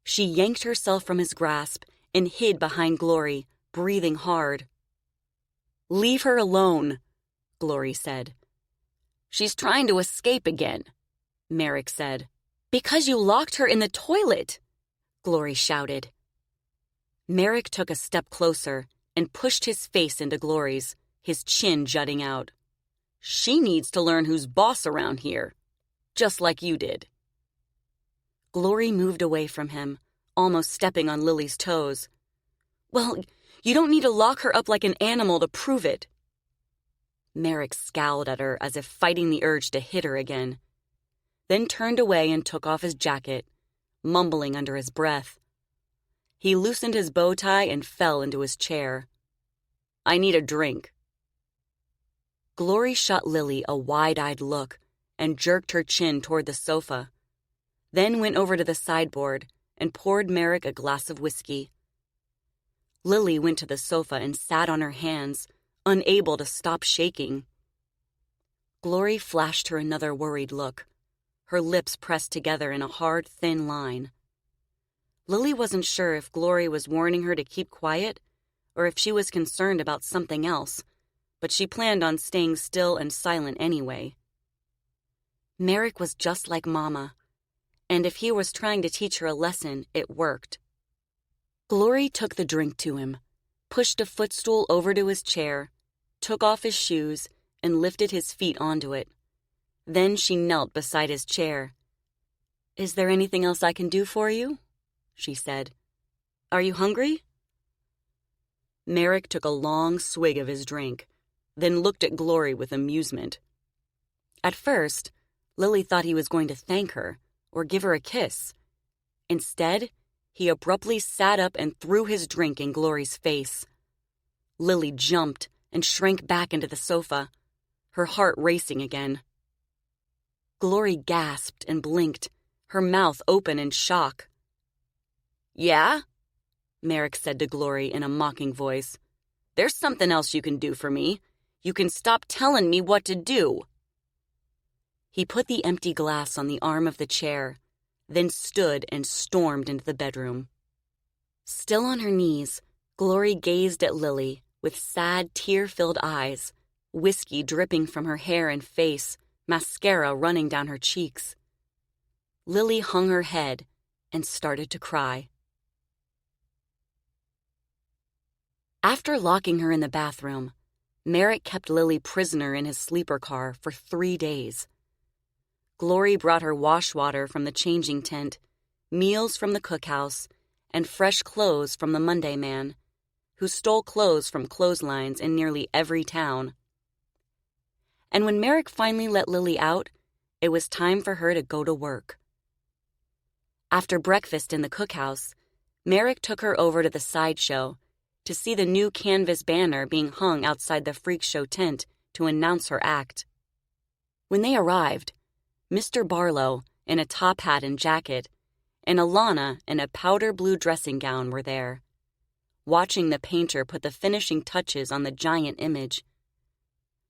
She yanked herself from his grasp and hid behind Glory, breathing hard. "Leave her alone," Glory said. "She's trying to escape again," Merrick said. "Because you locked her in the toilet," Glory shouted. Merrick took a step closer and pushed his face into Glory's, his chin jutting out. "She needs to learn who's boss around here, just like you did." Glory moved away from him, almost stepping on Lilly's toes. "Well, you don't need to lock her up like an animal to prove it." Merrick scowled at her as if fighting the urge to hit her again, then turned away and took off his jacket, mumbling under his breath. He loosened his bow tie and fell into his chair. "I need a drink." Glory shot Lilly a wide-eyed look and jerked her chin toward the sofa, then went over to the sideboard and poured Merrick a glass of whiskey. Lilly went to the sofa and sat on her hands, unable to stop shaking. Glory flashed her another worried look, her lips pressed together in a hard, thin line. Lilly wasn't sure if Glory was warning her to keep quiet or if she was concerned about something else, but she planned on staying still and silent anyway. Merrick was just like Mama, and if he was trying to teach her a lesson, it worked. Glory took the drink to him, pushed a footstool over to his chair, took off his shoes, and lifted his feet onto it. Then she knelt beside his chair. "Is there anything else I can do for you?" she said. "Are you hungry?" Merrick took a long swig of his drink, then looked at Glory with amusement. At first, Lilly thought he was going to thank her or give her a kiss. Instead, he abruptly sat up and threw his drink in Glory's face. Lilly jumped and shrank back into the sofa, her heart racing again. Glory gasped and blinked, her mouth open in shock. "Yeah?" Merrick said to Glory in a mocking voice. "There's something else you can do for me. You can stop telling me what to do." He put the empty glass on the arm of the chair, then stood and stormed into the bedroom. Still on her knees, Glory gazed at Lilly with sad, tear-filled eyes, whiskey dripping from her hair and face, mascara running down her cheeks. Lilly hung her head and started to cry. After locking her in the bathroom, Merrick kept Lilly prisoner in his sleeper car for 3 days. Glory brought her wash water from the changing tent, meals from the cookhouse, and fresh clothes from the Monday man, who stole clothes from clotheslines in nearly every town. And when Merrick finally let Lilly out, it was time for her to go to work. After breakfast in the cookhouse, Merrick took her over to the sideshow to see the new canvas banner being hung outside the freak show tent to announce her act. When they arrived, Mr. Barlow, in a top hat and jacket, and Alana in a powder blue dressing gown were there, watching the painter put the finishing touches on the giant image.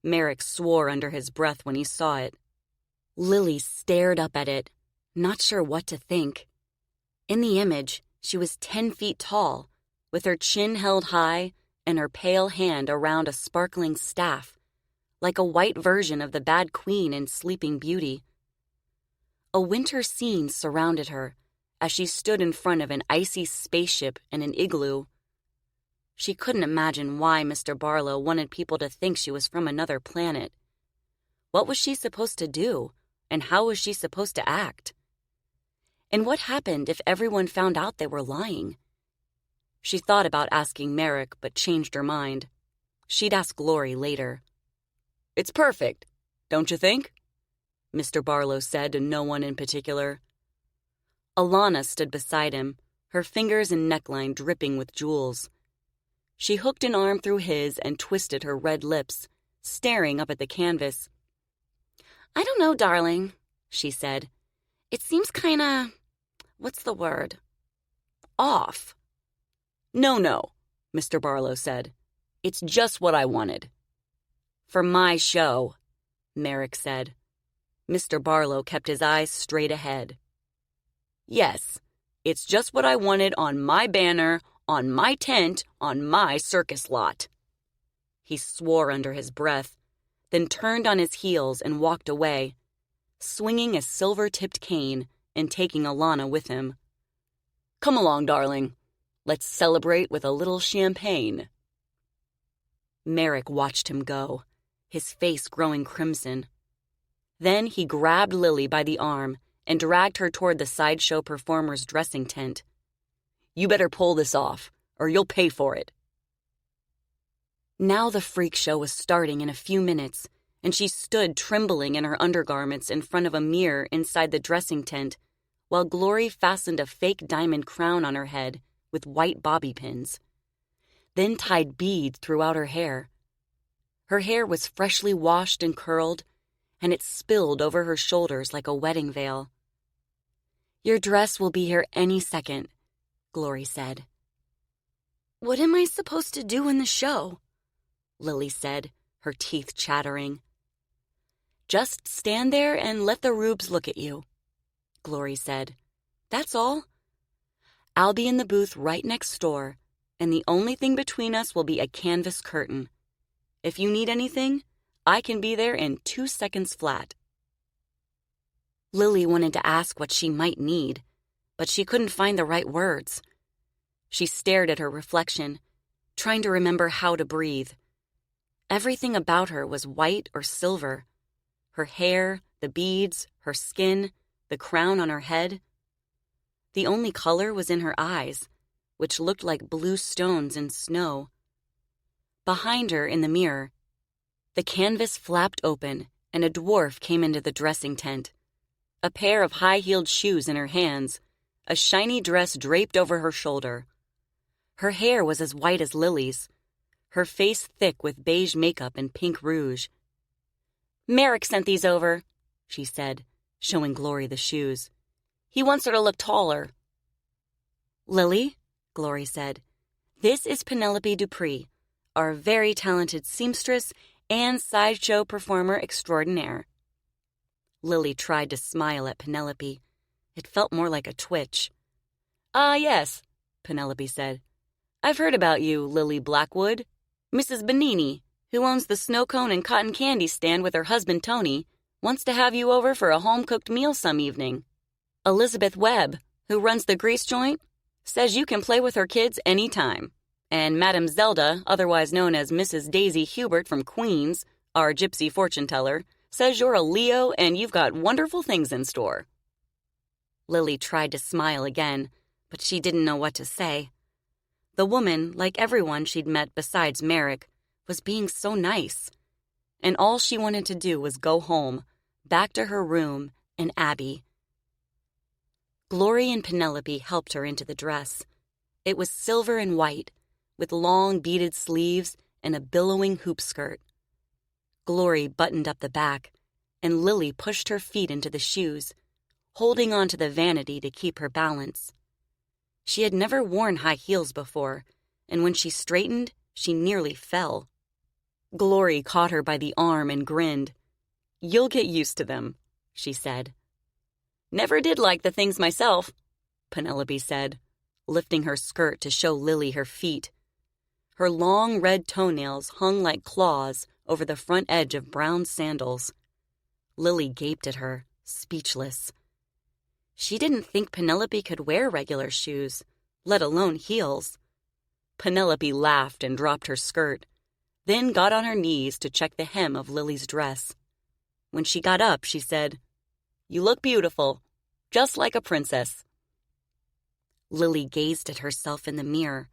Merrick swore under his breath when he saw it. Lilly stared up at it, not sure what to think. In the image, she was 10 feet tall, with her chin held high and her pale hand around a sparkling staff, like a white version of the Bad Queen in Sleeping Beauty. A winter scene surrounded her as she stood in front of an icy spaceship and an igloo. She couldn't imagine why Mr. Barlow wanted people to think she was from another planet. What was she supposed to do, and how was she supposed to act? And what happened if everyone found out they were lying? She thought about asking Merrick, but changed her mind. She'd ask Glory later. "It's perfect, don't you think?" Mr. Barlow said to no one in particular. Alana stood beside him, her fingers and neckline dripping with jewels. She hooked an arm through his and twisted her red lips, staring up at the canvas. "I don't know, darling," she said. "It seems kinda, what's the word? Off." No, Mr. Barlow said. "It's just what I wanted." "For my show," Merrick said. Mr. Barlow kept his eyes straight ahead. "Yes, it's just what I wanted on my banner, on my tent, on my circus lot." He swore under his breath, then turned on his heels and walked away, swinging a silver-tipped cane and taking Alana with him. "Come along, darling. Let's celebrate with a little champagne." Merrick watched him go, his face growing crimson. Then he grabbed Lilly by the arm and dragged her toward the sideshow performer's dressing tent. "You better pull this off, or you'll pay for it." Now the freak show was starting in a few minutes, and she stood trembling in her undergarments in front of a mirror inside the dressing tent, while Glory fastened a fake diamond crown on her head with white bobby pins, then tied beads throughout her hair. Her hair was freshly washed and curled, and it spilled over her shoulders like a wedding veil. "Your dress will be here any second," Glory said. "What am I supposed to do in the show?" Lilly said, her teeth chattering. "Just stand there and let the rubes look at you," Glory said. "That's all. I'll be in the booth right next door, and the only thing between us will be a canvas curtain. If you need anything, I can be there in 2 seconds flat." Lilly wanted to ask what she might need, but she couldn't find the right words. She stared at her reflection, trying to remember how to breathe. Everything about her was white or silver. Her hair, the beads, her skin, the crown on her head. The only color was in her eyes, which looked like blue stones in snow. Behind her in the mirror, the canvas flapped open and a dwarf came into the dressing tent. A pair of high-heeled shoes in her hands, a shiny dress draped over her shoulder. Her hair was as white as Lily's, her face thick with beige makeup and pink rouge. "Merrick sent these over," she said, showing Glory the shoes. "He wants her to look taller." "Lilly," Glory said, "this is Penelope Dupree, our very talented seamstress and sideshow performer extraordinaire." Lilly tried to smile at Penelope. It felt more like a twitch. "Ah, yes," Penelope said. "I've heard about you, Lilly Blackwood. Mrs. Benini, who owns the snow cone and cotton candy stand with her husband Tony, wants to have you over for a home-cooked meal some evening. Elizabeth Webb, who runs the grease joint, says you can play with her kids any time. And Madame Zelda, otherwise known as Mrs. Daisy Hubert from Queens, our gypsy fortune-teller, says you're a Leo and you've got wonderful things in store." Lilly tried to smile again, but she didn't know what to say. The woman, like everyone she'd met besides Merrick, was being so nice. And all she wanted to do was go home, back to her room and Abby. Glory and Penelope helped her into the dress. It was silver and white, with long beaded sleeves and a billowing hoop skirt. Glory buttoned up the back, and Lilly pushed her feet into the shoes, holding on to the vanity to keep her balance. She had never worn high heels before, and when she straightened, she nearly fell. Glory caught her by the arm and grinned. "You'll get used to them," she said. "Never did like the things myself," Penelope said, lifting her skirt to show Lilly her feet. Her long red toenails hung like claws over the front edge of brown sandals. Lilly gaped at her, speechless. She didn't think Penelope could wear regular shoes, let alone heels. Penelope laughed and dropped her skirt, then got on her knees to check the hem of Lily's dress. When she got up, she said, "You look beautiful, just like a princess." Lilly gazed at herself in the mirror.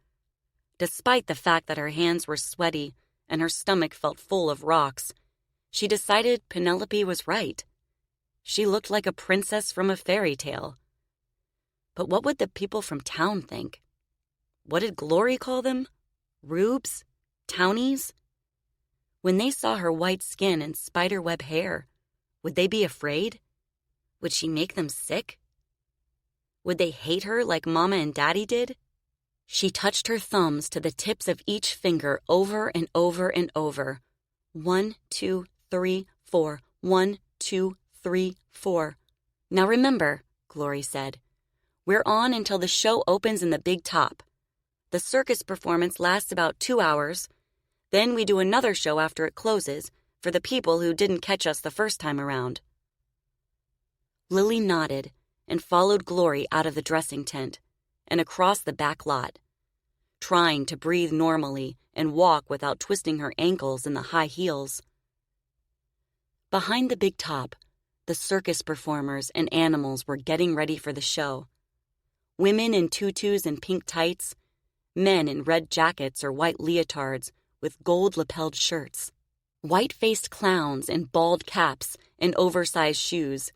Despite the fact that her hands were sweaty and her stomach felt full of rocks, she decided Penelope was right. She looked like a princess from a fairy tale. But what would the people from town think? What did Glory call them? Rubes? Townies? When they saw her white skin and spiderweb hair, would they be afraid? Would she make them sick? Would they hate her like Mama and Daddy did? She touched her thumbs to the tips of each finger over and over and over. 1, 2, 3, 4. 1, 2, 3, 4. "Now remember," Glory said, "we're on until the show opens in the big top. The circus performance lasts about 2 hours. Then we do another show after it closes for the people who didn't catch us the first time around." Lilly nodded and followed Glory out of the dressing tent and across the back lot, trying to breathe normally and walk without twisting her ankles in the high heels. Behind the big top, the circus performers and animals were getting ready for the show. Women in tutus and pink tights, men in red jackets or white leotards with gold-lapelled shirts, white-faced clowns in bald caps and oversized shoes,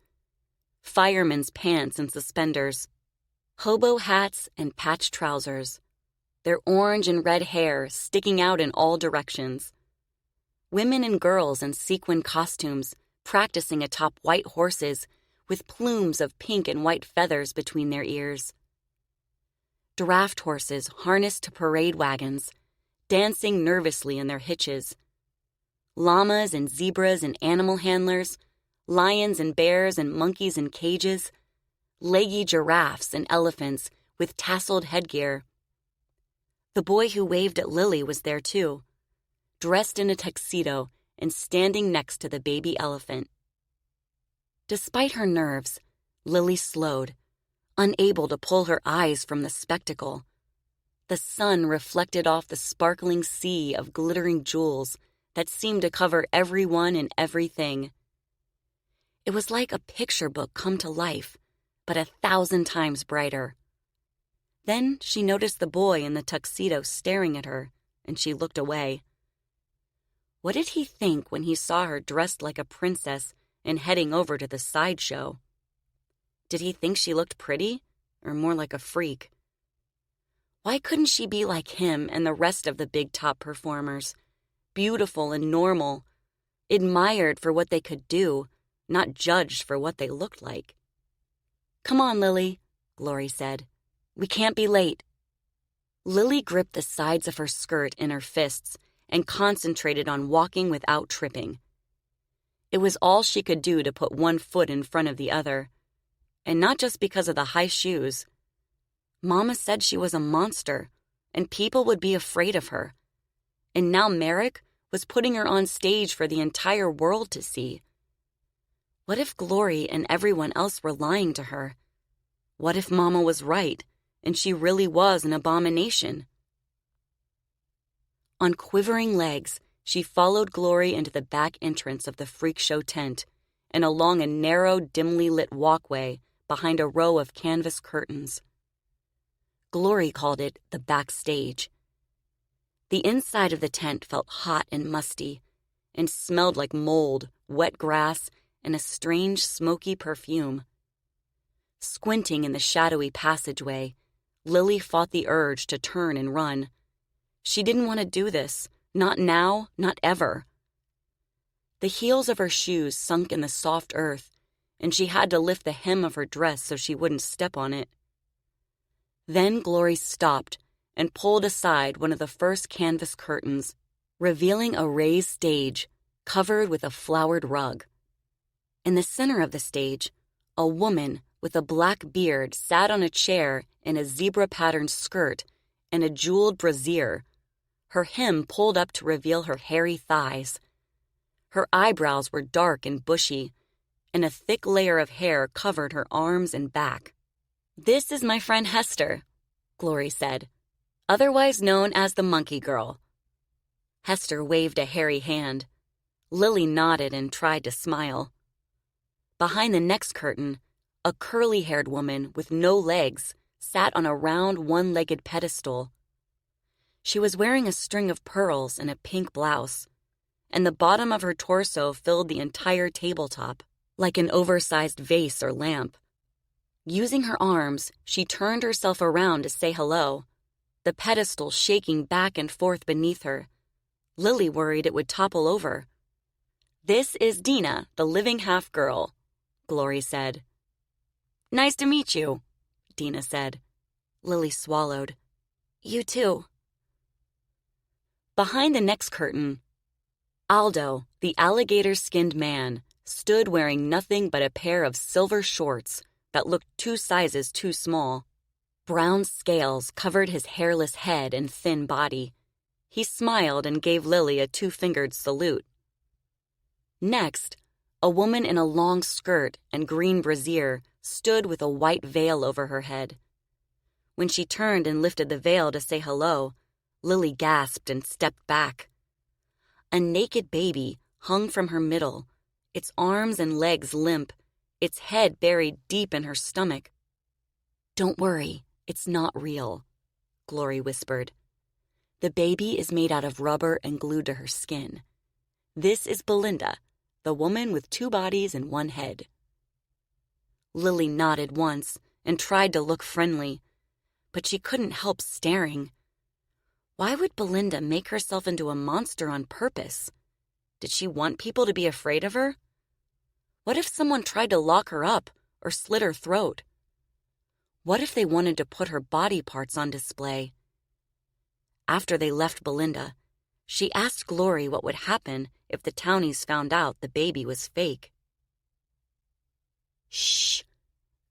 firemen's pants and suspenders. Hobo hats and patched trousers, their orange and red hair sticking out in all directions. Women and girls in sequin costumes practicing atop white horses with plumes of pink and white feathers between their ears. Draft horses harnessed to parade wagons, dancing nervously in their hitches. Llamas and zebras and animal handlers, lions and bears and monkeys in cages, leggy giraffes and elephants with tasseled headgear. The boy who waved at Lilly was there too, dressed in a tuxedo and standing next to the baby elephant. Despite her nerves, Lilly slowed, unable to pull her eyes from the spectacle. The sun reflected off the sparkling sea of glittering jewels that seemed to cover everyone and everything. It was like a picture book come to life, but 1,000 times brighter. Then she noticed the boy in the tuxedo staring at her, and she looked away. What did he think when he saw her dressed like a princess and heading over to the sideshow? Did he think she looked pretty, or more like a freak? Why couldn't she be like him and the rest of the big top performers, beautiful and normal, admired for what they could do, not judged for what they looked like? "Come on, Lilly," Glory said. "We can't be late." Lilly gripped the sides of her skirt in her fists and concentrated on walking without tripping. It was all she could do to put one foot in front of the other, and not just because of the high shoes. Mama said she was a monster, and people would be afraid of her. And now Merrick was putting her on stage for the entire world to see. What if Glory and everyone else were lying to her? What if Mama was right, and she really was an abomination? On quivering legs, she followed Glory into the back entrance of the freak show tent and along a narrow, dimly lit walkway behind a row of canvas curtains. Glory called it the backstage. The inside of the tent felt hot and musty and smelled like mold, wet grass, and a strange, smoky perfume. Squinting in the shadowy passageway, Lilly fought the urge to turn and run. She didn't want to do this. Not now, not ever. The heels of her shoes sunk in the soft earth, and she had to lift the hem of her dress so she wouldn't step on it. Then Glory stopped and pulled aside one of the first canvas curtains, revealing a raised stage covered with a flowered rug. In the center of the stage, a woman with a black beard sat on a chair in a zebra-patterned skirt and a jeweled brassiere, her hem pulled up to reveal her hairy thighs. Her eyebrows were dark and bushy, and a thick layer of hair covered her arms and back. "This is my friend Hester," Glory said, "otherwise known as the Monkey Girl." Hester waved a hairy hand. Lilly nodded and tried to smile. Behind the next curtain, a curly-haired woman with no legs sat on a round one-legged pedestal. She was wearing a string of pearls and a pink blouse, and the bottom of her torso filled the entire tabletop, like an oversized vase or lamp. Using her arms, she turned herself around to say hello, the pedestal shaking back and forth beneath her. Lilly worried it would topple over. "This is Dina, the living half-girl," Glory said. "Nice to meet you," Dina said. Lilly swallowed. "You too." Behind the next curtain, Aldo, the alligator-skinned man, stood wearing nothing but a pair of silver shorts that looked 2 sizes too small. Brown scales covered his hairless head and thin body. He smiled and gave Lilly a 2-fingered salute. Next, a woman in a long skirt and green brassiere stood with a white veil over her head. When she turned and lifted the veil to say hello, Lilly gasped and stepped back. A naked baby hung from her middle, its arms and legs limp, its head buried deep in her stomach. "Don't worry, it's not real," Glory whispered. "The baby is made out of rubber and glued to her skin. This is Belinda, the woman with 2 bodies and 1 head." Lilly nodded once and tried to look friendly, but she couldn't help staring. Why would Belinda make herself into a monster on purpose? Did she want people to be afraid of her? What if someone tried to lock her up or slit her throat? What if they wanted to put her body parts on display? After they left Belinda, she asked Glory what would happen if the townies found out the baby was fake. "Shh,"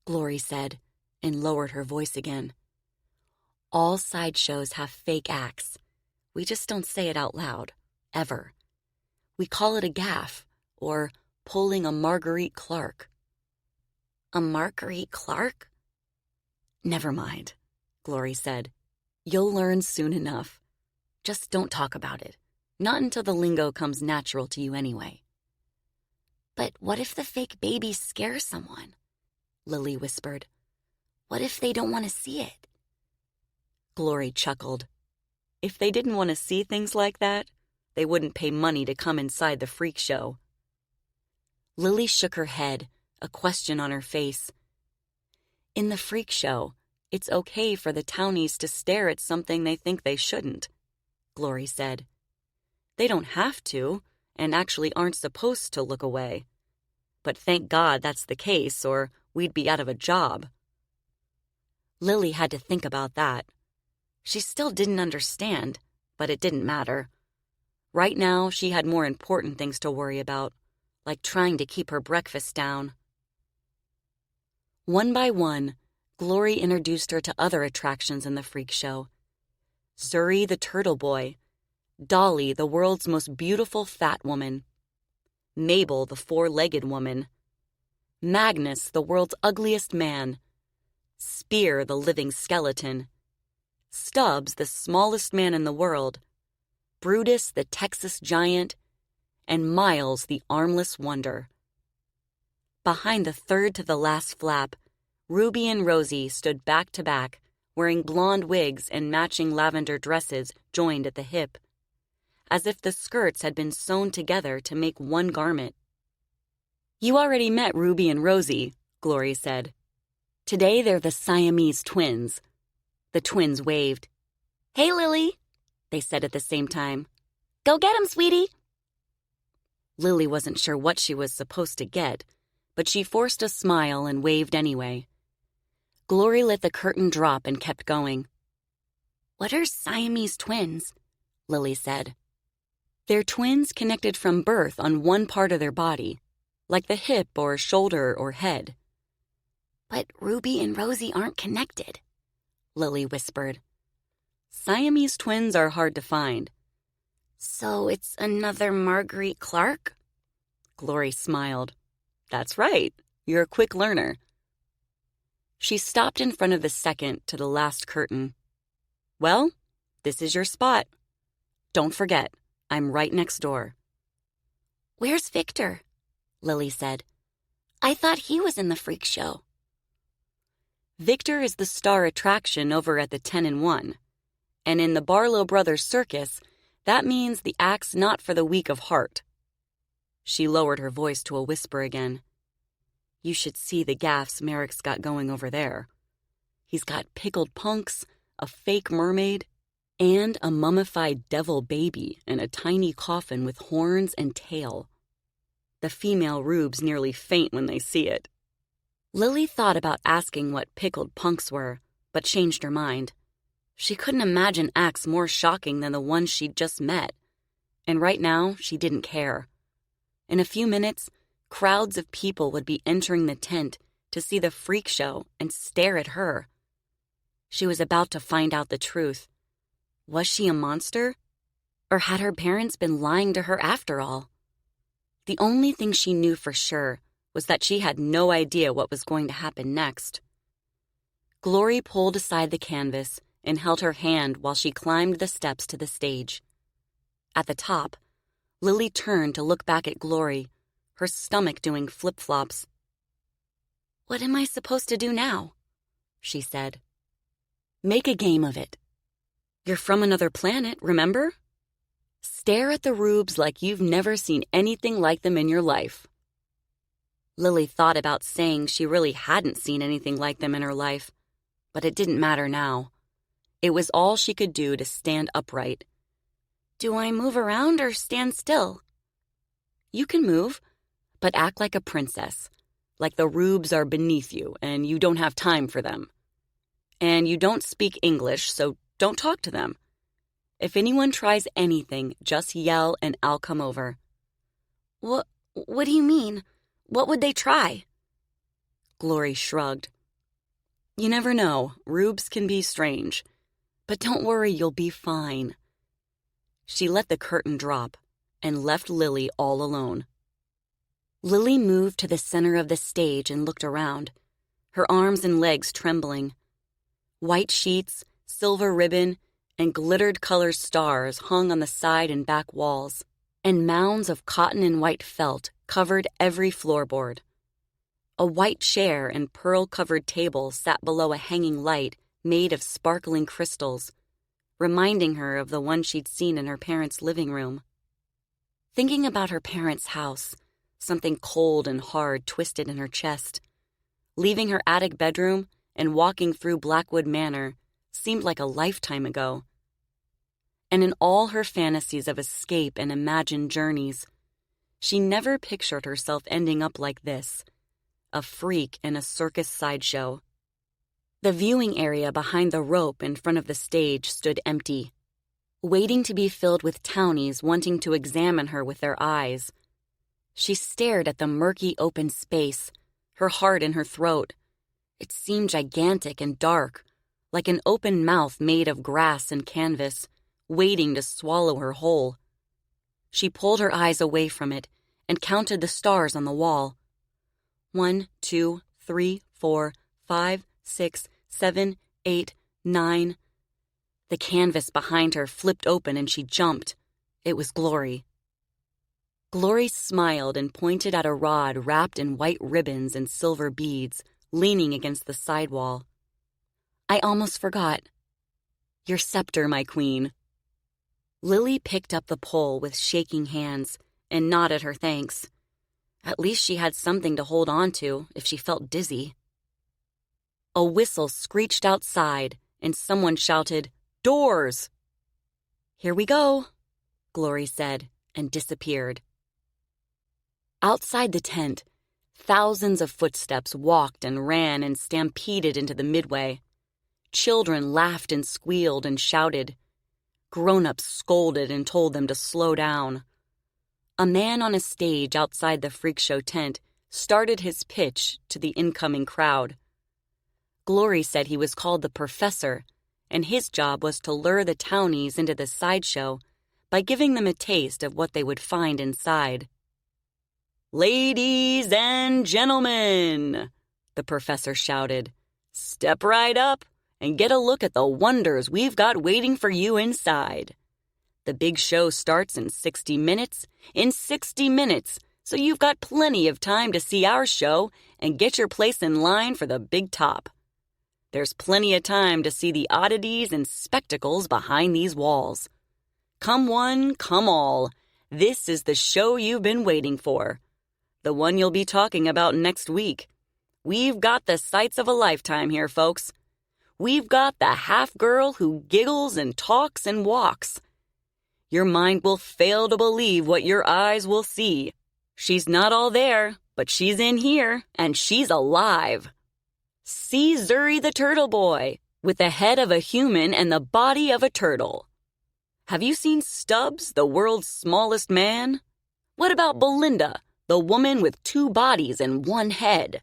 Glory said, and lowered her voice again. "All sideshows have fake acts. We just don't say it out loud, ever. We call it a gaffe, or pulling a Marguerite Clark." "A Marguerite Clark?" "Never mind," Glory said. "You'll learn soon enough. Just don't talk about it. Not until the lingo comes natural to you anyway." "But what if the fake baby scares someone?" Lilly whispered. "What if they don't want to see it?" Glory chuckled. If they didn't want to see things like that, they wouldn't pay money to come inside the freak show. Lilly shook her head, a question on her face. "In the freak show, it's okay for the townies to stare at something they think they shouldn't," Glory said. "They don't have to, and actually aren't supposed to look away. But thank God that's the case, or we'd be out of a job." Lilly had to think about that. She still didn't understand, but it didn't matter. Right now, she had more important things to worry about, like trying to keep her breakfast down. One by one, Glory introduced her to other attractions in the freak show. Zuri the turtle boy, Dolly the world's most beautiful fat woman, Mabel the four-legged woman, Magnus the world's ugliest man, Spear the living skeleton, Stubbs the smallest man in the world, Brutus the Texas giant, and Miles the armless wonder. Behind the third to the last flap, Ruby and Rosie stood back to back, wearing blonde wigs and matching lavender dresses joined at the hip, as if the skirts had been sewn together to make one garment. "You already met Ruby and Rosie," Glory said. "Today they're the Siamese twins." The twins waved. "Hey, Lilly," they said at the same time. "Go get 'em, sweetie." Lilly wasn't sure what she was supposed to get, but she forced a smile and waved anyway. Glory let the curtain drop and kept going. "What are Siamese twins?" Lilly said. "They're twins connected from birth on one part of their body, like the hip or shoulder or head." "But Ruby and Rosie aren't connected," Lilly whispered. "Siamese twins are hard to find." "So it's another Marguerite Clark?" Glory smiled. "That's right. You're a quick learner." She stopped in front of the second to the last curtain. "Well, this is your spot. Don't forget, I'm right next door." "Where's Victor?" Lilly said. "I thought he was in the freak show." Victor is the star attraction over at the 10 and 1. And in the Barlow Brothers Circus, that means the act's not for the weak of heart. She lowered her voice to a whisper again. "You should see the gaffes Merrick's got going over there. He's got pickled punks, a fake mermaid, and a mummified devil baby in a tiny coffin with horns and tail. The female rubes nearly faint when they see it." Lilly thought about asking what pickled punks were, but changed her mind. She couldn't imagine acts more shocking than the ones she'd just met, and right now she didn't care. In a few minutes, crowds of people would be entering the tent to see the freak show and stare at her. She was about to find out the truth. Was she a monster? Or had her parents been lying to her after all? The only thing she knew for sure was that she had no idea what was going to happen next. Glory pulled aside the canvas and held her hand while she climbed the steps to the stage. At the top, Lilly turned to look back at Glory, her stomach doing flip-flops. "What am I supposed to do now?" she said. "Make a game of it. You're from another planet, remember? Stare at the rubes like you've never seen anything like them in your life." Lilly thought about saying she really hadn't seen anything like them in her life, but it didn't matter now. It was all she could do to stand upright. Do I move around or stand still? You can move, but act like a princess, like the Rubes are beneath you and you don't have time for them. And you don't speak English, so don't talk to them. If anyone tries anything, just yell and I'll come over. What do you mean? What would they try? Glory shrugged. You never know. Rubes can be strange. But don't worry, you'll be fine. She let the curtain drop and left Lilly all alone. Lilly moved to the center of the stage and looked around, her arms and legs trembling. White sheets, silver ribbon, and glittered-colored stars hung on the side and back walls, and mounds of cotton and white felt covered every floorboard. A white chair and pearl-covered table sat below a hanging light made of sparkling crystals, reminding her of the one she'd seen in her parents' living room. Thinking about her parents' house, something cold and hard twisted in her chest. Leaving her attic bedroom and walking through Blackwood Manor seemed like a lifetime ago. And in all her fantasies of escape and imagined journeys, she never pictured herself ending up like this, a freak in a circus sideshow. The viewing area behind the rope in front of the stage stood empty, waiting to be filled with townies wanting to examine her with their eyes. She stared at the murky open space, her heart in her throat. It seemed gigantic and dark, like an open mouth made of grass and canvas, waiting to swallow her whole. She pulled her eyes away from it and counted the stars on the wall. 1, 2, 3, 4, 5, 6, 7, 8, 9. The canvas behind her flipped open and she jumped. It was Glory. Glory smiled and pointed at a rod wrapped in white ribbons and silver beads, leaning against the sidewall. I almost forgot. Your scepter, my queen. Lilly picked up the pole with shaking hands and nodded her thanks. At least she had something to hold on to if she felt dizzy. A whistle screeched outside and someone shouted, "Doors!" "Here we go," Glory said and disappeared. Outside the tent, thousands of footsteps walked and ran and stampeded into the midway. Children laughed and squealed and shouted. Grown-ups scolded and told them to slow down. A man on a stage outside the freak show tent started his pitch to the incoming crowd. Glory said he was called the Professor, and his job was to lure the townies into the sideshow by giving them a taste of what they would find inside. "Ladies and gentlemen," the professor shouted, "step right up and get a look at the wonders we've got waiting for you inside. The big show starts in 60 minutes. In 60 minutes, so you've got plenty of time to see our show and get your place in line for the big top. There's plenty of time to see the oddities and spectacles behind these walls. Come one, come all. This is the show you've been waiting for. The one you'll be talking about next week. We've got the sights of a lifetime here, folks. We've got the half-girl who giggles and talks and walks. Your mind will fail to believe what your eyes will see. She's not all there, but she's in here, and she's alive. See Zuri the Turtle Boy, with the head of a human and the body of a turtle. Have you seen Stubbs, the world's smallest man? What about Belinda, the woman with 2 bodies and 1 head?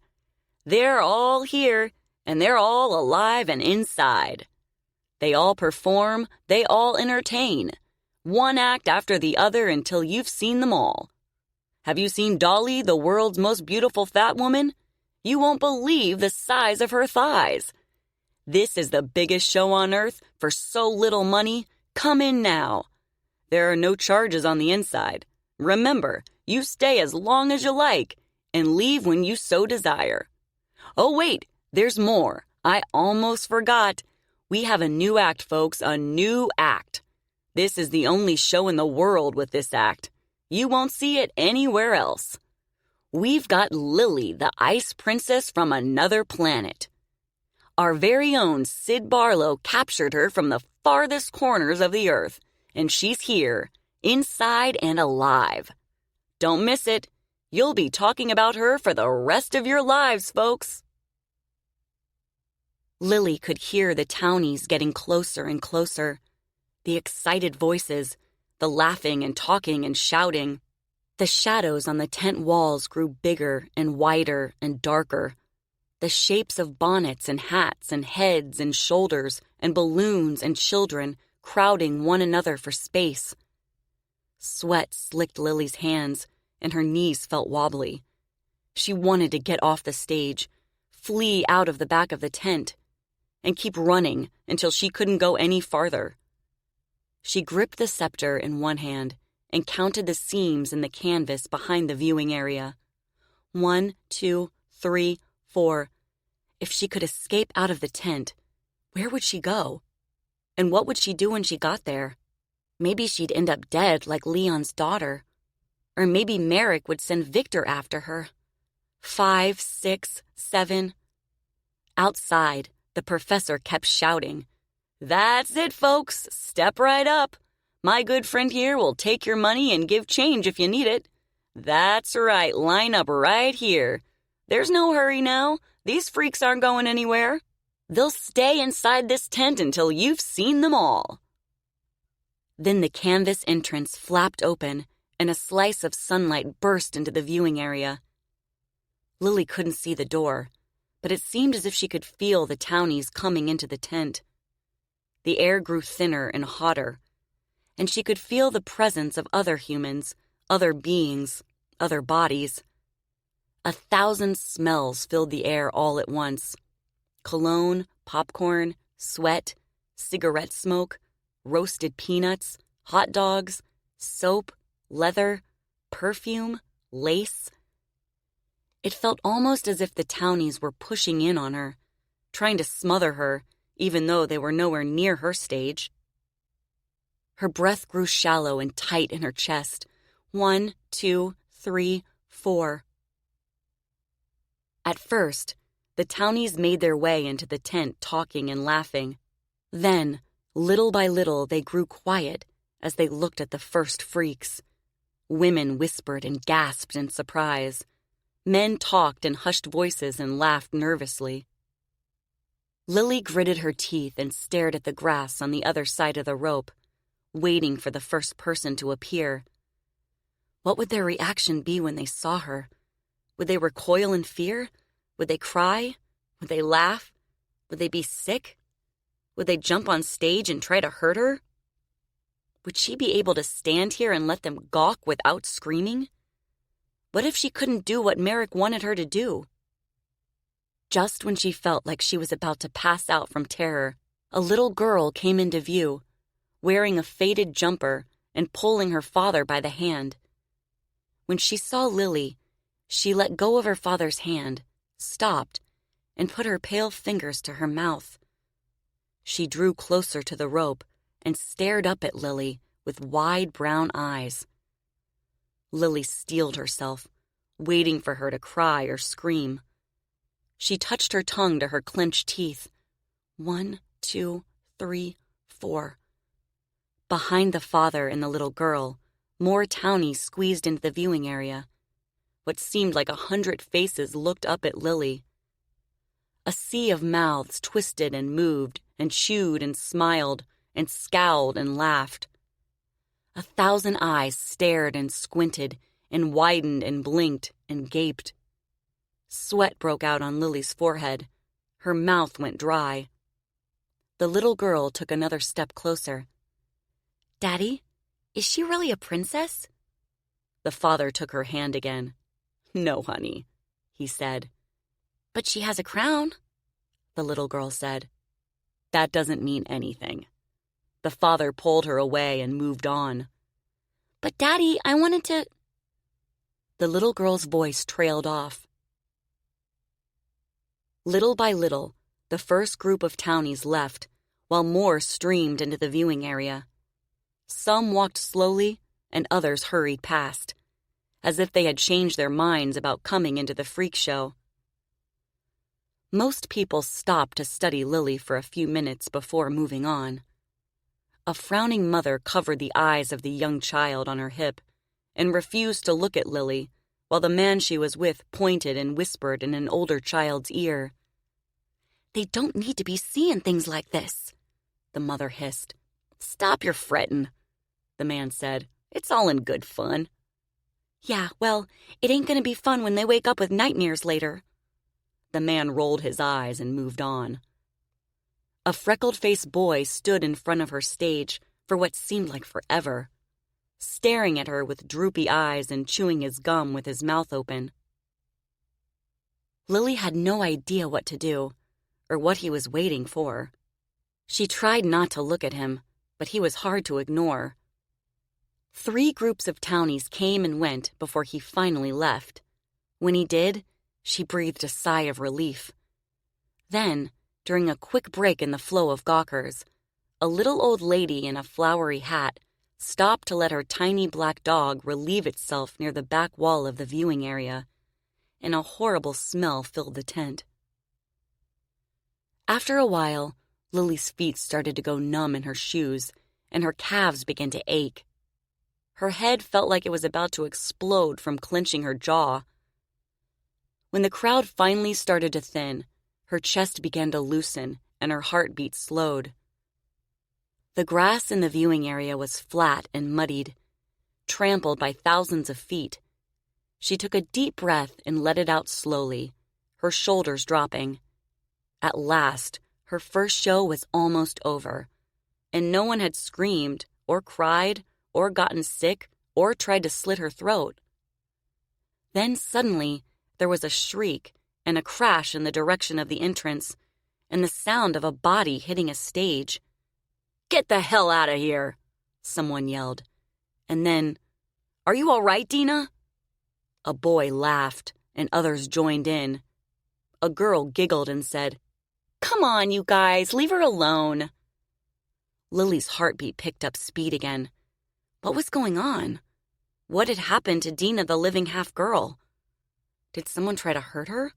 They're all here, and they're all alive and inside. They all perform, they all entertain. One act after the other until you've seen them all. Have you seen Dolly, the world's most beautiful fat woman? You won't believe the size of her thighs. This is the biggest show on earth for so little money. Come in now. There are no charges on the inside. Remember, you stay as long as you like and leave when you so desire. Oh, wait, there's more. I almost forgot. We have a new act, folks, a new act. This is the only show in the world with this act. You won't see it anywhere else. We've got Lilly, the ice princess from another planet. Our very own Sid Barlow captured her from the farthest corners of the earth, and she's here, inside and alive. Don't miss it. You'll be talking about her for the rest of your lives, folks." Lilly could hear the townies getting closer and closer. The excited voices, the laughing and talking and shouting. The shadows on the tent walls grew bigger and wider and darker. The shapes of bonnets and hats and heads and shoulders and balloons and children crowding one another for space. Sweat slicked Lily's hands, and her knees felt wobbly. She wanted to get off the stage, flee out of the back of the tent, and keep running until she couldn't go any farther. She gripped the scepter in one hand and counted the seams in the canvas behind the viewing area. 1, 2, 3, 4. If she could escape out of the tent, where would she go? And what would she do when she got there? Maybe she'd end up dead like Leon's daughter. Or maybe Merrick would send Victor after her. 5, 6, 7. Outside, the professor kept shouting, "That's it, folks. Step right up. My good friend here will take your money and give change if you need it. That's right, line up right here. There's no hurry now. These freaks aren't going anywhere. They'll stay inside this tent until you've seen them all." Then the canvas entrance flapped open, and a slice of sunlight burst into the viewing area. Lilly couldn't see the door, but it seemed as if she could feel the townies coming into the tent. The air grew thinner and hotter, and she could feel the presence of other humans, other beings, other bodies. 1,000 smells filled the air all at once. Cologne, popcorn, sweat, cigarette smoke, roasted peanuts, hot dogs, soap, leather, perfume, lace. It felt almost as if the townies were pushing in on her, trying to smother her, even though they were nowhere near her stage. Her breath grew shallow and tight in her chest. 1, 2, 3, 4. At first, the townies made their way into the tent talking and laughing. Then, little by little, they grew quiet as they looked at the first freaks. Women whispered and gasped in surprise. Men talked in hushed voices and laughed nervously. Lilly gritted her teeth and stared at the grass on the other side of the rope, waiting for the first person to appear. What would their reaction be when they saw her? Would they recoil in fear? Would they cry? Would they laugh? Would they be sick? Would they jump on stage and try to hurt her? Would she be able to stand here and let them gawk without screaming? What if she couldn't do what Merrick wanted her to do? Just when she felt like she was about to pass out from terror, a little girl came into view, wearing a faded jumper and pulling her father by the hand. When she saw Lilly, she let go of her father's hand, stopped, and put her pale fingers to her mouth. She drew closer to the rope and stared up at Lilly with wide brown eyes. Lilly steeled herself, waiting for her to cry or scream. She touched her tongue to her clenched teeth. 1, 2, 3, 4. Behind the father and the little girl, more townies squeezed into the viewing area. What seemed like 100 faces looked up at Lilly. A sea of mouths twisted and moved and chewed and smiled and scowled and laughed. 1,000 eyes stared and squinted and widened and blinked and gaped. Sweat broke out on Lily's forehead. Her mouth went dry. The little girl took another step closer. "Daddy, is she really a princess?" The father took her hand again. "No, honey," he said. "But she has a crown," the little girl said. "That doesn't mean anything." The father pulled her away and moved on. "But Daddy, I wanted to—" The little girl's voice trailed off. Little by little, the first group of townies left, while more streamed into the viewing area. Some walked slowly, and others hurried past. as if they had changed their minds about coming into the freak show. Most people stopped to study Lilly for a few minutes before moving on. A frowning mother covered the eyes of the young child on her hip and refused to look at Lilly, while the man she was with pointed and whispered in an older child's ear. "They don't need to be seeing things like this," the mother hissed. "Stop your frettin'," the man said. "It's all in good fun." "Yeah, well, it ain't gonna be fun when they wake up with nightmares later." The man rolled his eyes and moved on. A freckled-faced boy stood in front of her stage for what seemed like forever, staring at her with droopy eyes and chewing his gum with his mouth open. Lilly had no idea what to do, or what he was waiting for. She tried not to look at him, but he was hard to ignore. 3 groups of townies came and went before he finally left. When he did, she breathed a sigh of relief. Then, during a quick break in the flow of gawkers, a little old lady in a flowery hat stopped to let her tiny black dog relieve itself near the back wall of the viewing area, and a horrible smell filled the tent. After a while, Lily's feet started to go numb in her shoes, and her calves began to ache. Her head felt like it was about to explode from clenching her jaw. When the crowd finally started to thin, her chest began to loosen and her heartbeat slowed. The grass in the viewing area was flat and muddied, trampled by thousands of feet. She took a deep breath and let it out slowly, her shoulders dropping. At last, her first show was almost over, and no one had screamed or cried or gotten sick or tried to slit her throat. Then suddenly, there was a shriek and a crash in the direction of the entrance, and the sound of a body hitting a stage. "Get the hell out of here," someone yelled. And then, "Are you all right, Dina?" A boy laughed, and others joined in. A girl giggled and said, "Come on, you guys, leave her alone." Lily's heartbeat picked up speed again. What was going on? What had happened to Dina, the living half-girl? Did someone try to hurt her?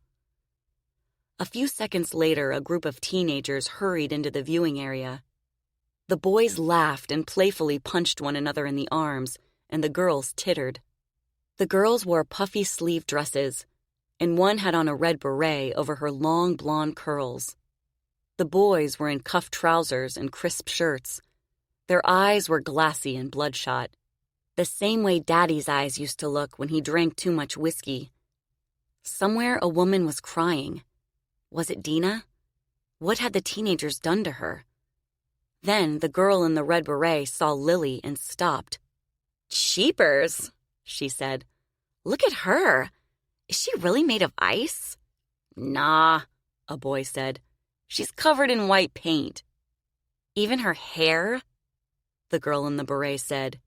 A few seconds later, a group of teenagers hurried into the viewing area. The boys laughed and playfully punched one another in the arms, and the girls tittered. The girls wore puffy sleeve dresses, and one had on a red beret over her long blonde curls. The boys were in cuffed trousers and crisp shirts. Their eyes were glassy and bloodshot, the same way Daddy's eyes used to look when he drank too much whiskey. Somewhere a woman was crying. Was it Dina? What had the teenagers done to her? Then the girl in the red beret saw Lilly and stopped. "Cheapers," she said. "Look at her. Is she really made of ice?" "Nah," a boy said. "She's covered in white paint." "Even her hair?" the girl in the beret said.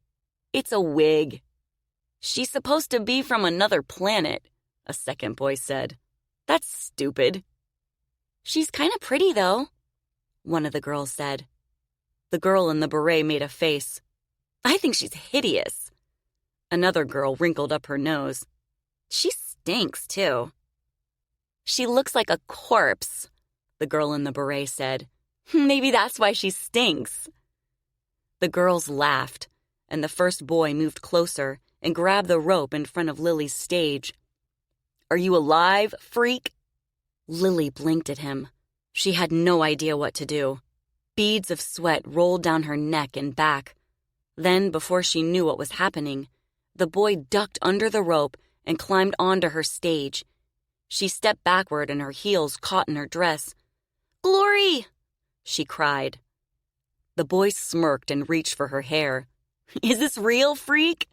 "It's a wig." "She's supposed to be from another planet," a second boy said. "That's stupid." "She's kind of pretty, though," one of the girls said. The girl in the beret made a face. "I think she's hideous." Another girl wrinkled up her nose. "She stinks, too." "She looks like a corpse," the girl in the beret said. "Maybe that's why she stinks." The girls laughed, and the first boy moved closer and grabbed the rope in front of Lily's stage. "Are you alive, freak?" Lilly blinked at him. She had no idea what to do. Beads of sweat rolled down her neck and back. Then, before she knew what was happening, the boy ducked under the rope and climbed onto her stage. She stepped backward and her heels caught in her dress. "Glory!" she cried. The boy smirked and reached for her hair. "Is this real, freak?"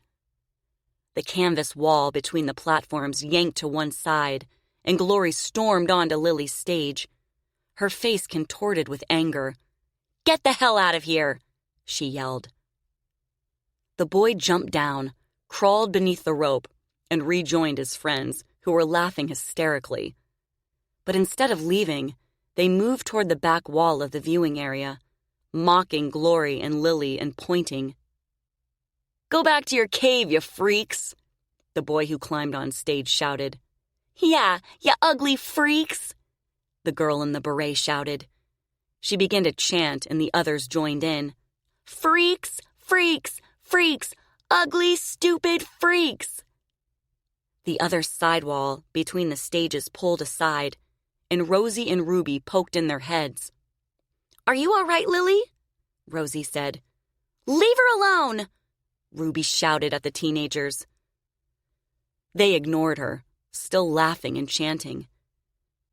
The canvas wall between the platforms yanked to one side, and Glory stormed onto Lily's stage. Her face contorted with anger. "Get the hell out of here!" she yelled. The boy jumped down, crawled beneath the rope, and rejoined his friends, who were laughing hysterically. But instead of leaving, they moved toward the back wall of the viewing area, mocking Glory and Lilly and pointing. "Go back to your cave, you freaks!" the boy who climbed on stage shouted. Yeah, ya ugly freaks, the girl in the beret shouted. She began to chant, and the others joined in. Freaks, freaks, freaks, ugly, stupid freaks. The other sidewall between the stages pulled aside, and Rosie and Ruby poked in their heads. Are you all right, Lily? Rosie said. Leave her alone, Ruby shouted at the teenagers. They ignored her, still laughing and chanting.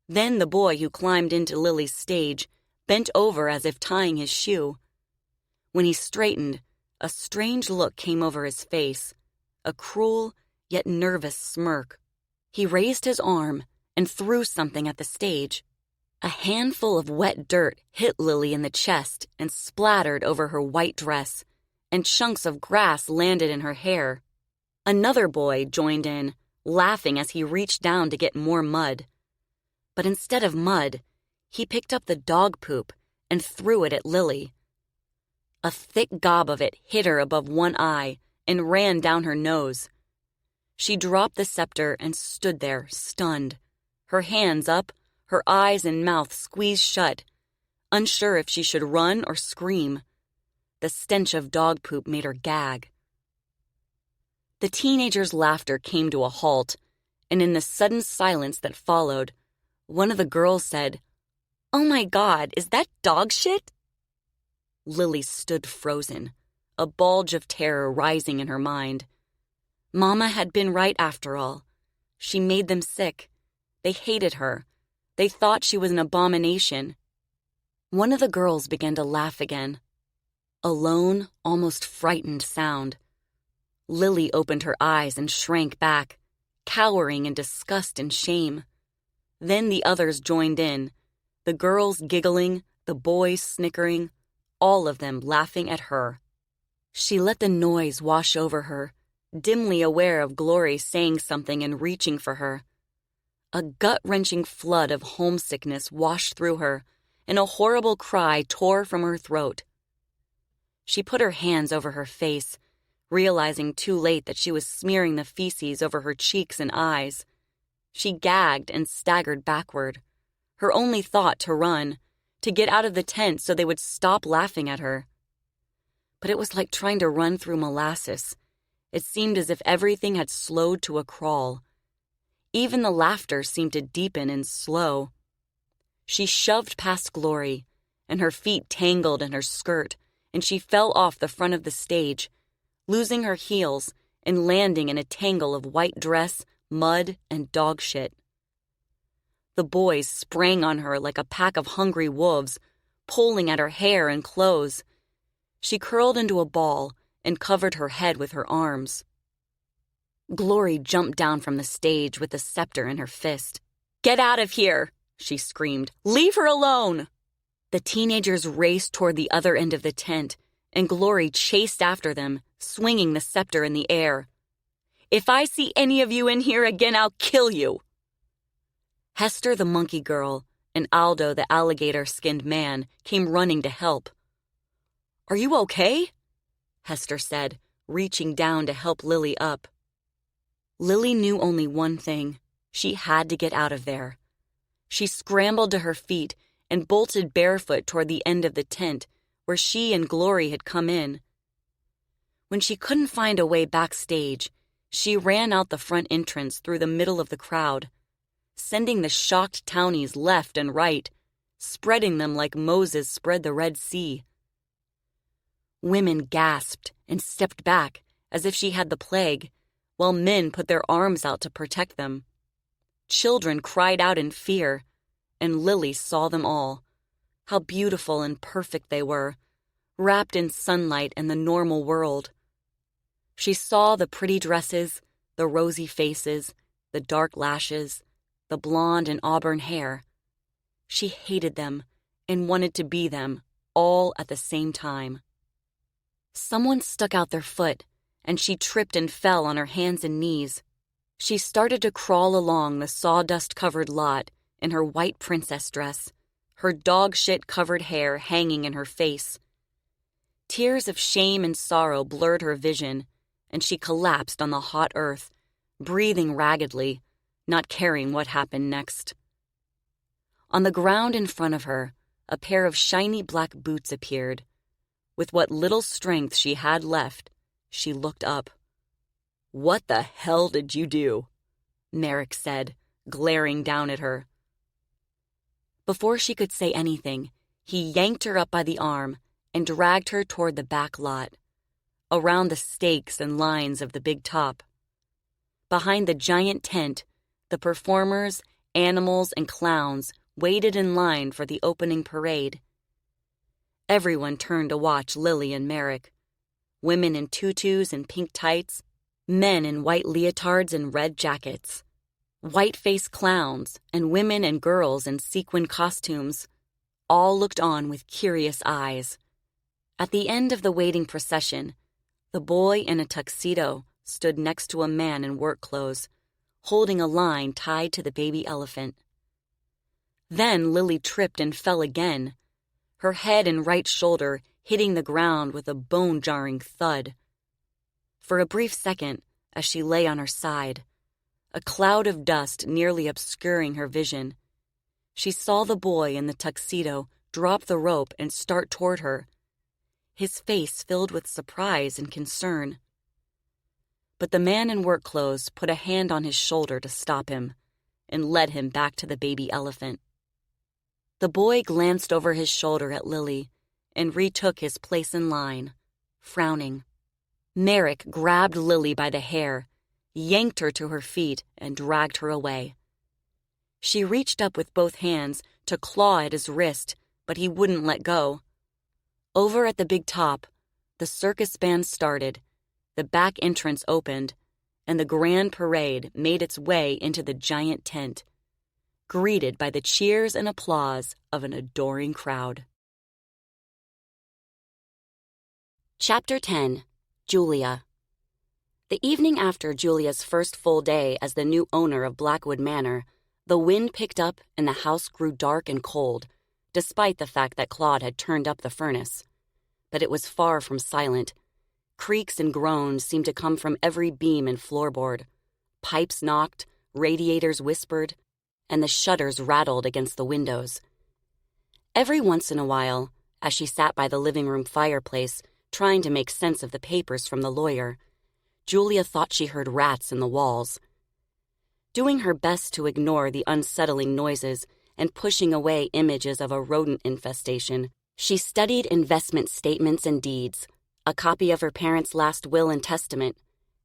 Then the boy who climbed into Lily's stage bent over as if tying his shoe. When he straightened, a strange look came over his face, a cruel yet nervous smirk. He raised his arm and threw something at the stage. A handful of wet dirt hit Lily in the chest and splattered over her white dress, and chunks of grass landed in her hair. Another boy joined in, laughing as he reached down to get more mud. But instead of mud, he picked up the dog poop and threw it at Lily. A thick gob of it hit her above one eye and ran down her nose. She dropped the scepter and stood there, stunned, her hands up, her eyes and mouth squeezed shut, unsure if she should run or scream. The stench of dog poop made her gag. The teenagers' laughter came to a halt, and in the sudden silence that followed, one of the girls said, "Oh my God, is that dog shit?" Lily stood frozen, a bulge of terror rising in her mind. Mama had been right after all. She made them sick. They hated her. They thought she was an abomination. One of the girls began to laugh again. A lone, almost frightened sound. Lily opened her eyes and shrank back, cowering in disgust and shame. Then the others joined in, the girls giggling, the boys snickering, all of them laughing at her. She let the noise wash over her, dimly aware of Glory saying something and reaching for her. A gut-wrenching flood of homesickness washed through her, and a horrible cry tore from her throat. She put her hands over her face, realizing too late that she was smearing the feces over her cheeks and eyes. She gagged and staggered backward, her only thought to run, to get out of the tent so they would stop laughing at her. But it was like trying to run through molasses. It seemed as if everything had slowed to a crawl. Even the laughter seemed to deepen and slow. She shoved past Glory, and her feet tangled in her skirt, and she fell off the front of the stage, losing her heels and landing in a tangle of white dress, mud, and dog shit. The boys sprang on her like a pack of hungry wolves, pulling at her hair and clothes. She curled into a ball and covered her head with her arms. Glory jumped down from the stage with the scepter in her fist. "Get out of here!" she screamed. "Leave her alone!" The teenagers raced toward the other end of the tent, and Glory chased after them, swinging the scepter in the air. "If I see any of you in here again, I'll kill you!" Hester the monkey girl and Aldo the alligator-skinned man came running to help. "Are you okay?" Hester said, reaching down to help Lily up. Lily knew only one thing. She had to get out of there. She scrambled to her feet and bolted barefoot toward the end of the tent where she and Glory had come in. When she couldn't find a way backstage, she ran out the front entrance through the middle of the crowd, sending the shocked townies left and right, spreading them like Moses spread the Red Sea. Women gasped and stepped back as if she had the plague, while men put their arms out to protect them. Children cried out in fear, and Lily saw them all. How beautiful and perfect they were, wrapped in sunlight and the normal world. She saw the pretty dresses, the rosy faces, the dark lashes, the blonde and auburn hair. She hated them and wanted to be them, all at the same time. Someone stuck out their foot, and she tripped and fell on her hands and knees. She started to crawl along the sawdust-covered lot in her white princess dress, her dog-shit-covered hair hanging in her face. Tears of shame and sorrow blurred her vision, and she collapsed on the hot earth, breathing raggedly, not caring what happened next. On the ground in front of her, a pair of shiny black boots appeared. With what little strength she had left, she looked up. "What the hell did you do?" Merrick said, glaring down at her. Before she could say anything, he yanked her up by the arm and dragged her toward the back lot, around the stakes and lines of the big top. Behind the giant tent, the performers, animals, and clowns waited in line for the opening parade. Everyone turned to watch Lilly and Merrick. Women in tutus and pink tights, men in white leotards and red jackets, white-faced clowns, and women and girls in sequin costumes, all looked on with curious eyes. At the end of the waiting procession, the boy in a tuxedo stood next to a man in work clothes, holding a line tied to the baby elephant. Then Lilly tripped and fell again, her head and right shoulder hitting the ground with a bone-jarring thud. For a brief second, as she lay on her side, a cloud of dust nearly obscuring her vision, she saw the boy in the tuxedo drop the rope and start toward her, his face filled with surprise and concern. But the man in work clothes put a hand on his shoulder to stop him and led him back to the baby elephant. The boy glanced over his shoulder at Lilly and retook his place in line, frowning. Merrick grabbed Lilly by the hair, yanked her to her feet, and dragged her away. She reached up with both hands to claw at his wrist, but he wouldn't let go. Over at the big top, the circus band started, the back entrance opened, and the grand parade made its way into the giant tent, greeted by the cheers and applause of an adoring crowd. Chapter 10. Julia. The evening after Julia's first full day as the new owner of Blackwood Manor, the wind picked up and the house grew dark and cold, despite the fact that Claude had turned up the furnace. But it was far from silent. Creaks and groans seemed to come from every beam and floorboard. Pipes knocked, radiators whispered, and the shutters rattled against the windows. Every once in a while, as she sat by the living room fireplace, trying to make sense of the papers from the lawyer, Julia thought she heard rats in the walls. Doing her best to ignore the unsettling noises and pushing away images of a rodent infestation, she studied investment statements and deeds, a copy of her parents' last will and testament,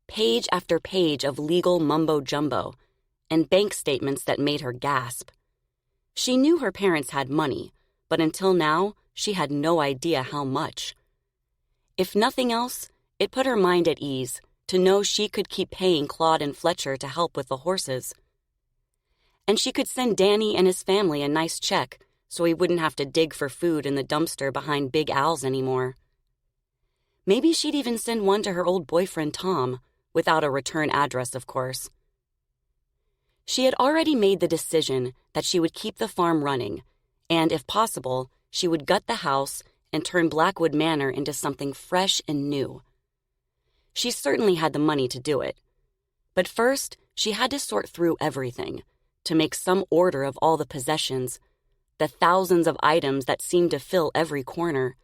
page after page of legal mumbo-jumbo, and bank statements that made her gasp. She knew her parents had money, but until now, she had no idea how much. If nothing else, it put her mind at ease to know she could keep paying Claude and Fletcher to help with the horses. And she could send Danny and his family a nice check so he wouldn't have to dig for food in the dumpster behind Big Al's anymore. Maybe she'd even send one to her old boyfriend Tom, without a return address, of course. She had already made the decision that she would keep the farm running, and if possible, she would gut the house and turn Blackwood Manor into something fresh and new. She certainly had the money to do it. But first, she had to sort through everything, to make some order of all the possessions, the thousands of items that seemed to fill every corner.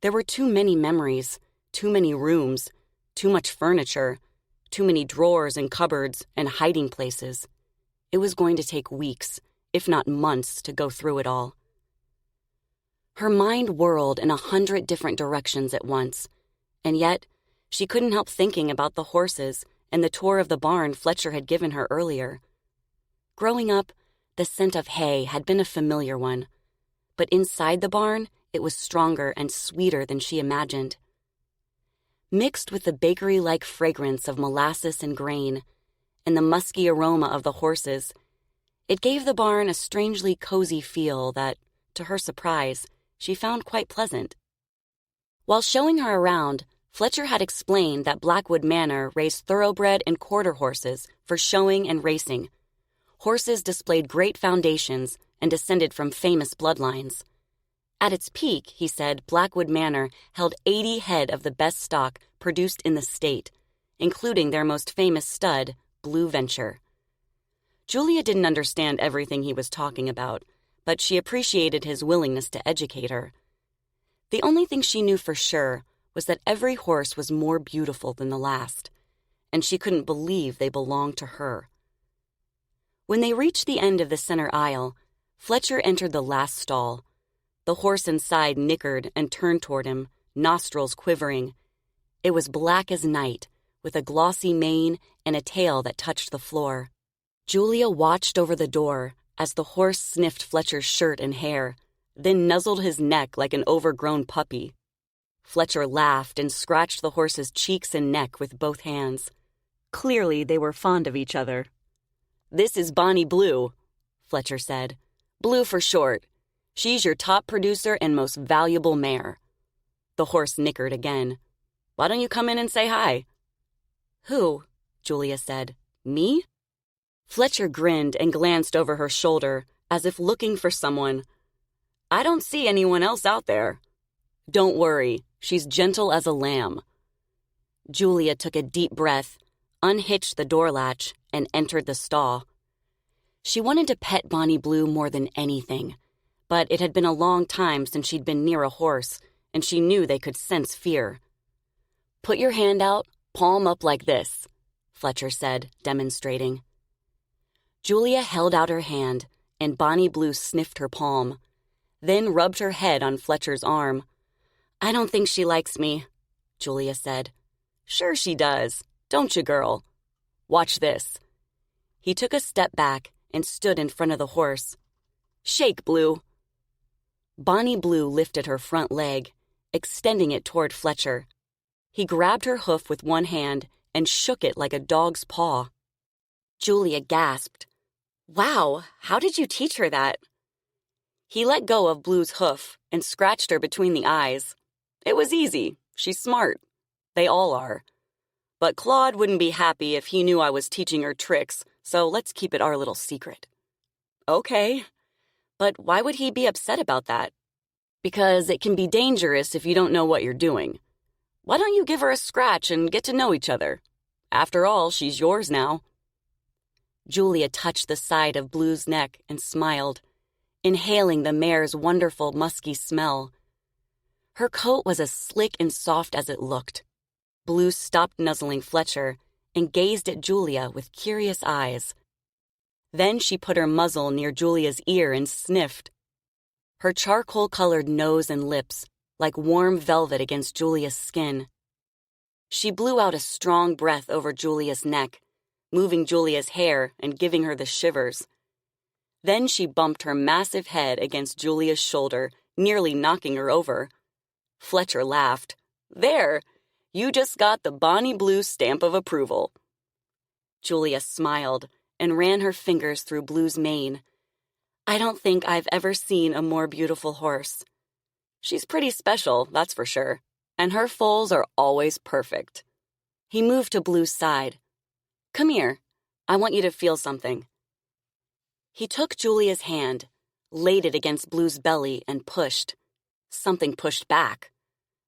There were too many memories, too many rooms, too much furniture, too many drawers and cupboards and hiding places. It was going to take weeks, if not months, to go through it all. Her mind whirled in 100 different directions at once, and yet she couldn't help thinking about the horses and the tour of the barn Fletcher had given her earlier. Growing up, the scent of hay had been a familiar one, but inside the barn, it was stronger and sweeter than she imagined. Mixed with the bakery-like fragrance of molasses and grain, and the musky aroma of the horses, it gave the barn a strangely cozy feel that, to her surprise, she found quite pleasant. While showing her around, Fletcher had explained that Blackwood Manor raised thoroughbred and quarter horses for showing and racing. Horses displayed great foundations and descended from famous bloodlines. At its peak, he said, Blackwood Manor held 80 head of the best stock produced in the state, including their most famous stud, Blue Venture. Julia didn't understand everything he was talking about, but she appreciated his willingness to educate her. The only thing she knew for sure was that every horse was more beautiful than the last, and she couldn't believe they belonged to her. When they reached the end of the center aisle, Fletcher entered the last stall. The horse inside nickered and turned toward him, nostrils quivering. It was black as night, with a glossy mane and a tail that touched the floor. Julia watched over the door as the horse sniffed Fletcher's shirt and hair, then nuzzled his neck like an overgrown puppy. Fletcher laughed and scratched the horse's cheeks and neck with both hands. Clearly, they were fond of each other. "This is Bonnie Blue," Fletcher said. "Blue for short. She's your top producer and most valuable mare." The horse nickered again. "Why don't you come in and say hi?" "Who?" Julia said. "Me?" Fletcher grinned and glanced over her shoulder, as if looking for someone. "I don't see anyone else out there." "Don't worry, she's gentle as a lamb." Julia took a deep breath, unhitched the door latch, and entered the stall. She wanted to pet Bonnie Blue more than anything, but it had been a long time since she'd been near a horse, and she knew they could sense fear. "Put your hand out, palm up like this," Fletcher said, demonstrating. Julia held out her hand, and Bonnie Blue sniffed her palm, then rubbed her head on Fletcher's arm. "I don't think she likes me," Julia said. "Sure she does. Don't you, girl? Watch this." He took a step back and stood in front of the horse. "Shake, Blue." Bonnie Blue lifted her front leg, extending it toward Fletcher. He grabbed her hoof with one hand and shook it like a dog's paw. Julia gasped. "Wow, how did you teach her that?" He let go of Blue's hoof and scratched her between the eyes. "It was easy. She's smart. They all are. But Claude wouldn't be happy if he knew I was teaching her tricks, so let's keep it our little secret." "Okay. But why would he be upset about that?" "Because it can be dangerous if you don't know what you're doing. Why don't you give her a scratch and get to know each other? After all, she's yours now." Julia touched the side of Blue's neck and smiled, inhaling the mare's wonderful musky smell. Her coat was as slick and soft as it looked. Blue stopped nuzzling Fletcher and gazed at Julia with curious eyes. Then she put her muzzle near Julia's ear and sniffed. Her charcoal-colored nose and lips, like warm velvet against Julia's skin. She blew out a strong breath over Julia's neck, moving Julia's hair and giving her the shivers. Then she bumped her massive head against Julia's shoulder, nearly knocking her over. Fletcher laughed. "There! You just got the Bonnie Blue stamp of approval." Julia smiled and ran her fingers through Blue's mane. "I don't think I've ever seen a more beautiful horse. She's pretty special, that's for sure, and her foals are always perfect." He moved to Blue's side. "Come here. I want you to feel something." He took Julia's hand, laid it against Blue's belly, and pushed. Something pushed back.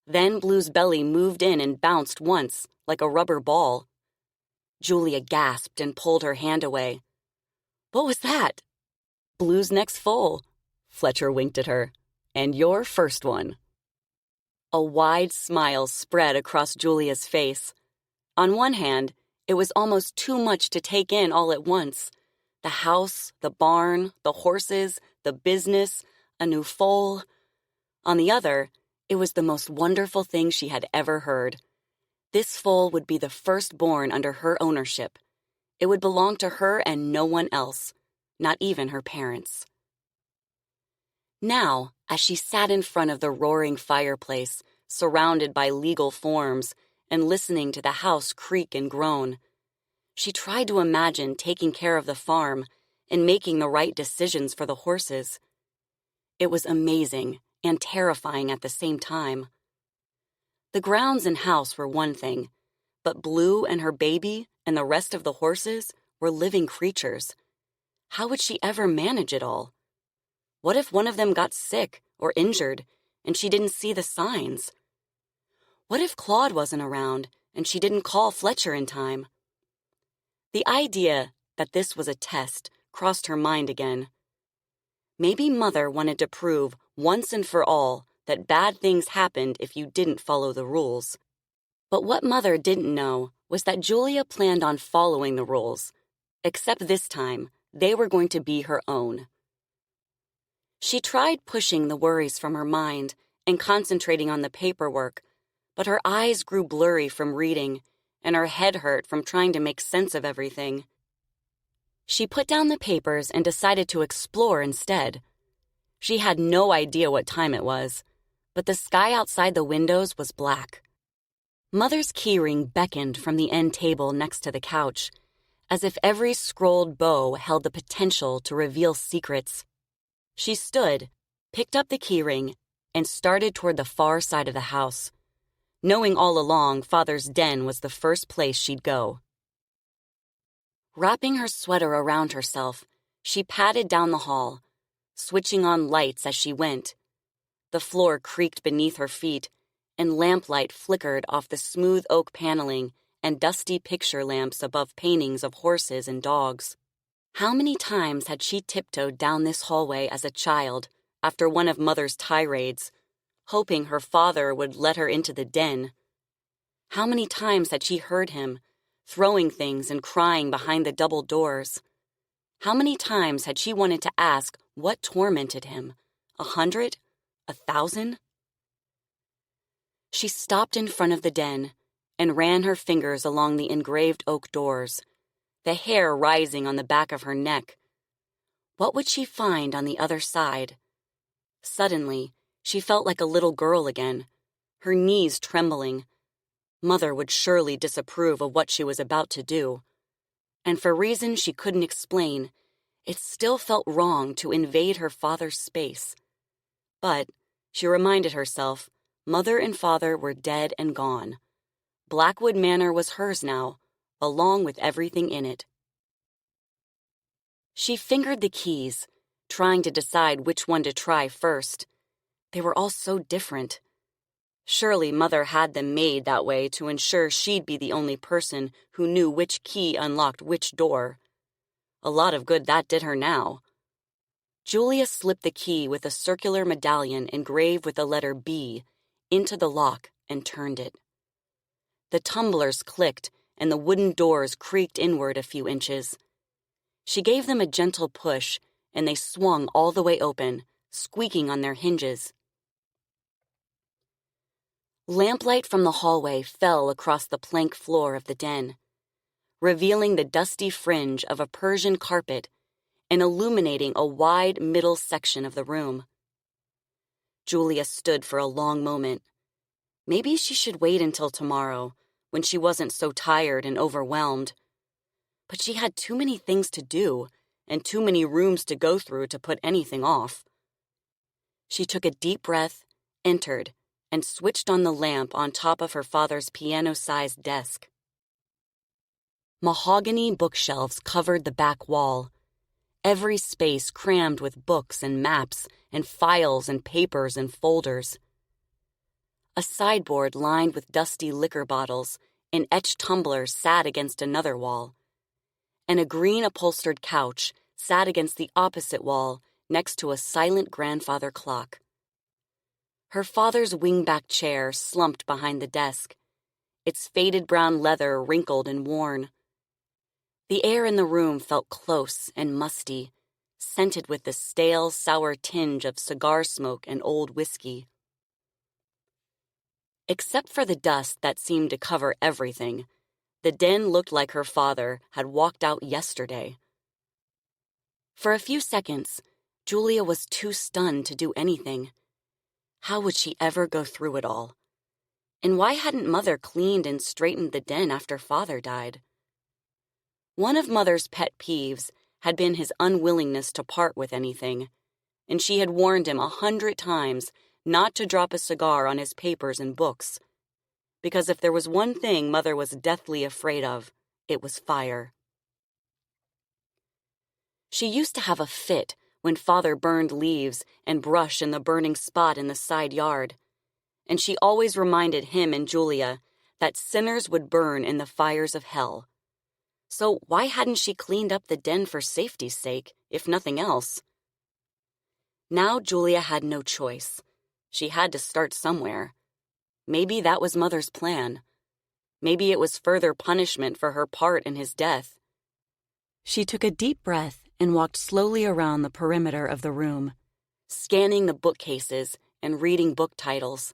Then Blue's belly moved in and bounced once, like a rubber ball. Julia gasped and pulled her hand away. "What was that?" "Blue's next foal," Fletcher winked at her. "And your first one." A wide smile spread across Julia's face. On one hand, it was almost too much to take in all at once. The house, the barn, the horses, the business, a new foal. On the other, it was the most wonderful thing she had ever heard. This foal would be the firstborn under her ownership. It would belong to her and no one else, not even her parents. Now, as she sat in front of the roaring fireplace, surrounded by legal forms, and listening to the house creak and groan, she tried to imagine taking care of the farm and making the right decisions for the horses. It was amazing and terrifying at the same time. The grounds and house were one thing, but Blue and her baby and the rest of the horses were living creatures. How would she ever manage it all? What if one of them got sick or injured and she didn't see the signs? What if Claude wasn't around and she didn't call Fletcher in time? The idea that this was a test crossed her mind again. Maybe Mother wanted to prove once and for all that bad things happened if you didn't follow the rules. But what Mother didn't know was that Julia planned on following the rules, except this time they were going to be her own. She tried pushing the worries from her mind and concentrating on the paperwork, but her eyes grew blurry from reading, and her head hurt from trying to make sense of everything. She put down the papers and decided to explore instead. She had no idea what time it was, but the sky outside the windows was black. Mother's keyring beckoned from the end table next to the couch, as if every scrolled bow held the potential to reveal secrets. She stood, picked up the keyring, and started toward the far side of the house, knowing all along Father's den was the first place she'd go. Wrapping her sweater around herself, she padded down the hall, switching on lights as she went. The floor creaked beneath her feet, and lamplight flickered off the smooth oak paneling and dusty picture lamps above paintings of horses and dogs. How many times had she tiptoed down this hallway as a child after one of Mother's tirades, hoping her father would let her into the den? How many times had she heard him, throwing things and crying behind the double doors? How many times had she wanted to ask what tormented him? 100? 1,000? She stopped in front of the den and ran her fingers along the engraved oak doors, the hair rising on the back of her neck. What would she find on the other side? Suddenly, she felt like a little girl again, her knees trembling. Mother would surely disapprove of what she was about to do. And for reasons she couldn't explain, it still felt wrong to invade her father's space. But, she reminded herself, Mother and Father were dead and gone. Blackwood Manor was hers now, along with everything in it. She fingered the keys, trying to decide which one to try first. They were all so different. Surely Mother had them made that way to ensure she'd be the only person who knew which key unlocked which door. A lot of good that did her now. Julia slipped the key with a circular medallion engraved with the letter B into the lock and turned it. The tumblers clicked and the wooden doors creaked inward a few inches. She gave them a gentle push, and they swung all the way open, squeaking on their hinges. Lamplight from the hallway fell across the plank floor of the den, revealing the dusty fringe of a Persian carpet and illuminating a wide middle section of the room. Julia stood for a long moment. Maybe she should wait until tomorrow, when she wasn't so tired and overwhelmed. But she had too many things to do and too many rooms to go through to put anything off. She took a deep breath, entered, and switched on the lamp on top of her father's piano-sized desk. Mahogany bookshelves covered the back wall, every space crammed with books and maps and files and papers and folders. A sideboard lined with dusty liquor bottles and etched tumblers sat against another wall, and a green upholstered couch sat against the opposite wall next to a silent grandfather clock. Her father's wingback chair slumped behind the desk, its faded brown leather wrinkled and worn. The air in the room felt close and musty, scented with the stale, sour tinge of cigar smoke and old whiskey. Except for the dust that seemed to cover everything, the den looked like her father had walked out yesterday. For a few seconds, Julia was too stunned to do anything. How would she ever go through it all? And why hadn't Mother cleaned and straightened the den after Father died? One of Mother's pet peeves had been his unwillingness to part with anything, and she had warned him 100 times not to drop a cigar on his papers and books, because if there was one thing Mother was deathly afraid of, it was fire. She used to have a fit when Father burned leaves and brush in the burning spot in the side yard, and she always reminded him and Julia that sinners would burn in the fires of hell. So why hadn't she cleaned up the den for safety's sake, if nothing else? Now Julia had no choice. She had to start somewhere. Maybe that was Mother's plan. Maybe it was further punishment for her part in his death. She took a deep breath and walked slowly around the perimeter of the room, scanning the bookcases and reading book titles.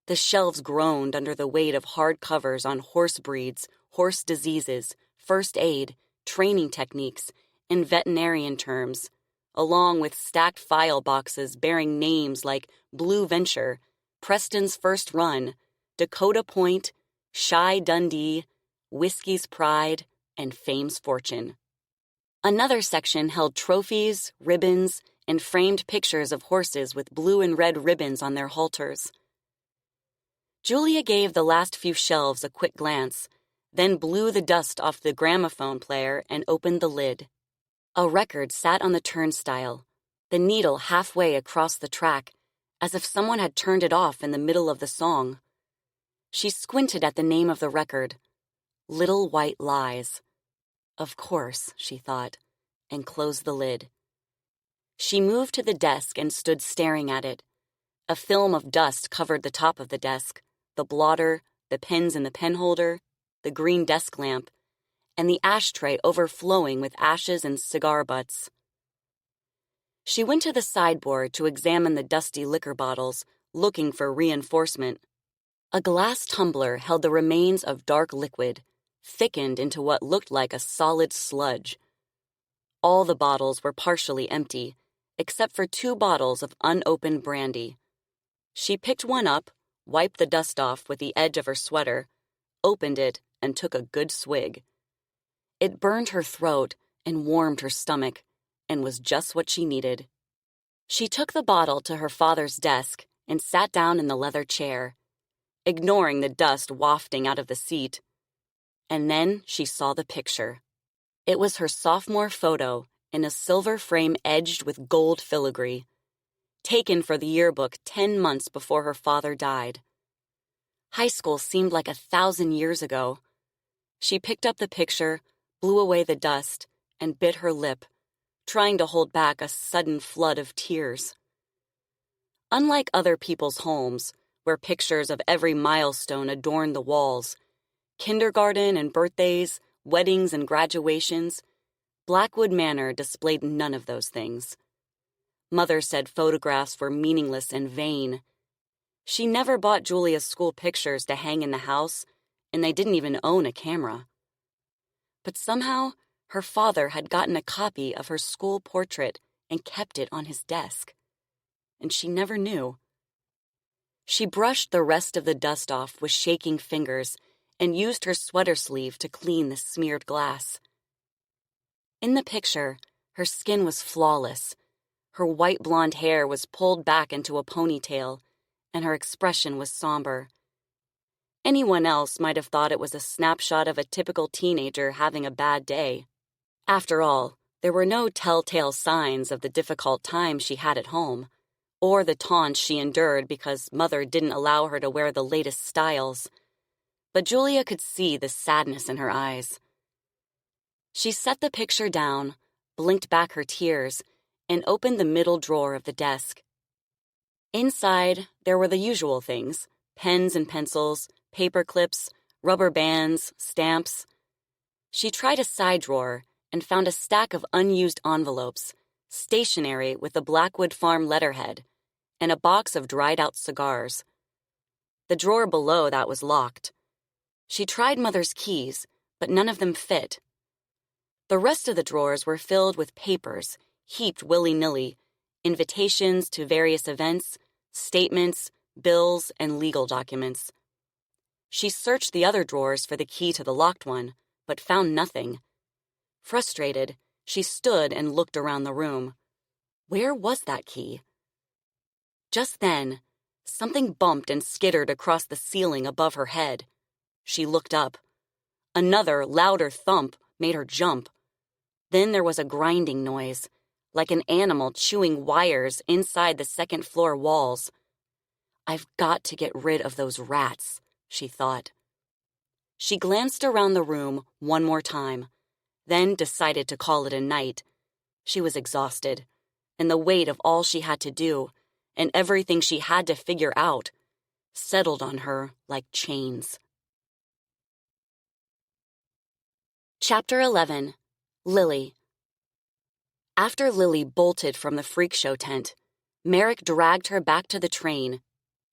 The shelves groaned under the weight of hard covers on horse breeds, horse diseases, first aid, training techniques, and veterinarian terms, along with stacked file boxes bearing names like Blue Venture, Preston's First Run, Dakota Point, Shy Dundee, Whiskey's Pride, and Fame's Fortune. Another section held trophies, ribbons, and framed pictures of horses with blue and red ribbons on their halters. Julia gave the last few shelves a quick glance, then blew the dust off the gramophone player and opened the lid. A record sat on the turnstile, the needle halfway across the track, as if someone had turned it off in the middle of the song. She squinted at the name of the record, Little White Lies. Of course, she thought, and closed the lid. She moved to the desk and stood staring at it. A film of dust covered the top of the desk, the blotter, the pens in the pen holder, the green desk lamp, and the ashtray overflowing with ashes and cigar butts. She went to the sideboard to examine the dusty liquor bottles, looking for reinforcement. A glass tumbler held the remains of dark liquid, thickened into what looked like a solid sludge. All the bottles were partially empty, except for 2 bottles of unopened brandy. She picked one up, wiped the dust off with the edge of her sweater, opened it, and took a good swig. It burned her throat and warmed her stomach, and was just what she needed. She took the bottle to her father's desk and sat down in the leather chair, ignoring the dust wafting out of the seat. And then she saw the picture. It was her sophomore photo in a silver frame edged with gold filigree, taken for the yearbook 10 months before her father died. High school seemed like 1,000 years ago. She picked up the picture, blew away the dust, and bit her lip, trying to hold back a sudden flood of tears. Unlike other people's homes, where pictures of every milestone adorned the walls, kindergarten and birthdays, weddings and graduations, Blackwood Manor displayed none of those things. Mother said photographs were meaningless and vain. She never bought Julia's school pictures to hang in the house, and they didn't even own a camera. But somehow, her father had gotten a copy of her school portrait and kept it on his desk. And she never knew. She brushed the rest of the dust off with shaking fingers and used her sweater sleeve to clean the smeared glass. In the picture, her skin was flawless. Her white blonde hair was pulled back into a ponytail, and her expression was somber. Anyone else might have thought it was a snapshot of a typical teenager having a bad day. After all, there were no telltale signs of the difficult time she had at home, or the taunts she endured because Mother didn't allow her to wear the latest styles. But Julia could see the sadness in her eyes. She set the picture down, blinked back her tears, and opened the middle drawer of the desk. Inside, there were the usual things: pens and pencils, paper clips, rubber bands, stamps. She tried a side drawer and found a stack of unused envelopes, stationery with the Blackwood Farm letterhead, and a box of dried-out cigars. The drawer below that was locked. She tried Mother's keys, but none of them fit. The rest of the drawers were filled with papers, heaped willy-nilly, invitations to various events, statements, bills, and legal documents. She searched the other drawers for the key to the locked one, but found nothing. Frustrated, she stood and looked around the room. Where was that key? Just then, something bumped and skittered across the ceiling above her head. She looked up. Another, louder thump made her jump. Then there was a grinding noise, like an animal chewing wires inside the second-floor walls. I've got to get rid of those rats, she thought. She glanced around the room one more time, then decided to call it a night. She was exhausted, and the weight of all she had to do, and everything she had to figure out, settled on her like chains. Chapter 11. Lilly. After Lilly bolted from the freak show tent, Merrick dragged her back to the train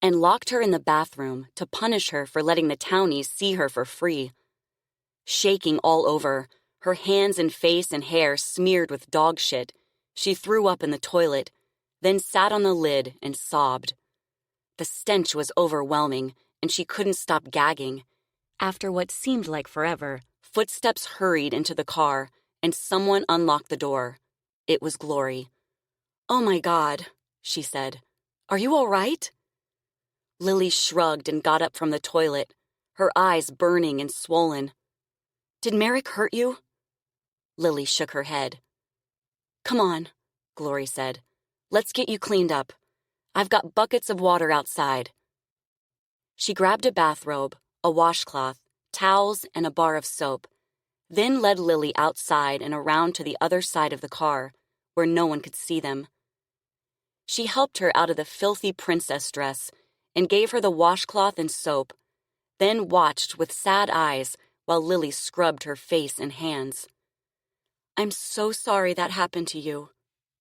and locked her in the bathroom to punish her for letting the townies see her for free. Shaking all over, her hands and face and hair smeared with dog shit, she threw up in the toilet, then sat on the lid and sobbed. The stench was overwhelming, and she couldn't stop gagging. After what seemed like forever, footsteps hurried into the car, and someone unlocked the door. It was Glory. "Oh my God," she said. "Are you all right?" Lilly shrugged and got up from the toilet, her eyes burning and swollen. "Did Merrick hurt you?" Lilly shook her head. "Come on," Glory said. "Let's get you cleaned up. I've got buckets of water outside." She grabbed a bathrobe, a washcloth, towels, and a bar of soap, then led Lilly outside and around to the other side of the car, where no one could see them. She helped her out of the filthy princess dress and gave her the washcloth and soap, then watched with sad eyes while Lilly scrubbed her face and hands. "I'm so sorry that happened to you,"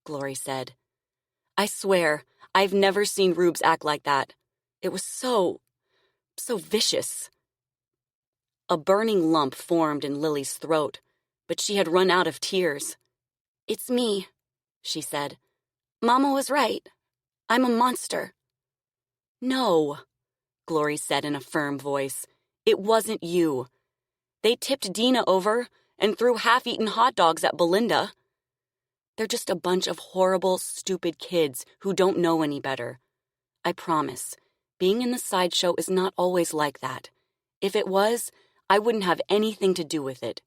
Glory said. "I swear, I've never seen Rubes act like that. It was so vicious." A burning lump formed in Lily's throat, but she had run out of tears. "It's me," she said. "Mama was right. I'm a monster." "No," Glory said in a firm voice. "It wasn't you. They tipped Dina over and threw half-eaten hot dogs at Belinda. They're just a bunch of horrible, stupid kids who don't know any better. I promise, being in the sideshow is not always like that. If it was, I wouldn't have anything to do with it."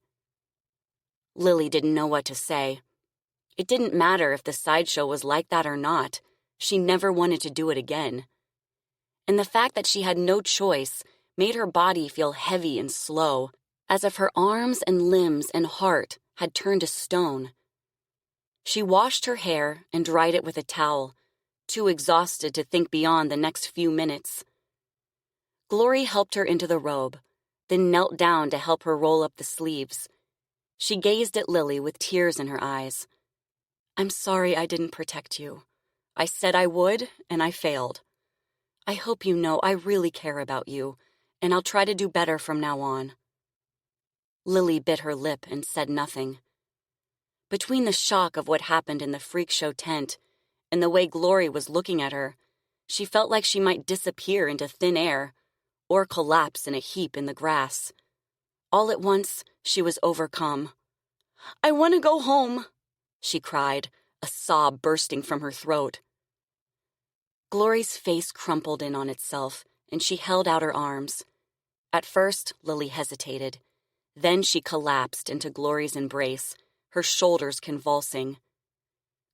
Lilly didn't know what to say. It didn't matter if the sideshow was like that or not. She never wanted to do it again. And the fact that she had no choice made her body feel heavy and slow, as if her arms and limbs and heart had turned to stone. She washed her hair and dried it with a towel, too exhausted to think beyond the next few minutes. Glory helped her into the robe, then knelt down to help her roll up the sleeves. She gazed at Lilly with tears in her eyes. "I'm sorry I didn't protect you. I said I would, and I failed. I hope you know I really care about you, and I'll try to do better from now on." Lilly bit her lip and said nothing. Between the shock of what happened in the freak show tent and the way Glory was looking at her, she felt like she might disappear into thin air or collapse in a heap in the grass. All at once, she was overcome. "I want to go home," she cried, a sob bursting from her throat. Glory's face crumpled in on itself, and she held out her arms. At first, Lilly hesitated. Then she collapsed into Glory's embrace, her shoulders convulsing.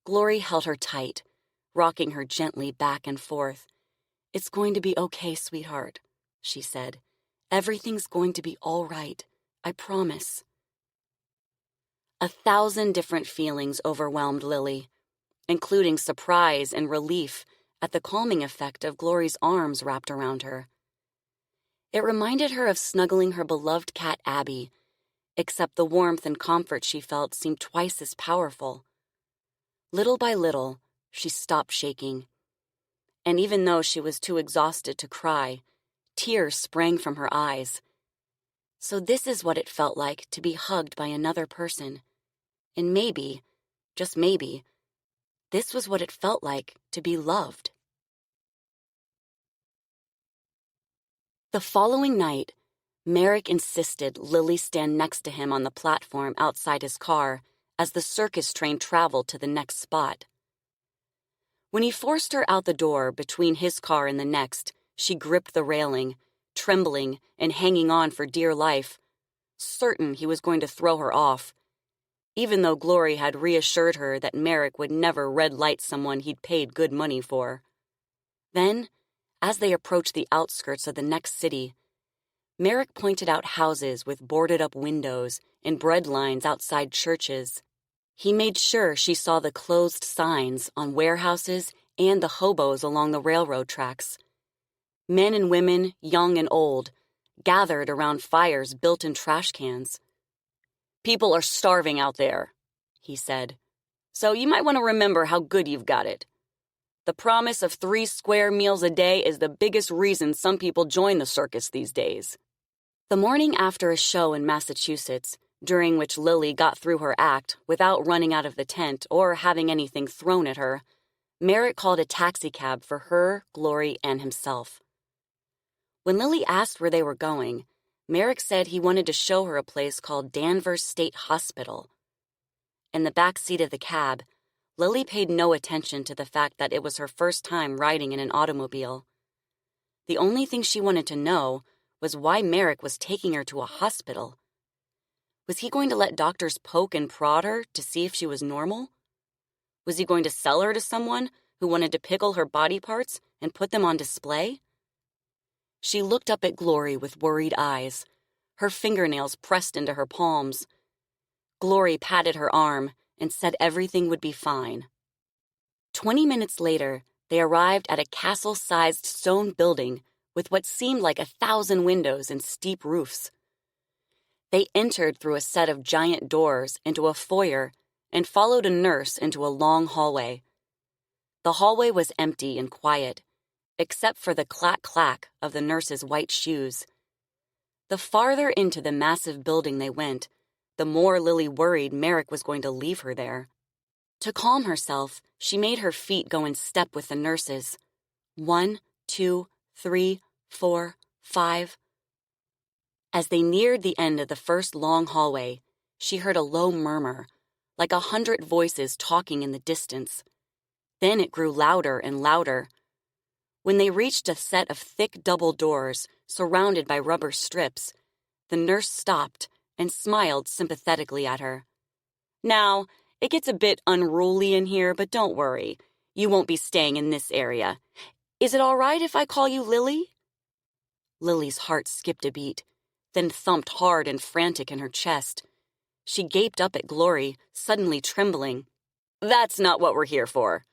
Glory held her tight, rocking her gently back and forth. "It's going to be okay, sweetheart," she said. "Everything's going to be all right. I promise." 1,000 different feelings overwhelmed Lilly, including surprise and relief at the calming effect of Glory's arms wrapped around her. It reminded her of snuggling her beloved cat Abby, except the warmth and comfort she felt seemed twice as powerful. Little by little, she stopped shaking. And even though she was too exhausted to cry, tears sprang from her eyes. So this is what it felt like to be hugged by another person. And maybe, just maybe, this was what it felt like to be loved. The following night, Merrick insisted Lilly stand next to him on the platform outside his car as the circus train traveled to the next spot. When he forced her out the door between his car and the next, she gripped the railing, trembling and hanging on for dear life, certain he was going to throw her off, even though Glory had reassured her that Merrick would never red-light someone he'd paid good money for. Then, as they approached the outskirts of the next city, Merrick pointed out houses with boarded-up windows and bread lines outside churches. He made sure she saw the closed signs on warehouses and the hobos along the railroad tracks. Men and women, young and old, gathered around fires built in trash cans. "People are starving out there," he said. "So you might want to remember how good you've got it. The promise of 3 square meals a day is the biggest reason some people join the circus these days." The morning after a show in Massachusetts, during which Lilly got through her act without running out of the tent or having anything thrown at her, Merrick called a taxicab for her, Glory, and himself. When Lilly asked where they were going, Merrick said he wanted to show her a place called Danvers State Hospital. In the back seat of the cab, Lilly paid no attention to the fact that it was her first time riding in an automobile. The only thing she wanted to know was why Merrick was taking her to a hospital. Was he going to let doctors poke and prod her to see if she was normal? Was he going to sell her to someone who wanted to pickle her body parts and put them on display? She looked up at Glory with worried eyes, her fingernails pressed into her palms. Glory patted her arm and said everything would be fine. 20 minutes later, they arrived at a castle-sized stone building with what seemed like 1,000 windows and steep roofs. They entered through a set of giant doors into a foyer and followed a nurse into a long hallway. The hallway was empty and quiet, except for the clack-clack of the nurse's white shoes. The farther into the massive building they went, the more Lilly worried Merrick was going to leave her there. To calm herself, she made her feet go in step with the nurses. 1, 2, 3, 4, 5. As they neared the end of the first long hallway, she heard a low murmur, like 100 voices talking in the distance. Then it grew louder and louder. When they reached a set of thick double doors surrounded by rubber strips, the nurse stopped and smiled sympathetically at her. "Now, it gets a bit unruly in here, but don't worry. You won't be staying in this area. Is it all right if I call you Lilly?" Lily's heart skipped a beat, then thumped hard and frantic in her chest. She gaped up at Glory, suddenly trembling. "That's not what we're here for,"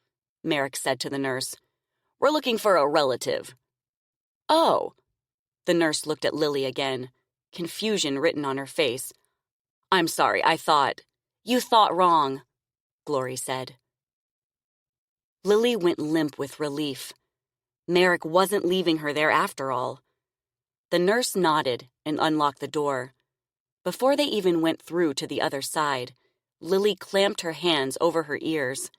Merrick said to the nurse. "We're looking for a relative." "Oh." The nurse looked at Lilly again, confusion written on her face. "I'm sorry, I thought—" "You thought wrong," Glory said. Lilly went limp with relief. Merrick wasn't leaving her there after all. The nurse nodded and unlocked the door. Before they even went through to the other side, Lilly clamped her hands over her ears.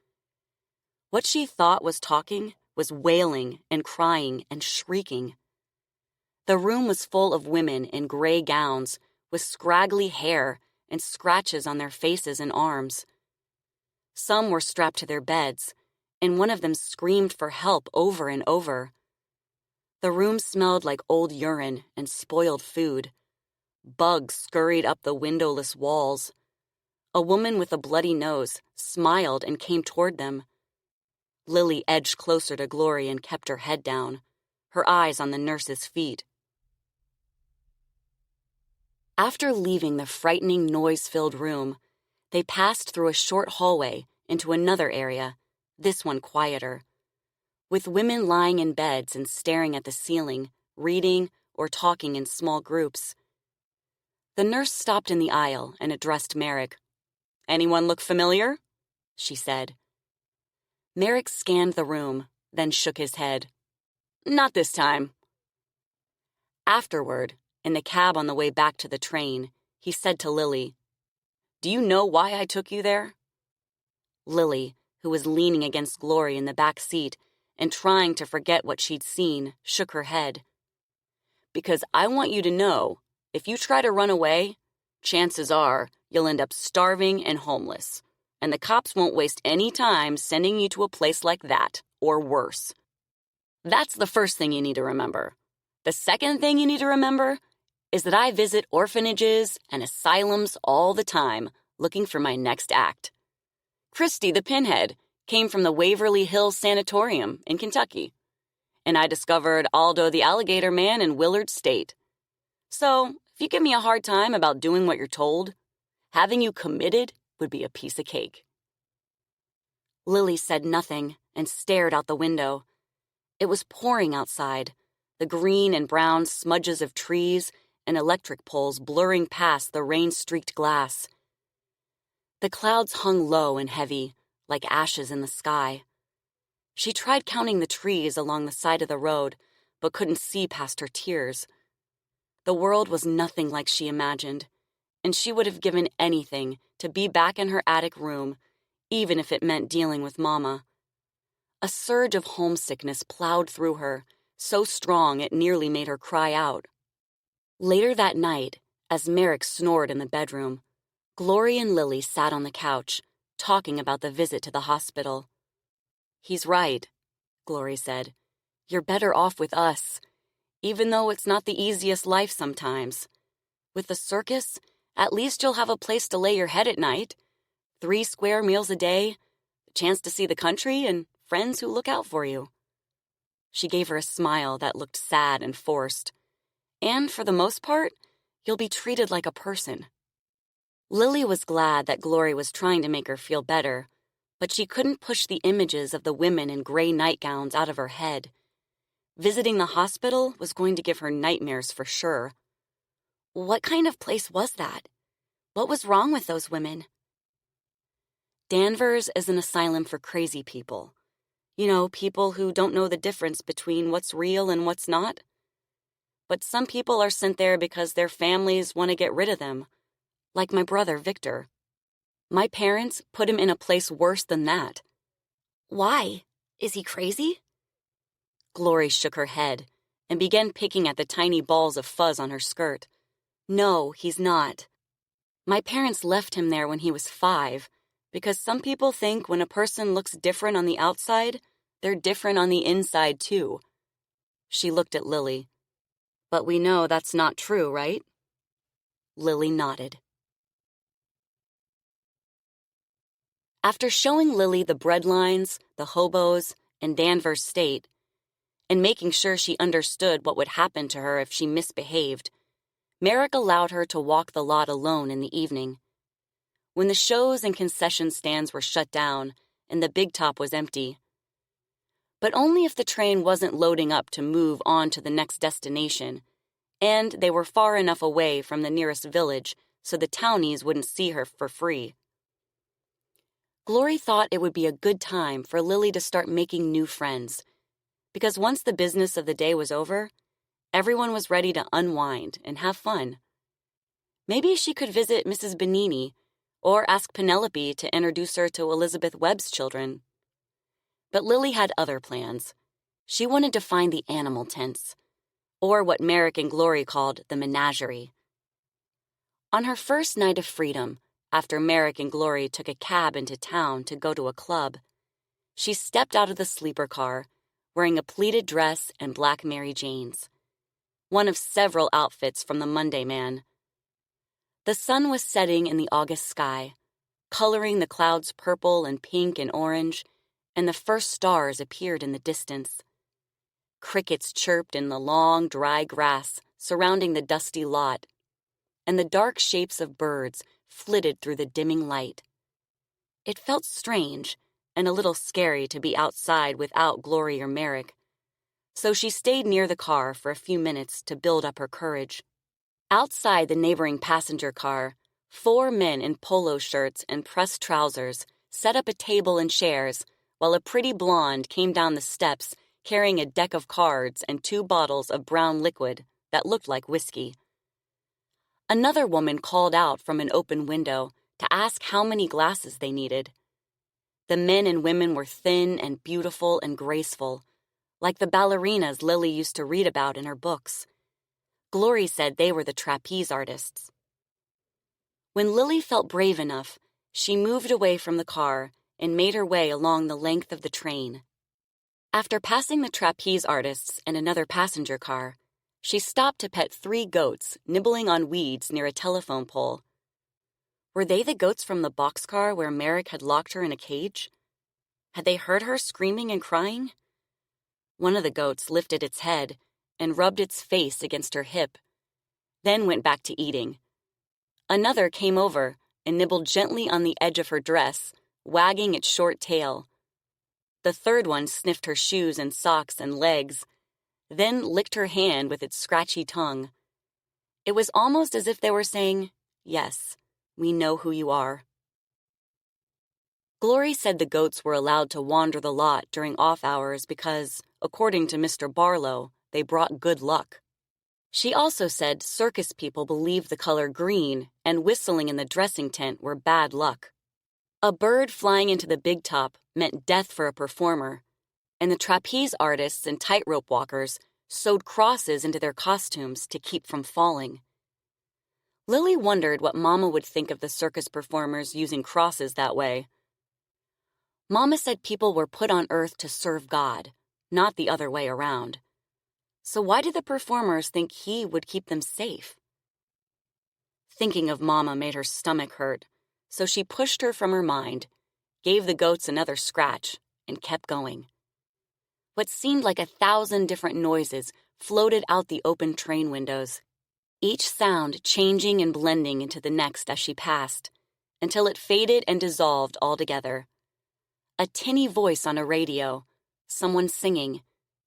What she thought was talking was wailing and crying and shrieking. The room was full of women in gray gowns with scraggly hair and scratches on their faces and arms. Some were strapped to their beds, and one of them screamed for help over and over. The room smelled like old urine and spoiled food. Bugs scurried up the windowless walls. A woman with a bloody nose smiled and came toward them. Lilly edged closer to Glory and kept her head down, her eyes on the nurse's feet. After leaving the frightening, noise-filled room, they passed through a short hallway into another area, this one quieter, with women lying in beds and staring at the ceiling, reading or talking in small groups. The nurse stopped in the aisle and addressed Merrick. "Anyone look familiar?" she said. Merrick scanned the room, then shook his head. "Not this time." Afterward, in the cab on the way back to the train, he said to Lilly, "Do you know why I took you there?" Lilly, who was leaning against Glory in the back seat and trying to forget what she'd seen, shook her head. "Because I want you to know, if you try to run away, chances are you'll end up starving and homeless, and the cops won't waste any time sending you to a place like that, or worse. That's the first thing you need to remember. The second thing you need to remember is that I visit orphanages and asylums all the time, looking for my next act. Christy the Pinhead came from the Waverly Hills Sanatorium in Kentucky, and I discovered Aldo the Alligator Man in Willard State. So, if you give me a hard time about doing what you're told, having you committed would be a piece of cake." Lilly said nothing and stared out the window. It was pouring outside, the green and brown smudges of trees and electric poles blurring past the rain-streaked glass. The clouds hung low and heavy, like ashes in the sky. She tried counting the trees along the side of the road, but couldn't see past her tears. The world was nothing like she imagined, and she would have given anything to be back in her attic room, even if it meant dealing with Mama. A surge of homesickness plowed through her, so strong it nearly made her cry out. Later that night, as Merrick snored in the bedroom, Glory and Lilly sat on the couch, talking about the visit to the hospital. "He's right," Glory said. "You're better off with us, even though it's not the easiest life sometimes. With the circus, at least you'll have a place to lay your head at night. 3 square meals a day, a chance to see the country, and friends who look out for you." She gave her a smile that looked sad and forced. "And for the most part, you'll be treated like a person." Lilly was glad that Glory was trying to make her feel better, but she couldn't push the images of the women in gray nightgowns out of her head. Visiting the hospital was going to give her nightmares for sure. What kind of place was that? What was wrong with those women? Danvers is an asylum for crazy people. You know, people who don't know the difference between what's real and what's not. But some people are sent there because their families want to get rid of them, like my brother Victor. My parents put him in a place worse than that. Why? Is he crazy? Glory shook her head and began picking at the tiny balls of fuzz on her skirt. No, he's not. My parents left him there when he was 5, because some people think when a person looks different on the outside, they're different on the inside too. She looked at Lilly. But we know that's not true, right? Lilly nodded. After showing Lilly the breadlines, the hobos, and Danvers State, and making sure she understood what would happen to her if she misbehaved, Merrick allowed her to walk the lot alone in the evening. When the shows and concession stands were shut down and the big top was empty. But only if the train wasn't loading up to move on to the next destination, and they were far enough away from the nearest village so the townies wouldn't see her for free. Glory thought it would be a good time for Lilly to start making new friends, because once the business of the day was over, everyone was ready to unwind and have fun. Maybe she could visit Mrs. Benini or ask Penelope to introduce her to Elizabeth Webb's children. But Lilly had other plans. She wanted to find the animal tents, or what Merrick and Glory called the menagerie. On her first night of freedom, after Merrick and Glory took a cab into town to go to a club, she stepped out of the sleeper car, wearing a pleated dress and black Mary Janes, one of several outfits from the Monday Man. The sun was setting in the August sky, coloring the clouds purple and pink and orange, and the first stars appeared in the distance. Crickets chirped in the long, dry grass surrounding the dusty lot, and the dark shapes of birds flitted through the dimming light. It felt strange and a little scary to be outside without Glory or Merrick, so she stayed near the car for a few minutes to build up her courage. Outside the neighboring passenger car, 4 men in polo shirts and pressed trousers set up a table and chairs while a pretty blonde came down the steps carrying a deck of cards and 2 bottles of brown liquid that looked like whiskey. Another woman called out from an open window to ask how many glasses they needed. The men and women were thin and beautiful and graceful, like the ballerinas Lilly used to read about in her books. Glory said they were the trapeze artists. When Lilly felt brave enough, she moved away from the car and made her way along the length of the train. After passing the trapeze artists and another passenger car, she stopped to pet 3 goats nibbling on weeds near a telephone pole. Were they the goats from the boxcar where Merrick had locked her in a cage? Had they heard her screaming and crying? One of the goats lifted its head and rubbed its face against her hip, then went back to eating. Another came over and nibbled gently on the edge of her dress, wagging its short tail. The third one sniffed her shoes and socks and legs, then licked her hand with its scratchy tongue. It was almost as if they were saying, "Yes, we know who you are." Glory said the goats were allowed to wander the lot during off hours because, according to Mr. Barlow, they brought good luck. She also said circus people believed the color green and whistling in the dressing tent were bad luck. A bird flying into the big top meant death for a performer, and the trapeze artists and tightrope walkers sewed crosses into their costumes to keep from falling. Lilly wondered what Mama would think of the circus performers using crosses that way. Mama said people were put on earth to serve God, not the other way around. So why did the performers think he would keep them safe? Thinking of Mama made her stomach hurt, so she pushed her from her mind, gave the goats another scratch, and kept going. What seemed like 1,000 different noises floated out the open train windows, each sound changing and blending into the next as she passed, until it faded and dissolved altogether. A tinny voice on a radio, someone singing,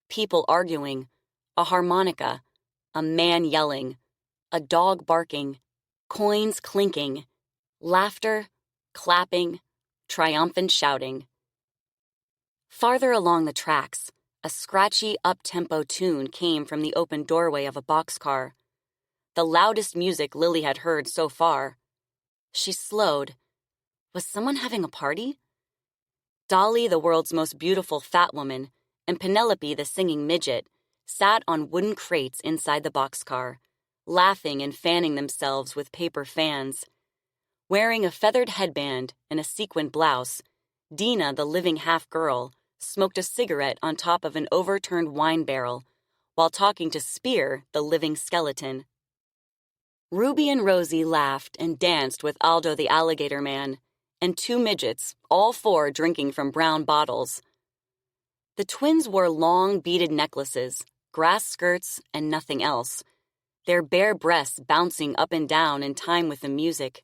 people arguing, a harmonica, a man yelling, a dog barking, coins clinking, laughter, clapping, triumphant shouting. Farther along the tracks, a scratchy, up-tempo tune came from the open doorway of a boxcar, the loudest music Lilly had heard so far. She slowed. Was someone having a party? Dolly, the world's most beautiful fat woman, and Penelope, the singing midget, sat on wooden crates inside the boxcar, laughing and fanning themselves with paper fans. Wearing a feathered headband and a sequined blouse, Dina, the living half-girl, smoked a cigarette on top of an overturned wine barrel while talking to Spear, the living skeleton. Ruby and Rosie laughed and danced with Aldo the alligator man, and two midgets, all four drinking from brown bottles. The twins wore long beaded necklaces, grass skirts, and nothing else, their bare breasts bouncing up and down in time with the music.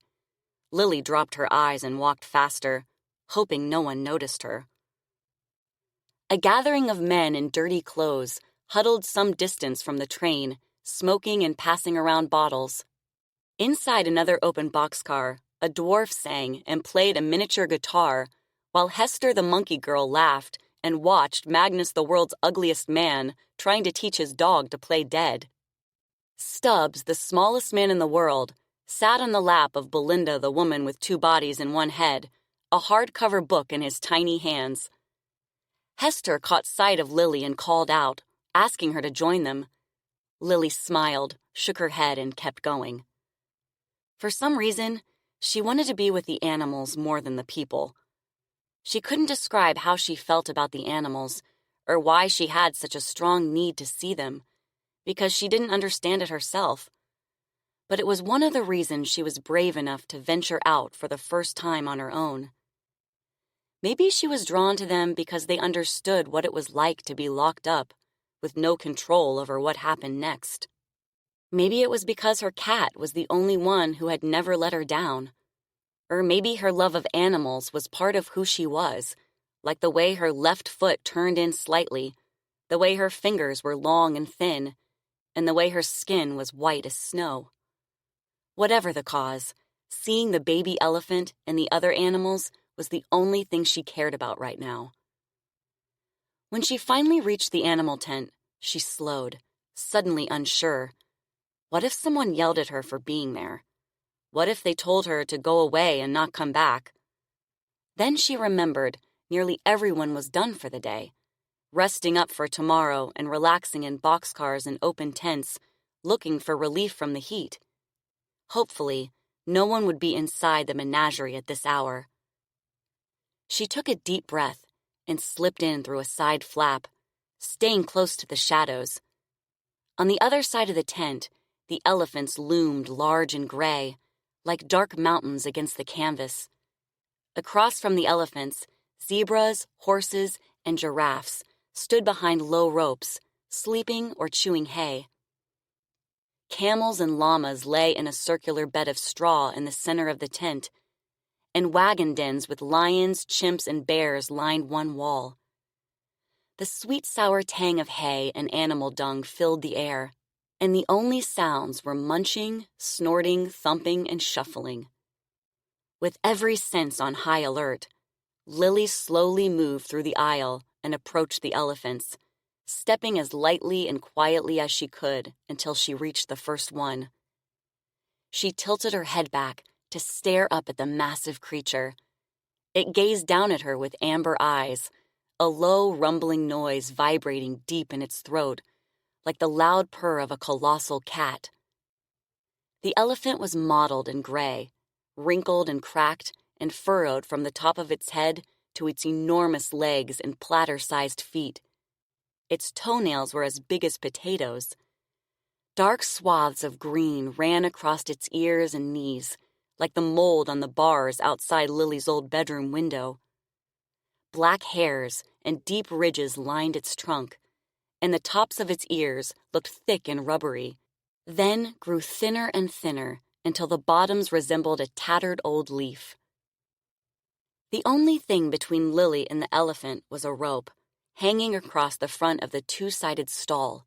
Lilly dropped her eyes and walked faster, hoping no one noticed her. A gathering of men in dirty clothes huddled some distance from the train, smoking and passing around bottles. Inside another open boxcar, a dwarf sang and played a miniature guitar, while Hester the monkey girl laughed and watched Magnus the world's ugliest man trying to teach his dog to play dead. Stubbs, the smallest man in the world, sat on the lap of Belinda the woman with two bodies and one head, a hardcover book in his tiny hands. Hester caught sight of Lilly and called out, asking her to join them. Lilly smiled, shook her head, and kept going. For some reason, she wanted to be with the animals more than the people. She couldn't describe how she felt about the animals, or why she had such a strong need to see them, because she didn't understand it herself. But it was one of the reasons she was brave enough to venture out for the first time on her own. Maybe she was drawn to them because they understood what it was like to be locked up, with no control over what happened next. Maybe it was because her cat was the only one who had never let her down. Or maybe her love of animals was part of who she was, like the way her left foot turned in slightly, the way her fingers were long and thin, and the way her skin was white as snow. Whatever the cause, seeing the baby elephant and the other animals was the only thing she cared about right now. When she finally reached the animal tent, she slowed, suddenly unsure. What if someone yelled at her for being there? What if they told her to go away and not come back? Then she remembered nearly everyone was done for the day, resting up for tomorrow and relaxing in boxcars and open tents, looking for relief from the heat. Hopefully, no one would be inside the menagerie at this hour. She took a deep breath and slipped in through a side flap, staying close to the shadows. On the other side of the tent, the elephants loomed large and gray, like dark mountains against the canvas. Across from the elephants, zebras, horses, and giraffes stood behind low ropes, sleeping or chewing hay. Camels and llamas lay in a circular bed of straw in the center of the tent, and wagon dens with lions, chimps, and bears lined one wall. The sweet-sour tang of hay and animal dung filled the air, and the only sounds were munching, snorting, thumping, and shuffling. With every sense on high alert, Lilly slowly moved through the aisle and approached the elephants, stepping as lightly and quietly as she could until she reached the first one. She tilted her head back to stare up at the massive creature. It gazed down at her with amber eyes, a low, rumbling noise vibrating deep in its throat, like the loud purr of a colossal cat. The elephant was mottled and gray, wrinkled and cracked and furrowed from the top of its head to its enormous legs and platter-sized feet. Its toenails were as big as potatoes. Dark swaths of green ran across its ears and knees, like the mold on the bars outside Lily's old bedroom window. Black hairs and deep ridges lined its trunk, and the tops of its ears looked thick and rubbery, then grew thinner and thinner until the bottoms resembled a tattered old leaf. The only thing between Lilly and the elephant was a rope, hanging across the front of the two-sided stall.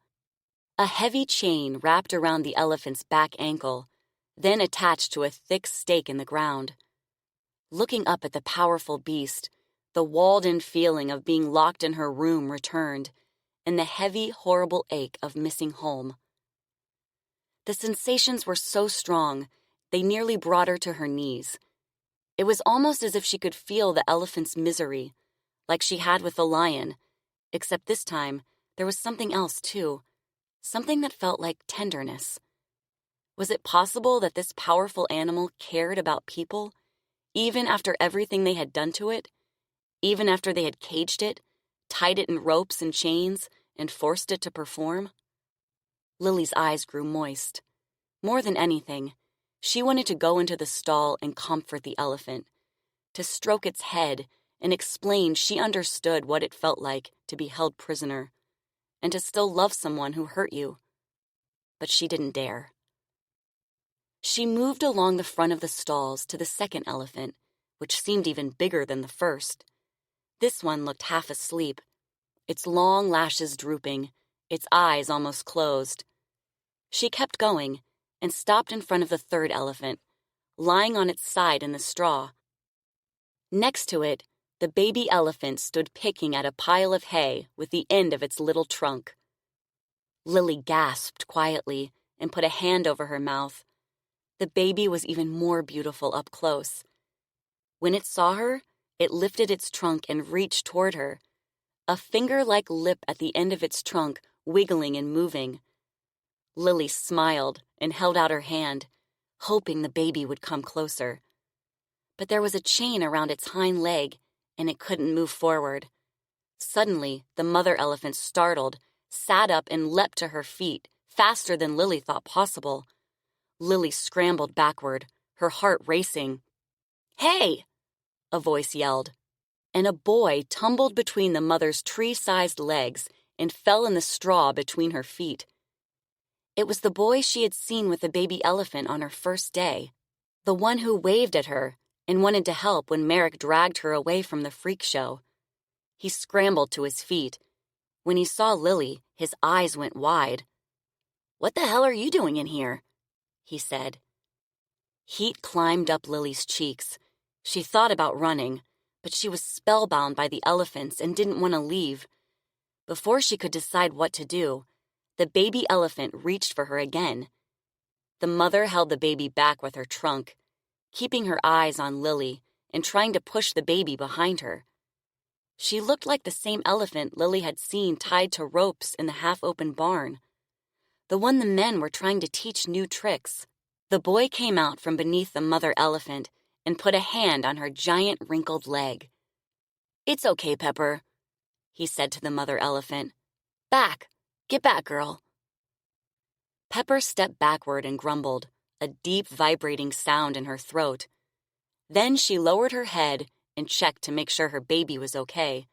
A heavy chain wrapped around the elephant's back ankle, then attached to a thick stake in the ground. Looking up at the powerful beast, the walled-in feeling of being locked in her room returned, and the heavy, horrible ache of missing home. The sensations were so strong, they nearly brought her to her knees. It was almost as if she could feel the elephant's misery, like she had with the lion, except this time there was something else too, something that felt like tenderness. Was it possible that this powerful animal cared about people, even after everything they had done to it, even after they had caged it, tied it in ropes and chains, and forced it to perform? Lily's eyes grew moist. More than anything, she wanted to go into the stall and comfort the elephant, to stroke its head and explain she understood what it felt like to be held prisoner, and to still love someone who hurt you. But she didn't dare. She moved along the front of the stalls to the second elephant, which seemed even bigger than the first. This one looked half asleep, its long lashes drooping, its eyes almost closed. She kept going and stopped in front of the third elephant, lying on its side in the straw. Next to it, the baby elephant stood picking at a pile of hay with the end of its little trunk. Lilly gasped quietly and put a hand over her mouth. The baby was even more beautiful up close. When it saw her, it lifted its trunk and reached toward her, a finger-like lip at the end of its trunk wiggling and moving. Lilly smiled and held out her hand, hoping the baby would come closer. But there was a chain around its hind leg, and it couldn't move forward. Suddenly, the mother elephant, startled, sat up and leapt to her feet, faster than Lilly thought possible. Lilly scrambled backward, her heart racing. "Hey!" a voice yelled, and a boy tumbled between the mother's tree-sized legs and fell in the straw between her feet. It was the boy she had seen with the baby elephant on her first day, the one who waved at her and wanted to help when Merrick dragged her away from the freak show. He scrambled to his feet. When he saw Lilly, his eyes went wide. "What the hell are you doing in here?" he said. Heat climbed up Lily's cheeks. She thought about running, but she was spellbound by the elephants and didn't want to leave. Before she could decide what to do, the baby elephant reached for her again. The mother held the baby back with her trunk, keeping her eyes on Lilly and trying to push the baby behind her. She looked like the same elephant Lilly had seen tied to ropes in the half-open barn, the one the men were trying to teach new tricks. The boy came out from beneath the mother elephant and put a hand on her giant wrinkled leg. "It's okay, Pepper," he said to the mother elephant. "Back! Get back, girl." Pepper stepped backward and grumbled, a deep vibrating sound in her throat. Then she lowered her head and checked to make sure her baby was okay,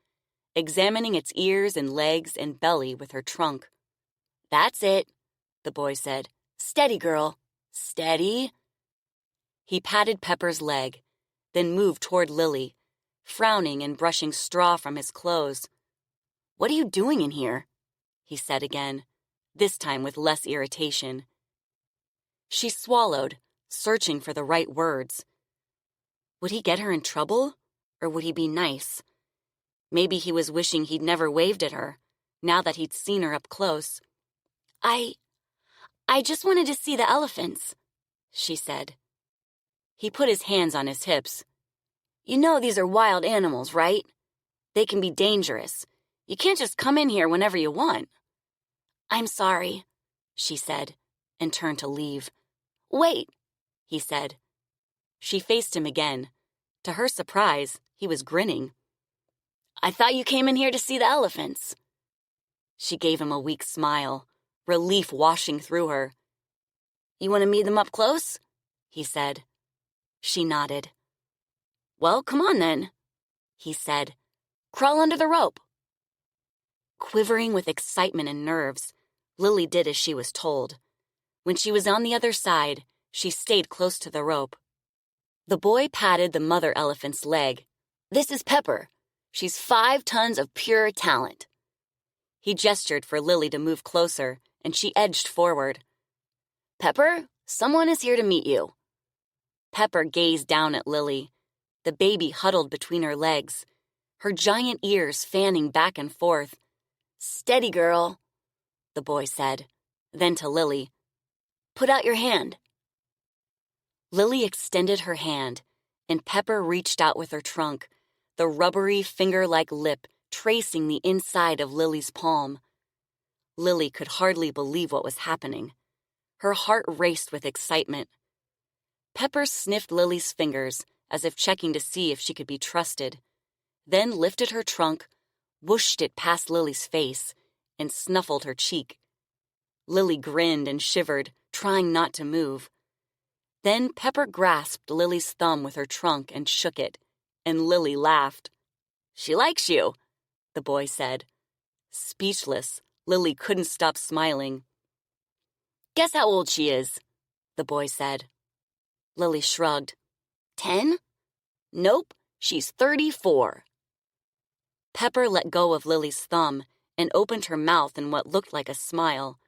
examining its ears and legs and belly with her trunk. "That's it," the boy said. Steady, girl. Steady. He patted Pepper's leg, then moved toward Lilly, frowning and brushing straw from his clothes. "What are you doing in here?" he said again, this time with less irritation. She swallowed, searching for the right words. Would he get her in trouble, or would he be nice? Maybe he was wishing he'd never waved at her, now that he'd seen her up close. I just wanted to see the elephants," she said. He put his hands on his hips. "You know these are wild animals, right? They can be dangerous. You can't just come in here whenever you want." "I'm sorry," she said, and turned to leave. "Wait," he said. She faced him again. To her surprise, he was grinning. "I thought you came in here to see the elephants." She gave him a weak smile, relief washing through her. "You want to meet them up close?" he said. She nodded. "Well, come on then," he said. "Crawl under the rope." Quivering with excitement and nerves, Lilly did as she was told. When she was on the other side, she stayed close to the rope. The boy patted the mother elephant's leg. "This is Pepper. She's 5 tons of pure talent." He gestured for Lilly to move closer, and she edged forward. "Pepper, someone is here to meet you." Pepper gazed down at Lilly, the baby huddled between her legs, her giant ears fanning back and forth. "Steady, girl," the boy said. Then to Lilly, "Put out your hand." Lilly extended her hand, and Pepper reached out with her trunk, the rubbery, finger-like lip tracing the inside of Lily's palm. Lilly could hardly believe what was happening. Her heart raced with excitement. Pepper sniffed Lily's fingers, as if checking to see if she could be trusted, then lifted her trunk, whooshed it past Lily's face, and snuffled her cheek. Lilly grinned and shivered, trying not to move. Then Pepper grasped Lily's thumb with her trunk and shook it, and Lilly laughed. "She likes you," the boy said. Speechless, Lilly couldn't stop smiling. "Guess how old she is," the boy said. Lilly shrugged. 10? "Nope, she's 34. Pepper let go of Lily's thumb and opened her mouth in what looked like a smile.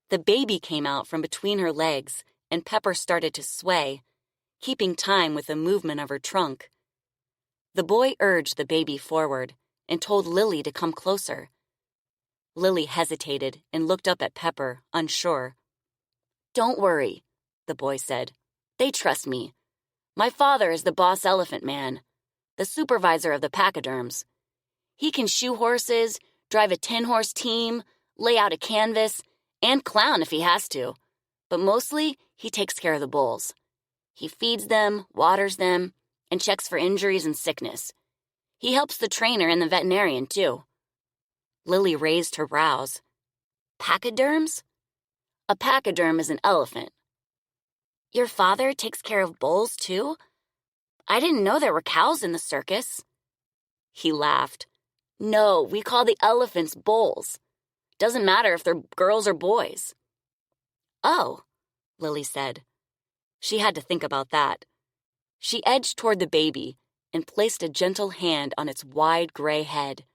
The baby came out from between her legs, and Pepper started to sway, keeping time with the movement of her trunk. The boy urged the baby forward and told Lilly to come closer. Lilly hesitated and looked up at Pepper, unsure. "Don't worry," the boy said. "They trust me. My father is the boss elephant man, the supervisor of the pachyderms. He can shoe horses, drive a 10-horse team, lay out a canvas, and clown if he has to. But mostly, he takes care of the bulls. He feeds them, waters them, and checks for injuries and sickness. He helps the trainer and the veterinarian, too." Lilly raised her brows. "Pachyderms?" "A pachyderm is an elephant." "Your father takes care of bulls, too? I didn't know there were cows in the circus." He laughed. "No, we call the elephants bulls. Doesn't matter if they're girls or boys." "Oh," Lilly said. She had to think about that. She edged toward the baby and placed a gentle hand on its wide gray head.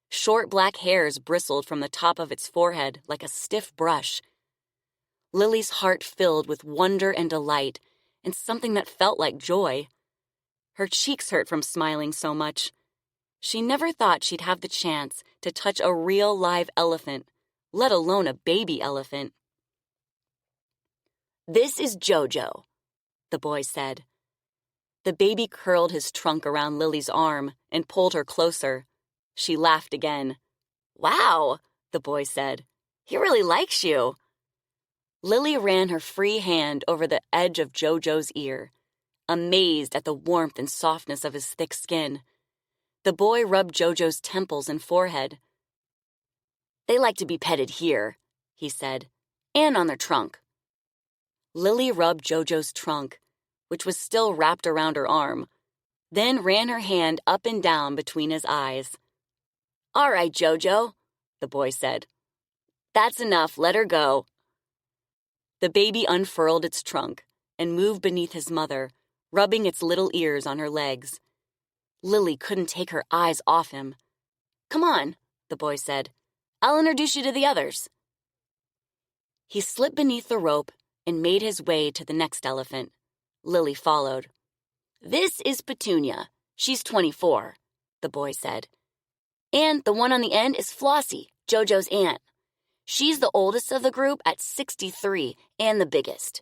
Short black hairs bristled from the top of its forehead like a stiff brush. Lily's heart filled with wonder and delight and something that felt like joy. Her cheeks hurt from smiling so much. She never thought she'd have the chance to touch a real live elephant, let alone a baby elephant. "This is Jojo," the boy said. The baby curled his trunk around Lily's arm and pulled her closer. She laughed again. "Wow," the boy said. "He really likes you." Lilly ran her free hand over the edge of Jojo's ear, amazed at the warmth and softness of his thick skin. The boy rubbed Jojo's temples and forehead. "They like to be petted here," he said, "and on their trunk." Lilly rubbed Jojo's trunk, which was still wrapped around her arm, then ran her hand up and down between his eyes. "All right, Jojo," the boy said. "That's enough, let her go." The baby unfurled its trunk and moved beneath his mother, rubbing its little ears on her legs. Lilly couldn't take her eyes off him. "Come on," the boy said. "I'll introduce you to the others." He slipped beneath the rope and made his way to the next elephant. Lilly followed. "This is Petunia. She's 24, the boy said. "And the one on the end is Flossie, Jojo's aunt. She's the oldest of the group at 63 and the biggest.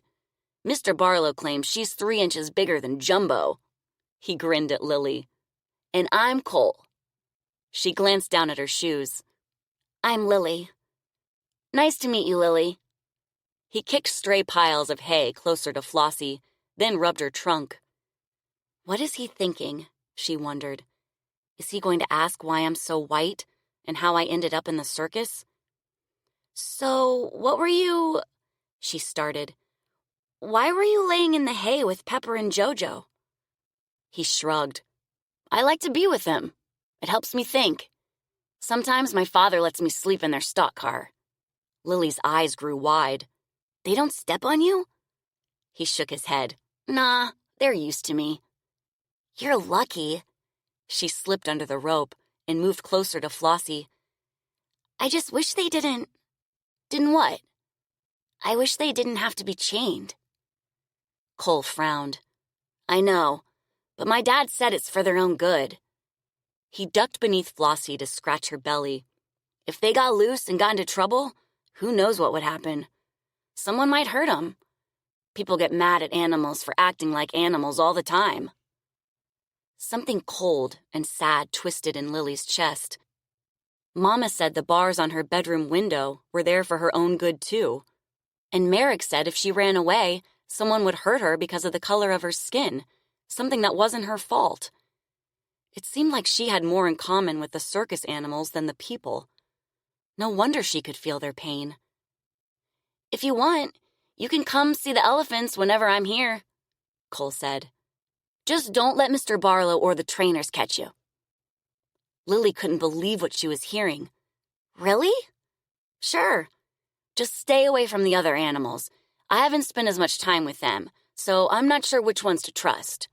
Mr. Barlow claims she's 3 inches bigger than Jumbo." He grinned at Lilly. "And I'm Cole." She glanced down at her shoes. "I'm Lilly." "Nice to meet you, Lilly." He kicked stray piles of hay closer to Flossie, then rubbed her trunk. What is he thinking? She wondered. Is he going to ask why I'm so white and how I ended up in the circus? "So, what were you—" she started. "Why were you laying in the hay with Pepper and Jojo?" He shrugged. "I like to be with them. It helps me think. Sometimes my father lets me sleep in their stock car." Lily's eyes grew wide. "They don't step on you?" He shook his head. "Nah, they're used to me." "You're lucky." She slipped under the rope and moved closer to Flossie. "I just wish they didn't—" "Didn't what?" "I wish they didn't have to be chained." Cole frowned. "I know, but my dad said it's for their own good." He ducked beneath Flossie to scratch her belly. If they got loose and got into trouble, who knows what would happen? Someone might hurt them. People get mad at animals for acting like animals all the time. Something cold and sad twisted in Lily's chest. Mama said the bars on her bedroom window were there for her own good, too. And Merrick said if she ran away, someone would hurt her because of the color of her skin, something that wasn't her fault. It seemed like she had more in common with the circus animals than the people. No wonder she could feel their pain. "If you want, you can come see the elephants whenever I'm here," Cole said. "Just don't let Mr. Barlow or the trainers catch you." Lilly couldn't believe what she was hearing. "Really?" "Sure. Just stay away from the other animals. I haven't spent as much time with them, so I'm not sure which ones to trust."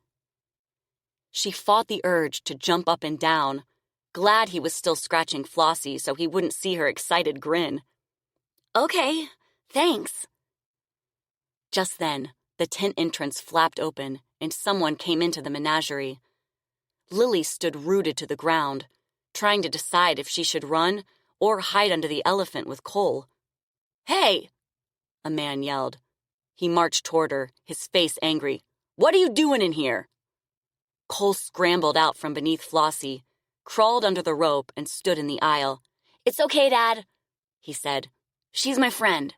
She fought the urge to jump up and down, glad he was still scratching Flossie so he wouldn't see her excited grin. "Okay, thanks." Just then, the tent entrance flapped open and someone came into the menagerie. Lilly stood rooted to the ground, trying to decide if she should run or hide under the elephant with Cole. "Hey!" a man yelled. He marched toward her, his face angry. "What are you doing in here?" Cole scrambled out from beneath Flossie, crawled under the rope, and stood in the aisle. "It's okay, Dad," he said. "She's my friend."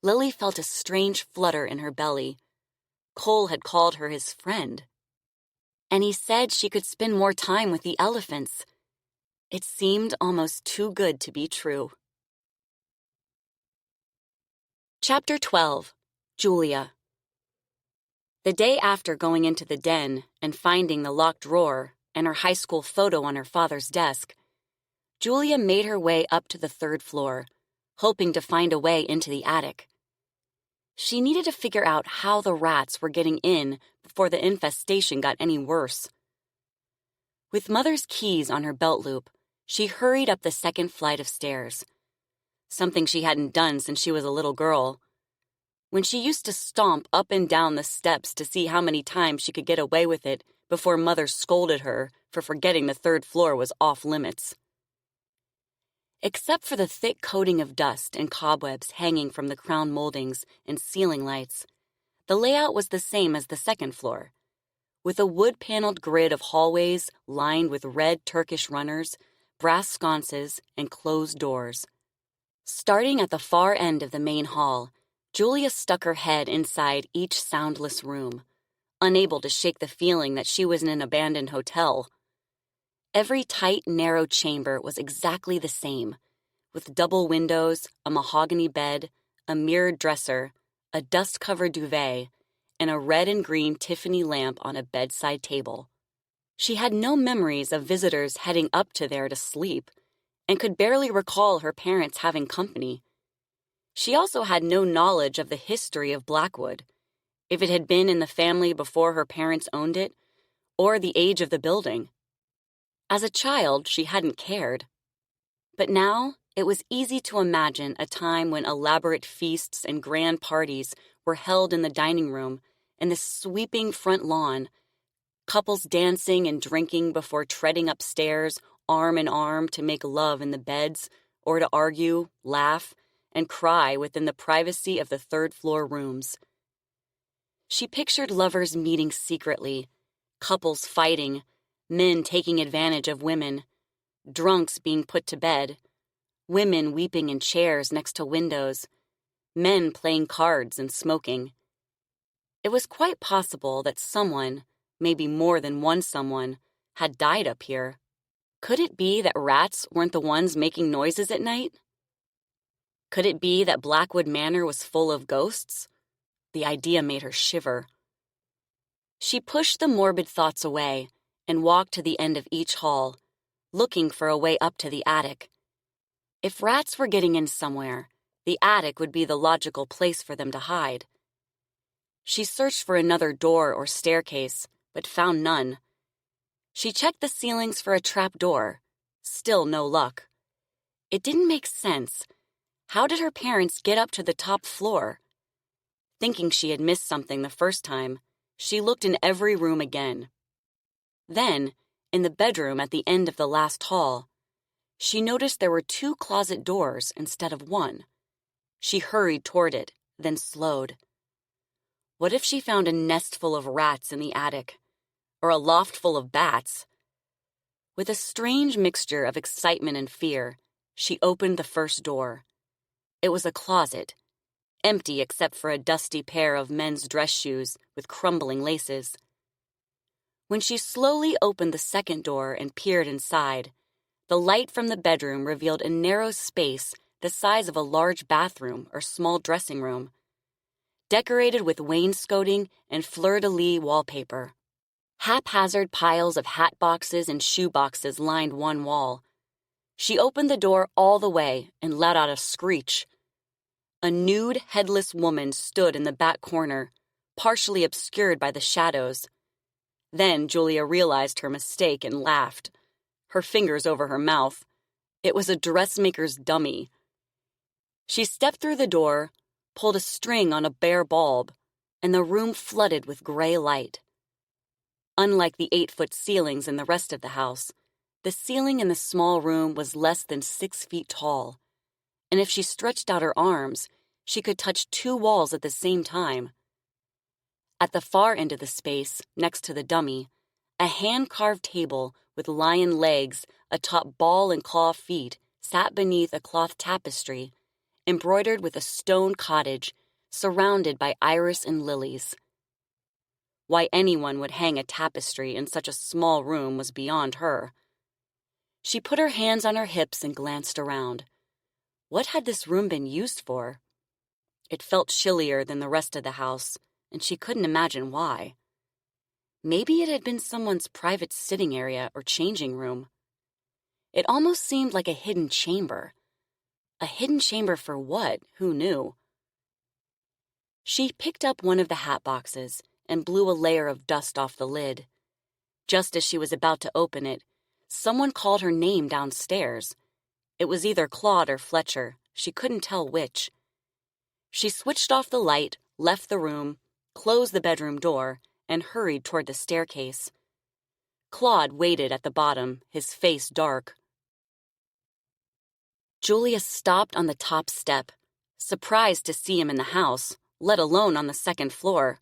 Lilly felt a strange flutter in her belly. Cole had called her his friend. And he said she could spend more time with the elephants. It seemed almost too good to be true. Chapter 12. Julia. The day after going into the den and finding the locked drawer and her high school photo on her father's desk, Julia made her way up to the 3rd floor, hoping to find a way into the attic. She needed to figure out how the rats were getting in before the infestation got any worse. With Mother's keys on her belt loop, she hurried up the 2nd flight of stairs, something she hadn't done since she was a little girl. When she used to stomp up and down the steps to see how many times she could get away with it before Mother scolded her for forgetting the 3rd floor was off limits. Except for the thick coating of dust and cobwebs hanging from the crown moldings and ceiling lights, the layout was the same as the 2nd floor, with a wood-paneled grid of hallways lined with red Turkish runners, brass sconces, and closed doors. Starting at the far end of the main hall, Julia stuck her head inside each soundless room, unable to shake the feeling that she was in an abandoned hotel. Every tight, narrow chamber was exactly the same, with double windows, a mahogany bed, a mirrored dresser, a dust-covered duvet, and a red and green Tiffany lamp on a bedside table. She had no memories of visitors heading up to there to sleep, and could barely recall her parents having company. She also had no knowledge of the history of Blackwood, if it had been in the family before her parents owned it, or the age of the building. As a child, she hadn't cared. But now, it was easy to imagine a time when elaborate feasts and grand parties were held in the dining room and the sweeping front lawn, couples dancing and drinking before treading upstairs arm in arm to make love in the beds or to argue, laugh, and cry within the privacy of the third-floor rooms. She pictured lovers meeting secretly, couples fighting, men taking advantage of women, drunks being put to bed, women weeping in chairs next to windows, men playing cards and smoking. It was quite possible that someone, maybe more than one someone, had died up here. Could it be that rats weren't the ones making noises at night? Could it be that Blackwood Manor was full of ghosts? The idea made her shiver. She pushed the morbid thoughts away and walked to the end of each hall, looking for a way up to the attic. If rats were getting in somewhere, the attic would be the logical place for them to hide. She searched for another door or staircase, but found none. She checked the ceilings for a trap door. Still no luck. It didn't make sense. How did her parents get up to the top floor? Thinking she had missed something the first time, she looked in every room again. Then, in the bedroom at the end of the last hall, she noticed there were 2 closet doors instead of 1. She hurried toward it, then slowed. What if she found a nest full of rats in the attic? Or a loft full of bats? With a strange mixture of excitement and fear, she opened the first door. It was a closet, empty except for a dusty pair of men's dress shoes with crumbling laces. When she slowly opened the second door and peered inside, the light from the bedroom revealed a narrow space the size of a large bathroom or small dressing room, decorated with wainscoting and fleur-de-lis wallpaper. Haphazard piles of hat boxes and shoe boxes lined one wall. She opened the door all the way and let out a screech. A nude, headless woman stood in the back corner, partially obscured by the shadows. Then Julia realized her mistake and laughed, her fingers over her mouth. It was a dressmaker's dummy. She stepped through the door, pulled a string on a bare bulb, and the room flooded with gray light. Unlike the 8-foot ceilings in the rest of the house, the ceiling in the small room was less than 6 feet tall, and if she stretched out her arms, she could touch 2 walls at the same time. At the far end of the space, next to the dummy, a hand-carved table with lion legs atop ball and claw feet sat beneath a cloth tapestry, embroidered with a stone cottage surrounded by iris and lilies. Why anyone would hang a tapestry in such a small room was beyond her. She put her hands on her hips and glanced around. What had this room been used for? It felt chillier than the rest of the house, and she couldn't imagine why. Maybe it had been someone's private sitting area or changing room. It almost seemed like a hidden chamber. A hidden chamber for what? Who knew? She picked up one of the hat boxes and blew a layer of dust off the lid. Just as she was about to open it, someone called her name downstairs. It was either Claude or Fletcher. She couldn't tell which. She switched off the light, left the room, closed the bedroom door, and hurried toward the staircase. Claude waited at the bottom, his face dark. Julia stopped on the top step, surprised to see him in the house, let alone on the second floor.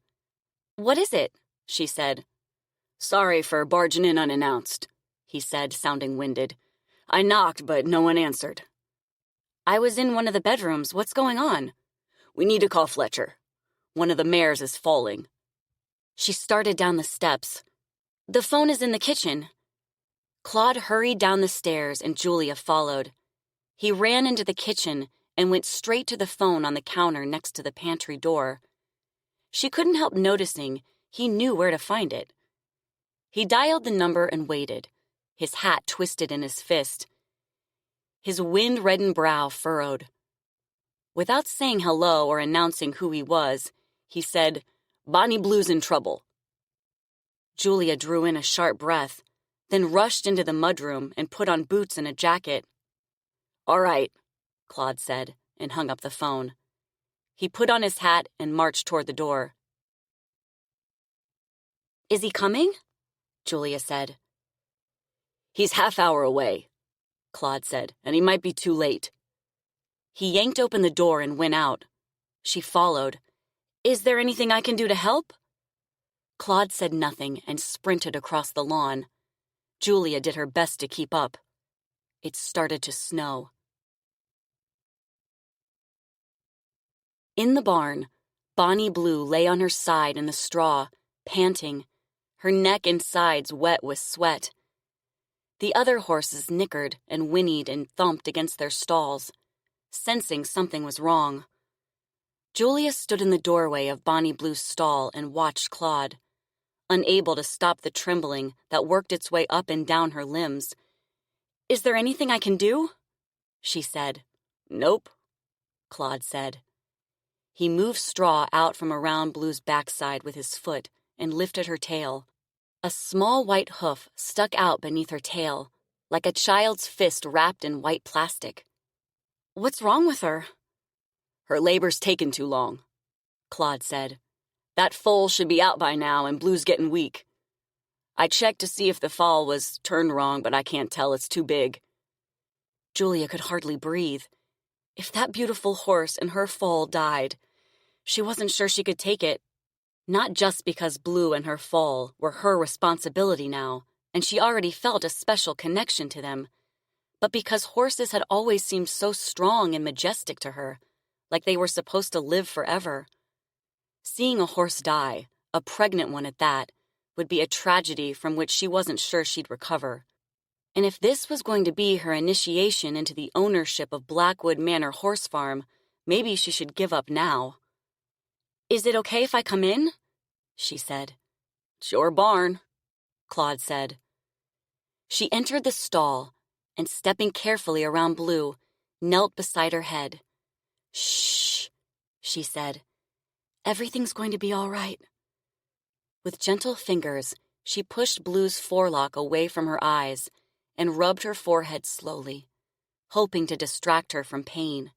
"What is it?" she said. "Sorry for barging in unannounced," he said, sounding winded. "I knocked, but no one answered." "I was in one of the bedrooms. What's going on?" "We need to call Fletcher. One of the mares is falling." She started down the steps. "The phone is in the kitchen." Claude hurried down the stairs and Julia followed. He ran into the kitchen and went straight to the phone on the counter next to the pantry door. She couldn't help noticing he knew where to find it. He dialed the number and waited, his hat twisted in his fist, his wind-reddened brow furrowed. Without saying hello or announcing who he was, he said, "Bonnie Blue's in trouble." Julia drew in a sharp breath, then rushed into the mudroom and put on boots and a jacket. "All right," Claude said, and hung up the phone. He put on his hat and marched toward the door. "Is he coming?" Julia said. "He's half-hour away," Claude said, "and he might be too late." He yanked open the door and went out. She followed. "Is there anything I can do to help?" Claude said nothing and sprinted across the lawn. Julia did her best to keep up. It started to snow. In the barn, Bonnie Blue lay on her side in the straw, panting, her neck and sides wet with sweat. The other horses nickered and whinnied and thumped against their stalls, sensing something was wrong. Julia stood in the doorway of Bonnie Blue's stall and watched Claude, unable to stop the trembling that worked its way up and down her limbs. "Is there anything I can do?" she said. "Nope," Claude said. He moved straw out from around Blue's backside with his foot and lifted her tail. A small white hoof stuck out beneath her tail, like a child's fist wrapped in white plastic. "What's wrong with her?" "Her labor's taken too long," Claude said. "That foal should be out by now, and Blue's getting weak. I checked to see if the fall was turned wrong, but I can't tell. It's too big." Julia could hardly breathe. If that beautiful horse and her foal died, she wasn't sure she could take it. Not just because Blue and her foal were her responsibility now, and she already felt a special connection to them, but because horses had always seemed so strong and majestic to her, like they were supposed to live forever. Seeing a horse die, a pregnant one at that, would be a tragedy from which she wasn't sure she'd recover. And if this was going to be her initiation into the ownership of Blackwood Manor Horse Farm, maybe she should give up now. "Is it okay if I come in?" she said. "It's your barn," Claude said. She entered the stall and, stepping carefully around Blue, knelt beside her head. "Shh," she said. "Everything's going to be all right." With gentle fingers, she pushed Blue's forelock away from her eyes and rubbed her forehead slowly, hoping to distract her from pain.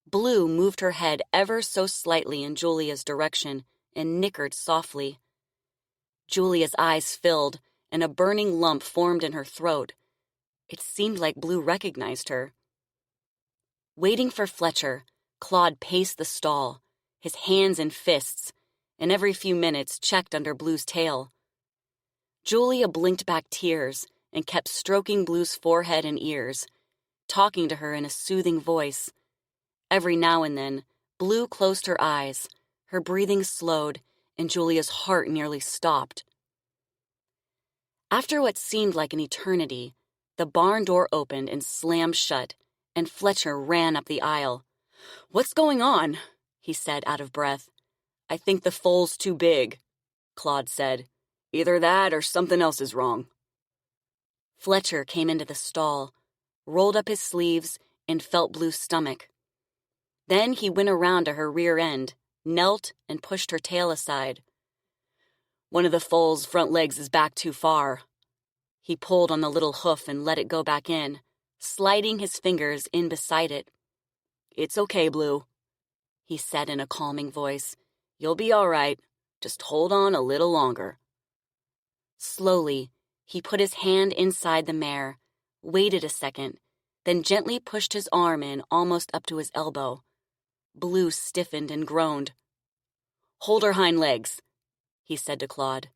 Blue moved her head ever so slightly in Julia's direction and nickered softly. Julia's eyes filled, and a burning lump formed in her throat. It seemed like Blue recognized her. Waiting for Fletcher, Claude paced the stall, his hands in fists, and every few minutes checked under Blue's tail. Julia blinked back tears and kept stroking Blue's forehead and ears, talking to her in a soothing voice. Every now and then, Blue closed her eyes, her breathing slowed, and Julia's heart nearly stopped. After what seemed like an eternity, the barn door opened and slammed shut, and Fletcher ran up the aisle. "What's going on?" he said, out of breath. "I think the foal's too big," Claude said. "Either that or something else is wrong." Fletcher came into the stall, rolled up his sleeves, and felt Blue's stomach. Then he went around to her rear end, knelt, and pushed her tail aside. "One of the foal's front legs is back too far." He pulled on the little hoof and let it go back in, sliding his fingers in beside it. "It's okay, Blue," he said in a calming voice. "You'll be all right. Just hold on a little longer." Slowly, he put his hand inside the mare, waited a second, then gently pushed his arm in almost up to his elbow. Blue stiffened and groaned. "Hold her hind legs," he said to Claude.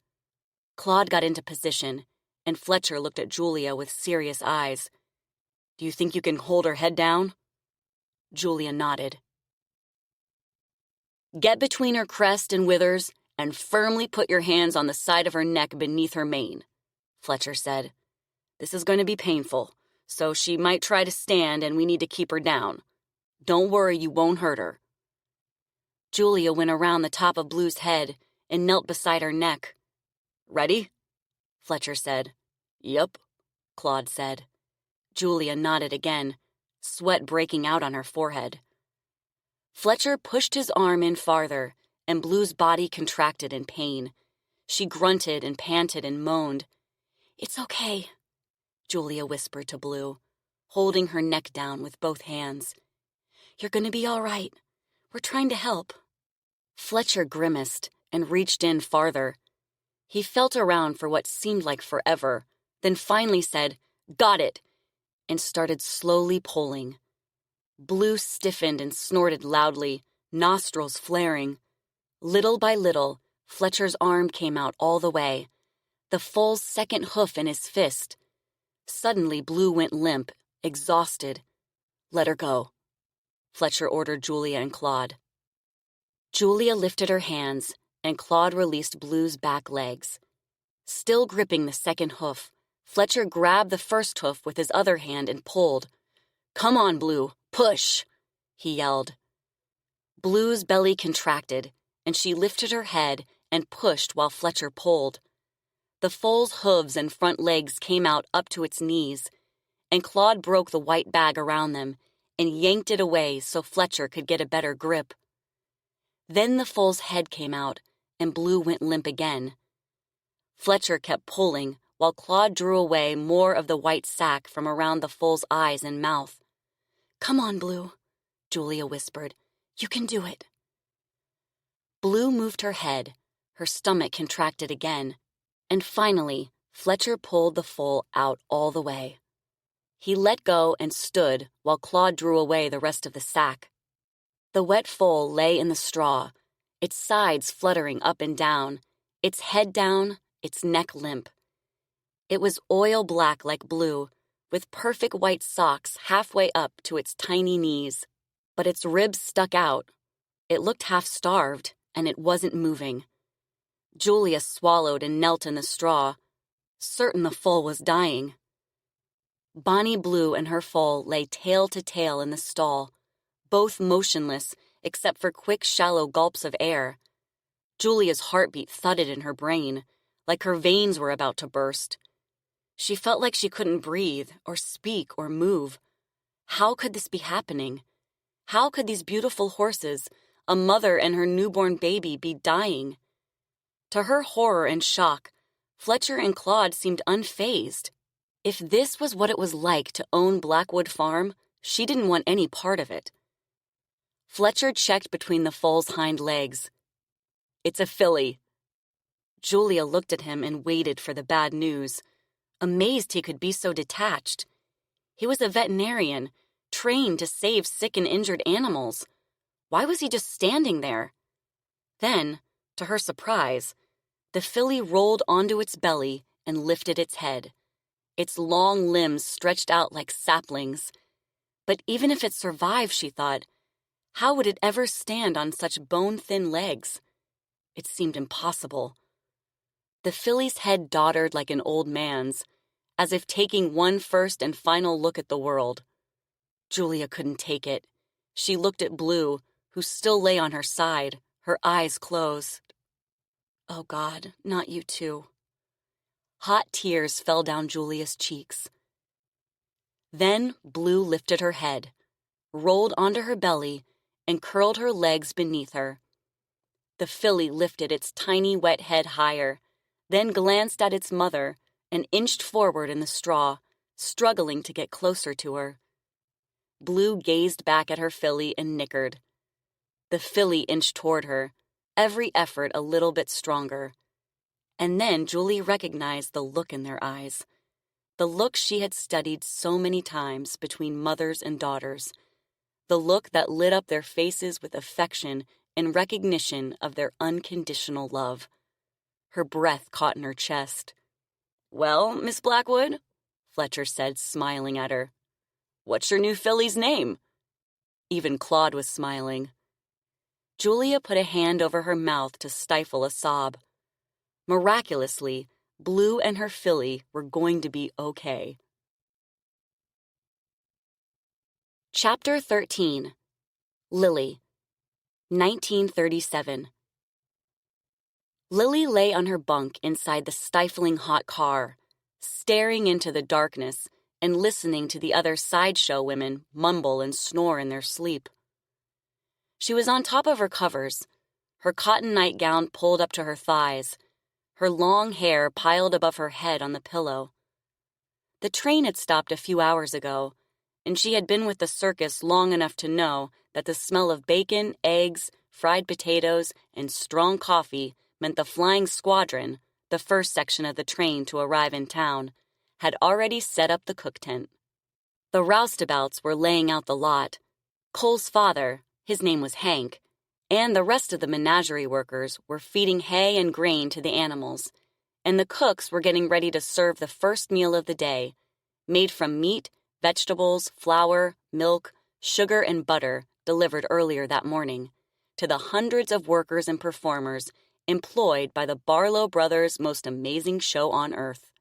Claude got into position, and Fletcher looked at Julia with serious eyes. "Do you think you can hold her head down?" Julia nodded. "Get between her crest and withers and firmly put your hands on the side of her neck beneath her mane," Fletcher said. "This is going to be painful, so she might try to stand and we need to keep her down. Don't worry, you won't hurt her." Julia went around the top of Blue's head and knelt beside her neck. "Ready?" Fletcher said. "Yup," Claude said. Julia nodded again, sweat breaking out on her forehead. Fletcher pushed his arm in farther, and Blue's body contracted in pain. She grunted and panted and moaned. "It's okay," Julia whispered to Blue, holding her neck down with both hands. "You're going to be all right. We're trying to help." Fletcher grimaced and reached in farther. He felt around for what seemed like forever, then finally said, "Got it," and started slowly pulling. Blue stiffened and snorted loudly, nostrils flaring. Little by little, Fletcher's arm came out all the way, the foal's second hoof in his fist. Suddenly, Blue went limp, exhausted. "Let her go," Fletcher ordered Julia and Claude. Julia lifted her hands, and Claude released Blue's back legs. Still gripping the second hoof, Fletcher grabbed the first hoof with his other hand and pulled. "Come on, Blue, push," he yelled. Blue's belly contracted, and she lifted her head and pushed while Fletcher pulled. The foal's hooves and front legs came out up to its knees, and Claude broke the white bag around them and yanked it away so Fletcher could get a better grip. Then the foal's head came out, and Blue went limp again. Fletcher kept pulling while Claude drew away more of the white sack from around the foal's eyes and mouth. "Come on, Blue," Julia whispered. "You can do it." Blue moved her head, her stomach contracted again, and finally, Fletcher pulled the foal out all the way. He let go and stood while Claude drew away the rest of the sack. The wet foal lay in the straw, its sides fluttering up and down, its head down, its neck limp. It was oil black like Blue, with perfect white socks halfway up to its tiny knees, but its ribs stuck out. It looked half-starved, and it wasn't moving. Julia swallowed and knelt in the straw, certain the foal was dying. Bonnie Blue and her foal lay tail to tail in the stall, both motionless except for quick, shallow gulps of air. Julia's heartbeat thudded in her brain, like her veins were about to burst. She felt like she couldn't breathe or speak or move. How could this be happening? How could these beautiful horses, a mother and her newborn baby, be dying? To her horror and shock, Fletcher and Claude seemed unfazed. If this was what it was like to own Blackwood Farm, she didn't want any part of it. Fletcher checked between the foal's hind legs. "It's a filly." Julia looked at him and waited for the bad news, amazed he could be so detached. He was a veterinarian, trained to save sick and injured animals. Why was he just standing there? Then, to her surprise, the filly rolled onto its belly and lifted its head. Its long limbs stretched out like saplings. But even if it survived, she thought, how would it ever stand on such bone-thin legs? It seemed impossible. The filly's head doddered like an old man's, as if taking one first and final look at the world. Julia couldn't take it. She looked at Blue, who still lay on her side, her eyes closed. "Oh God, not you too." Hot tears fell down Julia's cheeks. Then Blue lifted her head, rolled onto her belly, and curled her legs beneath her. The filly lifted its tiny wet head higher, then glanced at its mother and inched forward in the straw, struggling to get closer to her. Blue gazed back at her filly and nickered. The filly inched toward her, every effort a little bit stronger. And then Julie recognized the look in their eyes, the look she had studied so many times between mothers and daughters, the look that lit up their faces with affection and recognition of their unconditional love. Her breath caught in her chest. "Well, Miss Blackwood," Fletcher said, smiling at her. "What's your new filly's name?" Even Claude was smiling. Julia put a hand over her mouth to stifle a sob. Miraculously, Blue and her filly were going to be okay. Chapter 13. Lilly, 1937. Lilly lay on her bunk inside the stifling hot car, staring into the darkness and listening to the other sideshow women mumble and snore in their sleep. She was on top of her covers, her cotton nightgown pulled up to her thighs, her long hair piled above her head on the pillow. The train had stopped a few hours ago, and she had been with the circus long enough to know that the smell of bacon, eggs, fried potatoes, and strong coffee meant the flying squadron, the first section of the train to arrive in town, had already set up the cook tent. The roustabouts were laying out the lot. Cole's father, his name was Hank, and the rest of the menagerie workers were feeding hay and grain to the animals, and the cooks were getting ready to serve the first meal of the day, made from meat, vegetables, flour, milk, sugar, and butter delivered earlier that morning, to the hundreds of workers and performers employed by the Barlow brothers' most amazing show on earth.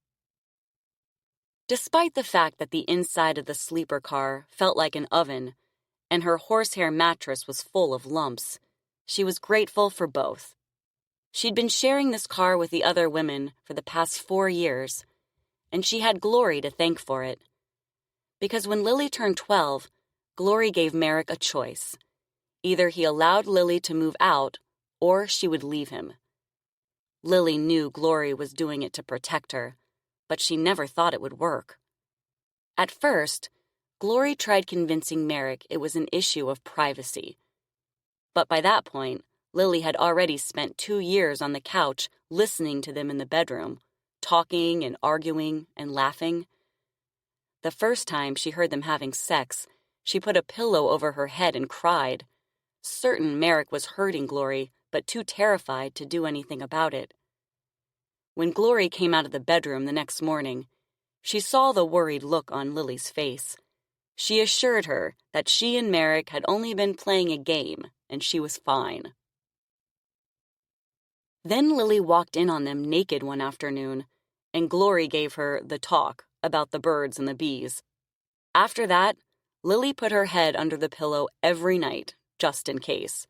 Despite the fact that the inside of the sleeper car felt like an oven and her horsehair mattress was full of lumps, she was grateful for both. She'd been sharing this car with the other women for the past 4 years, and she had Glory to thank for it. Because when Lilly turned 12, Glory gave Merrick a choice. Either he allowed Lilly to move out, or she would leave him. Lilly knew Glory was doing it to protect her, but she never thought it would work. At first, Glory tried convincing Merrick it was an issue of privacy. But by that point, Lilly had already spent 2 years on the couch listening to them in the bedroom, talking and arguing and laughing. The first time she heard them having sex, she put a pillow over her head and cried, certain Merrick was hurting Glory, but too terrified to do anything about it. When Glory came out of the bedroom the next morning, she saw the worried look on Lilly's face. She assured her that she and Merrick had only been playing a game, and she was fine. Then Lilly walked in on them naked one afternoon, and Glory gave her the talk about the birds and the bees. After that, Lilly put her head under the pillow every night, just in case.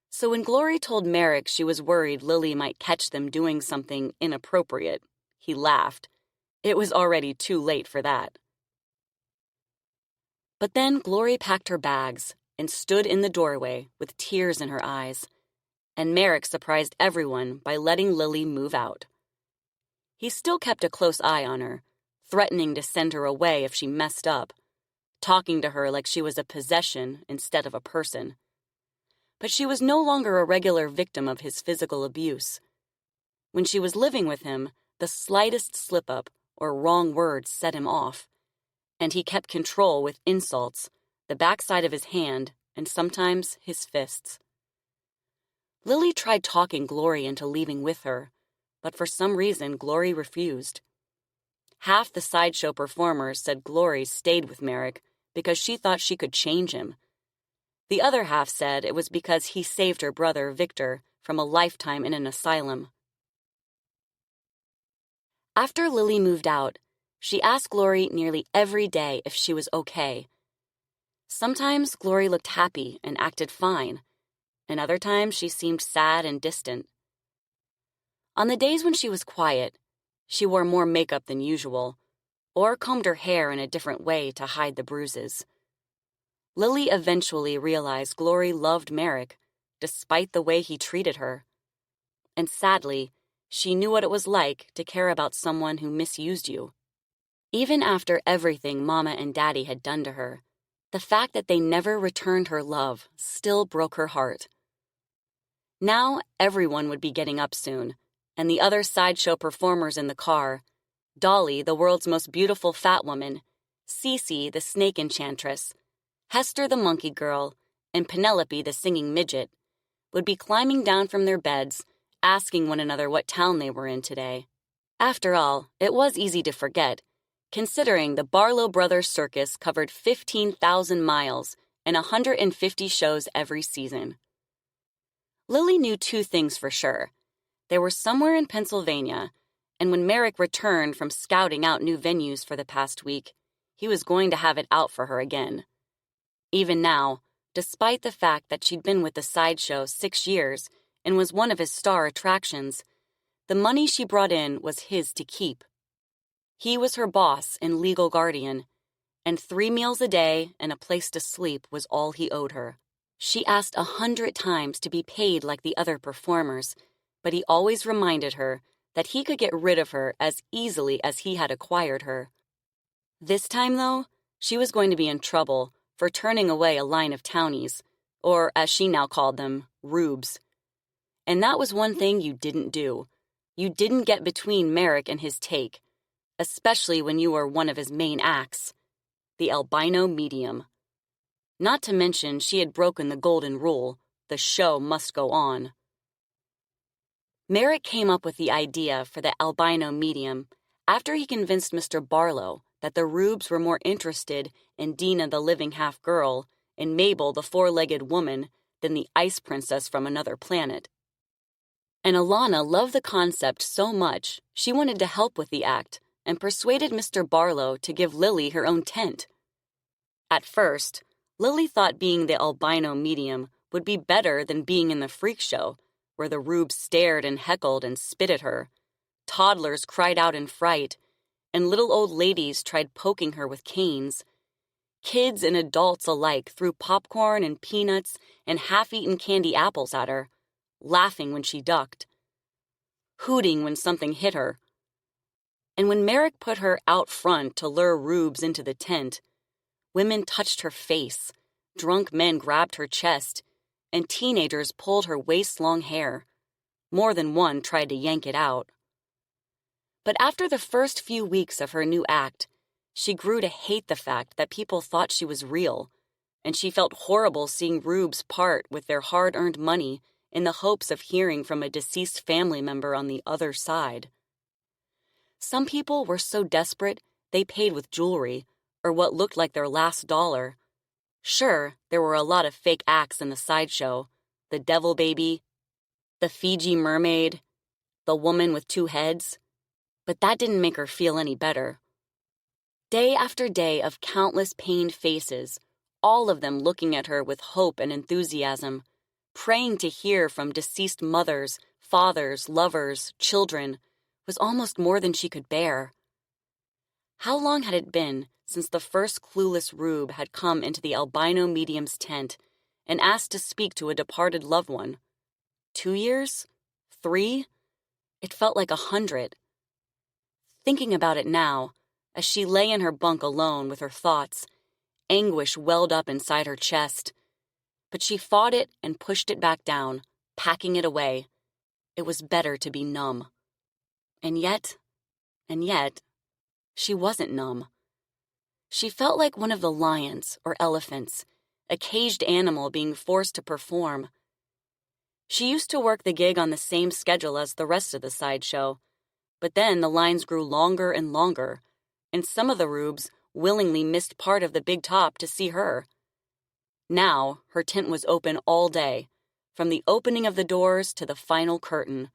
So when Glory told Merrick she was worried Lilly might catch them doing something inappropriate, he laughed. It was already too late for that. But then Glory packed her bags and stood in the doorway with tears in her eyes, and Merrick surprised everyone by letting Lilly move out. He still kept a close eye on her, threatening to send her away if she messed up, talking to her like she was a possession instead of a person. But she was no longer a regular victim of his physical abuse. When she was living with him, the slightest slip-up or wrong word set him off, and he kept control with insults, the backside of his hand, and sometimes his fists. Lilly tried talking Glory into leaving with her, but for some reason Glory refused. Half the sideshow performers said Glory stayed with Merrick because she thought she could change him. The other half said it was because he saved her brother, Victor, from a lifetime in an asylum. After Lilly moved out, she asked Glory nearly every day if she was okay. Sometimes Glory looked happy and acted fine, and other times she seemed sad and distant. On the days when she was quiet, she wore more makeup than usual, or combed her hair in a different way to hide the bruises. Lilly eventually realized Glory loved Merrick, despite the way he treated her. And sadly, she knew what it was like to care about someone who misused you. Even after everything Mama and Daddy had done to her, the fact that they never returned her love still broke her heart. Now everyone would be getting up soon, and the other sideshow performers in the car, Dolly, the world's most beautiful fat woman, Cece, the snake enchantress, Hester, the monkey girl, and Penelope, the singing midget, would be climbing down from their beds, asking one another what town they were in today. After all, it was easy to forget, considering the Barlow Brothers Circus covered 15,000 miles and 150 shows every season. Lilly knew 2 things for sure. They were somewhere in Pennsylvania, and when Merrick returned from scouting out new venues for the past week, he was going to have it out for her again. Even now, despite the fact that she'd been with the sideshow 6 years and was one of his star attractions, the money she brought in was his to keep. He was her boss and legal guardian, and 3 meals a day and a place to sleep was all he owed her. She asked 100 times to be paid like the other performers, but he always reminded her that he could get rid of her as easily as he had acquired her. This time, though, she was going to be in trouble for turning away a line of townies, or as she now called them, rubes. And that was one thing you didn't do. You didn't get between Merrick and his take, especially when you were one of his main acts, the albino medium. Not to mention she had broken the golden rule, the show must go on. Merrick came up with the idea for the albino medium after he convinced Mr. Barlow that the rubes were more interested in Dina the living half-girl and Mabel the four-legged woman than the ice princess from another planet. And Alana loved the concept so much she wanted to help with the act and persuaded Mr. Barlow to give Lilly her own tent. At first, Lilly thought being the albino medium would be better than being in the freak show, where the rubes stared and heckled and spit at her. Toddlers cried out in fright, and little old ladies tried poking her with canes. Kids and adults alike threw popcorn and peanuts and half-eaten candy apples at her, laughing when she ducked, hooting when something hit her. And when Merrick put her out front to lure rubes into the tent, women touched her face, drunk men grabbed her chest, and teenagers pulled her waist-long hair. More than one tried to yank it out. But after the first few weeks of her new act, she grew to hate the fact that people thought she was real, and she felt horrible seeing rubes part with their hard-earned money in the hopes of hearing from a deceased family member on the other side. Some people were so desperate they paid with jewelry, or what looked like their last dollar. Sure, there were a lot of fake acts in the sideshow, the devil baby, the Fiji mermaid, the woman with two heads, but that didn't make her feel any better. Day after day of countless pained faces, all of them looking at her with hope and enthusiasm, praying to hear from deceased mothers, fathers, lovers, children, was almost more than she could bear. How long had it been since the first clueless rube had come into the albino medium's tent and asked to speak to a departed loved one? 2 years? 3? It felt like 100. Thinking about it now, as she lay in her bunk alone with her thoughts, anguish welled up inside her chest. But she fought it and pushed it back down, packing it away. It was better to be numb. And yet, she wasn't numb. She felt like one of the lions or elephants, a caged animal being forced to perform. She used to work the gig on the same schedule as the rest of the sideshow, but then the lines grew longer and longer, and some of the rubes willingly missed part of the big top to see her. Now, her tent was open all day, from the opening of the doors to the final curtain,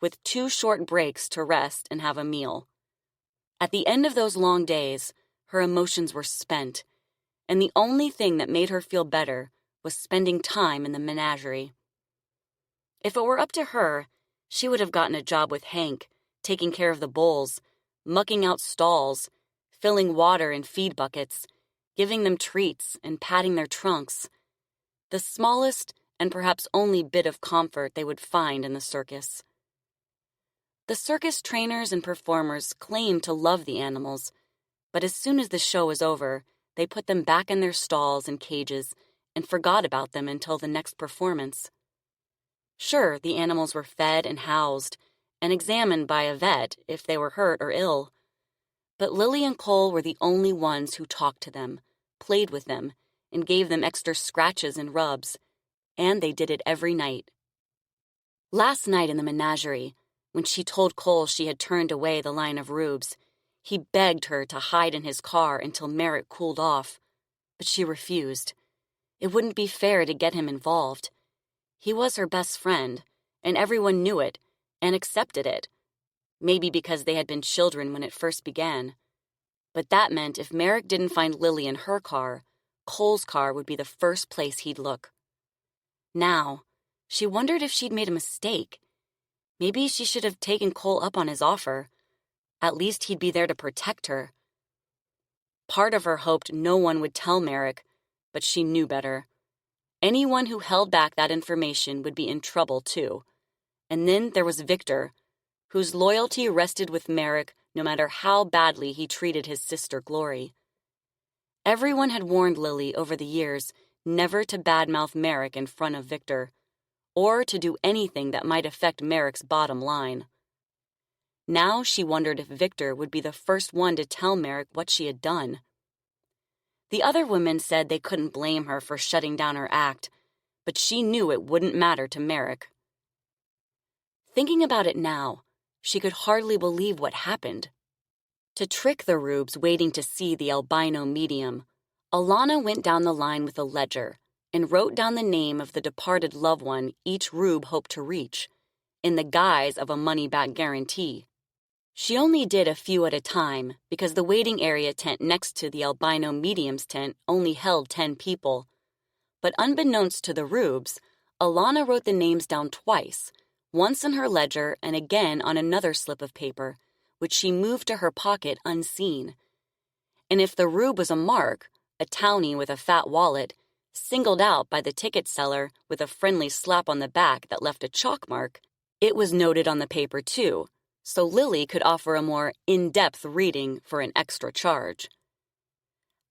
with 2 short breaks to rest and have a meal. At the end of those long days, her emotions were spent, and the only thing that made her feel better was spending time in the menagerie. If it were up to her, she would have gotten a job with Hank, taking care of the bulls, mucking out stalls, filling water in feed buckets, giving them treats and patting their trunks, the smallest and perhaps only bit of comfort they would find in the circus. The circus trainers and performers claimed to love the animals, but as soon as the show was over, they put them back in their stalls and cages and forgot about them until the next performance. Sure, the animals were fed and housed and examined by a vet if they were hurt or ill, but Lilly and Cole were the only ones who talked to them, played with them, and gave them extra scratches and rubs, and they did it every night. Last night in the menagerie, when she told Cole she had turned away the line of rubes, he begged her to hide in his car until Merrick cooled off, but she refused. It wouldn't be fair to get him involved. He was her best friend, and everyone knew it and accepted it, maybe because they had been children when it first began. But that meant if Merrick didn't find Lilly in her car, Cole's car would be the first place he'd look. Now, she wondered if she'd made a mistake. Maybe she should have taken Cole up on his offer. At least he'd be there to protect her. Part of her hoped no one would tell Merrick, but she knew better. Anyone who held back that information would be in trouble, too. And then there was Victor, whose loyalty rested with Merrick no matter how badly he treated his sister Glory. Everyone had warned Lilly over the years never to badmouth Merrick in front of Victor, or to do anything that might affect Merrick's bottom line. Now she wondered if Victor would be the first one to tell Merrick what she had done. The other women said they couldn't blame her for shutting down her act, but she knew it wouldn't matter to Merrick. Thinking about it now, she could hardly believe what happened. To trick the rubes waiting to see the albino medium, Alana went down the line with a ledger and wrote down the name of the departed loved one each rube hoped to reach, in the guise of a money-back guarantee. She only did a few at a time because the waiting area tent next to the albino medium's tent only held 10 people. But unbeknownst to the rubes, Alana wrote the names down twice, once in her ledger and again on another slip of paper, which she moved to her pocket unseen. And if the rube was a mark, a townie with a fat wallet, singled out by the ticket seller with a friendly slap on the back that left a chalk mark, it was noted on the paper too, so Lilly could offer a more in-depth reading for an extra charge.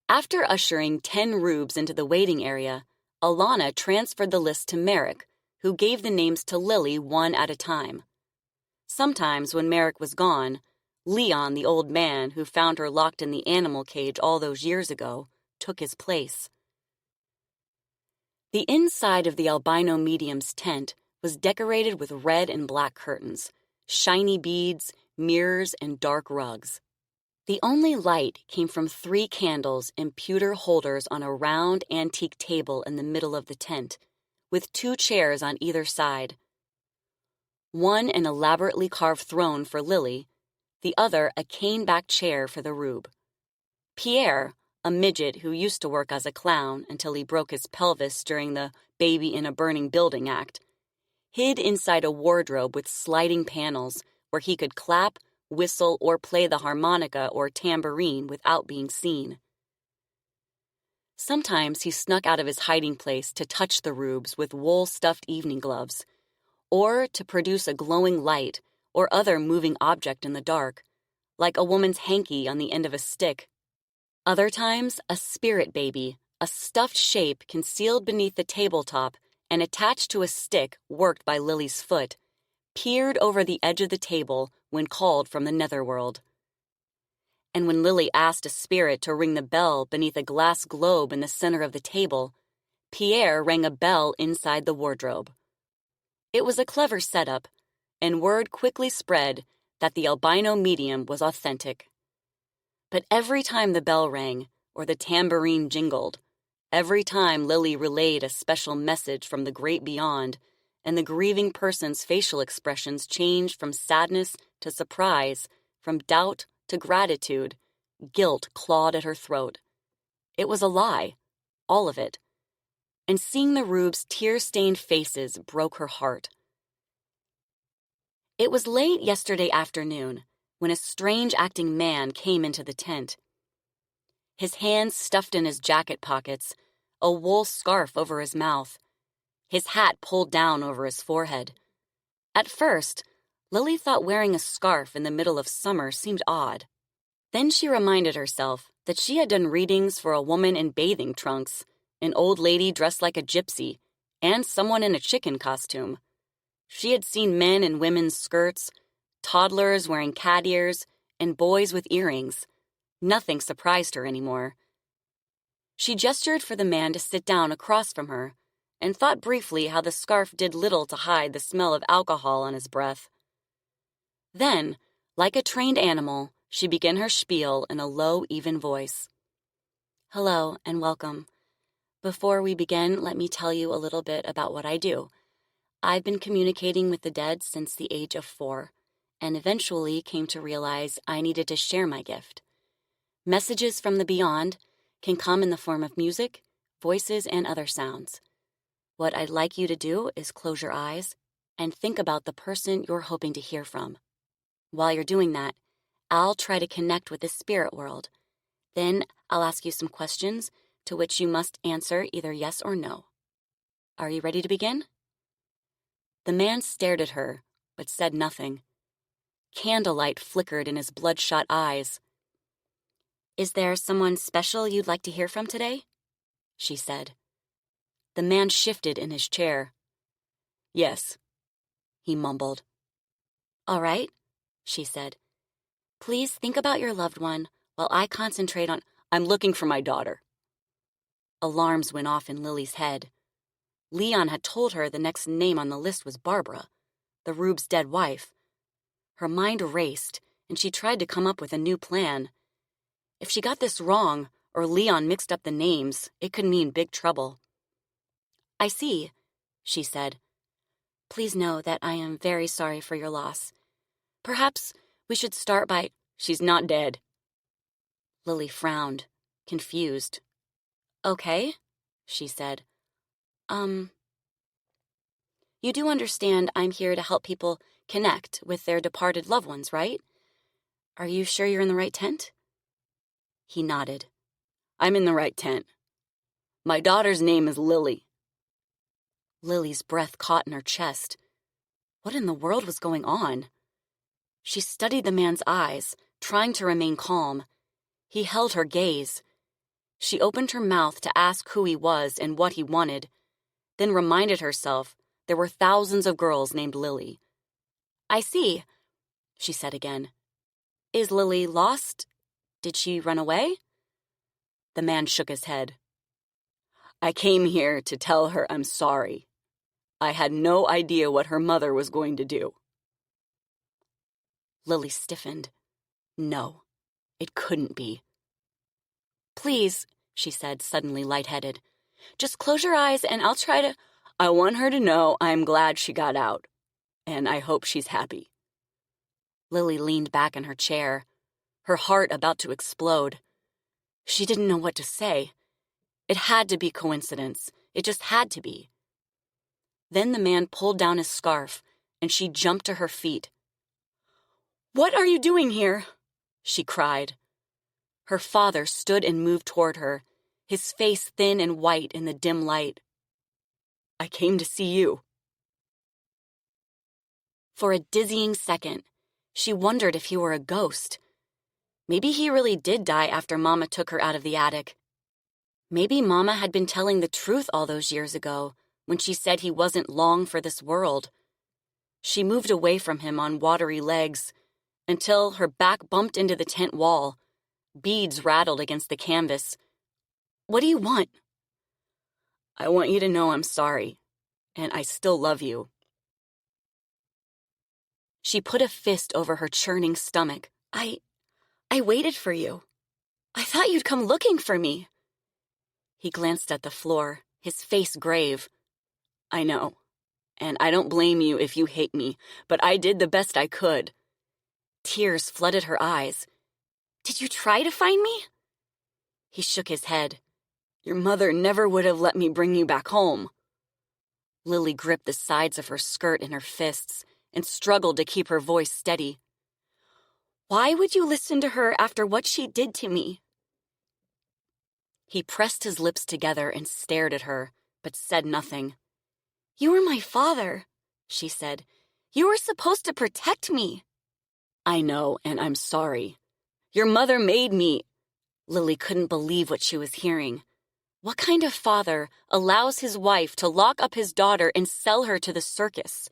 After ushering 10 rubes into the waiting area, Alana transferred the list to Merrick, who gave the names to Lilly one at a time. Sometimes when Merrick was gone, Leon, the old man who found her locked in the animal cage all those years ago, took his place. The inside of the albino medium's tent was decorated with red and black curtains, shiny beads, mirrors, and dark rugs. The only light came from 3 candles in pewter holders on a round antique table in the middle of the tent, with 2 chairs on either side. One an elaborately carved throne for Lilly, the other a cane-backed chair for the rube. Pierre, a midget who used to work as a clown until he broke his pelvis during the Baby in a Burning Building act, hid inside a wardrobe with sliding panels where he could clap, whistle, or play the harmonica or tambourine without being seen. Sometimes he snuck out of his hiding place to touch the rubes with wool-stuffed evening gloves, or to produce a glowing light or other moving object in the dark, like a woman's hanky on the end of a stick. Other times, a spirit baby, a stuffed shape concealed beneath the tabletop and attached to a stick worked by Lilly's foot, peered over the edge of the table when called from the netherworld. And when Lilly asked a spirit to ring the bell beneath a glass globe in the center of the table, Pierre rang a bell inside the wardrobe. It was a clever setup, and word quickly spread that the albino medium was authentic. But every time the bell rang, or the tambourine jingled, every time Lilly relayed a special message from the great beyond, and the grieving person's facial expressions changed from sadness to surprise, from doubt to gratitude, guilt clawed at her throat. It was a lie, all of it. And seeing the rubes' tear-stained faces broke her heart. It was late yesterday afternoon when a strange-acting man came into the tent. His hands stuffed in his jacket pockets, a wool scarf over his mouth, his hat pulled down over his forehead. At first, Lilly thought wearing a scarf in the middle of summer seemed odd. Then she reminded herself that she had done readings for a woman in bathing trunks, an old lady dressed like a gypsy, and someone in a chicken costume. She had seen men in women's skirts, toddlers wearing cat ears, and boys with earrings. Nothing surprised her anymore. She gestured for the man to sit down across from her, and thought briefly how the scarf did little to hide the smell of alcohol on his breath. Then, like a trained animal, she began her spiel in a low, even voice. "Hello, and welcome. Before we begin, let me tell you a little bit about what I do. I've been communicating with the dead since the age of 4, and eventually came to realize I needed to share my gift. Messages from the beyond can come in the form of music, voices, and other sounds. What I'd like you to do is close your eyes and think about the person you're hoping to hear from. While you're doing that, I'll try to connect with the spirit world. Then I'll ask you some questions to which you must answer either yes or no. Are you ready to begin?" The man stared at her, but said nothing. Candlelight flickered in his bloodshot eyes. "Is there someone special you'd like to hear from today?" she said. The man shifted in his chair. "Yes," he mumbled. "All right," she said. "Please think about your loved one while I concentrate on—" "I'm looking for my daughter." Alarms went off in Lily's head. Leon had told her the next name on the list was Barbara, the Rube's dead wife. Her mind raced, and she tried to come up with a new plan. If she got this wrong, or Leon mixed up the names, it could mean big trouble. "I see," she said. "Please know that I am very sorry for your loss. Perhaps we should start by—" "She's not dead." Lily frowned, confused. "Okay," she said. You do understand I'm here to help people connect with their departed loved ones, right? Are you sure you're in the right tent?" He nodded. "I'm in the right tent. My daughter's name is Lily." Lily's breath caught in her chest. What in the world was going on? She studied the man's eyes, trying to remain calm. He held her gaze. She opened her mouth to ask who he was and what he wanted, then reminded herself there were thousands of girls named Lily. "I see," she said again. "Is Lily lost? Did she run away?" The man shook his head. "I came here to tell her I'm sorry. I had no idea what her mother was going to do." Lily stiffened. No, it couldn't be. "Please," she said, suddenly lightheaded, "just close your eyes and I'll try to—" "I want her to know I'm glad she got out, and I hope she's happy." Lily leaned back in her chair, her heart about to explode. She didn't know what to say. It had to be coincidence. It just had to be. Then the man pulled down his scarf, and she jumped to her feet. "What are you doing here?" she cried. Her father stood and moved toward her, his face thin and white in the dim light. "I came to see you." For a dizzying second, she wondered if he were a ghost. Maybe he really did die after Mama took her out of the attic. Maybe Mama had been telling the truth all those years ago when she said he wasn't long for this world. She moved away from him on watery legs until her back bumped into the tent wall. Beads rattled against the canvas. "What do you want?" "I want you to know I'm sorry, and I still love you." She put a fist over her churning stomach. I waited for you. I thought you'd come looking for me." He glanced at the floor, his face grave. "I know, and I don't blame you if you hate me, but I did the best I could." Tears flooded her eyes. "Did you try to find me?" He shook his head. "Your mother never would have let me bring you back home." Lily gripped the sides of her skirt in her fists and struggled to keep her voice steady. "Why would you listen to her after what she did to me?" He pressed his lips together and stared at her, but said nothing. "You were my father," she said. "You were supposed to protect me." "I know, and I'm sorry. Your mother made me—" Lily couldn't believe what she was hearing. What kind of father allows his wife to lock up his daughter and sell her to the circus?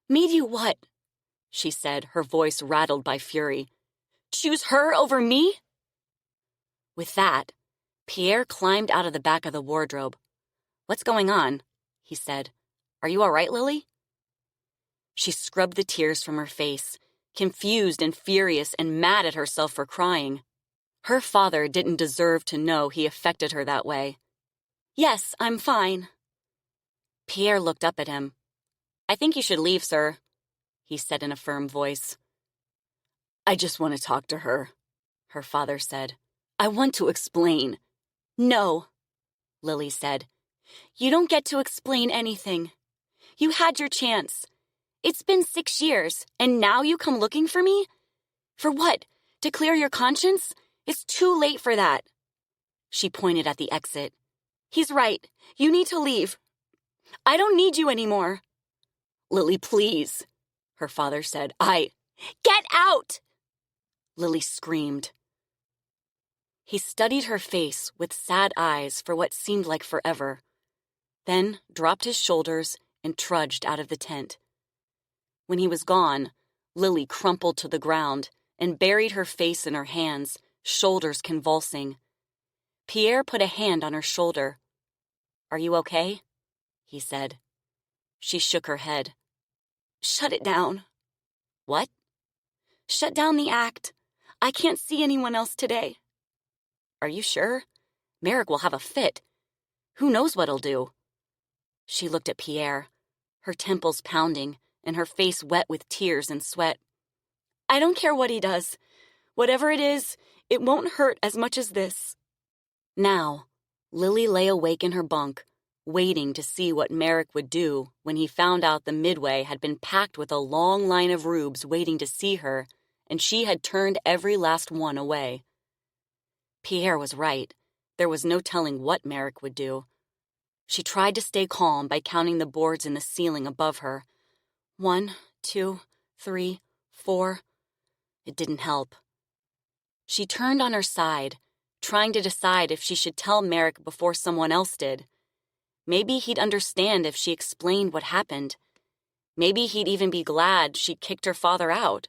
"Made you what?" she said, her voice rattled by fury. "Choose her over me?" With that, Pierre climbed out of the back of the wardrobe. "What's going on?" he said. "Are you all right, Lily?" She scrubbed the tears from her face, confused and furious and mad at herself for crying. Her father didn't deserve to know he affected her that way. "Yes, I'm fine." Pierre looked up at him. "I think you should leave, sir," he said in a firm voice. "I just want to talk to her," her father said. "I want to explain." "No," Lily said. "You don't get to explain anything. You had your chance. It's been 6 years, and now you come looking for me? For what? To clear your conscience? It's too late for that." She pointed at the exit. "He's right. You need to leave." I don't need you anymore. Lilly, please, her father said. Get out! Lilly screamed. He studied her face with sad eyes for what seemed like forever, then dropped his shoulders and trudged out of the tent. When he was gone, Lilly crumpled to the ground and buried her face in her hands, shoulders convulsing. Pierre put a hand on her shoulder. "Are you okay?" he said. She shook her head. "Shut it down." "What?" "Shut down the act. I can't see anyone else today." "Are you sure? Merrick will have a fit. Who knows what he'll do?" She looked at Pierre, her temples pounding and her face wet with tears and sweat. "I don't care what he does. Whatever it is, it won't hurt as much as this." Now, Lilly lay awake in her bunk, waiting to see what Merrick would do when he found out the midway had been packed with a long line of rubes waiting to see her, and she had turned every last one away. Pierre was right. There was no telling what Merrick would do. She tried to stay calm by counting the boards in the ceiling above her. 1, 2, 3, 4. It didn't help. She turned on her side, trying to decide if she should tell Merrick before someone else did. Maybe he'd understand if she explained what happened. Maybe he'd even be glad she kicked her father out.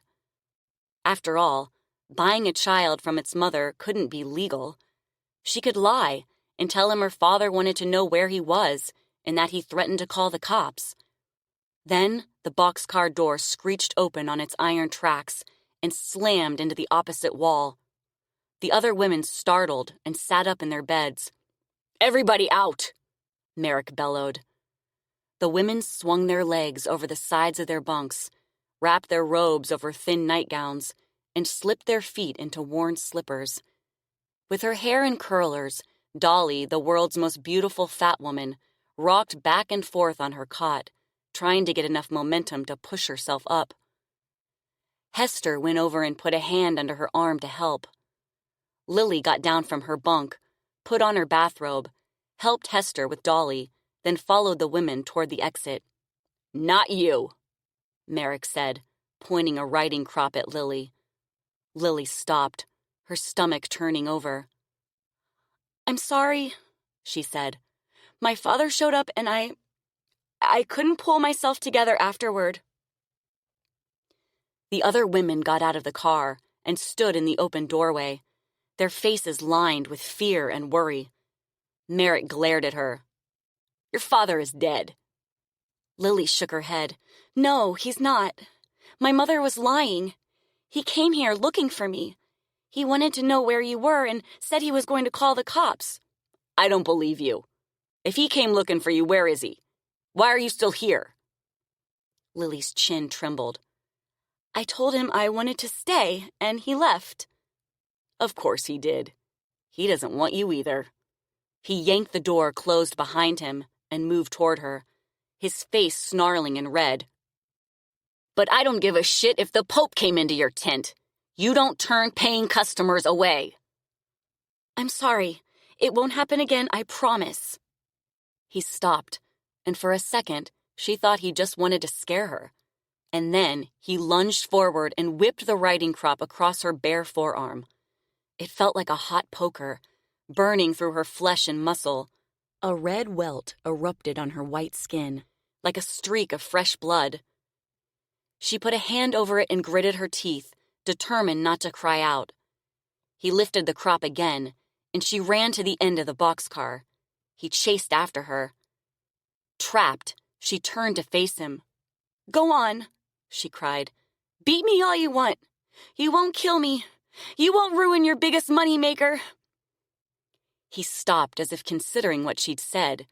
After all, buying a child from its mother couldn't be legal. She could lie and tell him her father wanted to know where he was and that he threatened to call the cops. Then the boxcar door screeched open on its iron tracks and slammed into the opposite wall. The other women startled and sat up in their beds. "Everybody out!" Merrick bellowed. The women swung their legs over the sides of their bunks, wrapped their robes over thin nightgowns, and slipped their feet into worn slippers. With her hair in curlers, Dolly, the world's most beautiful fat woman, rocked back and forth on her cot, trying to get enough momentum to push herself up. Hester went over and put a hand under her arm to help. Lilly got down from her bunk, put on her bathrobe, helped Hester with Dolly, then followed the women toward the exit. "Not you," Merrick said, pointing a riding crop at Lilly. Lilly stopped, her stomach turning over. "I'm sorry," she said. "My father showed up and I couldn't pull myself together afterward." The other women got out of the car and stood in the open doorway, their faces lined with fear and worry. Merrick glared at her. "Your father is dead." Lilly shook her head. "No, he's not. My mother was lying. He came here looking for me. He wanted to know where you were and said he was going to call the cops." "I don't believe you. If he came looking for you, where is he? Why are you still here?" Lily's chin trembled. "I told him I wanted to stay, and he left." "Of course he did. He doesn't want you either." He yanked the door closed behind him and moved toward her, his face snarling and red. "But I don't give a shit if the Pope came into your tent. You don't turn paying customers away." "I'm sorry. It won't happen again, I promise." He stopped, and for a second, she thought he just wanted to scare her. And then he lunged forward and whipped the riding crop across her bare forearm. It felt like a hot poker, burning through her flesh and muscle. A red welt erupted on her white skin, like a streak of fresh blood. She put a hand over it and gritted her teeth, determined not to cry out. He lifted the crop again, and she ran to the end of the boxcar. He chased after her. Trapped, she turned to face him. "Go on," she cried. "Beat me all you want. You won't kill me. You won't ruin your biggest moneymaker." He stopped as if considering what she'd said,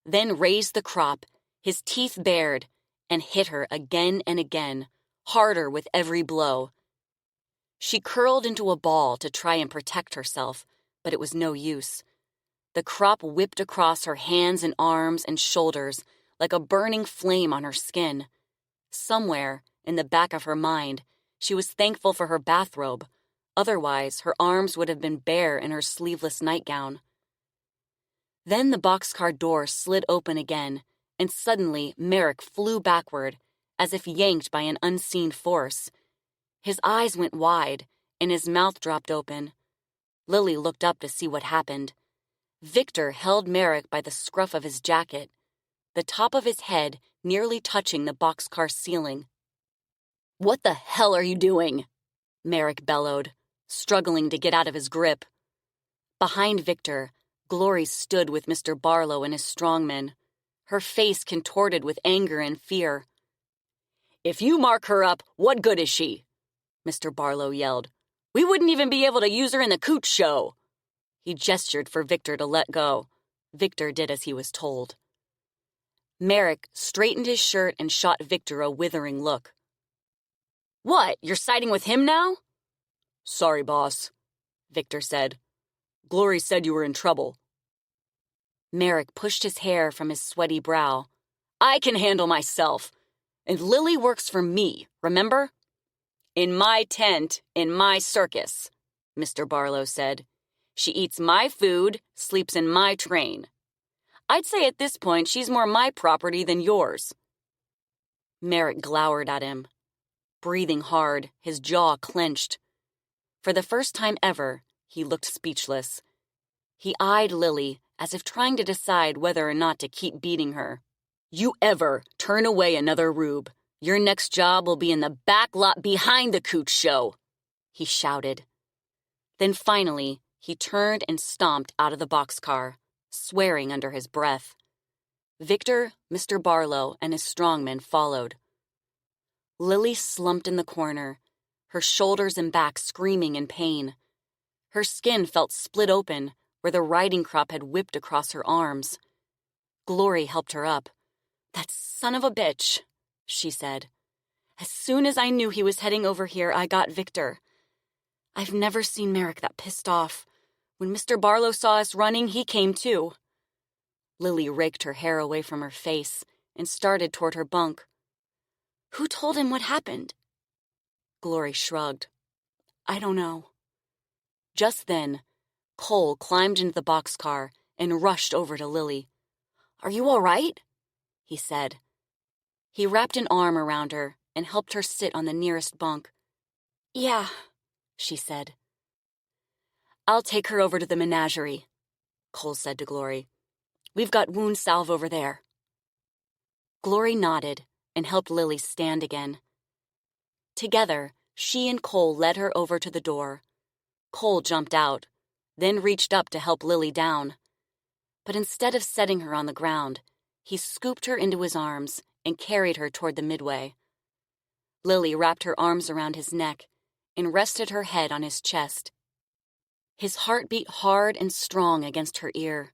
then raised the crop, his teeth bared, and hit her again and again, harder with every blow. She curled into a ball to try and protect herself, but it was no use. The crop whipped across her hands and arms and shoulders like a burning flame on her skin. Somewhere, in the back of her mind, she was thankful for her bathrobe. Otherwise, her arms would have been bare in her sleeveless nightgown. Then the boxcar door slid open again, and suddenly Merrick flew backward, as if yanked by an unseen force. His eyes went wide, and his mouth dropped open. Lilly looked up to see what happened. Victor held Merrick by the scruff of his jacket, the top of his head nearly touching the boxcar ceiling. "What the hell are you doing?" Merrick bellowed, struggling to get out of his grip. Behind Victor, Glory stood with Mr. Barlow and his strongmen, her face contorted with anger and fear. "If you mark her up, what good is she?" Mr. Barlow yelled. "We wouldn't even be able to use her in the Cooch show." He gestured for Victor to let go. Victor did as he was told. Merrick straightened his shirt and shot Victor a withering look. "What, you're siding with him now?" "Sorry, boss," Victor said. "Glory said you were in trouble." Merrick pushed his hair from his sweaty brow. "I can handle myself. And Lilly works for me, remember?" "In my tent, in my circus," Mr. Barlow said. "She eats my food, sleeps in my train. I'd say at this point she's more my property than yours." Merrick glowered at him, breathing hard, his jaw clenched. For the first time ever, he looked speechless. He eyed Lilly as if trying to decide whether or not to keep beating her. "You ever turn away another rube, your next job will be in the back lot behind the Cooch show," he shouted. Then finally, he turned and stomped out of the boxcar, swearing under his breath. Victor, Mr. Barlow, and his strongmen followed. Lilly slumped in the corner, her shoulders and back screaming in pain. Her skin felt split open where the riding crop had whipped across her arms. Glory helped her up. "That son of a bitch," she said. "As soon as I knew he was heading over here, I got Victor. I've never seen Merrick that pissed off. When Mr. Barlow saw us running, he came too." Lilly raked her hair away from her face and started toward her bunk. "Who told him what happened?" Glory shrugged. "I don't know." Just then, Cole climbed into the boxcar and rushed over to Lilly. "Are you all right?" he said. He wrapped an arm around her and helped her sit on the nearest bunk. "Yeah," she said. "I'll take her over to the menagerie," Cole said to Glory. "We've got wound salve over there." Glory nodded and helped Lilly stand again. Together, she and Cole led her over to the door. Cole jumped out, then reached up to help Lilly down. But instead of setting her on the ground, he scooped her into his arms and carried her toward the midway. Lilly wrapped her arms around his neck and rested her head on his chest. His heart beat hard and strong against her ear.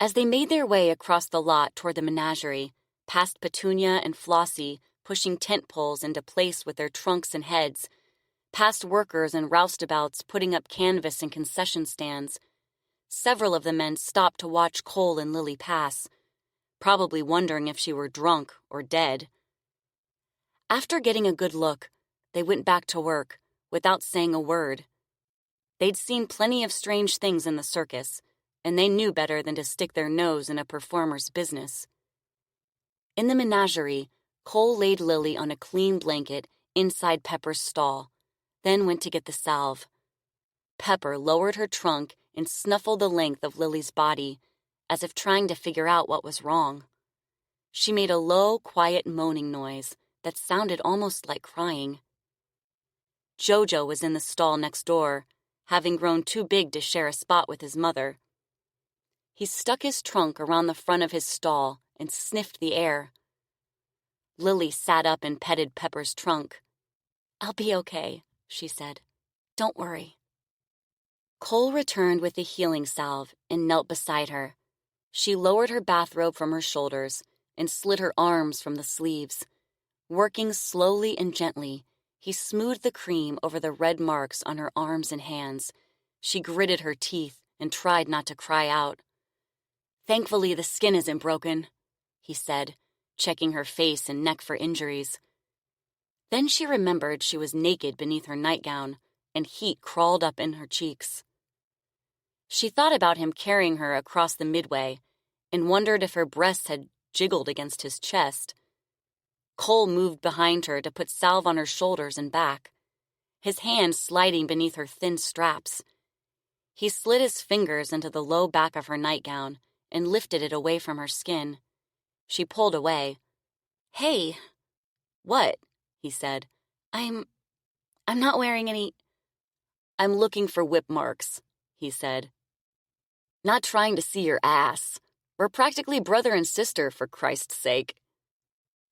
As they made their way across the lot toward the menagerie, past Petunia and Flossie pushing tent poles into place with their trunks and heads, past workers and roustabouts putting up canvas and concession stands, several of the men stopped to watch Cole and Lilly pass, probably wondering if she were drunk or dead. After getting a good look, they went back to work, without saying a word. They'd seen plenty of strange things in the circus, and they knew better than to stick their nose in a performer's business. In the menagerie, Cole laid Lilly on a clean blanket inside Pepper's stall, then went to get the salve. Pepper lowered her trunk and snuffled the length of Lilly's body, as if trying to figure out what was wrong. She made a low, quiet moaning noise that sounded almost like crying. Jojo was in the stall next door, having grown too big to share a spot with his mother. He stuck his trunk around the front of his stall and sniffed the air. Lilly sat up and petted Pepper's trunk. "I'll be okay," she said. "Don't worry." Cole returned with the healing salve and knelt beside her. She lowered her bathrobe from her shoulders and slid her arms from the sleeves. Working slowly and gently, he smoothed the cream over the red marks on her arms and hands. She gritted her teeth and tried not to cry out. "Thankfully, the skin isn't broken," he said, checking her face and neck for injuries. Then she remembered she was naked beneath her nightgown, and heat crawled up in her cheeks. She thought about him carrying her across the midway and wondered if her breasts had jiggled against his chest. Cole moved behind her to put salve on her shoulders and back, his hand sliding beneath her thin straps. He slid his fingers into the low back of her nightgown and lifted it away from her skin. She pulled away. "Hey." "What?" he said. I'm not wearing any." "I'm looking for whip marks," he said. "Not trying to see your ass. We're practically brother and sister, for Christ's sake."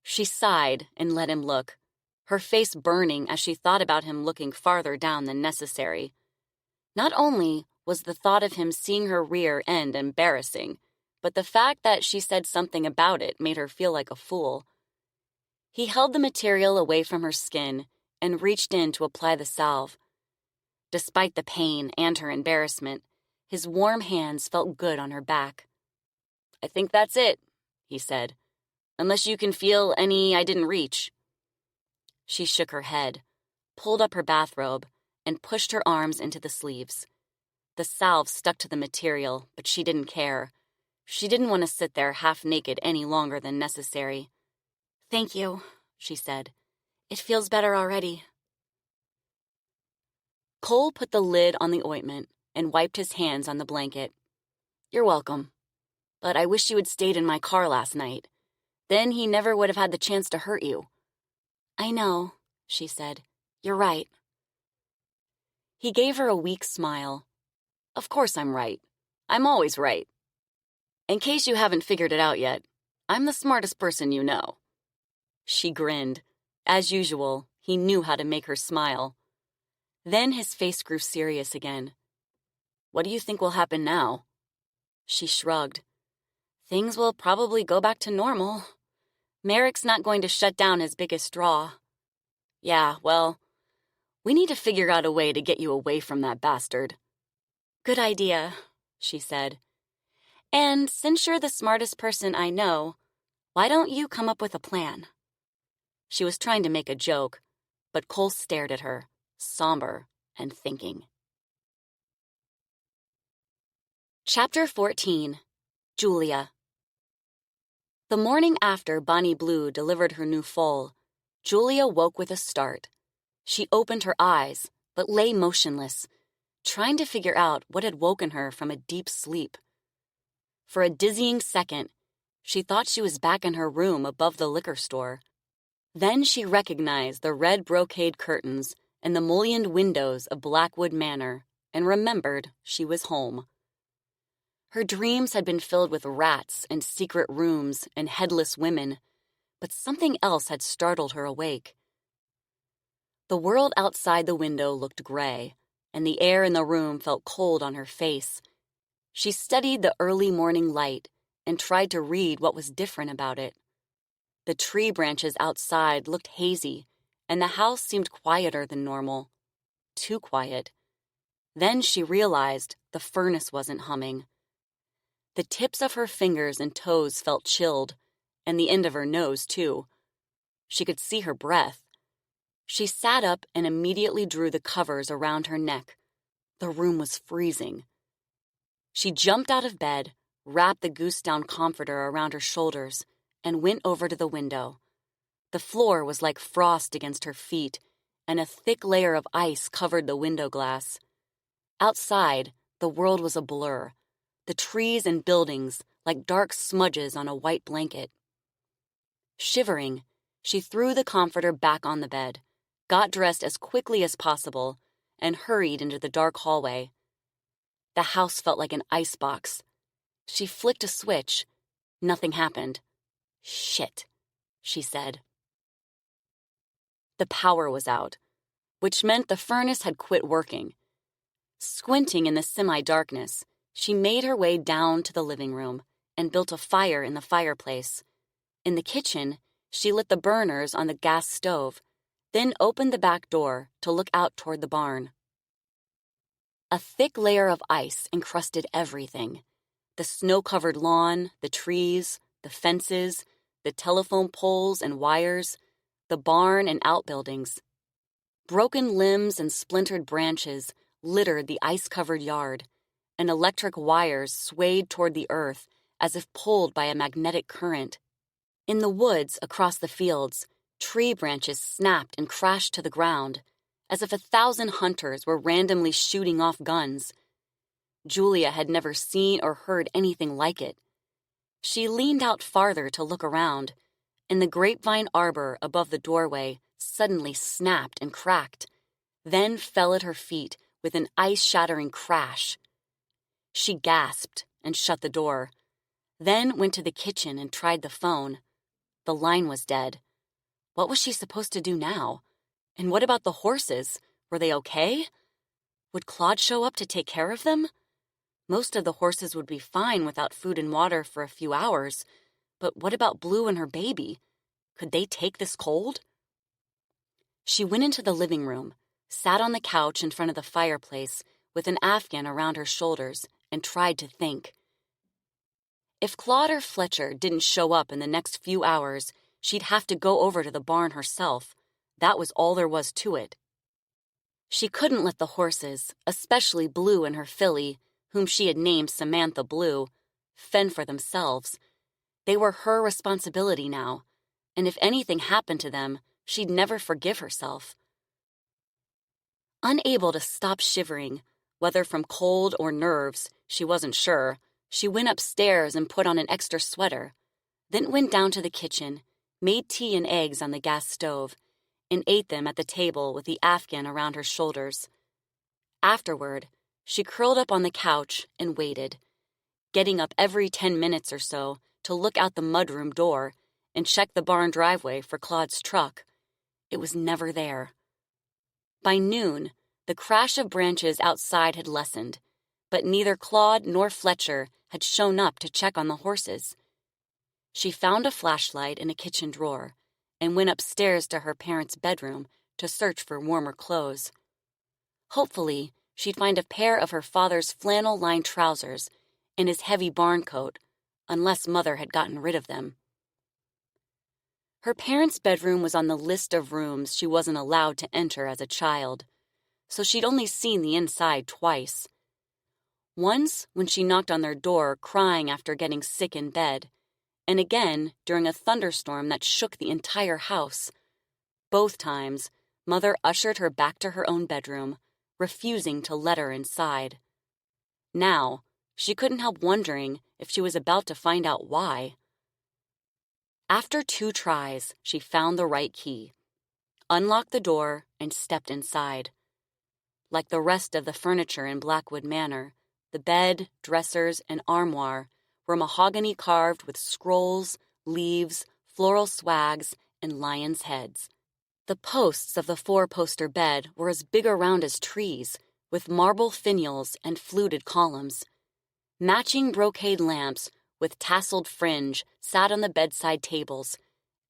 She sighed and let him look, her face burning as she thought about him looking farther down than necessary. Not only was the thought of him seeing her rear end embarrassing, but the fact that she said something about it made her feel like a fool. He held the material away from her skin and reached in to apply the salve. Despite the pain and her embarrassment, his warm hands felt good on her back. "I think that's it," he said. "Unless you can feel any I didn't reach." She shook her head, pulled up her bathrobe, and pushed her arms into the sleeves. The salve stuck to the material, but she didn't care. She didn't want to sit there half-naked any longer than necessary. "Thank you," she said. "It feels better already." Cole put the lid on the ointment and wiped his hands on the blanket. "You're welcome. But I wish you had stayed in my car last night. Then he never would have had the chance to hurt you." "I know," she said. "You're right." He gave her a weak smile. "Of course I'm right. I'm always right. In case you haven't figured it out yet, I'm the smartest person you know." She grinned. As usual, he knew how to make her smile. Then his face grew serious again. "What do you think will happen now?" She shrugged. "Things will probably go back to normal. Merrick's not going to shut down his biggest draw." "Yeah, well, we need to figure out a way to get you away from that bastard." "Good idea," she said. "And since you're the smartest person I know, why don't you come up with a plan?" She was trying to make a joke, but Cole stared at her, somber and thinking. Chapter 14. Julia. The morning after Bonnie Blue delivered her new foal, Julia woke with a start. She opened her eyes, but lay motionless, trying to figure out what had woken her from a deep sleep. For a dizzying second, she thought she was back in her room above the liquor store. Then she recognized the red brocade curtains and the mullioned windows of Blackwood Manor and remembered she was home. Her dreams had been filled with rats and secret rooms and headless women, but something else had startled her awake. The world outside the window looked gray, and the air in the room felt cold on her face. She studied the early morning light and tried to read what was different about it. The tree branches outside looked hazy, and the house seemed quieter than normal. Too quiet. Then she realized the furnace wasn't humming. The tips of her fingers and toes felt chilled, and the end of her nose, too. She could see her breath. She sat up and immediately drew the covers around her neck. The room was freezing. She jumped out of bed, wrapped the goose-down comforter around her shoulders, and went over to the window. The floor was like frost against her feet, and a thick layer of ice covered the window glass. Outside, the world was a blur, the trees and buildings like dark smudges on a white blanket. Shivering, she threw the comforter back on the bed, got dressed as quickly as possible, and hurried into the dark hallway. The house felt like an icebox. She flicked a switch. Nothing happened. "Shit," she said. The power was out, which meant the furnace had quit working. Squinting in the semi-darkness, she made her way down to the living room and built a fire in the fireplace. In the kitchen, she lit the burners on the gas stove, then opened the back door to look out toward the barn. A thick layer of ice encrusted everything. The snow-covered lawn, the trees, the fences, the telephone poles and wires, the barn and outbuildings. Broken limbs and splintered branches littered the ice-covered yard, and electric wires swayed toward the earth as if pulled by a magnetic current, In the woods across the fields, tree branches snapped and crashed to the ground, as if 1,000 hunters were randomly shooting off guns. Julia had never seen or heard anything like it. She leaned out farther to look around, and the grapevine arbor above the doorway suddenly snapped and cracked, then fell at her feet with an ice-shattering crash. She gasped and shut the door, then went to the kitchen and tried the phone. The line was dead. What was she supposed to do now? And what about the horses? Were they okay? Would Claude show up to take care of them? Most of the horses would be fine without food and water for a few hours, but what about Blue and her baby? Could they take this cold? She went into the living room, sat on the couch in front of the fireplace with an afghan around her shoulders, and tried to think. If Claude or Fletcher didn't show up in the next few hours, she'd have to go over to the barn herself. That was all there was to it. She couldn't let the horses, especially Blue and her filly, whom she had named Samantha Blue, fend for themselves. They were her responsibility now, and if anything happened to them, she'd never forgive herself. Unable to stop shivering, whether from cold or nerves, she wasn't sure, she went upstairs and put on an extra sweater, then went down to the kitchen, made tea and eggs on the gas stove, and ate them at the table with the afghan around her shoulders. Afterward, she curled up on the couch and waited, getting up every 10 minutes or so to look out the mudroom door and check the barn driveway for Claude's truck. It was never there. By noon, the crash of branches outside had lessened, but neither Claude nor Fletcher had shown up to check on the horses. She found a flashlight in a kitchen drawer and went upstairs to her parents' bedroom to search for warmer clothes. Hopefully, she'd find a pair of her father's flannel-lined trousers and his heavy barn coat, unless Mother had gotten rid of them. Her parents' bedroom was on the list of rooms she wasn't allowed to enter as a child, so she'd only seen the inside twice. Once when she knocked on their door crying after getting sick in bed, and again during a thunderstorm that shook the entire house. Both times, Mother ushered her back to her own bedroom, refusing to let her inside. Now, she couldn't help wondering if she was about to find out why. After 2 tries, she found the right key, unlocked the door, and stepped inside. Like the rest of the furniture in Blackwood Manor, the bed, dressers, and armoire were mahogany carved with scrolls, leaves, floral swags, and lions' heads. The posts of the 4-poster bed were as big around as trees, with marble finials and fluted columns. Matching brocade lamps with tasseled fringe sat on the bedside tables,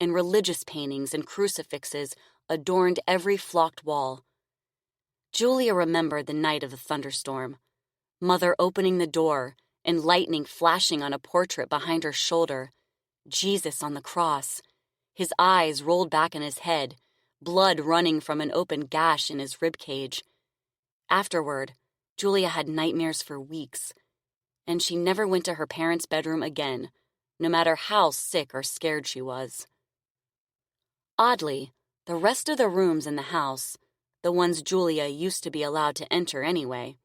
and religious paintings and crucifixes adorned every flocked wall. Julia remembered the night of the thunderstorm, Mother opening the door and lightning flashing on a portrait behind her shoulder, Jesus on the cross, his eyes rolled back in his head, blood running from an open gash in his ribcage. Afterward, Julia had nightmares for weeks, and she never went to her parents' bedroom again, no matter how sick or scared she was. Oddly, the rest of the rooms in the house, the ones Julia used to be allowed to enter anyway,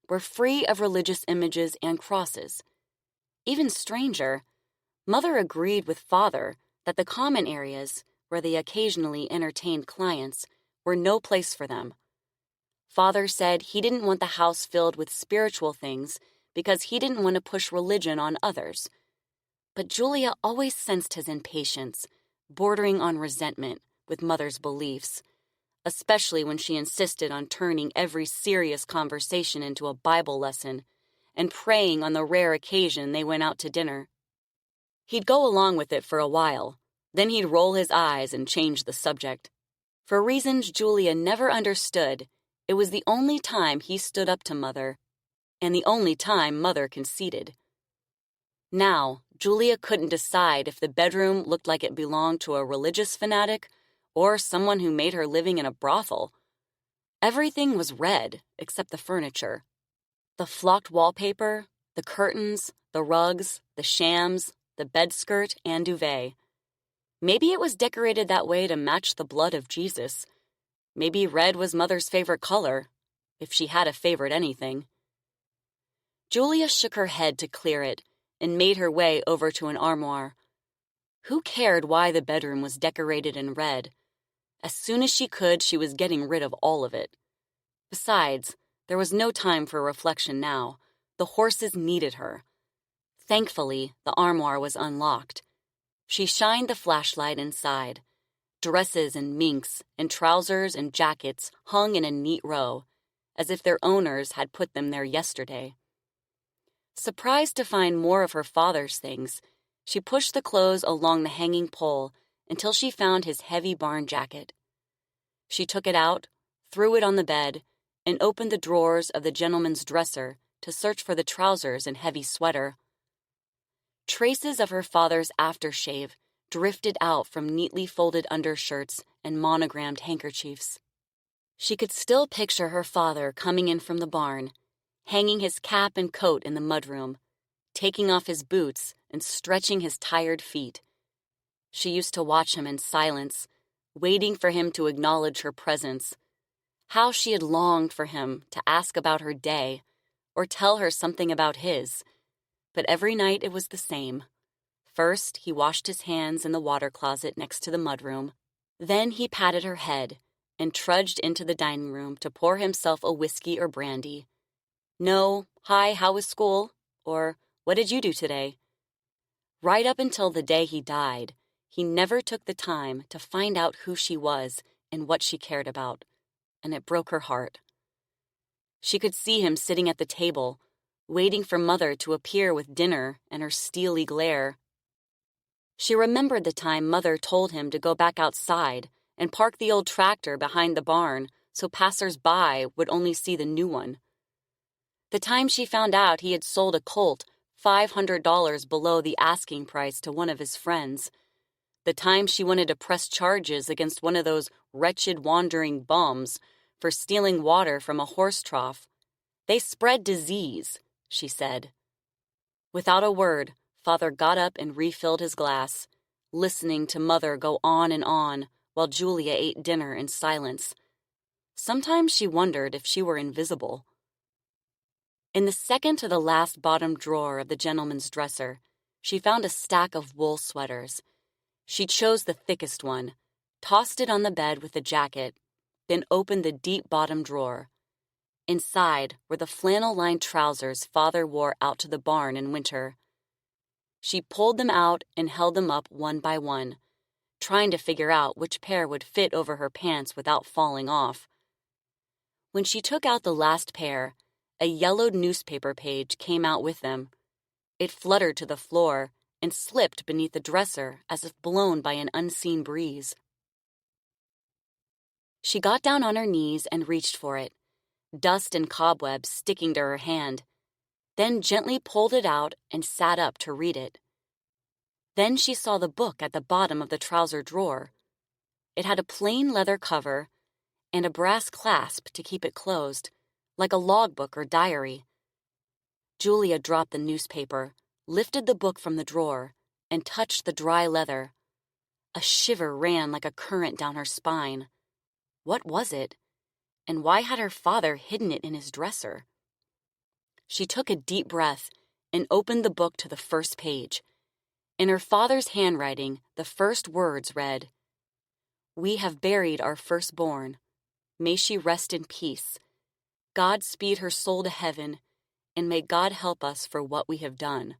were free of religious images and crosses. Even stranger, Mother agreed with Father that the common areas, where they occasionally entertained clients, were no place for them. Father said he didn't want the house filled with spiritual things because he didn't want to push religion on others. But Julia always sensed his impatience, bordering on resentment, with Mother's beliefs, especially when she insisted on turning every serious conversation into a Bible lesson and praying on the rare occasion they went out to dinner. He'd go along with it for a while, then he'd roll his eyes and change the subject. For reasons Julia never understood, it was the only time he stood up to Mother, and the only time Mother conceded. Now, Julia couldn't decide if the bedroom looked like it belonged to a religious fanatic or someone who made her living in a brothel. Everything was red except the furniture. The flocked wallpaper, the curtains, the rugs, the shams, the bedskirt, and duvet. Maybe it was decorated that way to match the blood of Jesus. Maybe red was Mother's favorite color, if she had a favorite anything. Julia shook her head to clear it and made her way over to an armoire. Who cared why the bedroom was decorated in red? As soon as she could, she was getting rid of all of it. Besides, there was no time for reflection now. The horses needed her. Thankfully, the armoire was unlocked. She shined the flashlight inside. Dresses and minks and trousers and jackets hung in a neat row, as if their owners had put them there yesterday. Surprised to find more of her father's things, she pushed the clothes along the hanging pole until she found his heavy barn jacket. She took it out, threw it on the bed, and opened the drawers of the gentleman's dresser to search for the trousers and heavy sweater. Traces of her father's aftershave drifted out from neatly folded undershirts and monogrammed handkerchiefs. She could still picture her father coming in from the barn, hanging his cap and coat in the mudroom, taking off his boots and stretching his tired feet. She used to watch him in silence, waiting for him to acknowledge her presence. How she had longed for him to ask about her day or tell her something about his. But every night it was the same. First, he washed his hands in the water closet next to the mudroom. Then he patted her head and trudged into the dining room to pour himself a whiskey or brandy. No, hi, how was school? Or, what did you do today? Right up until the day he died, he never took the time to find out who she was and what she cared about, and it broke her heart. She could see him sitting at the table, waiting for Mother to appear with dinner and her steely glare. She remembered the time Mother told him to go back outside and park the old tractor behind the barn so passers-by would only see the new one. The time she found out he had sold a colt $500 below the asking price to one of his friends. The time she wanted to press charges against one of those wretched wandering bums for stealing water from a horse trough. They spread disease, she said. Without a word, Father got up and refilled his glass, listening to Mother go on and on while Julia ate dinner in silence. Sometimes she wondered if she were invisible. In the second to the last bottom drawer of the gentleman's dresser, she found a stack of wool sweaters. She chose the thickest one, tossed it on the bed with the jacket, then opened the deep bottom drawer. Inside were the flannel-lined trousers Father wore out to the barn in winter. She pulled them out and held them up one by one, trying to figure out which pair would fit over her pants without falling off. When she took out the last pair, a yellowed newspaper page came out with them. It fluttered to the floor and slipped beneath the dresser as if blown by an unseen breeze. She got down on her knees and reached for it, dust and cobwebs sticking to her hand, then gently pulled it out and sat up to read it. Then she saw the book at the bottom of the trouser drawer. It had a plain leather cover and a brass clasp to keep it closed, like a logbook or diary. Julia dropped the newspaper, lifted the book from the drawer, and touched the dry leather. A shiver ran like a current down her spine. What was it? And why had her father hidden it in his dresser? She took a deep breath and opened the book to the first page. In her father's handwriting, the first words read, "We have buried our firstborn. May she rest in peace. God speed her soul to heaven, and may God help us for what we have done."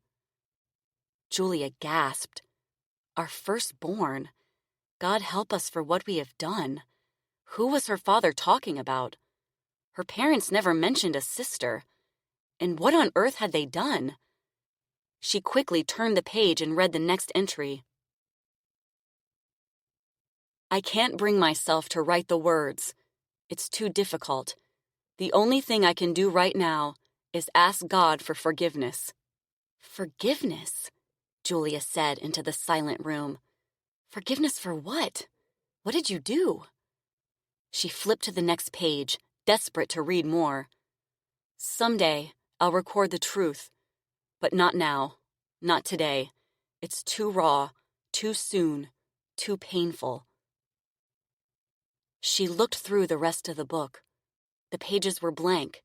Julia gasped. Our firstborn. God help us for what we have done. Who was her father talking about? Her parents never mentioned a sister. And what on earth had they done? She quickly turned the page and read the next entry. I can't bring myself to write the words. It's too difficult. The only thing I can do right now is ask God for forgiveness. Forgiveness, Julia said into the silent room. Forgiveness for what? What did you do? She flipped to the next page, desperate to read more. Someday, I'll record the truth. But not now. Not today. It's too raw, too soon, too painful. She looked through the rest of the book. The pages were blank.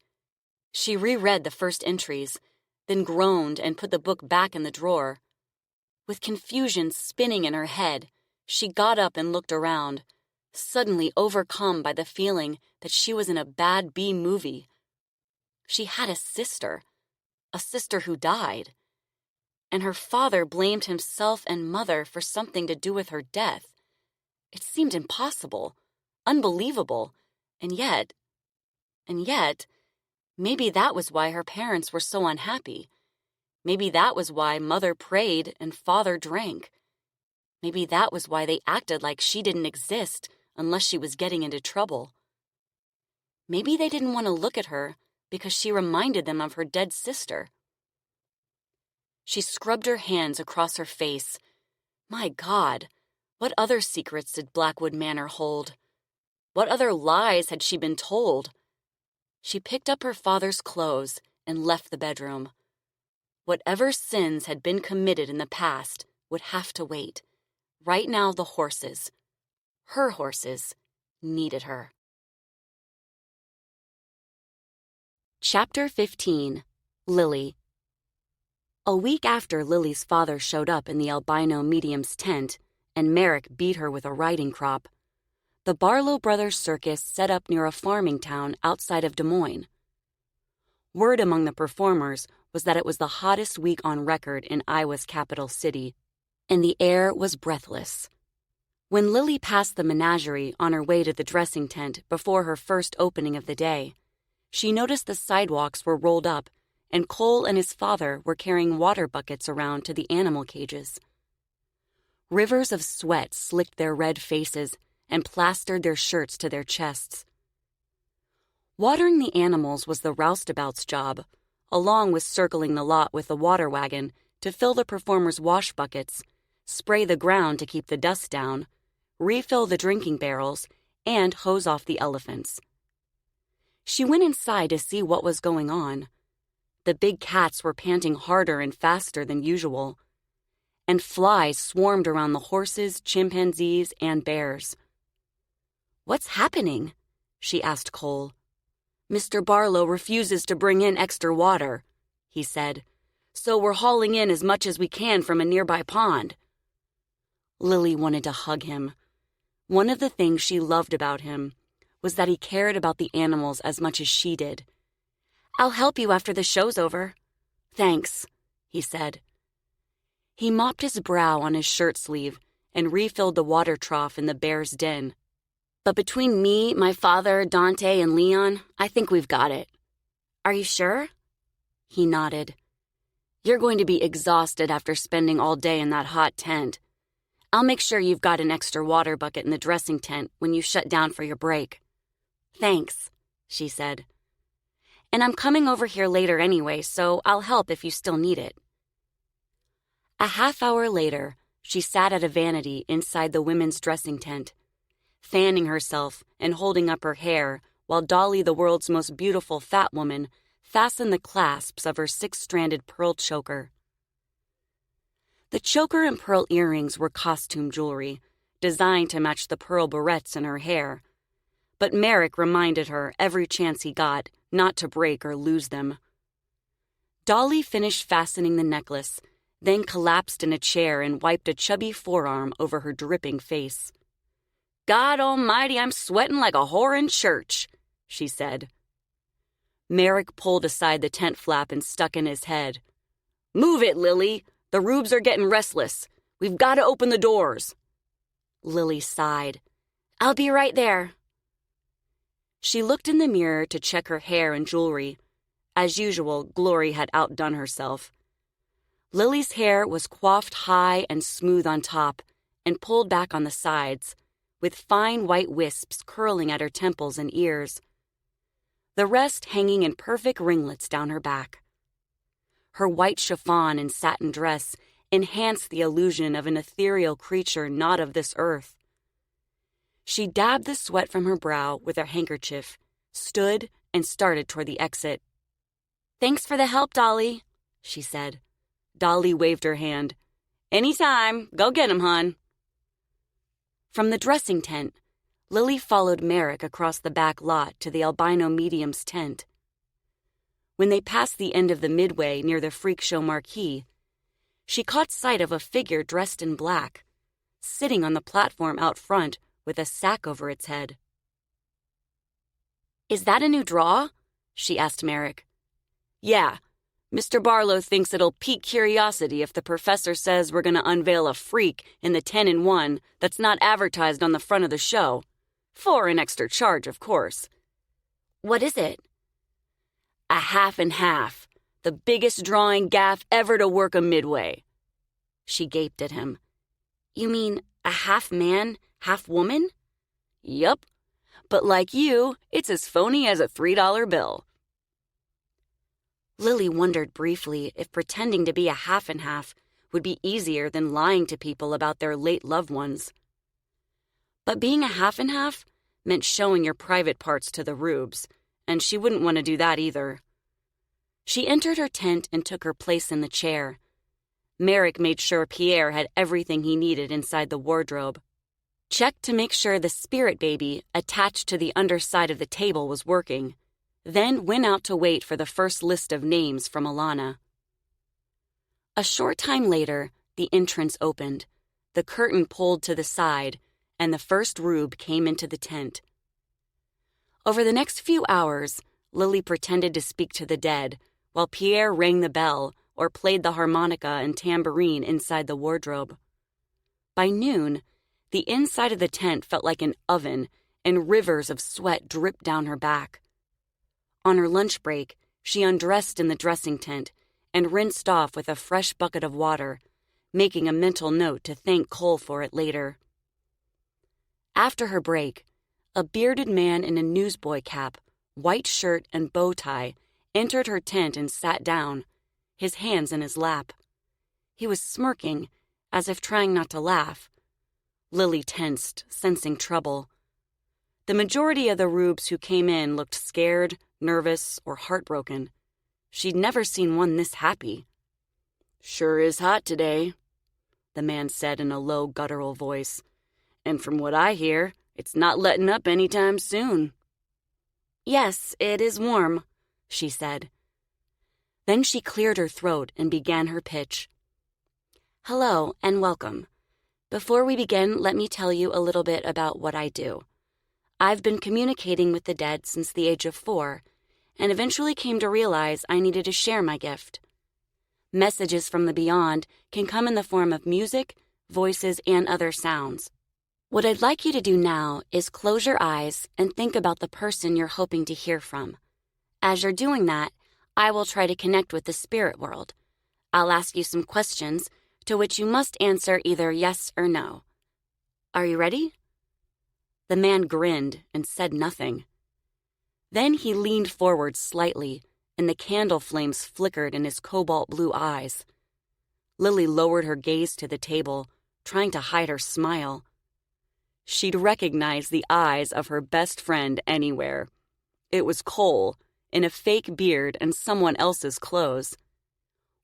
She reread the first entries, then groaned and put the book back in the drawer. With confusion spinning in her head, she got up and looked around, suddenly overcome by the feeling that she was in a bad B-movie. She had a sister who died, and her father blamed himself and mother for something to do with her death. It seemed impossible, unbelievable, and yet, maybe that was why her parents were so unhappy. Maybe that was why mother prayed and father drank. Maybe that was why they acted like she didn't exist unless she was getting into trouble. Maybe they didn't want to look at her because she reminded them of her dead sister. She scrubbed her hands across her face. My God, what other secrets did Blackwood Manor hold? What other lies had she been told? She picked up her father's clothes and left the bedroom. Whatever sins had been committed in the past would have to wait. Right now, the horses, her horses, needed her. Chapter 15. Lilly. A week after Lily's father showed up in the albino medium's tent and Merrick beat her with a riding crop, the Barlow Brothers Circus set up near a farming town outside of Des Moines. Word among the performers was that it was the hottest week on record in Iowa's capital city, and the air was breathless. When Lilly passed the menagerie on her way to the dressing tent before her first opening of the day, she noticed the sidewalks were rolled up and Cole and his father were carrying water buckets around to the animal cages. Rivers of sweat slicked their red faces and plastered their shirts to their chests. Watering the animals was the roustabout's job, along with circling the lot with the water wagon to fill the performers' wash buckets, spray the ground to keep the dust down, refill the drinking barrels, and hose off the elephants. She went inside to see what was going on. The big cats were panting harder and faster than usual, and flies swarmed around the horses, chimpanzees, and bears. "What's happening?" she asked Cole. "Mr. Barlow refuses to bring in extra water," he said, "so we're hauling in as much as we can from a nearby pond." Lilly wanted to hug him. One of the things she loved about him was that he cared about the animals as much as she did. "I'll help you after the show's over." "Thanks," he said. He mopped his brow on his shirt sleeve and refilled the water trough in the bear's den. "But between me, my father, Dante, and Leon, I think we've got it." "Are you sure?" He nodded. "You're going to be exhausted after spending all day in that hot tent. I'll make sure you've got an extra water bucket in the dressing tent when you shut down for your break." "Thanks," she said. "And I'm coming over here later anyway, so I'll help if you still need it." A half hour later, she sat at a vanity inside the women's dressing tent, fanning herself and holding up her hair while Dolly, the world's most beautiful fat woman, fastened the clasps of her 6-stranded pearl choker. The choker and pearl earrings were costume jewelry, designed to match the pearl barrettes in her hair, but Merrick reminded her every chance he got not to break or lose them. Dolly finished fastening the necklace, then collapsed in a chair and wiped a chubby forearm over her dripping face. "God almighty, I'm sweating like a whore in church," she said. Merrick pulled aside the tent flap and stuck in his head. "Move it, Lilly. The rubes are getting restless. We've got to open the doors." Lilly sighed. "I'll be right there." She looked in the mirror to check her hair and jewelry. As usual, Glory had outdone herself. Lily's hair was coiffed high and smooth on top and pulled back on the sides, with fine white wisps curling at her temples and ears, the rest hanging in perfect ringlets down her back. Her white chiffon and satin dress enhanced the illusion of an ethereal creature not of this earth. She dabbed the sweat from her brow with her handkerchief, stood, and started toward the exit. "Thanks for the help, Dolly," she said. Dolly waved her hand. "Anytime. Go get him, hon." From the dressing tent, Lilly followed Merrick across the back lot to the albino medium's tent. When they passed the end of the midway near the freak show marquee, she caught sight of a figure dressed in black, sitting on the platform out front with a sack over its head. "Is that a new draw?" she asked Merrick. "Yeah. Mr. Barlow thinks it'll pique curiosity if the professor says we're going to unveil a freak in the 10-in-1 that's not advertised on the front of the show. For an extra charge, of course." "What is it?" "A half and half. The biggest drawing gaff ever to work a midway." She gaped at him. "You mean a half man, half woman?" "Yup. But like you, it's as phony as a $3 bill." Lilly wondered briefly if pretending to be a half and half would be easier than lying to people about their late loved ones. But being a half and half meant showing your private parts to the rubes, and she wouldn't want to do that either. She entered her tent and took her place in the chair. Merrick made sure Pierre had everything he needed inside the wardrobe, checked to make sure the spirit baby attached to the underside of the table was working, then went out to wait for the first list of names from Alana. A short time later, the entrance opened, the curtain pulled to the side, and the first rube came into the tent. Over the next few hours, Lilly pretended to speak to the dead, while Pierre rang the bell or played the harmonica and tambourine inside the wardrobe. By noon, the inside of the tent felt like an oven, and rivers of sweat dripped down her back. On her lunch break, she undressed in the dressing tent and rinsed off with a fresh bucket of water, making a mental note to thank Cole for it later. After her break, a bearded man in a newsboy cap, white shirt, and bow tie entered her tent and sat down, his hands in his lap. He was smirking, as if trying not to laugh. Lilly tensed, sensing trouble. The majority of the rubes who came in looked scared, nervous, or heartbroken. She'd never seen one this happy. "Sure is hot today," the man said in a low, guttural voice. "And from what I hear, it's not letting up anytime soon." "Yes, it is warm," she said. Then she cleared her throat and began her pitch. "Hello and welcome. Before we begin, let me tell you a little bit about what I do. I've been communicating with the dead since the age of 4, and eventually came to realize I needed to share my gift. Messages from the beyond can come in the form of music, voices, and other sounds. What I'd like you to do now is close your eyes and think about the person you're hoping to hear from. As you're doing that, I will try to connect with the spirit world. I'll ask you some questions to which you must answer either yes or no. Are you ready?" The man grinned and said nothing. Then he leaned forward slightly, and the candle flames flickered in his cobalt blue eyes. Lilly lowered her gaze to the table, trying to hide her smile. She'd recognize the eyes of her best friend anywhere. It was Cole, in a fake beard and someone else's clothes.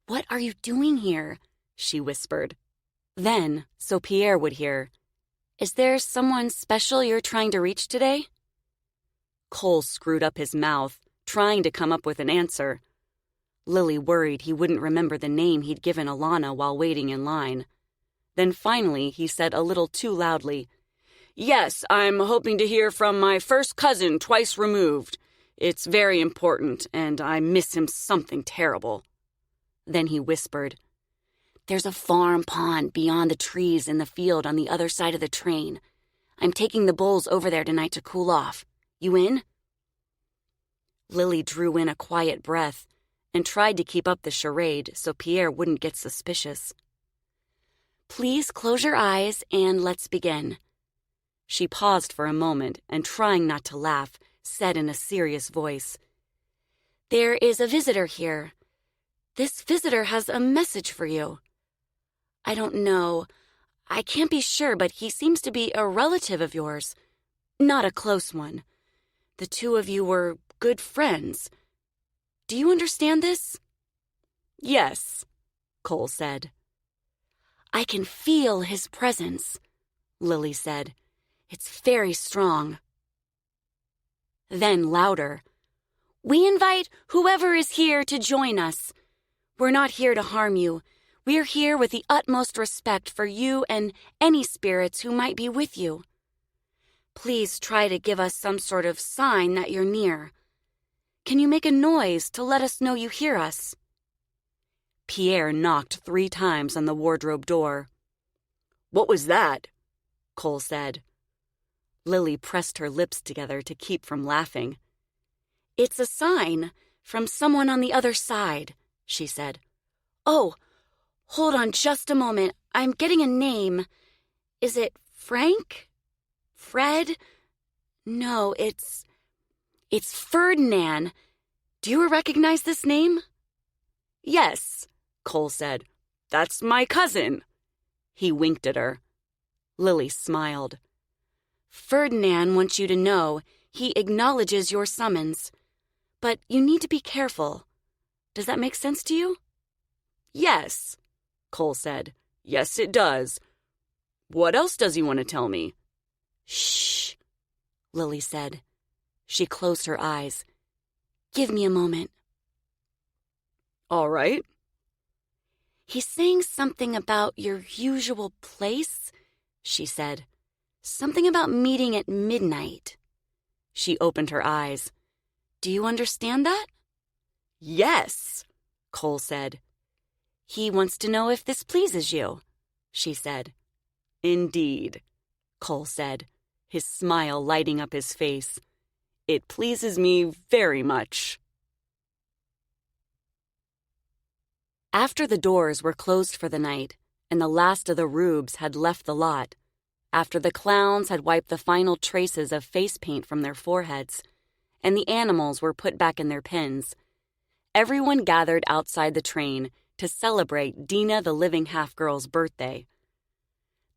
"What are you doing here?" she whispered. Then, so Pierre would hear, "Is there someone special you're trying to reach today?" Cole screwed up his mouth, trying to come up with an answer. Lilly worried he wouldn't remember the name he'd given Alana while waiting in line. Then finally he said a little too loudly, "Yes, I'm hoping to hear from my first cousin twice removed. It's very important, and I miss him something terrible." Then he whispered, "There's a farm pond beyond the trees in the field on the other side of the train. I'm taking the bulls over there tonight to cool off. You in?" Lilly drew in a quiet breath and tried to keep up the charade so Pierre wouldn't get suspicious. "Please close your eyes and let's begin." She paused for a moment and, trying not to laugh, said in a serious voice, "There is a visitor here. This visitor has a message for you. I don't know. I can't be sure, but he seems to be a relative of yours. Not a close one. The two of you were good friends. Do you understand this?" "Yes," Cole said. "I can feel his presence. Lilly said. "It's very strong." Then louder, "We invite whoever is here to join us. We're not here to harm you. We're here with the utmost respect for you and any spirits who might be with you. Please try to give us some sort of sign that you're near. Can you make a noise to let us know you hear us?" Pierre knocked 3 times on the wardrobe door. "What was that?" Cole said. Lilly pressed her lips together to keep from laughing. "It's a sign from someone on the other side," she said. "Oh, hold on just a moment. I'm getting a name. Is it Frank? Fred? No, it's Ferdinand. Do you recognize this name?" "Yes," Cole said. "That's my cousin." He winked at her. Lilly smiled. "Ferdinand wants you to know he acknowledges your summons. But you need to be careful. Does that make sense to you?" "Yes," Cole said. "Yes, it does. What else does he want to tell me?" "Shh," Lilly said. She closed her eyes. "Give me a moment." "All right." "He's saying something about your usual place," she said. "Something about meeting at midnight." She opened her eyes. "Do you understand that?" "Yes," Cole said. "He wants to know if this pleases you," she said. "Indeed," Cole said, his smile lighting up his face. "It pleases me very much." After the doors were closed for the night, and the last of the rubes had left the lot, after the clowns had wiped the final traces of face paint from their foreheads, and the animals were put back in their pens, everyone gathered outside the train to celebrate Dina the living half-girl's birthday.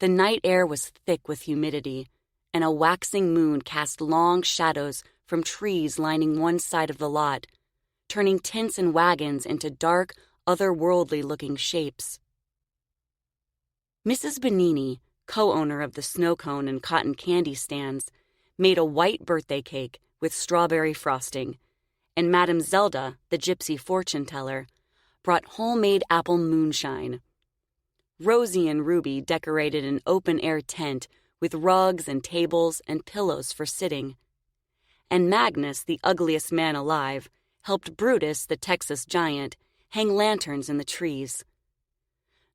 The night air was thick with humidity, and a waxing moon cast long shadows from trees lining one side of the lot, turning tents and wagons into dark, otherworldly-looking shapes. Mrs. Benini, co-owner of the snow cone and cotton candy stands, made a white birthday cake with strawberry frosting, and Madame Zelda, the gypsy fortune-teller, brought homemade apple moonshine. Rosie and Ruby decorated an open-air tent with rugs and tables and pillows for sitting. And Magnus, the ugliest man alive, helped Brutus, the Texas giant, hang lanterns in the trees.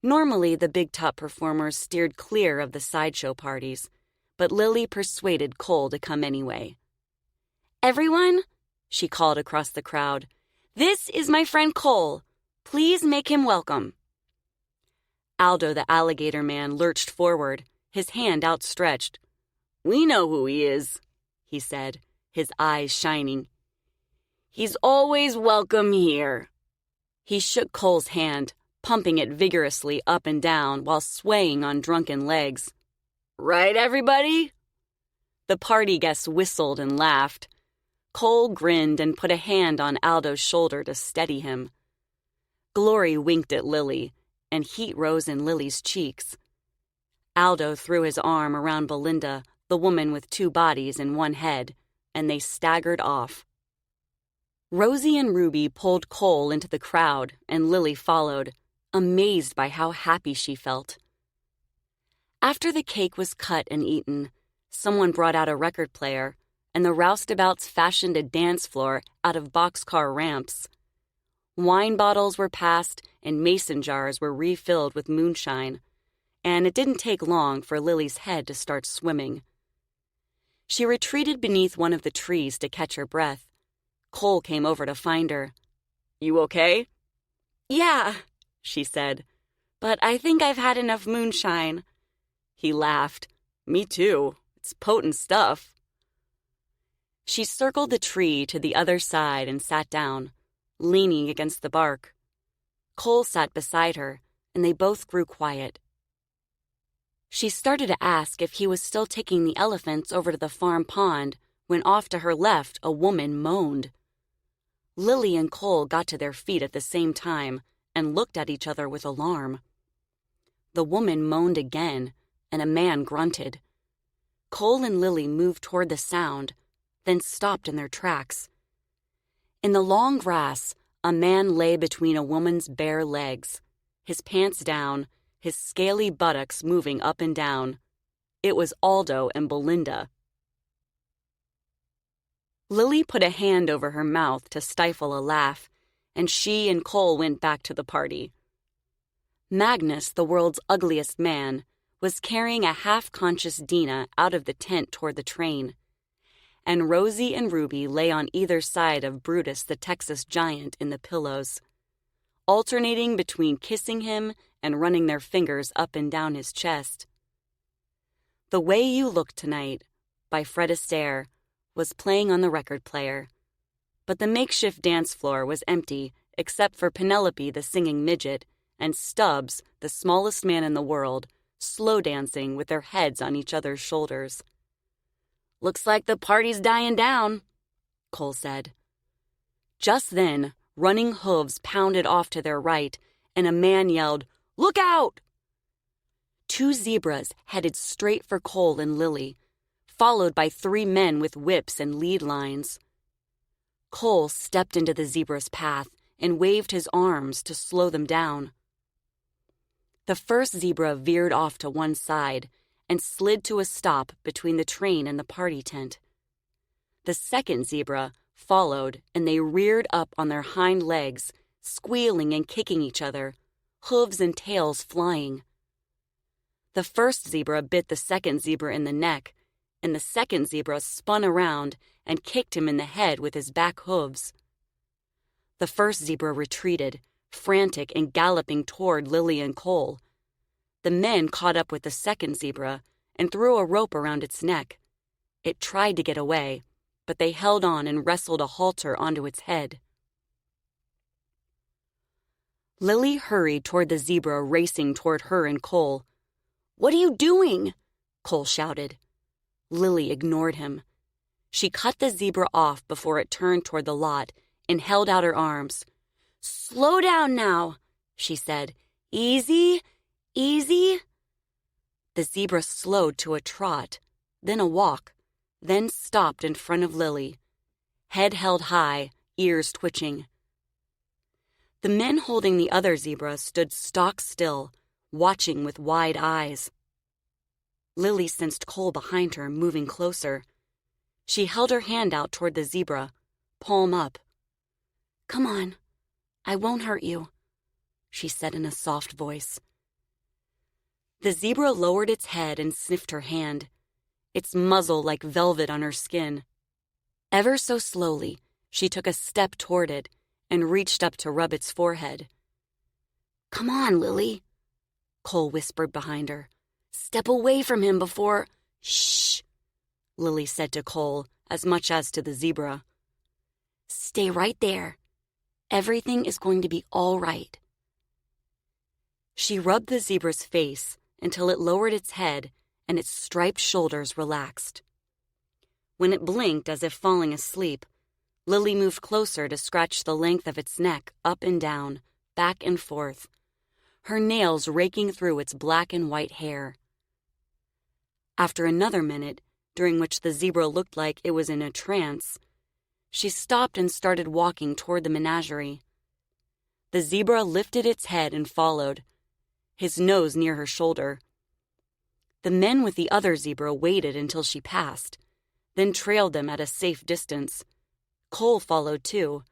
Normally, the big-top performers steered clear of the sideshow parties, but Lilly persuaded Cole to come anyway. "Everyone," she called across the crowd, "this is my friend Cole. Please make him welcome." Aldo the alligator man lurched forward, his hand outstretched. "We know who he is," he said, his eyes shining. "He's always welcome here." He shook Cole's hand, pumping it vigorously up and down while swaying on drunken legs. "Right, everybody?" The party guests whistled and laughed. Cole grinned and put a hand on Aldo's shoulder to steady him. Glory winked at Lilly, and heat rose in Lily's cheeks. Aldo threw his arm around Belinda, the woman with 2 bodies and 1 head, and they staggered off. Rosie and Ruby pulled Cole into the crowd, and Lilly followed, amazed by how happy she felt. After the cake was cut and eaten, someone brought out a record player, and the roustabouts fashioned a dance floor out of boxcar ramps. Wine bottles were passed, and mason jars were refilled with moonshine, and it didn't take long for Lily's head to start swimming. She retreated beneath one of the trees to catch her breath. Cole came over to find her. "You okay?" "Yeah," she said, "but I think I've had enough moonshine." He laughed. "Me too. It's potent stuff." She circled the tree to the other side and sat down, leaning against the bark. Cole sat beside her, and they both grew quiet. She started to ask if he was still taking the elephants over to the farm pond when off to her left a woman moaned. Lilly and Cole got to their feet at the same time and looked at each other with alarm. The woman moaned again, and a man grunted. Cole and Lilly moved toward the sound, then stopped in their tracks. In the long grass, a man lay between a woman's bare legs, his pants down, his scaly buttocks moving up and down. It was Aldo and Belinda. Lilly put a hand over her mouth to stifle a laugh, and she and Cole went back to the party. Magnus, the world's ugliest man, was carrying a half-conscious Dina out of the tent toward the train, and Rosie and Ruby lay on either side of Brutus the Texas giant in the pillows, alternating between kissing him and running their fingers up and down his chest. The Way You Look Tonight, by Fred Astaire, was playing on the record player, but the makeshift dance floor was empty except for Penelope the singing midget and Stubbs, the smallest man in the world, slow dancing with their heads on each other's shoulders. "Looks like the party's dying down," Cole said. Just then, running hooves pounded off to their right, and a man yelled, "Look out!" Two zebras headed straight for Cole and Lilly, followed by three men with whips and lead lines. Cole stepped into the zebra's path and waved his arms to slow them down. The first zebra veered off to one side and slid to a stop between the train and the party tent. The second zebra followed, and they reared up on their hind legs, squealing and kicking each other, hooves and tails flying. The first zebra bit the second zebra in the neck, and the second zebra spun around and kicked him in the head with his back hooves. The first zebra retreated, frantic and galloping toward Lilly and Cole. The men caught up with the second zebra and threw a rope around its neck. It tried to get away, but they held on and wrestled a halter onto its head. Lilly hurried toward the zebra racing toward her and Cole. "What are you doing?" Cole shouted. Lilly ignored him. She cut the zebra off before it turned toward the lot and held out her arms. "Slow down now," she said. "Easy, easy." The zebra slowed to a trot, then a walk, then stopped in front of Lilly, head held high, ears twitching. The men holding the other zebra stood stock still, watching with wide eyes. Lilly sensed Cole behind her, moving closer. She held her hand out toward the zebra, palm up. "Come on, I won't hurt you," she said in a soft voice. The zebra lowered its head and sniffed her hand, its muzzle like velvet on her skin. Ever so slowly, she took a step toward it and reached up to rub its forehead. "Come on, Lilly," Cole whispered behind her. "Step away from him before—" "Shh," Lilly said to Cole, as much as to the zebra. "Stay right there. Everything is going to be all right." She rubbed the zebra's face until it lowered its head and its striped shoulders relaxed. When it blinked as if falling asleep, Lilly moved closer to scratch the length of its neck up and down, back and forth, her nails raking through its black and white hair. After another minute, during which the zebra looked like it was in a trance, she stopped and started walking toward the menagerie. The zebra lifted its head and followed, his nose near her shoulder. The men with the other zebra waited until she passed, then trailed them at a safe distance. Cole followed too.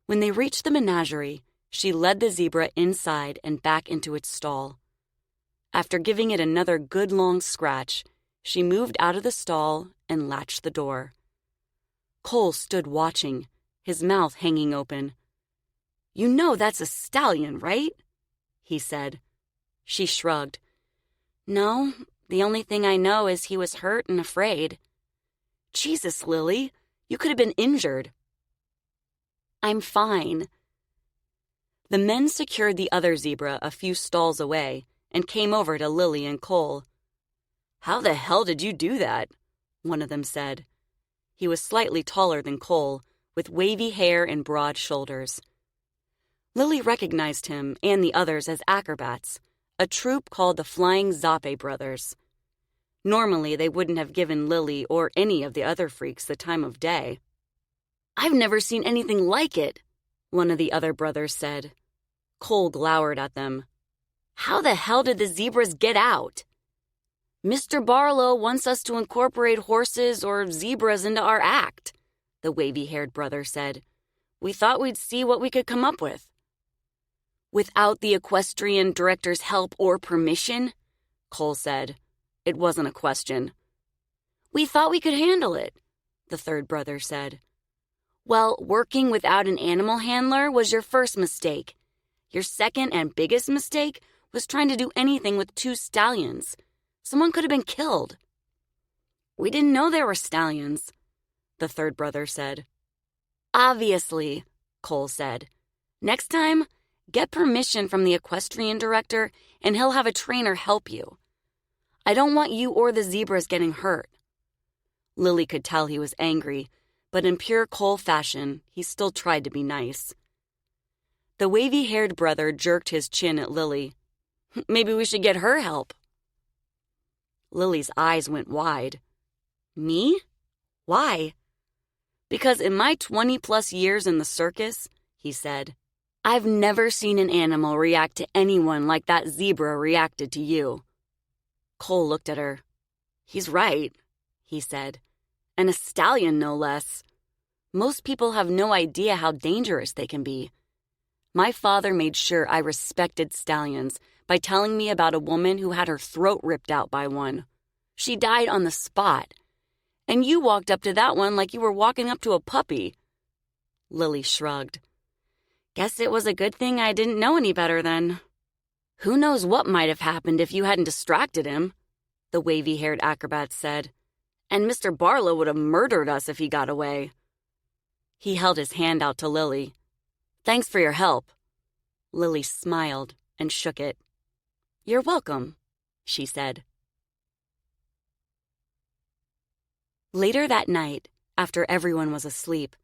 When they reached the menagerie, she led the zebra inside and back into its stall. After giving it another good long scratch, she moved out of the stall and latched the door. Cole stood watching, his mouth hanging open. "You know that's a stallion, right?" he said. She shrugged. "No, the only thing I know is he was hurt and afraid." "Jesus, Lilly, you could have been injured." "I'm fine." The men secured the other zebra a few stalls away and came over to Lilly and Cole. "How the hell did you do that?" one of them said. He was slightly taller than Cole, with wavy hair and broad shoulders. Lilly recognized him and the others as acrobats, a troupe called the Flying Zappe Brothers. Normally, they wouldn't have given Lilly or any of the other freaks the time of day. "I've never seen anything like it," one of the other brothers said. Cole glowered at them. "How the hell did the zebras get out?" "Mr. Barlow wants us to incorporate horses or zebras into our act," the wavy-haired brother said. "We thought we'd see what we could come up with." "Without the equestrian director's help or permission?" Cole said. It wasn't a question. "We thought we could handle it," the third brother said. "Well, working without an animal handler was your first mistake. Your second and biggest mistake was trying to do anything with 2 stallions. Someone could have been killed." "We didn't know there were stallions," the third brother said. "Obviously," Cole said. "Next time, get permission from the equestrian director and he'll have a trainer help you. I don't want you or the zebras getting hurt." Lilly could tell he was angry, but in pure Cole fashion, he still tried to be nice. The wavy-haired brother jerked his chin at Lilly. "Maybe we should get her help." Lily's eyes went wide. "Me? Why?" "Because in my 20-plus years in the circus," he said, "I've never seen an animal react to anyone like that zebra reacted to you." Cole looked at her. "He's right," he said. "And a stallion, no less. Most people have no idea how dangerous they can be. My father made sure I respected stallions by telling me about a woman who had her throat ripped out by one. She died on the spot. And you walked up to that one like you were walking up to a puppy." Lilly shrugged. "Guess it was a good thing I didn't know any better then." "Who knows what might have happened if you hadn't distracted him," the wavy-haired acrobat said. "And Mr. Barlow would have murdered us if he got away." He held his hand out to Lilly. "Thanks for your help." Lilly smiled and shook it. "You're welcome," she said. Later that night, after everyone was asleep,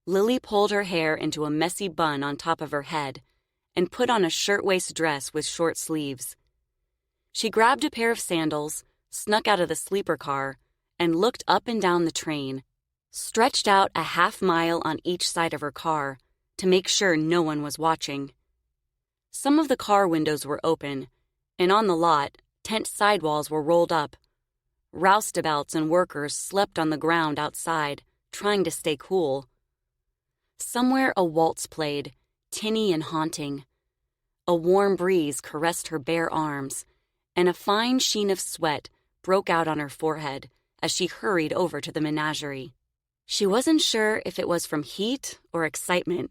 Lilly pulled her hair into a messy bun on top of her head and put on a shirtwaist dress with short sleeves. She grabbed a pair of sandals, snuck out of the sleeper car, and looked up and down the train, stretched out a half-mile on each side of her car to make sure no one was watching. Some of the car windows were open, and on the lot, tent sidewalls were rolled up. Roustabouts and workers slept on the ground outside, trying to stay cool. Somewhere a waltz played, tinny and haunting. A warm breeze caressed her bare arms, and a fine sheen of sweat broke out on her forehead as she hurried over to the menagerie. She wasn't sure if it was from heat or excitement.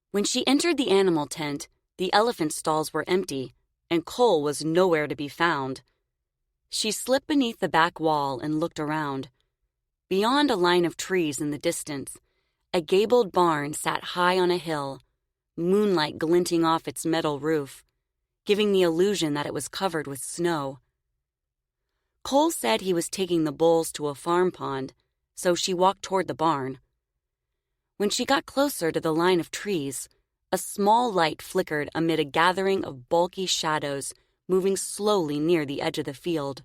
When she entered the animal tent, the elephant stalls were empty, and Cole was nowhere to be found. She slipped beneath the back wall and looked around. Beyond a line of trees in the distance, a gabled barn sat high on a hill, moonlight glinting off its metal roof, giving the illusion that it was covered with snow. Cole said he was taking the bulls to a farm pond, so she walked toward the barn. When she got closer to the line of trees, a small light flickered amid a gathering of bulky shadows moving slowly near the edge of the field.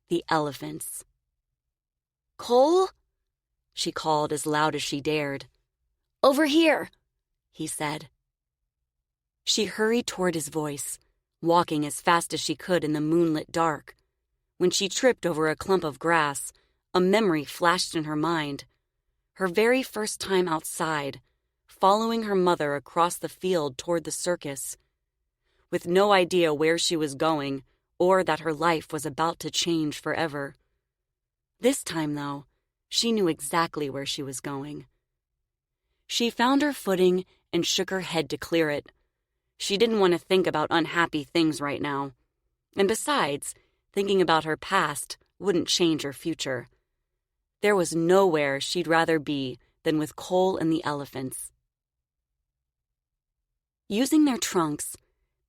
The elephants. "Cole?" she called as loud as she dared. "Over here," he said. She hurried toward his voice, walking as fast as she could in the moonlit dark. When she tripped over a clump of grass, a memory flashed in her mind. Her very first time outside, following her mother across the field toward the circus. With no idea where she was going or that her life was about to change forever. This time, though, she knew exactly where she was going. She found her footing and shook her head to clear it. She didn't want to think about unhappy things right now. And besides, thinking about her past wouldn't change her future. There was nowhere she'd rather be than with Cole and the elephants. Using their trunks,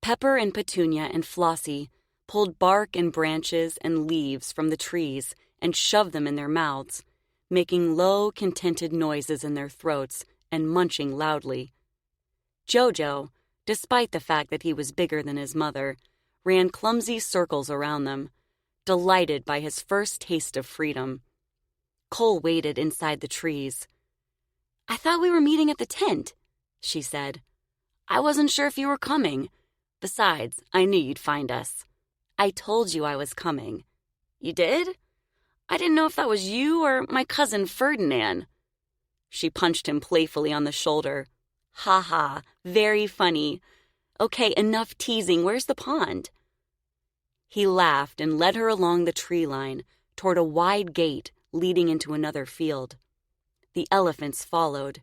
Pepper and Petunia and Flossie pulled bark and branches and leaves from the trees and shoved them in their mouths, making low, contented noises in their throats and munching loudly. Jojo, despite the fact that he was bigger than his mother, ran clumsy circles around them, delighted by his first taste of freedom. Cole waited inside the trees. "I thought we were meeting at the tent," she said. "I wasn't sure if you were coming. Besides, I knew you'd find us. I told you I was coming." "You did? I didn't know if that was you or my cousin Ferdinand." She punched him playfully on the shoulder. "Ha ha, very funny. Okay, enough teasing. Where's the pond?" He laughed and led her along the tree line toward a wide gate leading into another field. The elephants followed.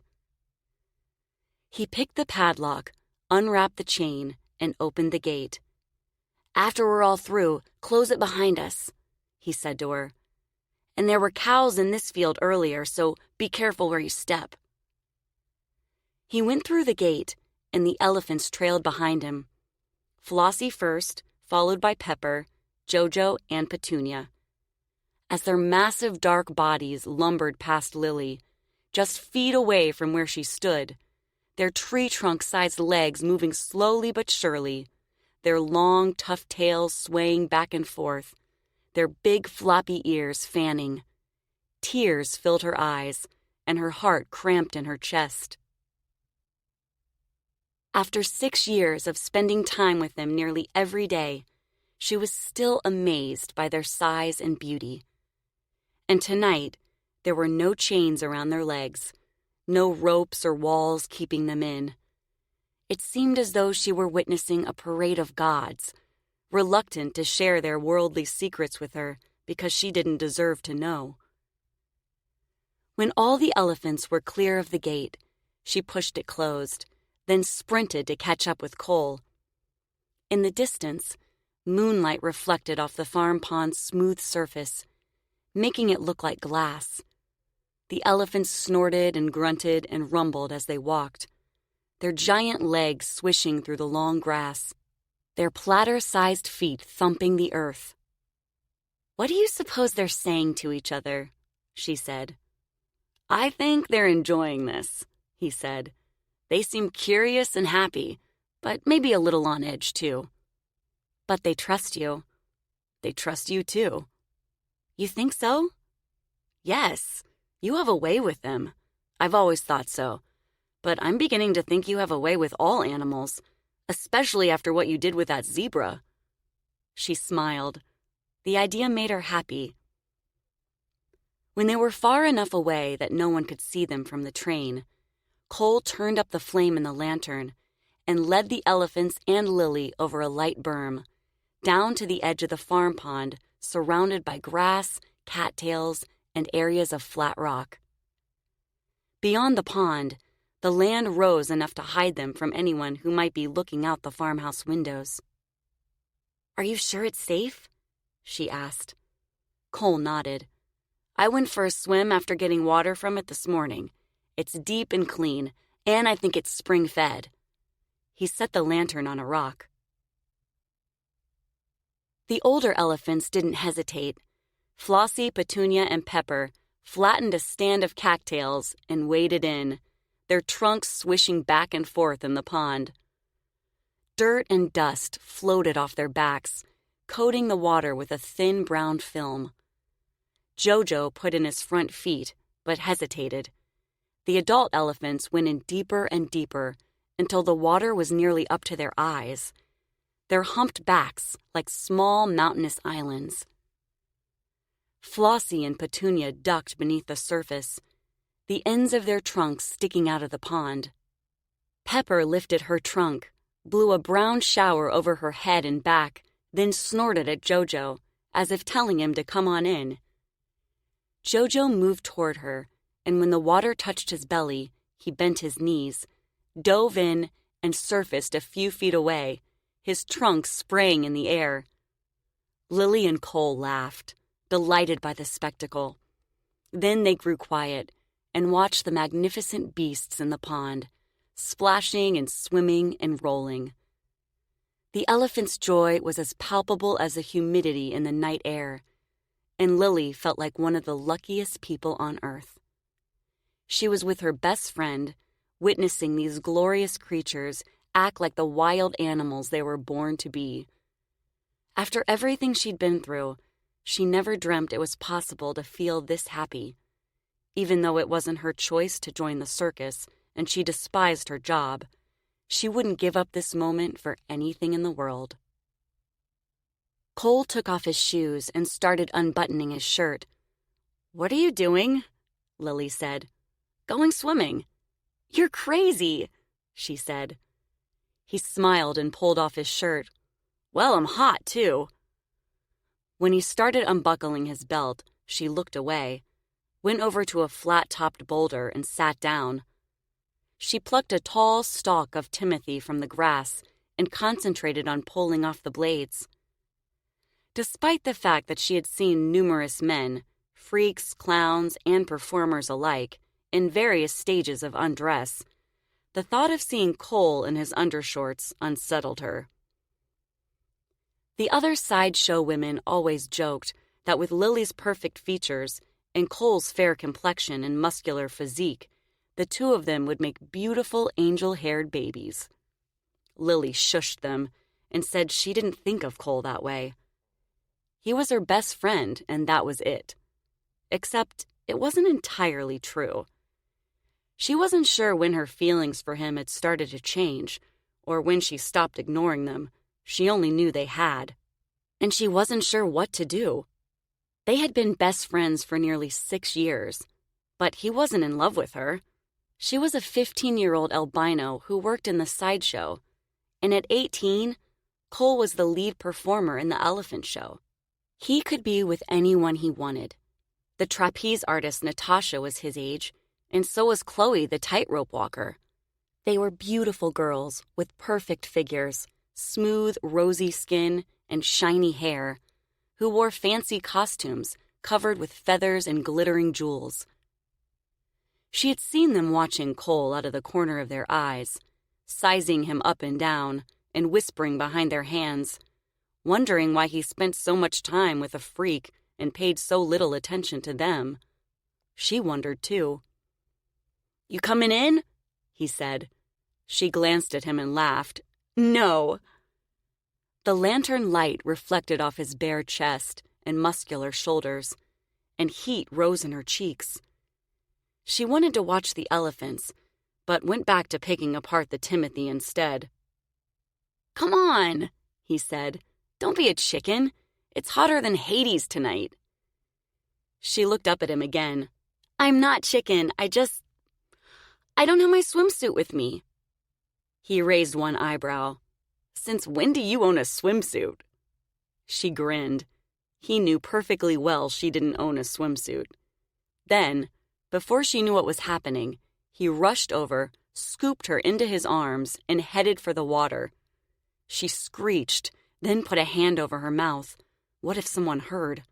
He picked the padlock, unwrapped the chain, and opened the gate. "After we're all through, close it behind us," he said to her. "And there were cows in this field earlier, so be careful where you step." He went through the gate, and the elephants trailed behind him. Flossie first, followed by Pepper, Jojo, and Petunia. As their massive dark bodies lumbered past Lilly, just feet away from where she stood, their tree-trunk-sized legs moving slowly but surely, their long, tough tails swaying back and forth, their big, floppy ears fanning. Tears filled her eyes, and her heart cramped in her chest. After 6 years of spending time with them nearly every day, she was still amazed by their size and beauty. And tonight, there were no chains around their legs, no ropes or walls keeping them in. It seemed as though she were witnessing a parade of gods, reluctant to share their worldly secrets with her because she didn't deserve to know. When all the elephants were clear of the gate, she pushed it closed, then sprinted to catch up with Cole. In the distance, moonlight reflected off the farm pond's smooth surface, making it look like glass. The elephants snorted and grunted and rumbled as they walked, their giant legs swishing through the long grass, their platter-sized feet thumping the earth. "What do you suppose they're saying to each other?" she said. "I think they're enjoying this," he said. "They seem curious and happy, but maybe a little on edge, too." "But they trust you." "They trust you, too." "You think so?" "Yes. You have a way with them. I've always thought so. But I'm beginning to think you have a way with all animals, especially after what you did with that zebra." She smiled. The idea made her happy. When they were far enough away that no one could see them from the train, Cole turned up the flame in the lantern and led the elephants and Lilly over a light berm, down to the edge of the farm pond, surrounded by grass, cattails, and areas of flat rock. Beyond the pond, the land rose enough to hide them from anyone who might be looking out the farmhouse windows. "Are you sure it's safe?" she asked. Cole nodded. "I went for a swim after getting water from it this morning. It's deep and clean, and I think it's spring-fed." He set the lantern on a rock. The older elephants didn't hesitate. Flossie, Petunia, and Pepper flattened a stand of cattails and waded in, their trunks swishing back and forth in the pond. Dirt and dust floated off their backs, coating the water with a thin brown film. Jojo put in his front feet, but hesitated. The adult elephants went in deeper and deeper until the water was nearly up to their eyes, their humped backs like small mountainous islands. Flossie and Petunia ducked beneath the surface, the ends of their trunks sticking out of the pond. Pepper lifted her trunk, blew a brown shower over her head and back, then snorted at Jojo, as if telling him to come on in. Jojo moved toward her, and when the water touched his belly, he bent his knees, dove in, and surfaced a few feet away, his trunk spraying in the air. Lilly and Cole laughed, delighted by the spectacle. Then they grew quiet and watched the magnificent beasts in the pond, splashing and swimming and rolling. The elephant's joy was as palpable as the humidity in the night air, and Lilly felt like one of the luckiest people on earth. She was with her best friend, witnessing these glorious creatures act like the wild animals they were born to be. After everything she'd been through, she never dreamt it was possible to feel this happy. Even though it wasn't her choice to join the circus and she despised her job, she wouldn't give up this moment for anything in the world. Cole took off his shoes and started unbuttoning his shirt. "What are you doing?" Lilly said. "Going swimming." "You're crazy," she said. He smiled and pulled off his shirt. "Well, I'm hot, too." When he started unbuckling his belt, she looked away, went over to a flat-topped boulder and sat down. She plucked a tall stalk of timothy from the grass and concentrated on pulling off the blades. Despite the fact that she had seen numerous men, freaks, clowns, and performers alike, in various stages of undress, the thought of seeing Cole in his undershorts unsettled her. The other sideshow women always joked that with Lily's perfect features and Cole's fair complexion and muscular physique, the two of them would make beautiful angel-haired babies. Lilly shushed them and said she didn't think of Cole that way. He was her best friend, and that was it. Except it wasn't entirely true. She wasn't sure when her feelings for him had started to change, or when she stopped ignoring them. She only knew they had. And she wasn't sure what to do. They had been best friends for nearly 6 years, but he wasn't in love with her. She was a 15-year-old albino who worked in the sideshow, and at 18, Cole was the lead performer in the elephant show. He could be with anyone he wanted. The trapeze artist Natasha was his age, and so was Chloe, the tightrope walker. They were beautiful girls with perfect figures, smooth, rosy skin, and shiny hair, who wore fancy costumes covered with feathers and glittering jewels. She had seen them watching Cole out of the corner of their eyes, sizing him up and down, and whispering behind their hands, wondering why he spent so much time with a freak and paid so little attention to them. She wondered, too. "You coming in?" he said. She glanced at him and laughed. "No." The lantern light reflected off his bare chest and muscular shoulders, and heat rose in her cheeks. She wanted to watch the elephants, but went back to picking apart the timothy instead. "Come on," he said. "Don't be a chicken. It's hotter than Hades tonight." She looked up at him again. "I'm not chicken. I don't have my swimsuit with me." He raised one eyebrow. "Since when do you own a swimsuit?" She grinned. He knew perfectly well she didn't own a swimsuit. Then, before she knew what was happening, he rushed over, scooped her into his arms, and headed for the water. She screeched, then put a hand over her mouth. What if someone heard?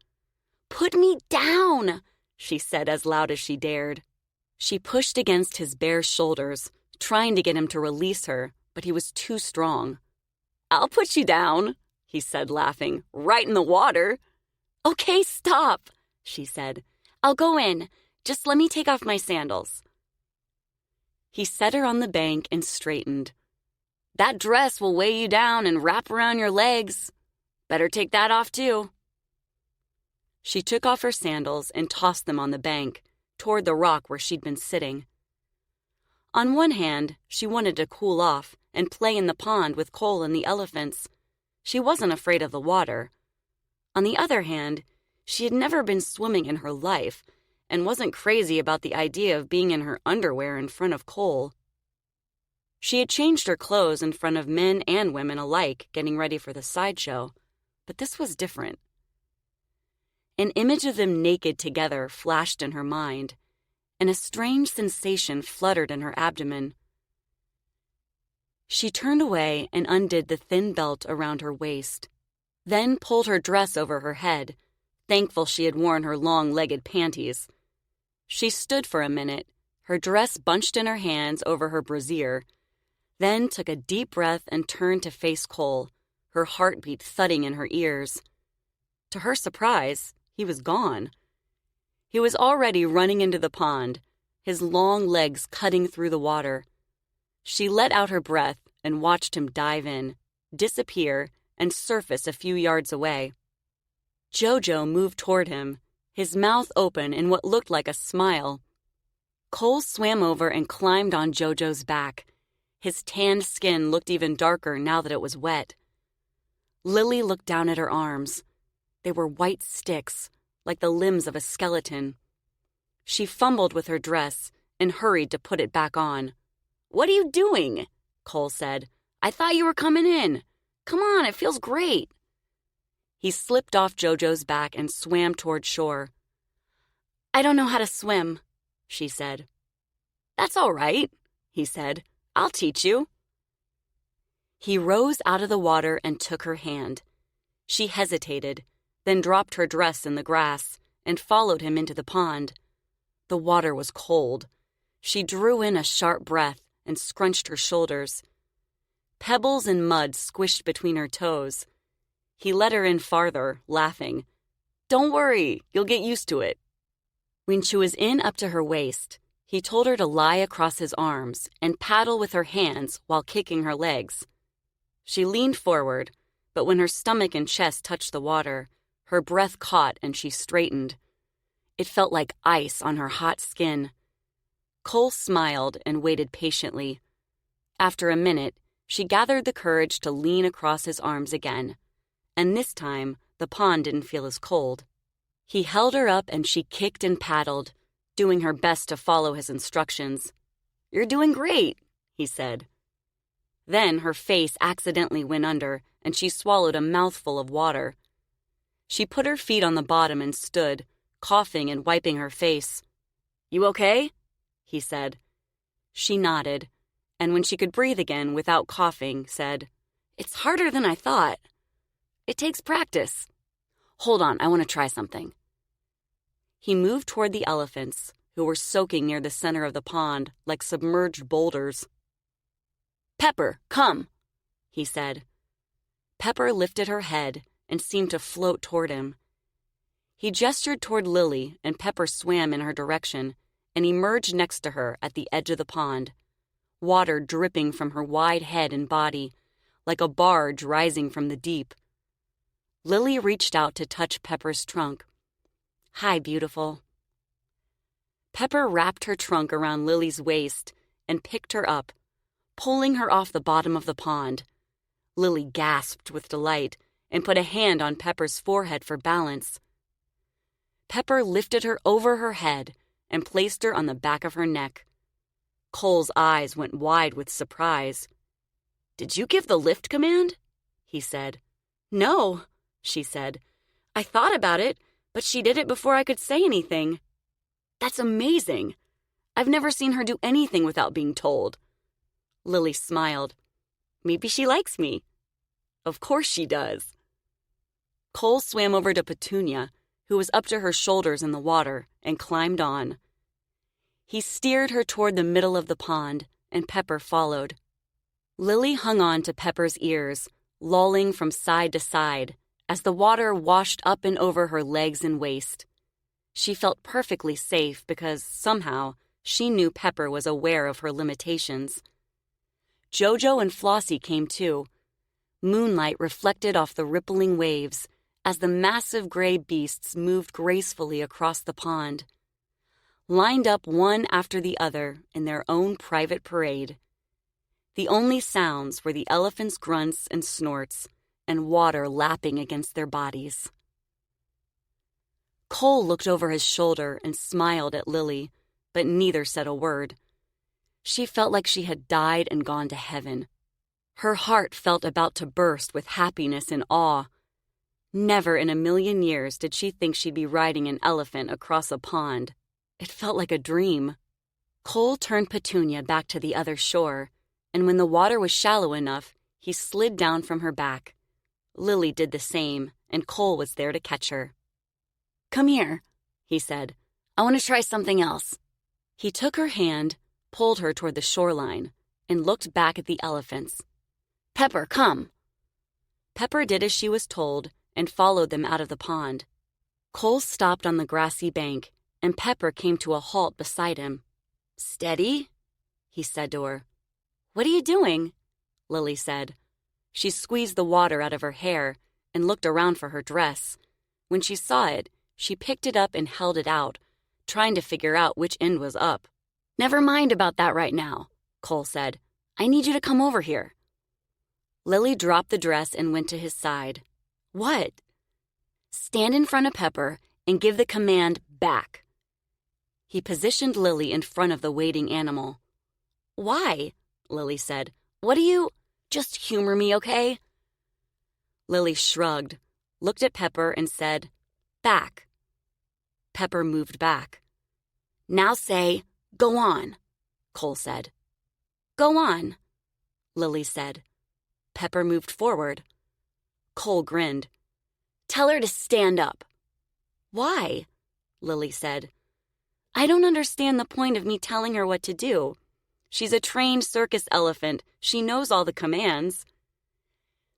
"Put me down," she said as loud as she dared. She pushed against his bare shoulders, trying to get him to release her, but he was too strong. "I'll put you down," he said, laughing. "Right in the water." "Okay, stop," she said. "I'll go in. Just let me take off my sandals." He set her on the bank and straightened. "That dress will weigh you down and wrap around your legs. Better take that off, too." She took off her sandals and tossed them on the bank, toward the rock where she'd been sitting. On one hand, she wanted to cool off and play in the pond with Cole and the elephants. She wasn't afraid of the water. On the other hand, she had never been swimming in her life and wasn't crazy about the idea of being in her underwear in front of Cole. She had changed her clothes in front of men and women alike, getting ready for the sideshow, but this was different. An image of them naked together flashed in her mind, and a strange sensation fluttered in her abdomen. She turned away and undid the thin belt around her waist, then pulled her dress over her head, thankful she had worn her long-legged panties. She stood for a minute, her dress bunched in her hands over her brassiere, then took a deep breath and turned to face Cole, her heartbeat thudding in her ears. To her surprise, he was gone. He was already running into the pond, his long legs cutting through the water. She let out her breath and watched him dive in, disappear, and surface a few yards away. Jojo moved toward him, his mouth open in what looked like a smile. Cole swam over and climbed on Jojo's back. His tanned skin looked even darker now that it was wet. Lilly looked down at her arms. They were white sticks, like the limbs of a skeleton. She fumbled with her dress and hurried to put it back on. "What are you doing?" Cole said. "I thought you were coming in. Come on, it feels great." He slipped off Jojo's back and swam toward shore. "I don't know how to swim," she said. "That's all right," he said. "I'll teach you." He rose out of the water and took her hand. She hesitated, then dropped her dress in the grass and followed him into the pond. The water was cold. She drew in a sharp breath and scrunched her shoulders. Pebbles and mud squished between her toes. He let her in farther, laughing. "Don't worry, you'll get used to it." When she was in up to her waist, he told her to lie across his arms and paddle with her hands while kicking her legs. She leaned forward, but when her stomach and chest touched the water, her breath caught and she straightened. It felt like ice on her hot skin. Cole smiled and waited patiently. After a minute, she gathered the courage to lean across his arms again, and this time the pond didn't feel as cold. He held her up and she kicked and paddled, doing her best to follow his instructions. "You're doing great," he said. Then her face accidentally went under and she swallowed a mouthful of water. She put her feet on the bottom and stood, coughing and wiping her face. "You okay?" he said. She nodded, and when she could breathe again without coughing, said, "It's harder than I thought. It takes practice. Hold on, I want to try something." He moved toward the elephants, who were soaking near the center of the pond like submerged boulders. "Pepper, come," he said. Pepper lifted her head and seemed to float toward him. He gestured toward Lilly, and Pepper swam in her direction and emerged next to her at the edge of the pond, water dripping from her wide head and body, like a barge rising from the deep. Lilly reached out to touch Pepper's trunk. "Hi, beautiful." Pepper wrapped her trunk around Lily's waist and picked her up, pulling her off the bottom of the pond. Lilly gasped with delight and put a hand on Pepper's forehead for balance. Pepper lifted her over her head and placed her on the back of her neck. Cole's eyes went wide with surprise. "Did you give the lift command?" he said. "No," she said. "I thought about it, but she did it before I could say anything." "That's amazing. I've never seen her do anything without being told." Lilly smiled. "Maybe she likes me." "Of course she does." Cole swam over to Petunia, who was up to her shoulders in the water, and climbed on. He steered her toward the middle of the pond, and Pepper followed. Lilly hung on to Pepper's ears, lolling from side to side, as the water washed up and over her legs and waist. She felt perfectly safe because, somehow, she knew Pepper was aware of her limitations. Jojo and Flossie came too. Moonlight reflected off the rippling waves as the massive gray beasts moved gracefully across the pond, lined up one after the other in their own private parade. The only sounds were the elephants' grunts and snorts and water lapping against their bodies. Cole looked over his shoulder and smiled at Lilly, but neither said a word. She felt like she had died and gone to heaven. Her heart felt about to burst with happiness and awe. Never in a million years did she think she'd be riding an elephant across a pond. It felt like a dream. Cole turned Petunia back to the other shore, and when the water was shallow enough, he slid down from her back. Lilly did the same, and Cole was there to catch her. "Come here," he said. "I want to try something else." He took her hand, pulled her toward the shoreline, and looked back at the elephants. "Pepper, come." Pepper did as she was told and followed them out of the pond. Cole stopped on the grassy bank, and Pepper came to a halt beside him. "Steady," he said to her. "What are you doing?" Lilly said. She squeezed the water out of her hair and looked around for her dress. When she saw it, she picked it up and held it out, trying to figure out which end was up. "Never mind about that right now," Cole said. "I need you to come over here." Lilly dropped the dress and went to his side. "What?" "Stand in front of Pepper and give the command back." He positioned Lilly in front of the waiting animal. "Why?" Lilly said. "What do you—" "Just humor me, okay?" Lilly shrugged, looked at Pepper and said, "Back." Pepper moved back. "Now say, 'Go on,'" Cole said. "Go on," Lilly said. Pepper moved forward. Cole grinned. "Tell her to stand up." "Why?" Lilly said. "I don't understand the point of me telling her what to do. She's a trained circus elephant. She knows all the commands."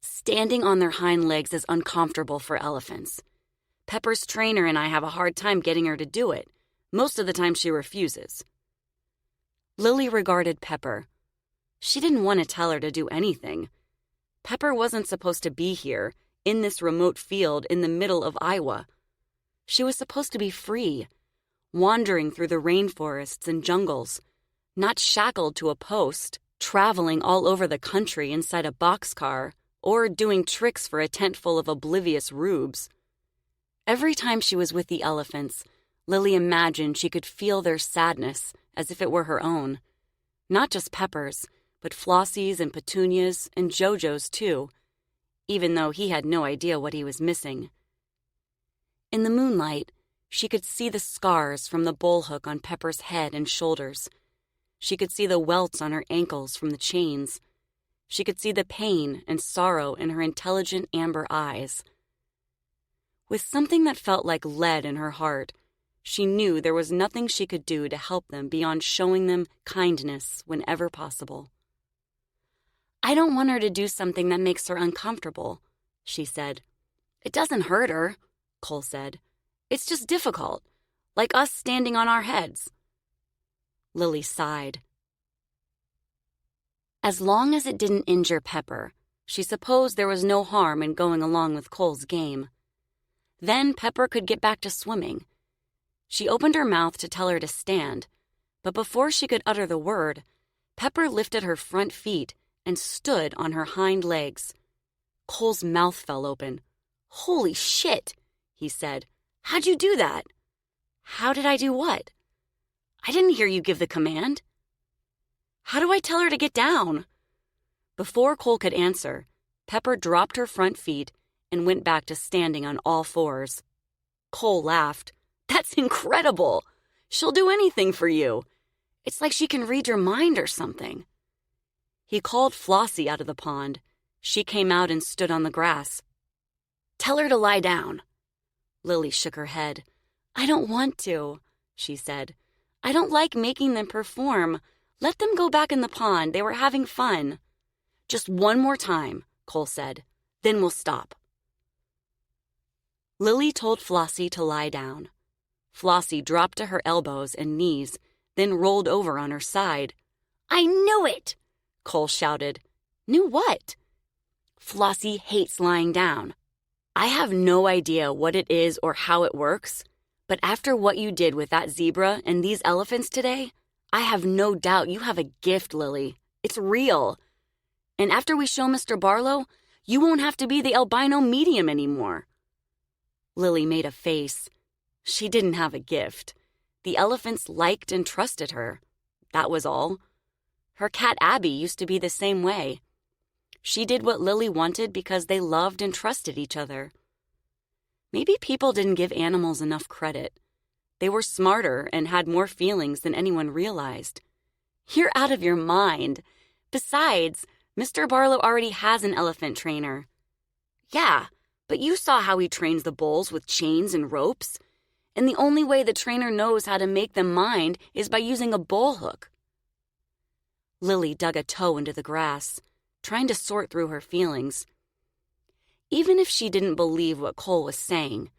"Standing on their hind legs is uncomfortable for elephants. Pepper's trainer and I have a hard time getting her to do it. Most of the time she refuses." Lilly regarded Pepper. She didn't want to tell her to do anything. Pepper wasn't supposed to be here, in this remote field in the middle of Iowa. She was supposed to be free, wandering through the rainforests and jungles, not shackled to a post, traveling all over the country inside a boxcar, or doing tricks for a tent full of oblivious rubes. Every time she was with the elephants, Lilly imagined she could feel their sadness as if it were her own. Not just Pepper's, but Flossie's and Petunia's and Jojo's too, even though he had no idea what he was missing. In the moonlight, she could see the scars from the bullhook on Pepper's head and shoulders. She could see the welts on her ankles from the chains. She could see the pain and sorrow in her intelligent amber eyes. With something that felt like lead in her heart, she knew there was nothing she could do to help them beyond showing them kindness whenever possible. "I don't want her to do something that makes her uncomfortable," she said. "It doesn't hurt her," Cole said. "It's just difficult, like us standing on our heads." Lilly sighed. As long as it didn't injure Pepper, she supposed there was no harm in going along with Cole's game. Then Pepper could get back to swimming. She opened her mouth to tell her to stand, but before she could utter the word, Pepper lifted her front feet and stood on her hind legs. Cole's mouth fell open. "Holy shit," he said. "How'd you do that?" "How did I do what?" "I didn't hear you give the command." "How do I tell her to get down?" Before Cole could answer, Pepper dropped her front feet and went back to standing on all fours. Cole laughed. "That's incredible. She'll do anything for you. It's like she can read your mind or something." He called Flossie out of the pond. She came out and stood on the grass. "Tell her to lie down." Lilly shook her head. "I don't want to," she said. "I don't like making them perform. Let them go back in the pond. They were having fun." "Just one more time," Cole said. "Then we'll stop." Lilly told Flossie to lie down. Flossie dropped to her elbows and knees, then rolled over on her side. "I knew it!" Cole shouted. "Knew what?" "Flossie hates lying down. I have no idea what it is or how it works, but after what you did with that zebra and these elephants today, I have no doubt you have a gift, Lilly. It's real. And after we show Mr. Barlow, you won't have to be the albino medium anymore." Lilly made a face. She didn't have a gift. The elephants liked and trusted her. That was all. Her cat Abby used to be the same way. She did what Lilly wanted because they loved and trusted each other. Maybe people didn't give animals enough credit. They were smarter and had more feelings than anyone realized. "You're out of your mind. Besides, Mr. Barlow already has an elephant trainer." "Yeah, but you saw how he trains the bulls with chains and ropes. And the only way the trainer knows how to make them mind is by using a bull hook." Lilly dug a toe into the grass, trying to sort through her feelings. Even if she didn't believe what Cole was saying,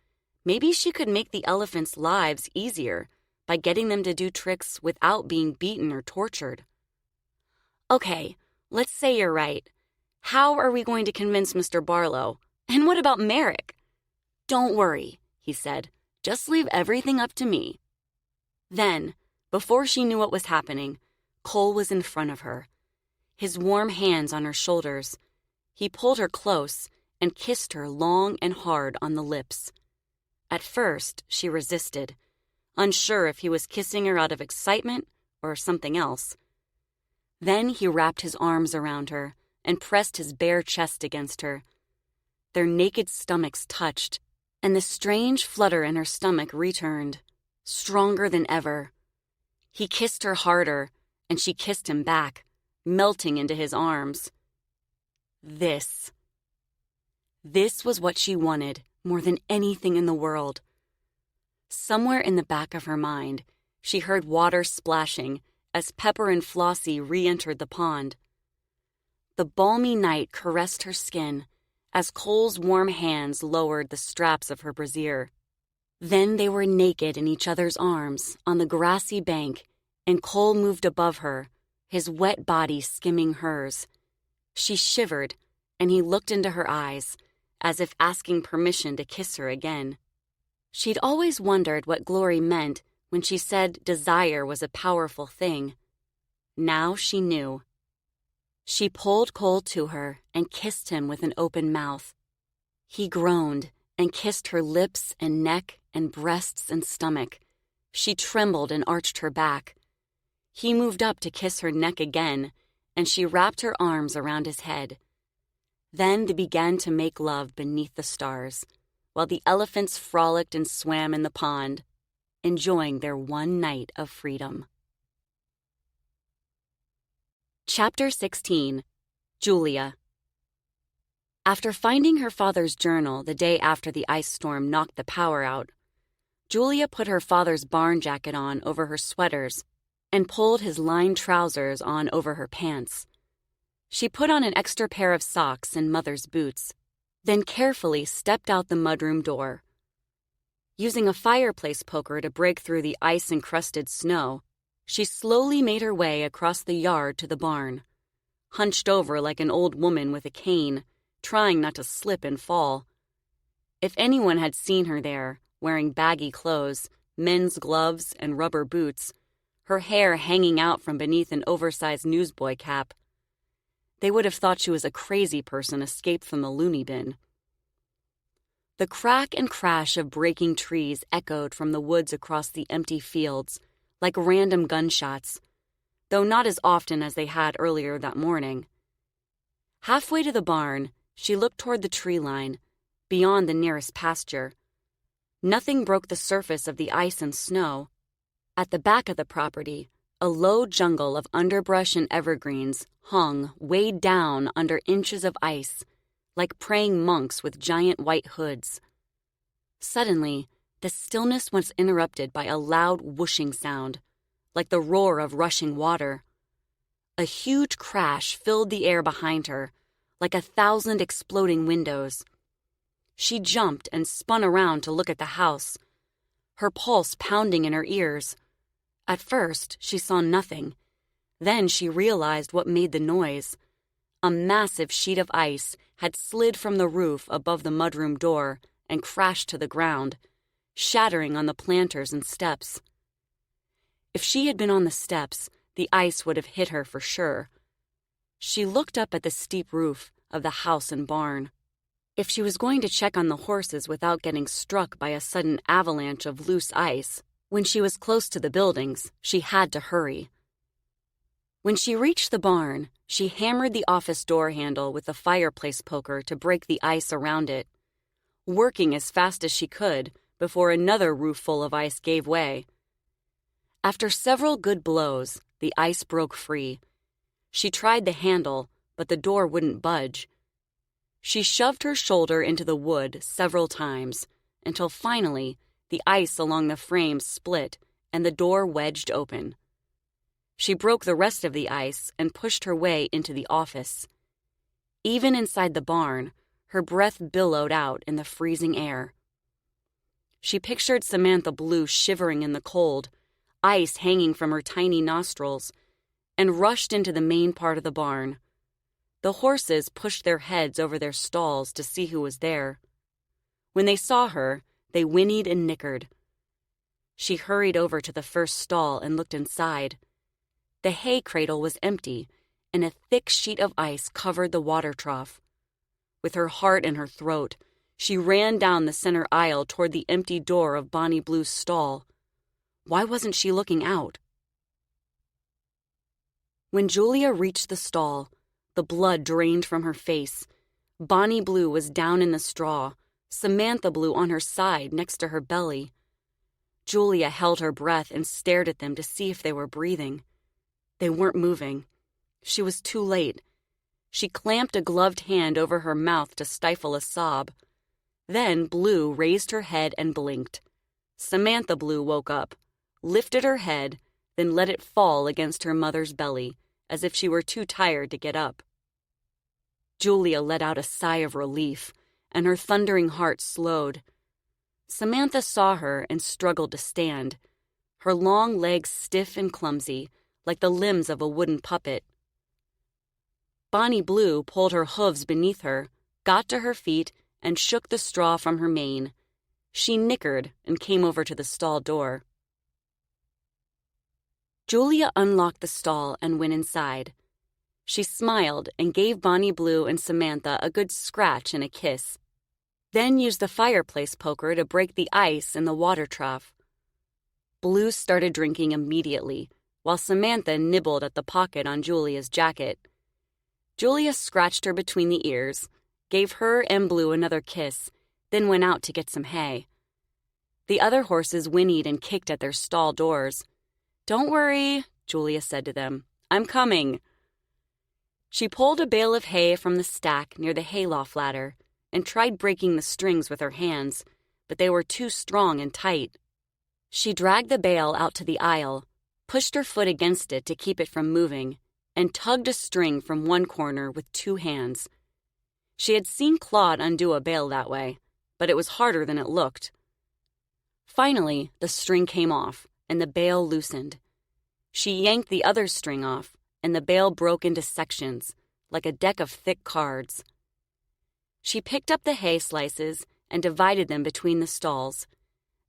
maybe she could make the elephants' lives easier by getting them to do tricks without being beaten or tortured. "Okay, let's say you're right. How are we going to convince Mr. Barlow? And what about Merrick? Don't worry, he said. Just leave everything up to me. Then, before she knew what was happening, Cole was in front of her, his warm hands on her shoulders. He pulled her close and kissed her long and hard on the lips. At first, she resisted, unsure if he was kissing her out of excitement or something else. Then he wrapped his arms around her and pressed his bare chest against her. Their naked stomachs touched, and the strange flutter in her stomach returned, stronger than ever. He kissed her harder, and she kissed him back, melting into his arms. This was what she wanted more than anything in the world. Somewhere in the back of her mind, she heard water splashing as Pepper and Flossie re-entered the pond. The balmy night caressed her skin as Cole's warm hands lowered the straps of her brassiere. Then they were naked in each other's arms on the grassy bank, and Cole moved above her, his wet body skimming hers. She shivered, and he looked into her eyes, as if asking permission to kiss her again. She'd always wondered what Glory meant when she said desire was a powerful thing. Now she knew. She pulled Cole to her and kissed him with an open mouth. He groaned and kissed her lips and neck and breasts and stomach. She trembled and arched her back. He moved up to kiss her neck again, and she wrapped her arms around his head. Then they began to make love beneath the stars, while the elephants frolicked and swam in the pond, enjoying their one night of freedom. Chapter 16. Julia. After finding her father's journal the day after the ice storm knocked the power out, Julia put her father's barn jacket on over her sweaters and pulled his lined trousers on over her pants. She put on an extra pair of socks and mother's boots, then carefully stepped out the mudroom door. Using a fireplace poker to break through the ice-encrusted snow, she slowly made her way across the yard to the barn, hunched over like an old woman with a cane, trying not to slip and fall. If anyone had seen her there, wearing baggy clothes, men's gloves, and rubber boots, her hair hanging out from beneath an oversized newsboy cap, they would have thought she was a crazy person escaped from the loony bin. The crack and crash of breaking trees echoed from the woods across the empty fields, like random gunshots, though not as often as they had earlier that morning. Halfway to the barn, she looked toward the tree line, beyond the nearest pasture. Nothing broke the surface of the ice and snow. At the back of the property, a low jungle of underbrush and evergreens hung, weighed down under inches of ice, like praying monks with giant white hoods. Suddenly, the stillness was interrupted by a loud whooshing sound, like the roar of rushing water. A huge crash filled the air behind her, like 1,000 exploding windows. She jumped and spun around to look at the house, her pulse pounding in her ears. At first, she saw nothing. Then she realized what made the noise. A massive sheet of ice had slid from the roof above the mudroom door and crashed to the ground, shattering on the planters and steps. If she had been on the steps, the ice would have hit her for sure. She looked up at the steep roof of the house and barn. If she was going to check on the horses without getting struck by a sudden avalanche of loose ice, when she was close to the buildings, she had to hurry. When she reached the barn, she hammered the office door handle with the fireplace poker to break the ice around it, working as fast as she could before another roofful of ice gave way. After several good blows, the ice broke free. She tried the handle, but the door wouldn't budge. She shoved her shoulder into the wood several times, until finally the ice along the frame split and the door wedged open. She broke the rest of the ice and pushed her way into the office. Even inside the barn, her breath billowed out in the freezing air. She pictured Samantha Blue shivering in the cold, ice hanging from her tiny nostrils, and rushed into the main part of the barn. The horses pushed their heads over their stalls to see who was there. When they saw her, they whinnied and nickered. She hurried over to the first stall and looked inside. The hay cradle was empty, and a thick sheet of ice covered the water trough. With her heart in her throat, she ran down the center aisle toward the empty door of Bonnie Blue's stall. Why wasn't she looking out? When Julia reached the stall, the blood drained from her face. Bonnie Blue was down in the straw, Samantha Blue on her side next to her belly. Julia held her breath and stared at them to see if they were breathing. They weren't moving. She was too late. She clamped a gloved hand over her mouth to stifle a sob. Then Blue raised her head and blinked. Samantha Blue woke up, lifted her head, then let it fall against her mother's belly, as if she were too tired to get up. Julia let out a sigh of relief, and her thundering heart slowed. Samantha saw her and struggled to stand, her long legs stiff and clumsy, like the limbs of a wooden puppet. Bonnie Blue pulled her hooves beneath her, got to her feet, and shook the straw from her mane. She nickered and came over to the stall door. Julia unlocked the stall and went inside. She smiled and gave Bonnie Blue and Samantha a good scratch and a kiss, then used the fireplace poker to break the ice in the water trough. Blue started drinking immediately, while Samantha nibbled at the pocket on Julia's jacket. Julia scratched her between the ears, gave her and Blue another kiss, then went out to get some hay. The other horses whinnied and kicked at their stall doors. "Don't worry," Julia said to them. "I'm coming." She pulled a bale of hay from the stack near the hayloft ladder and tried breaking the strings with her hands, but they were too strong and tight. She dragged the bale out to the aisle, pushed her foot against it to keep it from moving, and tugged a string from one corner with two hands. She had seen Claude undo a bale that way, but it was harder than it looked. Finally, the string came off, and the bale loosened. She yanked the other string off, and the bale broke into sections, like a deck of thick cards. She picked up the hay slices and divided them between the stalls,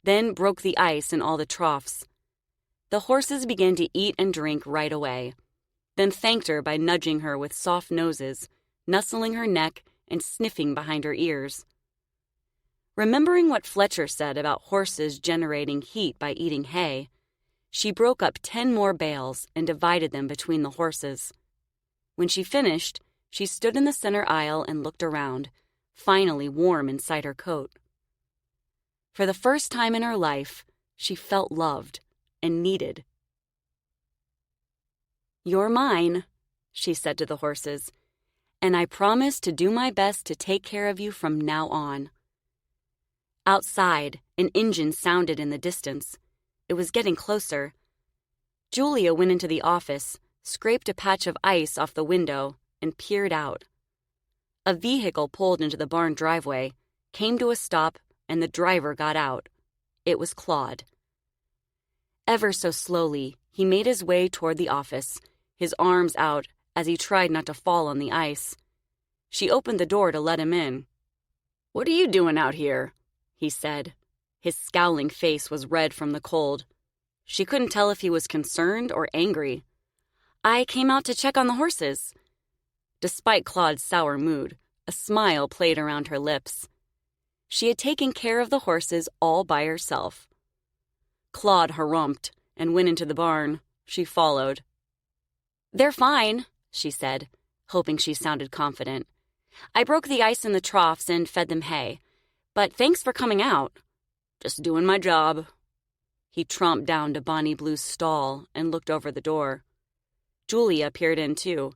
then broke the ice in all the troughs. The horses began to eat and drink right away, then thanked her by nudging her with soft noses, nuzzling her neck, and sniffing behind her ears. Remembering what Fletcher said about horses generating heat by eating hay, she broke up 10 more bales and divided them between the horses. When she finished, she stood in the center aisle and looked around, finally warm inside her coat. For the first time in her life, she felt loved and needed. "You're mine," she said to the horses, "and I promise to do my best to take care of you from now on." Outside, an engine sounded in the distance. It was getting closer. Julia went into the office, scraped a patch of ice off the window, and peered out. A vehicle pulled into the barn driveway, came to a stop, and the driver got out. It was Claude. Ever so slowly, he made his way toward the office, his arms out as he tried not to fall on the ice. She opened the door to let him in. "What are you doing out here?" he said. His scowling face was red from the cold. She couldn't tell if he was concerned or angry. "I came out to check on the horses." Despite Claude's sour mood, a smile played around her lips. She had taken care of the horses all by herself. Claude harumphed and went into the barn. She followed. "They're fine," she said, hoping she sounded confident. "I broke the ice in the troughs and fed them hay. But thanks for coming out." "Just doing my job." He tromped down to Bonnie Blue's stall and looked over the door. Julia peered in, too.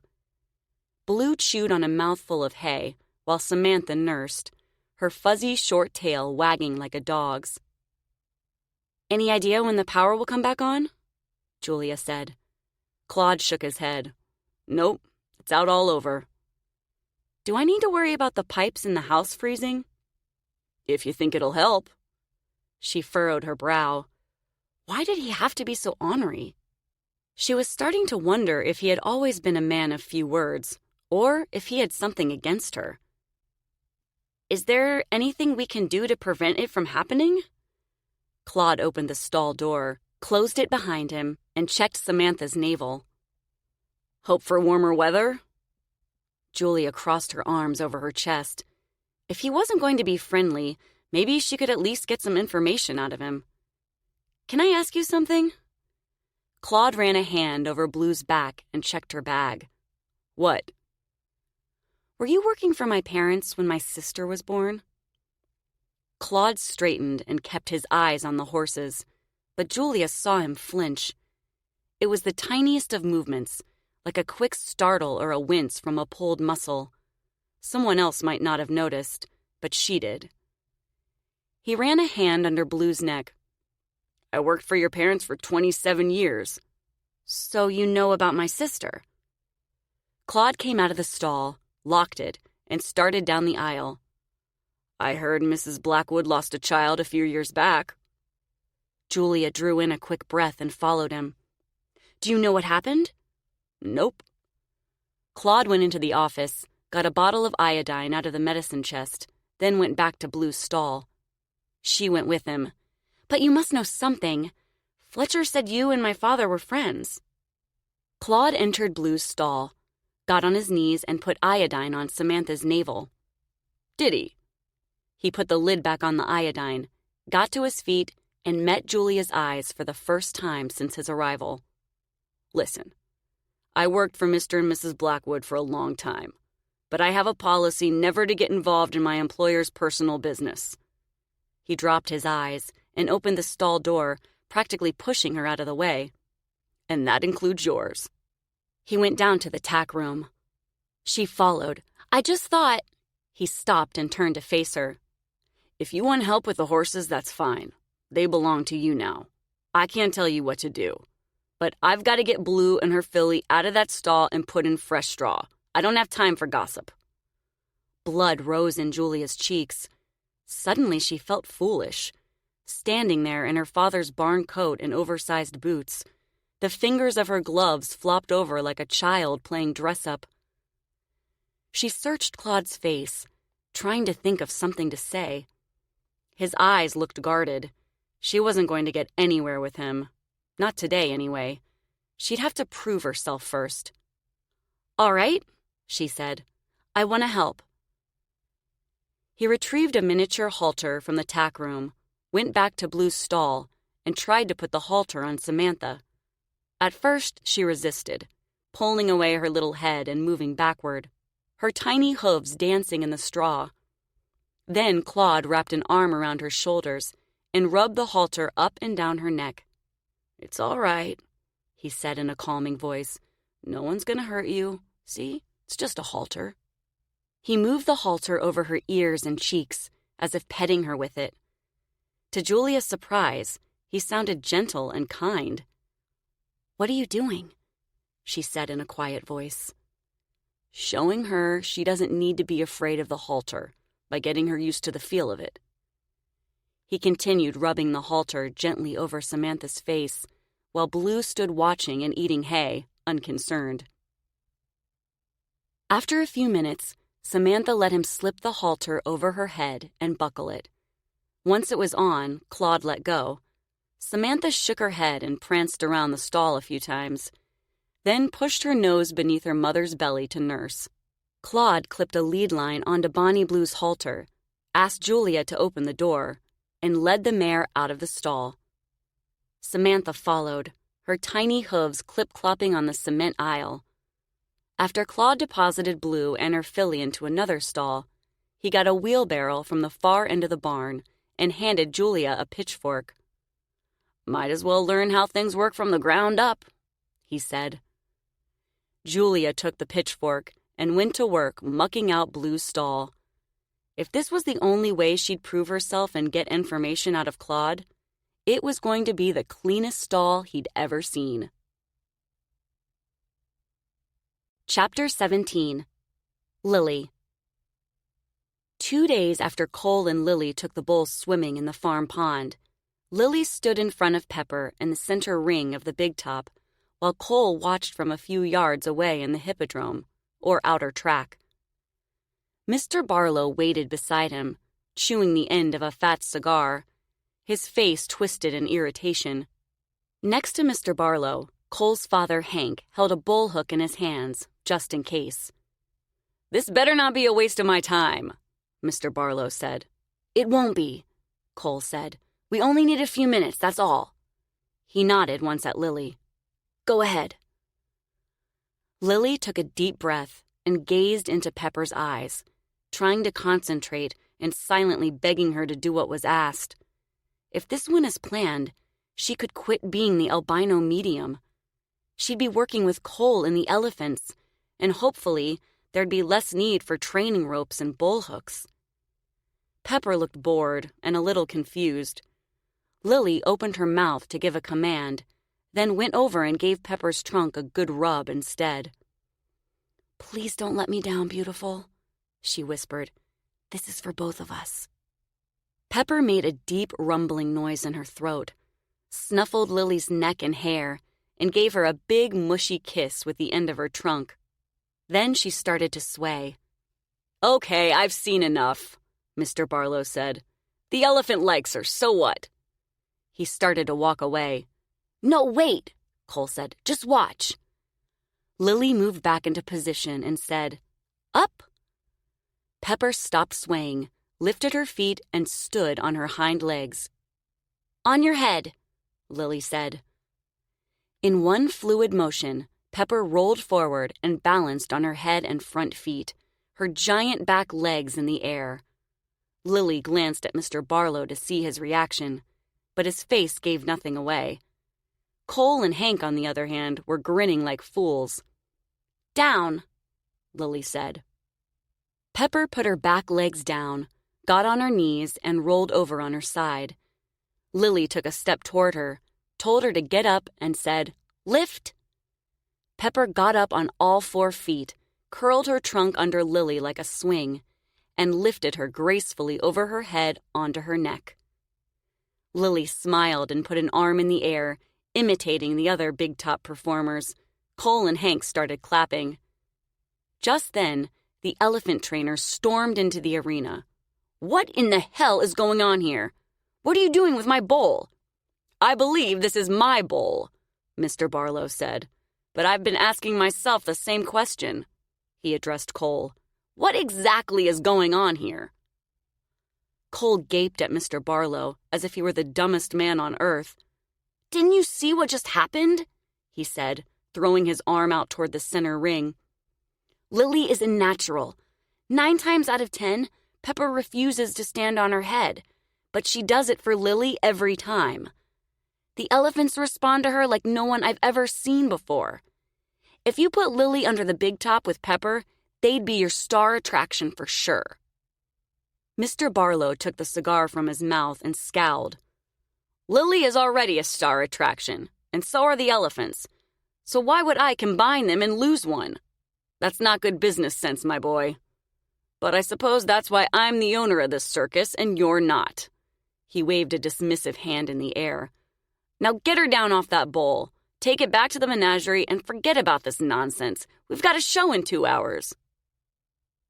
Blue chewed on a mouthful of hay, while Samantha nursed, her fuzzy short tail wagging like a dog's. "Any idea when the power will come back on?" Julia said. Claude shook his head. "Nope, it's out all over." "Do I need to worry about the pipes in the house freezing?" "If you think it'll help." She furrowed her brow. Why did he have to be so ornery? She was starting to wonder if he had always been a man of few words, or if he had something against her. Is there anything we can do to prevent it from happening? Claude opened the stall door, closed it behind him, and checked Samantha's navel. Hope for warmer weather? Julia crossed her arms over her chest. If he wasn't going to be friendly, maybe she could at least get some information out of him. Can I ask you something? Claude ran a hand over Blue's back and checked her bag. What? Were you working for my parents when my sister was born? Claude straightened and kept his eyes on the horses, but Julia saw him flinch. It was the tiniest of movements, like a quick startle or a wince from a pulled muscle. Someone else might not have noticed, but she did. He ran a hand under Blue's neck. I worked for your parents for 27 years. So you know about my sister? Claude came out of the stall, locked it, and started down the aisle. I heard Mrs. Blackwood lost a child a few years back. Julia drew in a quick breath and followed him. Do you know what happened? Nope. Claude went into the office, got a bottle of iodine out of the medicine chest, then went back to Blue's stall. She went with him. But you must know something. Fletcher said you and my father were friends. Claude entered Blue's stall, got on his knees and put iodine on Samantha's navel. Did he? He put the lid back on the iodine, got to his feet, and met Julia's eyes for the first time since his arrival. Listen, I worked for Mr. and Mrs. Blackwood for a long time, but I have a policy never to get involved in my employer's personal business. He dropped his eyes and opened the stall door, practically pushing her out of the way. And that includes yours. He went down to the tack room. She followed. I just thought... He stopped and turned to face her. If you want help with the horses, that's fine. They belong to you now. I can't tell you what to do. But I've got to get Blue and her filly out of that stall and put in fresh straw. I don't have time for gossip. Blood rose in Julia's cheeks. Suddenly she felt foolish. Standing there in her father's barn coat and oversized boots, the fingers of her gloves flopped over like a child playing dress-up. She searched Claude's face, trying to think of something to say. His eyes looked guarded. She wasn't going to get anywhere with him. Not today, anyway. She'd have to prove herself first. All right, she said. I want to help. He retrieved a miniature halter from the tack room, went back to Blue's stall, and tried to put the halter on Samantha. At first, she resisted, pulling away her little head and moving backward, her tiny hooves dancing in the straw. Then Claude wrapped an arm around her shoulders and rubbed the halter up and down her neck. It's all right, he said in a calming voice. No one's going to hurt you. See, it's just a halter. He moved the halter over her ears and cheeks, as if petting her with it. To Julia's surprise, he sounded gentle and kind. What are you doing? She said in a quiet voice. Showing her she doesn't need to be afraid of the halter by getting her used to the feel of it. He continued rubbing the halter gently over Samantha's face, while Blue stood watching and eating hay, unconcerned. After a few minutes, Samantha let him slip the halter over her head and buckle it. Once it was on, Claude let go. Samantha shook her head and pranced around the stall a few times, then pushed her nose beneath her mother's belly to nurse. Claude clipped a lead line onto Bonnie Blue's halter, asked Julia to open the door, and led the mare out of the stall. Samantha followed, her tiny hooves clip-clopping on the cement aisle. After Claude deposited Blue and her filly into another stall, he got a wheelbarrow from the far end of the barn and handed Julia a pitchfork. Might as well learn how things work from the ground up, he said. Julia took the pitchfork and went to work mucking out Blue's stall. If this was the only way she'd prove herself and get information out of Claude, it was going to be the cleanest stall he'd ever seen. Chapter 17. Lilly. 2 days after Cole and Lilly took the bulls swimming in the farm pond, Lilly stood in front of Pepper in the center ring of the big top, while Cole watched from a few yards away in the hippodrome, or outer track. Mr. Barlow waited beside him, chewing the end of a fat cigar, his face twisted in irritation. Next to Mr. Barlow, Cole's father, Hank, held a bullhook in his hands, just in case. "This better not be a waste of my time," Mr. Barlow said. "It won't be," Cole said. "We only need a few minutes, that's all." He nodded once at Lilly. "Go ahead." Lilly took a deep breath and gazed into Pepper's eyes, trying to concentrate and silently begging her to do what was asked. If this went as planned, she could quit being the albino medium. She'd be working with Cole and the elephants, and hopefully there'd be less need for training ropes and bullhooks. Pepper looked bored and a little confused. Lilly opened her mouth to give a command, then went over and gave Pepper's trunk a good rub instead. "Please don't let me down, beautiful," she whispered. "This is for both of us." Pepper made a deep rumbling noise in her throat, snuffled Lily's neck and hair, and gave her a big mushy kiss with the end of her trunk. Then she started to sway. "Okay, I've seen enough," Mr. Barlow said. "The elephant likes her, so what?" He started to walk away. "No, wait," Cole said. "Just watch." Lilly moved back into position and said, "Up." Pepper stopped swaying, lifted her feet, and stood on her hind legs. "On your head," Lilly said. In one fluid motion, Pepper rolled forward and balanced on her head and front feet, her giant back legs in the air. Lilly glanced at Mr. Barlow to see his reaction, but his face gave nothing away. Cole and Hank, on the other hand, were grinning like fools. "Down," Lilly said. Pepper put her back legs down, got on her knees, and rolled over on her side. Lilly took a step toward her, told her to get up, and said, "Lift." Pepper got up on all 4 feet, curled her trunk under Lilly like a swing, and lifted her gracefully over her head onto her neck. Lilly smiled and put an arm in the air, imitating the other big-top performers. Cole and Hank started clapping. Just then, the elephant trainer stormed into the arena. "What in the hell is going on here? What are you doing with my bowl?" "I believe this is my bowl," Mr. Barlow said. "But I've been asking myself the same question." He addressed Cole. "What exactly is going on here?" Cole gaped at Mr. Barlow as if he were the dumbest man on earth. "Didn't you see what just happened?" he said, throwing his arm out toward the center ring. "Lilly is a natural. 9 times out of 10, Pepper refuses to stand on her head, but she does it for Lilly every time. The elephants respond to her like no one I've ever seen before. If you put Lilly under the big top with Pepper, they'd be your star attraction for sure." Mr. Barlow took the cigar from his mouth and scowled. "Lilly is already a star attraction, and so are the elephants. So why would I combine them and lose one? That's not good business sense, my boy. But I suppose that's why I'm the owner of this circus and you're not." He waved a dismissive hand in the air. "Now get her down off that bowl. Take it back to the menagerie and forget about this nonsense. We've got a show in 2 hours.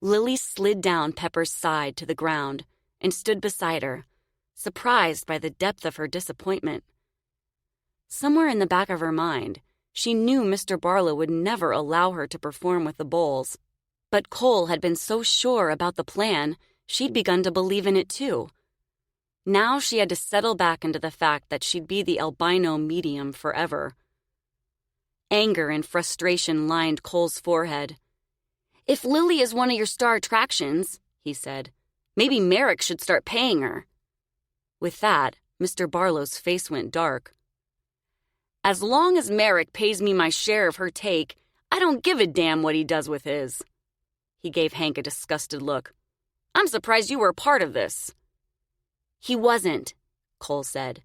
Lilly slid down Pepper's side to the ground and stood beside her, surprised by the depth of her disappointment. Somewhere in the back of her mind, she knew Mr. Barlow would never allow her to perform with the bulls. But Cole had been so sure about the plan, she'd begun to believe in it too. Now she had to settle back into the fact that she'd be the albino medium forever. Anger and frustration lined Cole's forehead. "If Lilly is one of your star attractions," he said, "maybe Merrick should start paying her." With that, Mr. Barlow's face went dark. "As long as Merrick pays me my share of her take, I don't give a damn what he does with his." He gave Hank a disgusted look. "I'm surprised you were a part of this." "He wasn't," Cole said.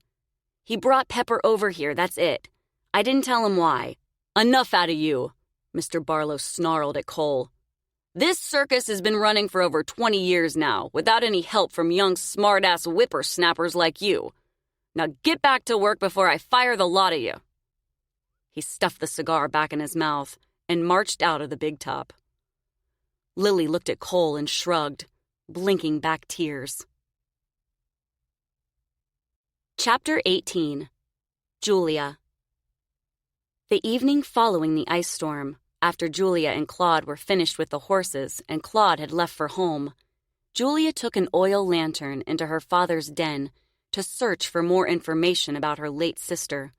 "He brought Pepper over here, that's it. I didn't tell him why." "Enough out of you," Mr. Barlow snarled at Cole. "This circus has been running for over 20 years now, without any help from young smart-ass whippersnappers like you. Now get back to work before I fire the lot of you." He stuffed the cigar back in his mouth and marched out of the big top. Lilly looked at Cole and shrugged, blinking back tears. Chapter 18. Julia. The evening following the ice storm, after Julia and Claude were finished with the horses and Claude had left for home, Julia took an oil lantern into her father's den to search for more information about her late sister.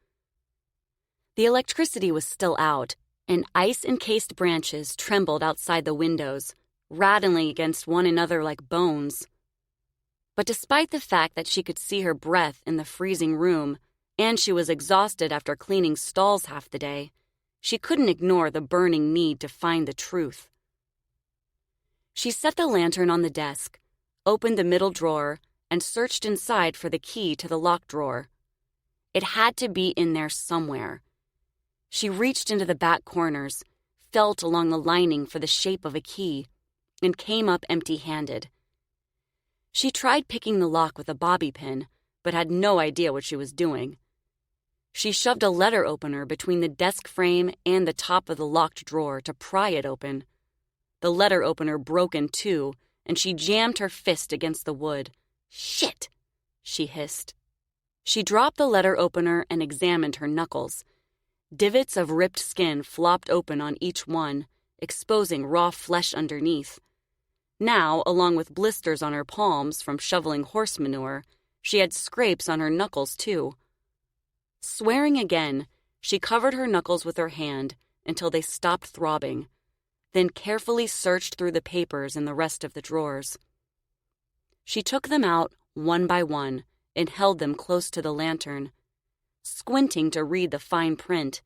The electricity was still out, and ice-encased branches trembled outside the windows, rattling against one another like bones. But despite the fact that she could see her breath in the freezing room, and she was exhausted after cleaning stalls half the day, she couldn't ignore the burning need to find the truth. She set the lantern on the desk, opened the middle drawer, and searched inside for the key to the locked drawer. It had to be in there somewhere. She reached into the back corners, felt along the lining for the shape of a key, and came up empty-handed. She tried picking the lock with a bobby pin, but had no idea what she was doing. She shoved a letter opener between the desk frame and the top of the locked drawer to pry it open. The letter opener broke in two, and she jammed her fist against the wood. "Shit!" she hissed. She dropped the letter opener and examined her knuckles. Divots of ripped skin flopped open on each one, exposing raw flesh underneath. Now, along with blisters on her palms from shoveling horse manure, she had scrapes on her knuckles too. Swearing again, she covered her knuckles with her hand until they stopped throbbing, then carefully searched through the papers in the rest of the drawers. She took them out one by one and held them close to the lantern, squinting to read the fine print.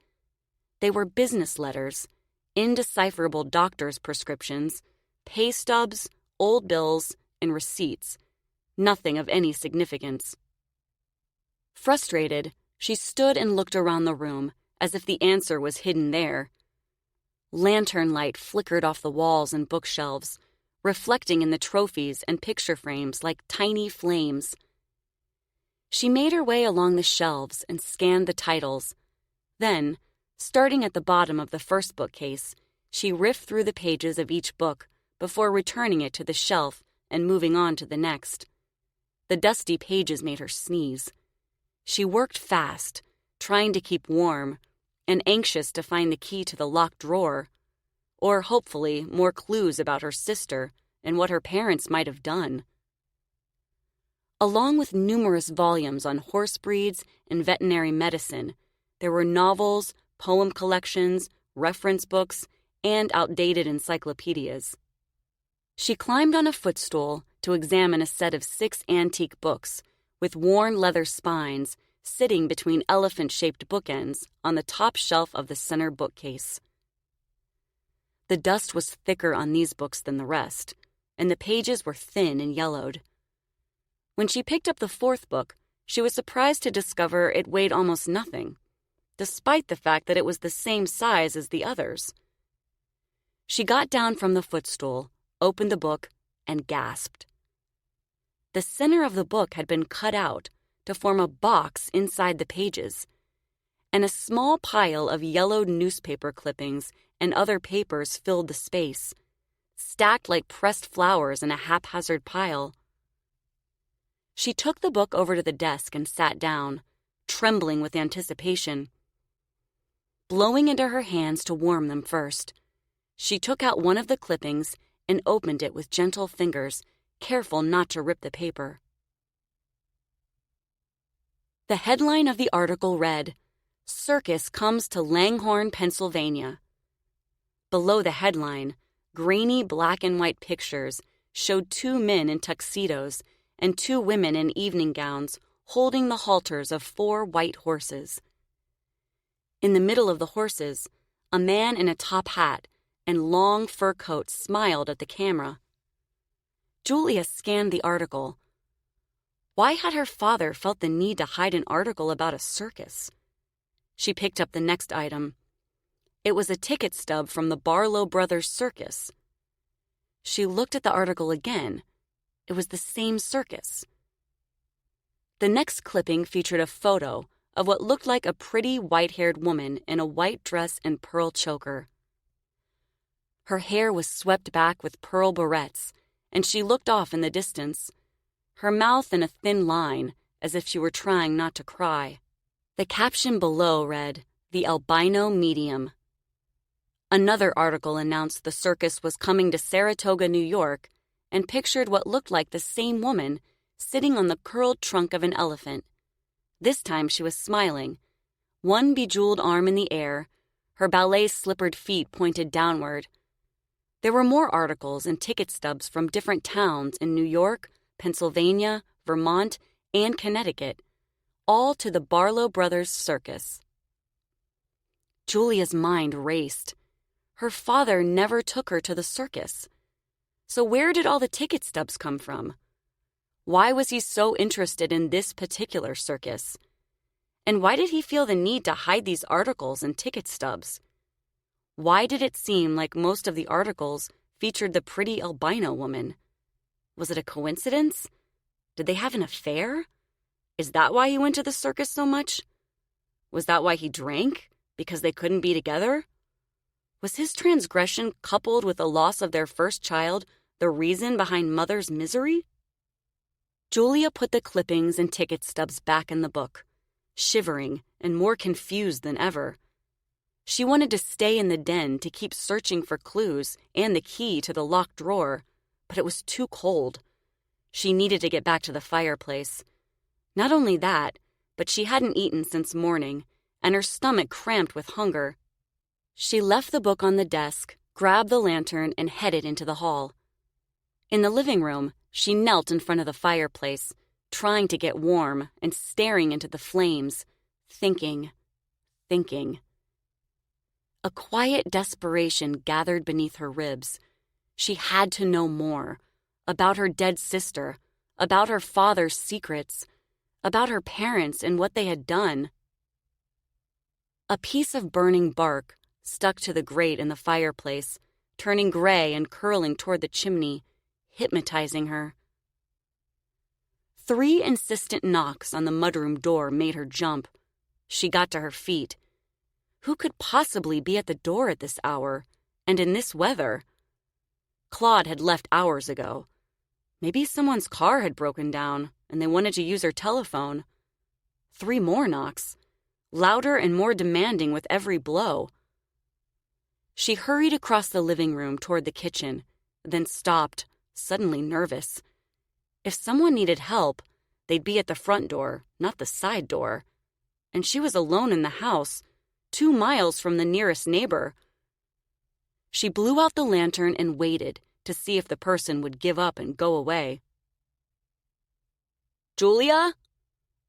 They were business letters, indecipherable doctor's prescriptions, pay stubs, old bills, and receipts. Nothing of any significance. Frustrated, she stood and looked around the room as if the answer was hidden there. Lantern light flickered off the walls and bookshelves, reflecting in the trophies and picture frames like tiny flames. She made her way along the shelves and scanned the titles. Then, starting at the bottom of the first bookcase, she riffed through the pages of each book before returning it to the shelf and moving on to the next. The dusty pages made her sneeze. She worked fast, trying to keep warm, and anxious to find the key to the locked drawer, or hopefully more clues about her sister and what her parents might have done. Along with numerous volumes on horse breeds and veterinary medicine, there were novels, poem collections, reference books, and outdated encyclopedias. She climbed on a footstool to examine a set of 6 antique books with worn leather spines sitting between elephant-shaped bookends on the top shelf of the center bookcase. The dust was thicker on these books than the rest, and the pages were thin and yellowed. When she picked up the 4th book, she was surprised to discover it weighed almost nothing, despite the fact that it was the same size as the others. She got down from the footstool, opened the book, and gasped. The center of the book had been cut out to form a box inside the pages, and a small pile of yellowed newspaper clippings and other papers filled the space, stacked like pressed flowers in a haphazard pile. She took the book over to the desk and sat down, trembling with anticipation. Blowing into her hands to warm them first, she took out one of the clippings and opened it with gentle fingers, careful not to rip the paper. The headline of the article read, "Circus comes to Langhorne, Pennsylvania." Below the headline, grainy black and white pictures showed 2 men in tuxedos and 2 women in evening gowns holding the halters of 4 white horses. In the middle of the horses, a man in a top hat and long fur coat smiled at the camera. Julia scanned the article. Why had her father felt the need to hide an article about a circus? She picked up the next item. It was a ticket stub from the Barlow Brothers Circus. She looked at the article again. It was the same circus. The next clipping featured a photo of what looked like a pretty white-haired woman in a white dress and pearl choker. Her hair was swept back with pearl barrettes, and she looked off in the distance, her mouth in a thin line, as if she were trying not to cry. The caption below read, "The Albino Medium." Another article announced the circus was coming to Saratoga, New York, and pictured what looked like the same woman sitting on the curled trunk of an elephant. This time she was smiling, one bejeweled arm in the air, her ballet-slippered feet pointed downward. There were more articles and ticket stubs from different towns in New York, Pennsylvania, Vermont, and Connecticut, all to the Barlow Brothers Circus. Julia's mind raced. Her father never took her to the circus. So where did all the ticket stubs come from? Why was he so interested in this particular circus? And why did he feel the need to hide these articles and ticket stubs? Why did it seem like most of the articles featured the pretty albino woman? Was it a coincidence? Did they have an affair? Is that why he went to the circus so much? Was that why he drank? Because they couldn't be together? Was his transgression coupled with the loss of their first child the reason behind Mother's misery? Julia put the clippings and ticket stubs back in the book, shivering and more confused than ever. She wanted to stay in the den to keep searching for clues and the key to the locked drawer, but it was too cold. She needed to get back to the fireplace. Not only that, but she hadn't eaten since morning, and her stomach cramped with hunger. She left the book on the desk, grabbed the lantern, and headed into the hall. In the living room, she knelt in front of the fireplace, trying to get warm and staring into the flames, thinking. A quiet desperation gathered beneath her ribs. She had to know more, about her dead sister, about her father's secrets, about her parents and what they had done. A piece of burning bark stuck to the grate in the fireplace, turning gray and curling toward the chimney, hypnotizing her. 3 insistent knocks on the mudroom door made her jump. She got to her feet. Who could possibly be at the door at this hour, and in this weather? Claude had left hours ago. Maybe someone's car had broken down, and they wanted to use her telephone. 3 more knocks, louder and more demanding with every blow. She hurried across the living room toward the kitchen, then stopped, suddenly nervous. If someone needed help, they'd be at the front door, not the side door. And she was alone in the house, 2 miles from the nearest neighbor. She blew out the lantern and waited to see if the person would give up and go away. "Julia?"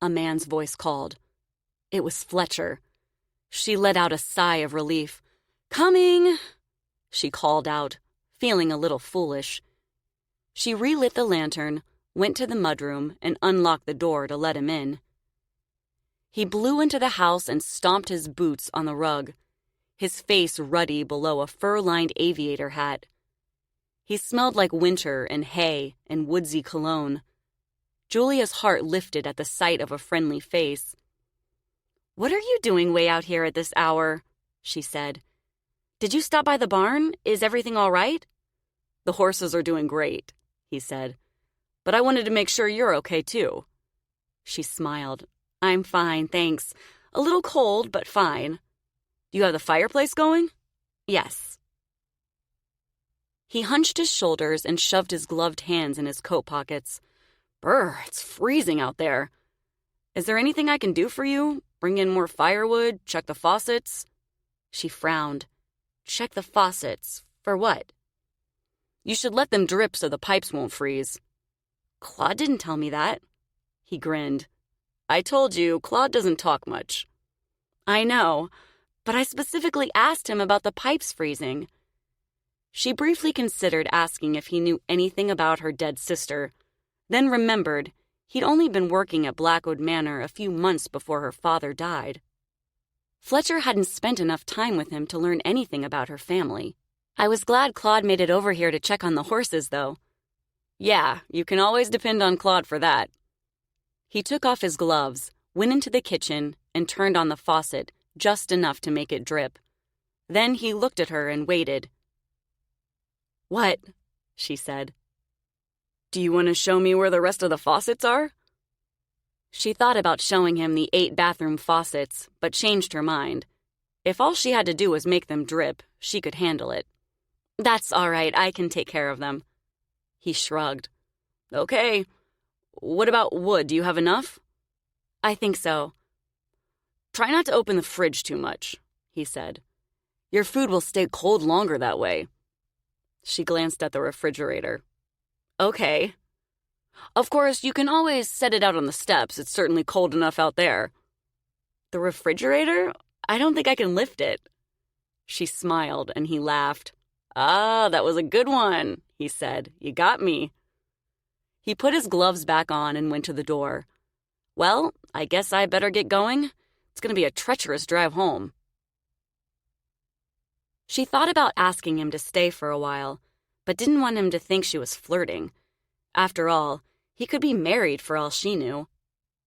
a man's voice called. It was Fletcher. She let out a sigh of relief. "Coming!" she called out, feeling a little foolish. She relit the lantern, went to the mudroom, and unlocked the door to let him in. He blew into the house and stomped his boots on the rug, his face ruddy below a fur-lined aviator hat. He smelled like winter and hay and woodsy cologne. Julia's heart lifted at the sight of a friendly face. "What are you doing way out here at this hour?" she said. "Did you stop by the barn? Is everything all right?" "The horses are doing great," he said. "But I wanted to make sure you're okay, too." She smiled. "I'm fine, thanks. A little cold, but fine." "Do you have the fireplace going?" "Yes." He hunched his shoulders and shoved his gloved hands in his coat pockets. "Brr, it's freezing out there. Is there anything I can do for you? Bring in more firewood? Check the faucets?" She frowned. "Check the faucets? For what?" "You should let them drip so the pipes won't freeze." "Claude didn't tell me that." He grinned. "I told you, Claude doesn't talk much." "I know, but I specifically asked him about the pipes freezing." She briefly considered asking if he knew anything about her dead sister, then remembered he'd only been working at Blackwood Manor a few months before her father died. Fletcher hadn't spent enough time with him to learn anything about her family. "I was glad Claude made it over here to check on the horses, though." "Yeah, you can always depend on Claude for that." He took off his gloves, went into the kitchen, and turned on the faucet just enough to make it drip. Then he looked at her and waited. "What?" she said. "Do you want to show me where the rest of the faucets are?" She thought about showing him the 8 bathroom faucets, but changed her mind. If all she had to do was make them drip, she could handle it. "That's all right, I can take care of them." He shrugged. "Okay. What about wood? Do you have enough?" "I think so." "Try not to open the fridge too much," he said. "Your food will stay cold longer that way." She glanced at the refrigerator. "Okay. Of course, you can always set it out on the steps. It's certainly cold enough out there." "The refrigerator? I don't think I can lift it." She smiled, and he laughed. "Ah, that was a good one," he said. "You got me." He put his gloves back on and went to the door. "Well, I guess I better get going. It's going to be a treacherous drive home." She thought about asking him to stay for a while, but didn't want him to think she was flirting. After all, he could be married for all she knew.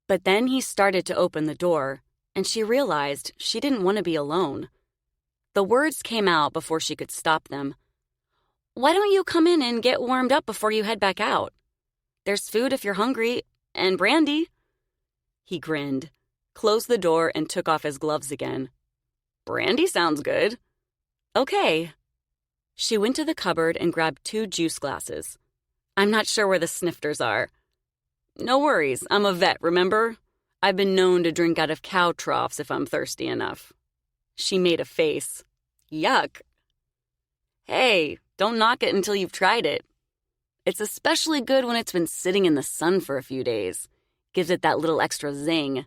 But then he started to open the door, and she realized she didn't want to be alone. The words came out before she could stop them. "Why don't you come in and get warmed up before you head back out? There's food if you're hungry, and brandy." He grinned, closed the door, and took off his gloves again. "Brandy sounds good." "Okay." She went to the cupboard and grabbed 2 juice glasses. "I'm not sure where the snifters are." "No worries, I'm a vet, remember? I've been known to drink out of cow troughs if I'm thirsty enough." She made a face. "Yuck." "Hey, don't knock it until you've tried it. It's especially good when it's been sitting in the sun for a few days. Gives it that little extra zing."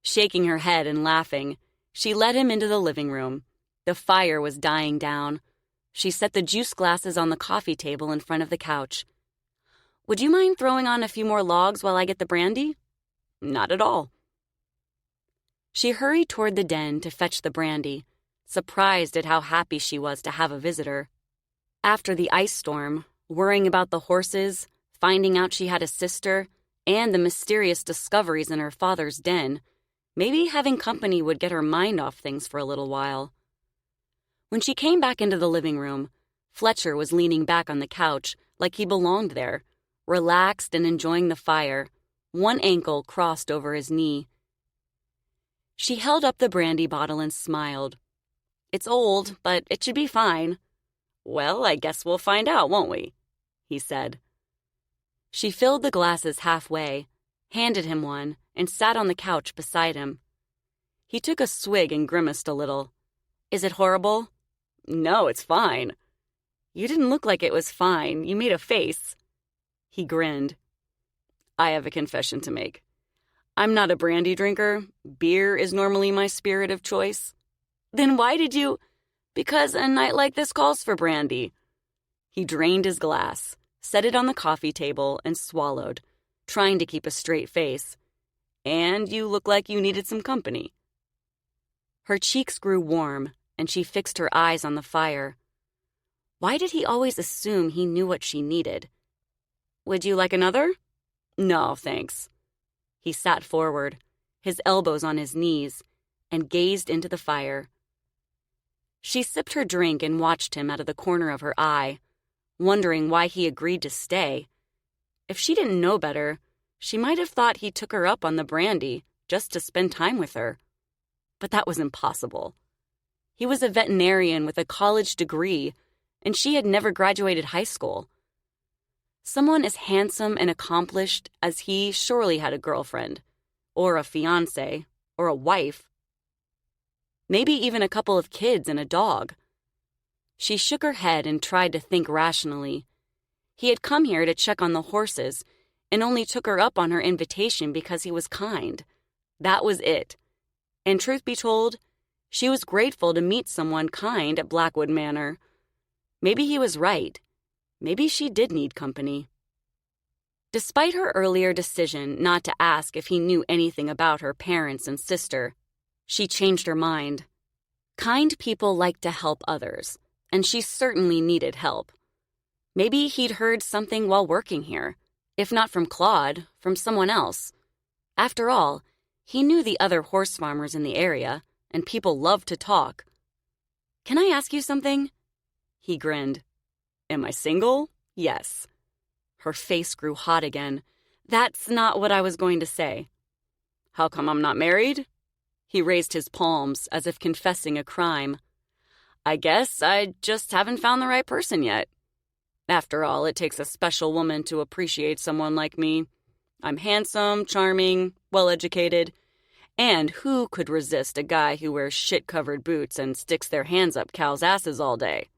Shaking her head and laughing, she led him into the living room. The fire was dying down. She set the juice glasses on the coffee table in front of the couch. "Would you mind throwing on a few more logs while I get the brandy?" "Not at all." She hurried toward the den to fetch the brandy, surprised at how happy she was to have a visitor. After the ice storm, worrying about the horses, finding out she had a sister, and the mysterious discoveries in her father's den, maybe having company would get her mind off things for a little while. When she came back into the living room, Fletcher was leaning back on the couch like he belonged there, relaxed and enjoying the fire, one ankle crossed over his knee. She held up the brandy bottle and smiled. "It's old, but it should be fine." "Well, I guess we'll find out, won't we?" he said. She filled the glasses halfway, handed him one, and sat on the couch beside him. He took a swig and grimaced a little. "Is it horrible?" "No, it's fine." "You didn't look like it was fine. You made a face." He grinned. "I have a confession to make. I'm not a brandy drinker. Beer is normally my spirit of choice." "Then why did you—" "Because a night like this calls for brandy." He drained his glass, set it on the coffee table, and swallowed, trying to keep a straight face. "And you look like you needed some company." Her cheeks grew warm, and she fixed her eyes on the fire. Why did he always assume he knew what she needed? "Would you like another?" "No, thanks." He sat forward, his elbows on his knees, and gazed into the fire. She sipped her drink and watched him out of the corner of her eye, wondering why he agreed to stay. If she didn't know better, she might have thought he took her up on the brandy just to spend time with her. But that was impossible. He was a veterinarian with a college degree, and she had never graduated high school. Someone as handsome and accomplished as he surely had a girlfriend, or a fiancé, or a wife. Maybe even a couple of kids and a dog. She shook her head and tried to think rationally. He had come here to check on the horses and only took her up on her invitation because he was kind. That was it. And truth be told, she was grateful to meet someone kind at Blackwood Manor. Maybe he was right. Maybe she did need company. Despite her earlier decision not to ask if he knew anything about her parents and sister, she changed her mind. Kind people like to help others, and she certainly needed help. Maybe he'd heard something while working here, if not from Claude, from someone else. After all, he knew the other horse farmers in the area, and people loved to talk. "Can I ask you something?" He grinned. Am I single? Yes. Her face grew hot again. That's not what I was going to say. How come I'm not married? He raised his palms as if confessing a crime. I guess I just haven't found the right person yet. After all, it takes a special woman to appreciate someone like me. I'm handsome, charming, well-educated, and who could resist a guy who wears shit-covered boots and sticks their hands up cows' asses all day?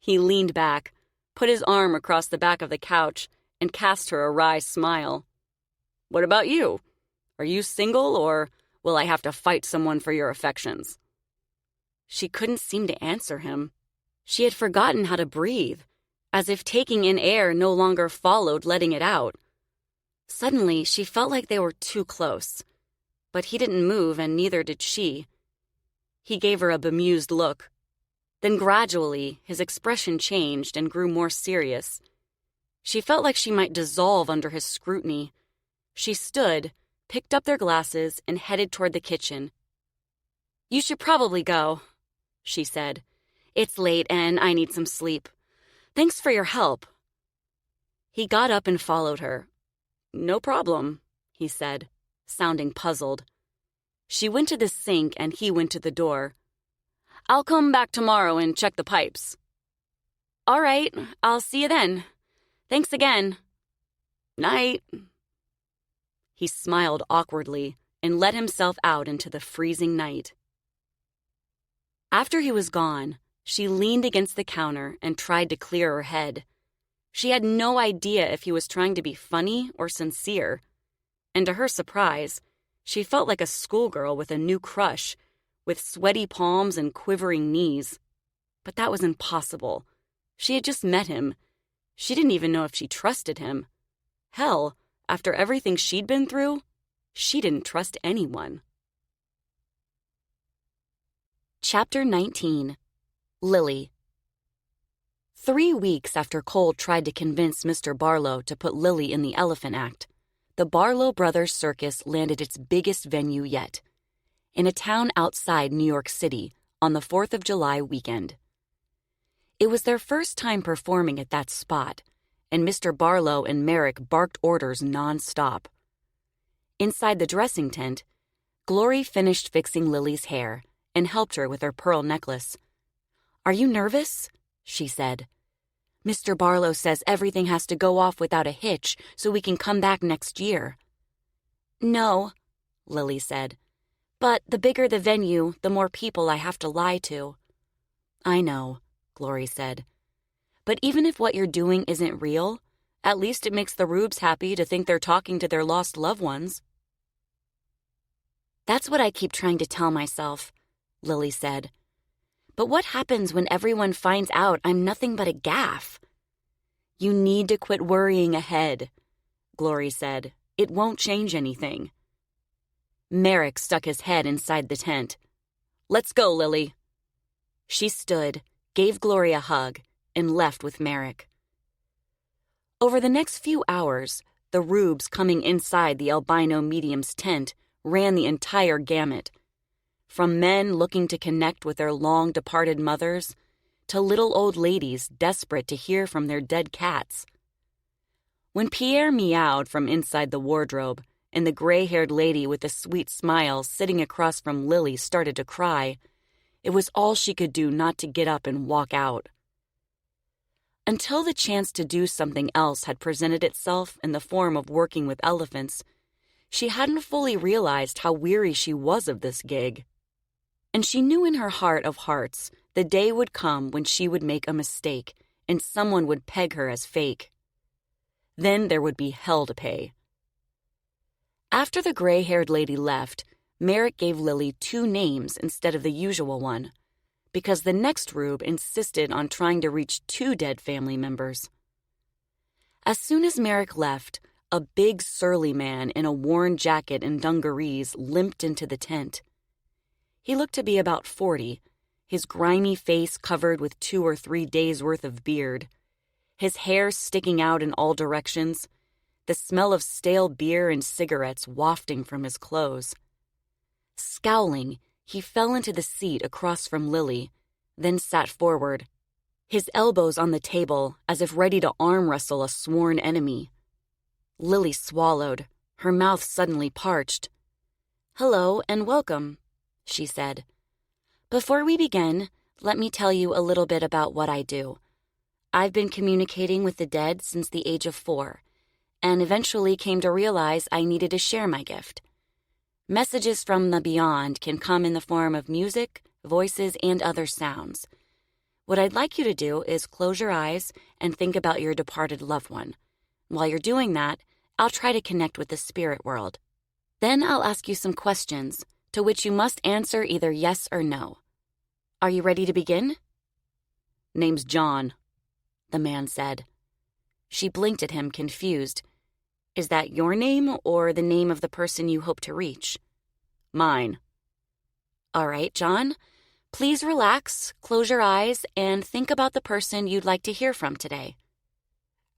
He leaned back, put his arm across the back of the couch, and cast her a wry smile. What about you? Are you single, or will I have to fight someone for your affections? She couldn't seem to answer him. She had forgotten how to breathe, as if taking in air no longer followed letting it out. Suddenly, she felt like they were too close. But he didn't move, and neither did she. He gave her a bemused look. Then gradually, his expression changed and grew more serious. She felt like she might dissolve under his scrutiny. She stood, picked up their glasses, and headed toward the kitchen. You should probably go, she said. It's late, and I need some sleep. Thanks for your help. He got up and followed her. No problem, he said, sounding puzzled. She went to the sink, and he went to the door. I'll come back tomorrow and check the pipes. All right, I'll see you then. Thanks again. Night. He smiled awkwardly and let himself out into the freezing night. After he was gone, she leaned against the counter and tried to clear her head. She had no idea if he was trying to be funny or sincere. And to her surprise, she felt like a schoolgirl with a new crush, with sweaty palms and quivering knees. But that was impossible. She had just met him. She didn't even know if she trusted him. Hell, after everything she'd been through, she didn't trust anyone. Chapter 19. Lilly. 3 weeks after Cole tried to convince Mr. Barlow to put Lilly in the Elephant Act, the Barlow Brothers Circus landed its biggest venue yet, in a town outside New York City on the 4th of July weekend. It was their first time performing at that spot, and Mr. Barlow and Merrick barked orders nonstop. Inside the dressing tent, Glory finished fixing Lily's hair and helped her with her pearl necklace. Are you nervous? She said. Mr. Barlow says everything has to go off without a hitch so we can come back next year. No, Lily said. But the bigger the venue, the more people I have to lie to. I know, Glory said. But even if what you're doing isn't real, at least it makes the Rubes happy to think they're talking to their lost loved ones. That's what I keep trying to tell myself, Lily said. But what happens when everyone finds out I'm nothing but a gaffe? You need to quit worrying ahead, Glory said. It won't change anything. Merrick stuck his head inside the tent. Let's go, Lily. She stood, gave Glory a hug, and left with Merrick. Over the next few hours, the Rubes coming inside the albino medium's tent ran the entire gamut. From men looking to connect with their long-departed mothers, to little old ladies desperate to hear from their dead cats. When Pierre meowed from inside the wardrobe, and the gray-haired lady with the sweet smile sitting across from Lily started to cry, it was all she could do not to get up and walk out. Until the chance to do something else had presented itself in the form of working with elephants, she hadn't fully realized how weary she was of this gig. And she knew in her heart of hearts the day would come when she would make a mistake and someone would peg her as fake. Then there would be hell to pay. After the gray-haired lady left, Merrick gave Lily 2 names instead of the usual one, because the next Rube insisted on trying to reach 2 dead family members. As soon as Merrick left, a big surly man in a worn jacket and dungarees limped into the tent. He looked to be about 40, his grimy face covered with 2 or 3 days' worth of beard, his hair sticking out in all directions, the smell of stale beer and cigarettes wafting from his clothes. Scowling, he fell into the seat across from Lily, then sat forward. his elbows on the table as if ready to arm wrestle a sworn enemy. Lilly swallowed, her mouth suddenly parched. "Hello and welcome," she said. "Before we begin, let me tell you a little bit about what I do. I've been communicating with the dead since the age of 4, and eventually came to realize I needed to share my gift. Messages from the beyond can come in the form of music, voices, and other sounds. What I'd like you to do is close your eyes and think about your departed loved one. While you're doing that, I'll try to connect with the spirit world. Then I'll ask you some questions, to which you must answer either yes or no. Are you ready to begin?" "Name's John," the man said. She blinked at him, confused. "Is that your name or the name of the person you hope to reach?" "Mine." "All right, John. Please relax, close your eyes, and think about the person you'd like to hear from today."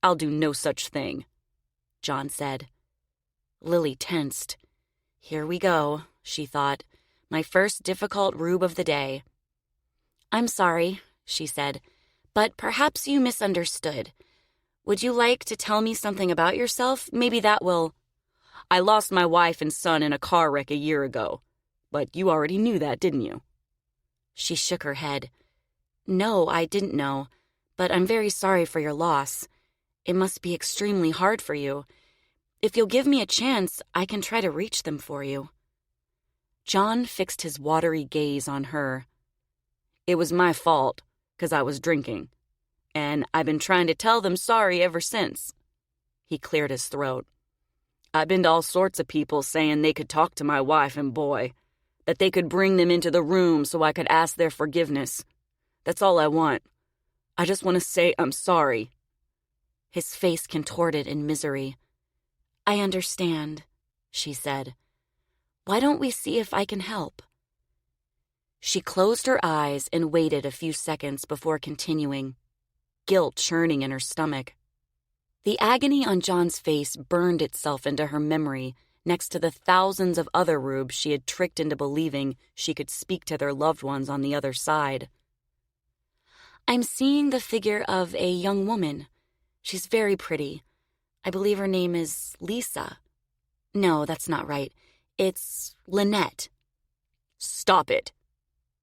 "I'll do no such thing," John said. Lilly tensed. Here we go, she thought. My first difficult rube of the day. "I'm sorry," she said, "but perhaps you misunderstood. Would you like to tell me something about yourself? Maybe that will—" "I lost my wife and son in a car wreck a year ago. But you already knew that, didn't you?" She shook her head. "No, I didn't know, but I'm very sorry for your loss. It must be extremely hard for you. If you'll give me a chance, I can try to reach them for you." John fixed his watery gaze on her. "It was my fault, 'cause I was drinking. And I've been trying to tell them sorry ever since." He cleared his throat. "I've been to all sorts of people saying they could talk to my wife and boy, that they could bring them into the room so I could ask their forgiveness. That's all I want. I just want to say I'm sorry." His face contorted in misery. "I understand," she said. "Why don't we see if I can help?" She closed her eyes and waited a few seconds before continuing, guilt churning in her stomach. The agony on John's face burned itself into her memory next to the thousands of other rubes she had tricked into believing she could speak to their loved ones on the other side. "I'm seeing the figure of a young woman. She's very pretty. I believe her name is Lisa. No, that's not right. It's Lynette." "Stop it,"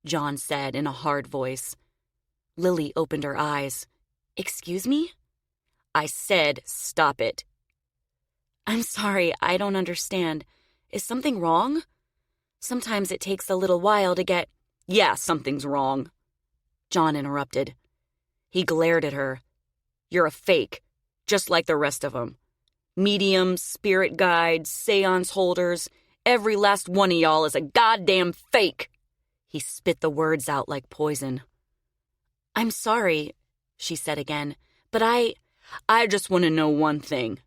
John said in a hard voice. Lilly opened her eyes. "Excuse me?" "I said stop it." "I'm sorry, I don't understand. Is something wrong? Sometimes it takes a little while to get—" "Yeah, something's wrong," John interrupted. He glared at her. "You're a fake, just like the rest of them. Mediums, spirit guides, seance holders, every last one of y'all is a goddamn fake." He spit the words out like poison. "I'm sorry," she said again, "but I just want to know one thing.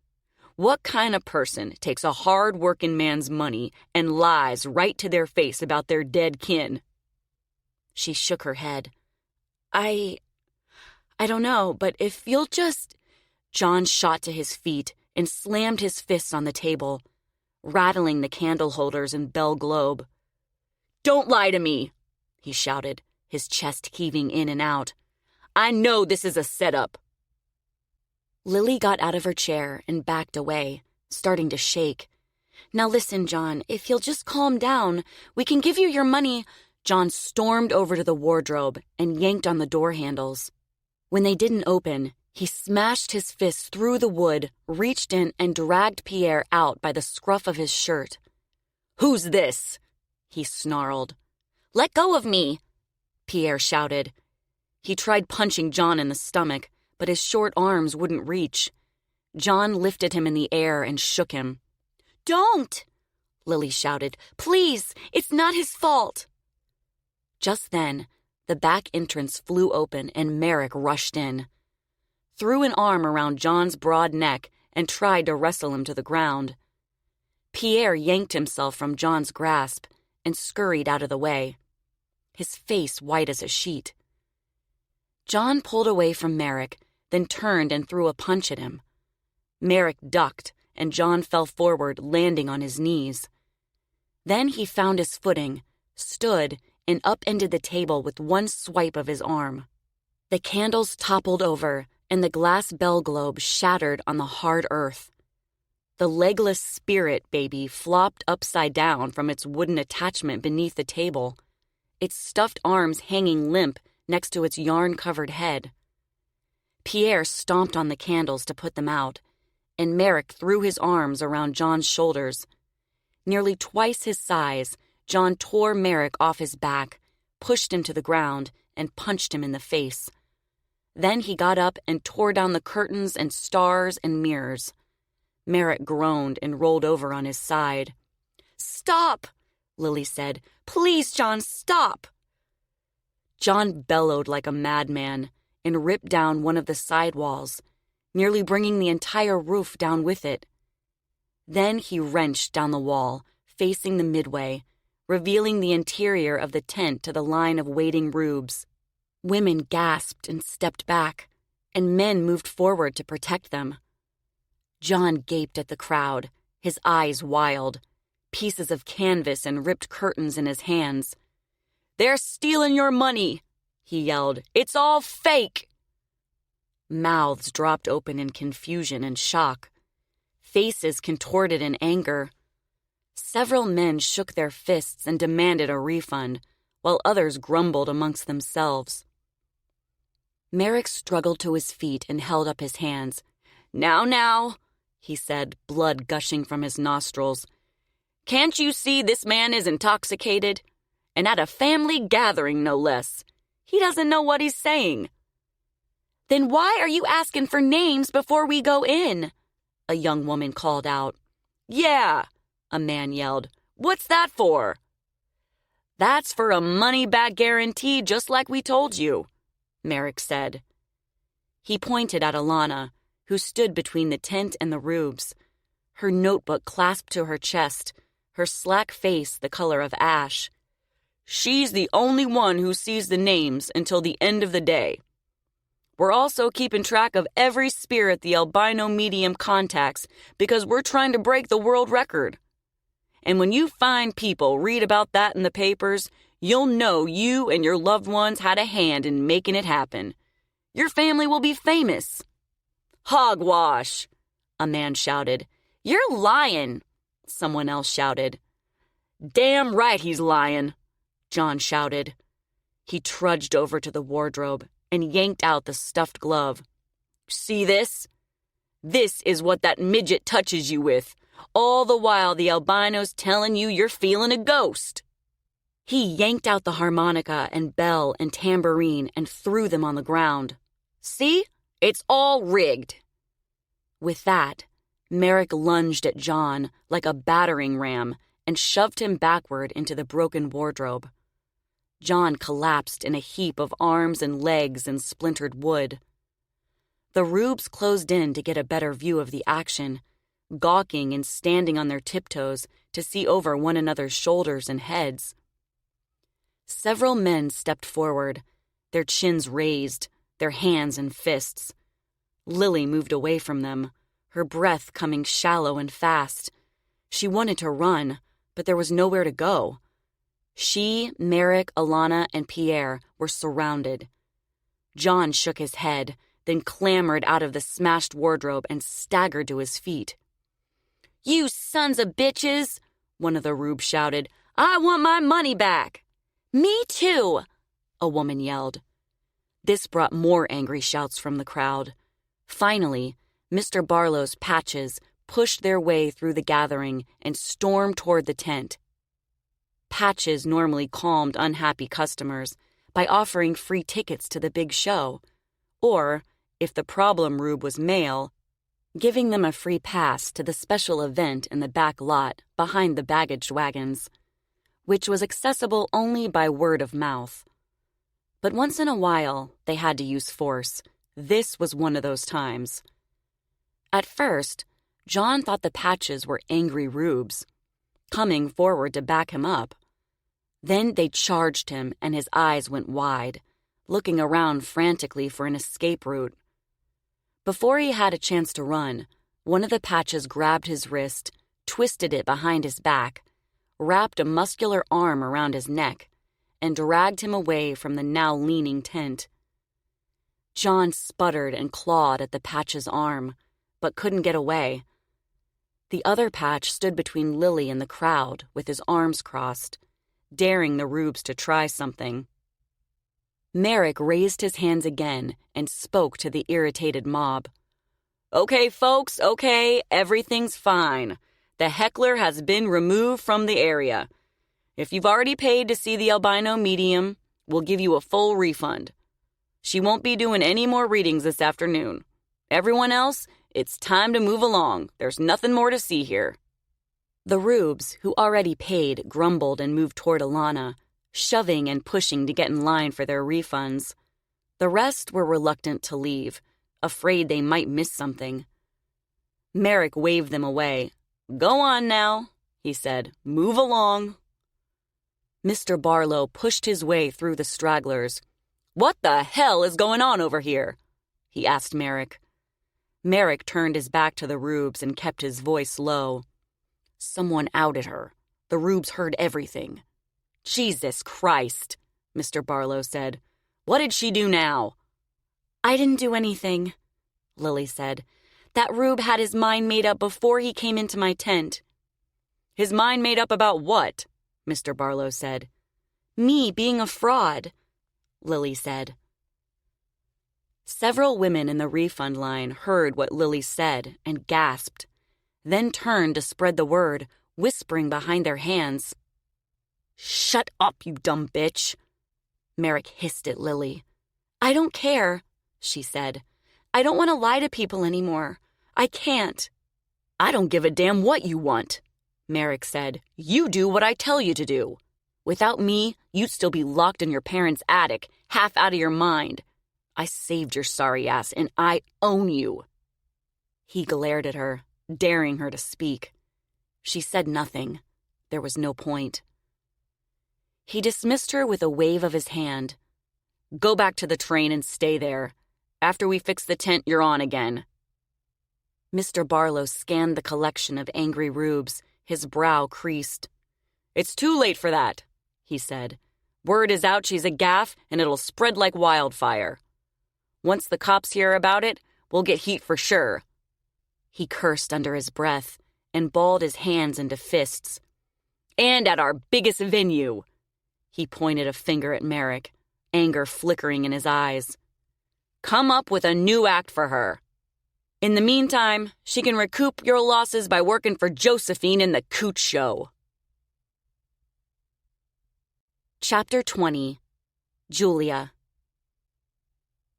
What kind of person takes a hard-working man's money and lies right to their face about their dead kin?" She shook her head. I don't know, but if you'll just—" John shot to his feet and slammed his fists on the table, rattling the candle holders and bell globe. "Don't lie to me," he shouted, his chest heaving in and out. "I know this is a setup." Lilly got out of her chair and backed away, starting to shake. "Now listen, John, if you'll just calm down, we can give you your money." John stormed over to the wardrobe and yanked on the door handles. When they didn't open, he smashed his fist through the wood, reached in, and dragged Pierre out by the scruff of his shirt. "Who's this?" he snarled. "Let go of me," Pierre shouted. He tried punching John in the stomach, but his short arms wouldn't reach. John lifted him in the air and shook him. "Don't!" Lilly shouted. "Please, it's not his fault." Just then, the back entrance flew open and Merrick rushed in, threw an arm around John's broad neck, and tried to wrestle him to the ground. Pierre yanked himself from John's grasp and scurried out of the way, his face white as a sheet. John pulled away from Merrick, then turned and threw a punch at him. Merrick ducked, and John fell forward, landing on his knees. Then he found his footing, stood, and upended the table with one swipe of his arm. The candles toppled over, and the glass bell globe shattered on the hard earth. The legless spirit baby flopped upside down from its wooden attachment beneath the table, its stuffed arms hanging limp next to its yarn-covered head. Pierre stomped on the candles to put them out, and Merrick threw his arms around John's shoulders. Nearly twice his size, John tore Merrick off his back, pushed him to the ground, and punched him in the face. Then he got up and tore down the curtains and stars and mirrors. Merrick groaned and rolled over on his side. "Stop!" Lilly said. "Please, John, stop!" John bellowed like a madman and ripped down one of the side walls, nearly bringing the entire roof down with it. Then he wrenched down the wall, facing the midway, revealing the interior of the tent to the line of waiting rubes. Women gasped and stepped back, and men moved forward to protect them. John gaped at the crowd, his eyes wild, pieces of canvas and ripped curtains in his hands. "They're stealing your money," he yelled. "It's all fake." Mouths dropped open in confusion and shock. Faces contorted in anger. Several men shook their fists and demanded a refund, while others grumbled amongst themselves. Merrick struggled to his feet and held up his hands. Now, he said, blood gushing from his nostrils. "Can't you see this man is intoxicated? And at a family gathering, no less. He doesn't know what he's saying." "Then why are you asking for names before we go in?" a young woman called out. "Yeah," a man yelled. "What's that for?" "That's for a money-back guarantee, just like we told you," Merrick said. He pointed at Alana, who stood between the tent and the rubes, her notebook clasped to her chest, her slack face the color of ash. "She's the only one who sees the names until the end of the day. We're also keeping track of every spirit the albino medium contacts because we're trying to break the world record. And when you fine people read about that in the papers, you'll know you and your loved ones had a hand in making it happen. Your family will be famous." "Hogwash!" a man shouted. "You're lying," someone else shouted. "Damn right he's lying," John shouted. He trudged over to the wardrobe and yanked out the stuffed glove. "See this? This is what that midget touches you with, all the while the albino's telling you you're feeling a ghost." He yanked out the harmonica and bell and tambourine and threw them on the ground. "See? It's all rigged." With that, Merrick lunged at John like a battering ram and shoved him backward into the broken wardrobe. John collapsed in a heap of arms and legs and splintered wood. The rubes closed in to get a better view of the action, gawking and standing on their tiptoes to see over one another's shoulders and heads. Several men stepped forward, their chins raised, their hands in fists. Lilly moved away from them, her breath coming shallow and fast. She wanted to run, but there was nowhere to go. She, Merrick, Alana, and Pierre were surrounded. John shook his head, then clambered out of the smashed wardrobe and staggered to his feet. "You sons of bitches!" one of the rubes shouted. "I want my money back!" "Me too!" a woman yelled. This brought more angry shouts from the crowd. Finally, Mr. Barlow's patches pushed their way through the gathering and stormed toward the tent. Patches normally calmed unhappy customers by offering free tickets to the big show, or, if the problem rube was male, giving them a free pass to the special event in the back lot behind the baggage wagons, which was accessible only by word of mouth. But once in a while, they had to use force. This was one of those times. At first, John thought the Patches were angry rubes, coming forward to back him up. Then they charged him, and his eyes went wide, looking around frantically for an escape route. Before he had a chance to run, one of the Patches grabbed his wrist, twisted it behind his back, wrapped a muscular arm around his neck, and dragged him away from the now leaning tent. John sputtered and clawed at the Patch's arm, but couldn't get away. The other Patch stood between Lilly and the crowd with his arms crossed, daring the rubes to try something. Merrick raised his hands again and spoke to the irritated mob. "Okay, folks, okay, everything's fine. The heckler has been removed from the area. If you've already paid to see the albino medium, we'll give you a full refund. She won't be doing any more readings this afternoon. Everyone else, it's time to move along. There's nothing more to see here." The rubes, who already paid, grumbled and moved toward Alana, shoving and pushing to get in line for their refunds. The rest were reluctant to leave, afraid they might miss something. Merrick waved them away. "Go on now," he said. "Move along." Mr. Barlow pushed his way through the stragglers. "What the hell is going on over here?" he asked Merrick. Merrick turned his back to the rubes and kept his voice low. "Someone outed her. The rubes heard everything." "Jesus Christ," Mr. Barlow said. "What did she do now?" "I didn't do anything," Lilly said. "That rube had his mind made up before he came into my tent." "His mind made up about what?" Mr. Barlow said. "Me being a fraud," Lilly said. Several women in the refund line heard what Lilly said and gasped, then turned to spread the word, whispering behind their hands. "Shut up, you dumb bitch," Merrick hissed at Lilly. "I don't care," she said. "I don't want to lie to people anymore. I can't." "I don't give a damn what you want," Merrick said. "You do what I tell you to do. Without me, you'd still be locked in your parents' attic, half out of your mind. I saved your sorry ass, and I own you." He glared at her, daring her to speak. She said nothing. There was no point. He dismissed her with a wave of his hand. "Go back to the train and stay there. After we fix the tent, you're on again." Mr. Barlow scanned the collection of angry rubes, his brow creased. "It's too late for that," he said. "Word is out she's a gaff, and it'll spread like wildfire. Once the cops hear about it, we'll get heat for sure." He cursed under his breath and balled his hands into fists. "And at our biggest venue." He pointed a finger at Merrick, anger flickering in his eyes. "Come up with a new act for her. In the meantime, she can recoup your losses by working for Josephine in the Cooch Show." Chapter 20. Julia.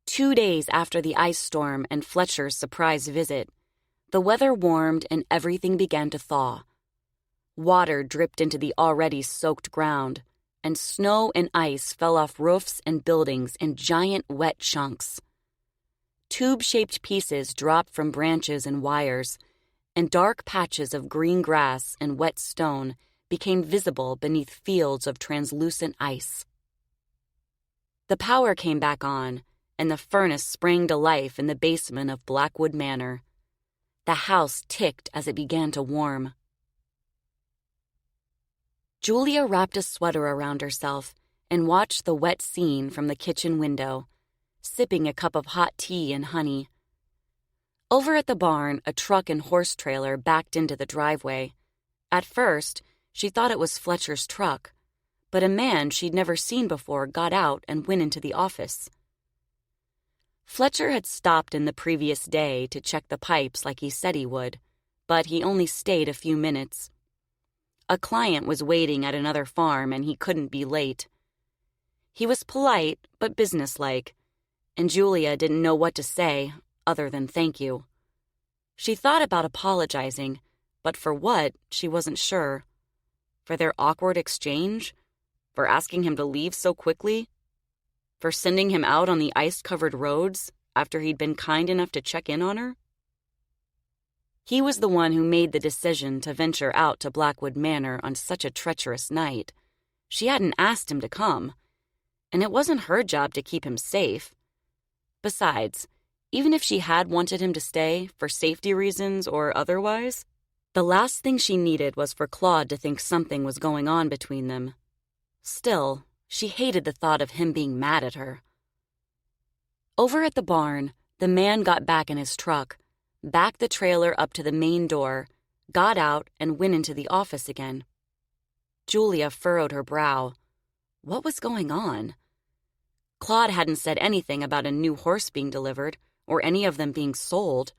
2 days after the ice storm and Fletcher's surprise visit, the weather warmed and everything began to thaw. Water dripped into the already soaked ground, and snow and ice fell off roofs and buildings in giant wet chunks. Tube-shaped pieces dropped from branches and wires, and dark patches of green grass and wet stone became visible beneath fields of translucent ice. The power came back on, and the furnace sprang to life in the basement of Blackwood Manor. The house ticked as it began to warm. Julia wrapped a sweater around herself and watched the wet scene from the kitchen window, sipping a cup of hot tea and honey. Over at the barn, a truck and horse trailer backed into the driveway. At first, she thought it was Fletcher's truck, but a man she'd never seen before got out and went into the office. Fletcher had stopped in the previous day to check the pipes like he said he would, but he only stayed a few minutes. A client was waiting at another farm and he couldn't be late. He was polite but businesslike, and Julia didn't know what to say other than thank you. She thought about apologizing, but for what, she wasn't sure. For their awkward exchange? For asking him to leave so quickly? For sending him out on the ice-covered roads after he'd been kind enough to check in on her? He was the one who made the decision to venture out to Blackwood Manor on such a treacherous night. She hadn't asked him to come, and it wasn't her job to keep him safe. Besides, even if she had wanted him to stay, for safety reasons or otherwise, the last thing she needed was for Claude to think something was going on between them. Still, she hated the thought of him being mad at her. Over at the barn, the man got back in his truck, backed the trailer up to the main door, got out, and went into the office again. Julia furrowed her brow. What was going on? Claude hadn't said anything about a new horse being delivered or any of them being sold.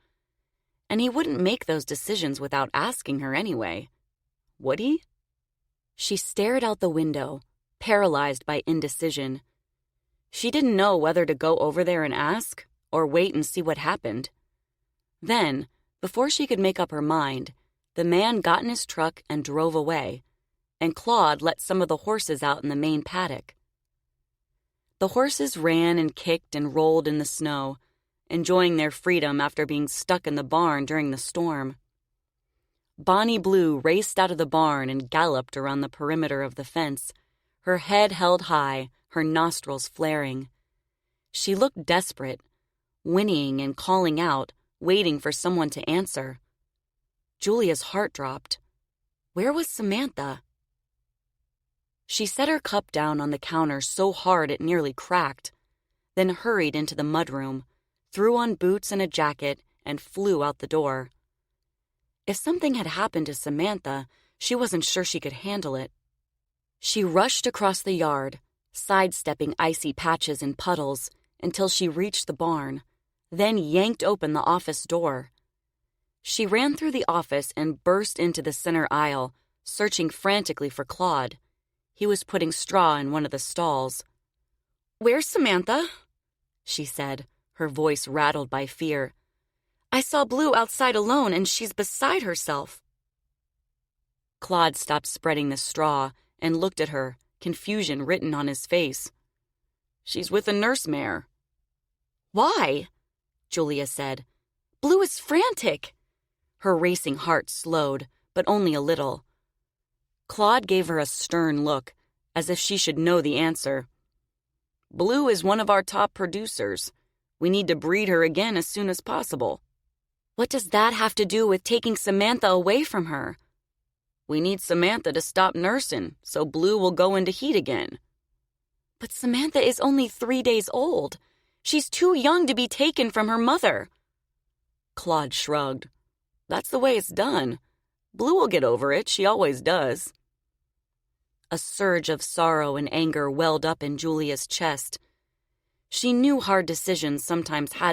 And he wouldn't make those decisions without asking her anyway. Would he? She stared out the window, paralyzed by indecision. She didn't know whether to go over there and ask or wait and see what happened. Then, before she could make up her mind, the man got in his truck and drove away, and Claude let some of the horses out in the main paddock. The horses ran and kicked and rolled in the snow, enjoying their freedom after being stuck in the barn during the storm. Bonnie Blue raced out of the barn and galloped around the perimeter of the fence, her head held high, her nostrils flaring. She looked desperate, whinnying and calling out, waiting for someone to answer. Julia's heart dropped. Where was Samantha? She set her cup down on the counter so hard it nearly cracked, then hurried into the mudroom, threw on boots and a jacket, and flew out the door. If something had happened to Samantha, she wasn't sure she could handle it. She rushed across the yard, sidestepping icy patches and puddles, until she reached the barn, then yanked open the office door. She ran through the office and burst into the center aisle, searching frantically for Claude. He was putting straw in one of the stalls. "Where's Samantha?" she said, her voice rattled by fear. "I saw Blue outside alone, and she's beside herself." Claude stopped spreading the straw and looked at her, confusion written on his face. "She's with a nurse mare." "Why?" Julia said. "Blue is frantic." Her racing heart slowed, but only a little. Claude gave her a stern look, as if she should know the answer. "Blue is one of our top producers. We need to breed her again as soon as possible." "What does that have to do with taking Samantha away from her?" "We need Samantha to stop nursing, so Blue will go into heat again." "But Samantha is only 3 days old. She's too young to be taken from her mother." Claude shrugged. "That's the way it's done. Blue will get over it, she always does." A surge of sorrow and anger welled up in Julia's chest. She knew hard decisions sometimes had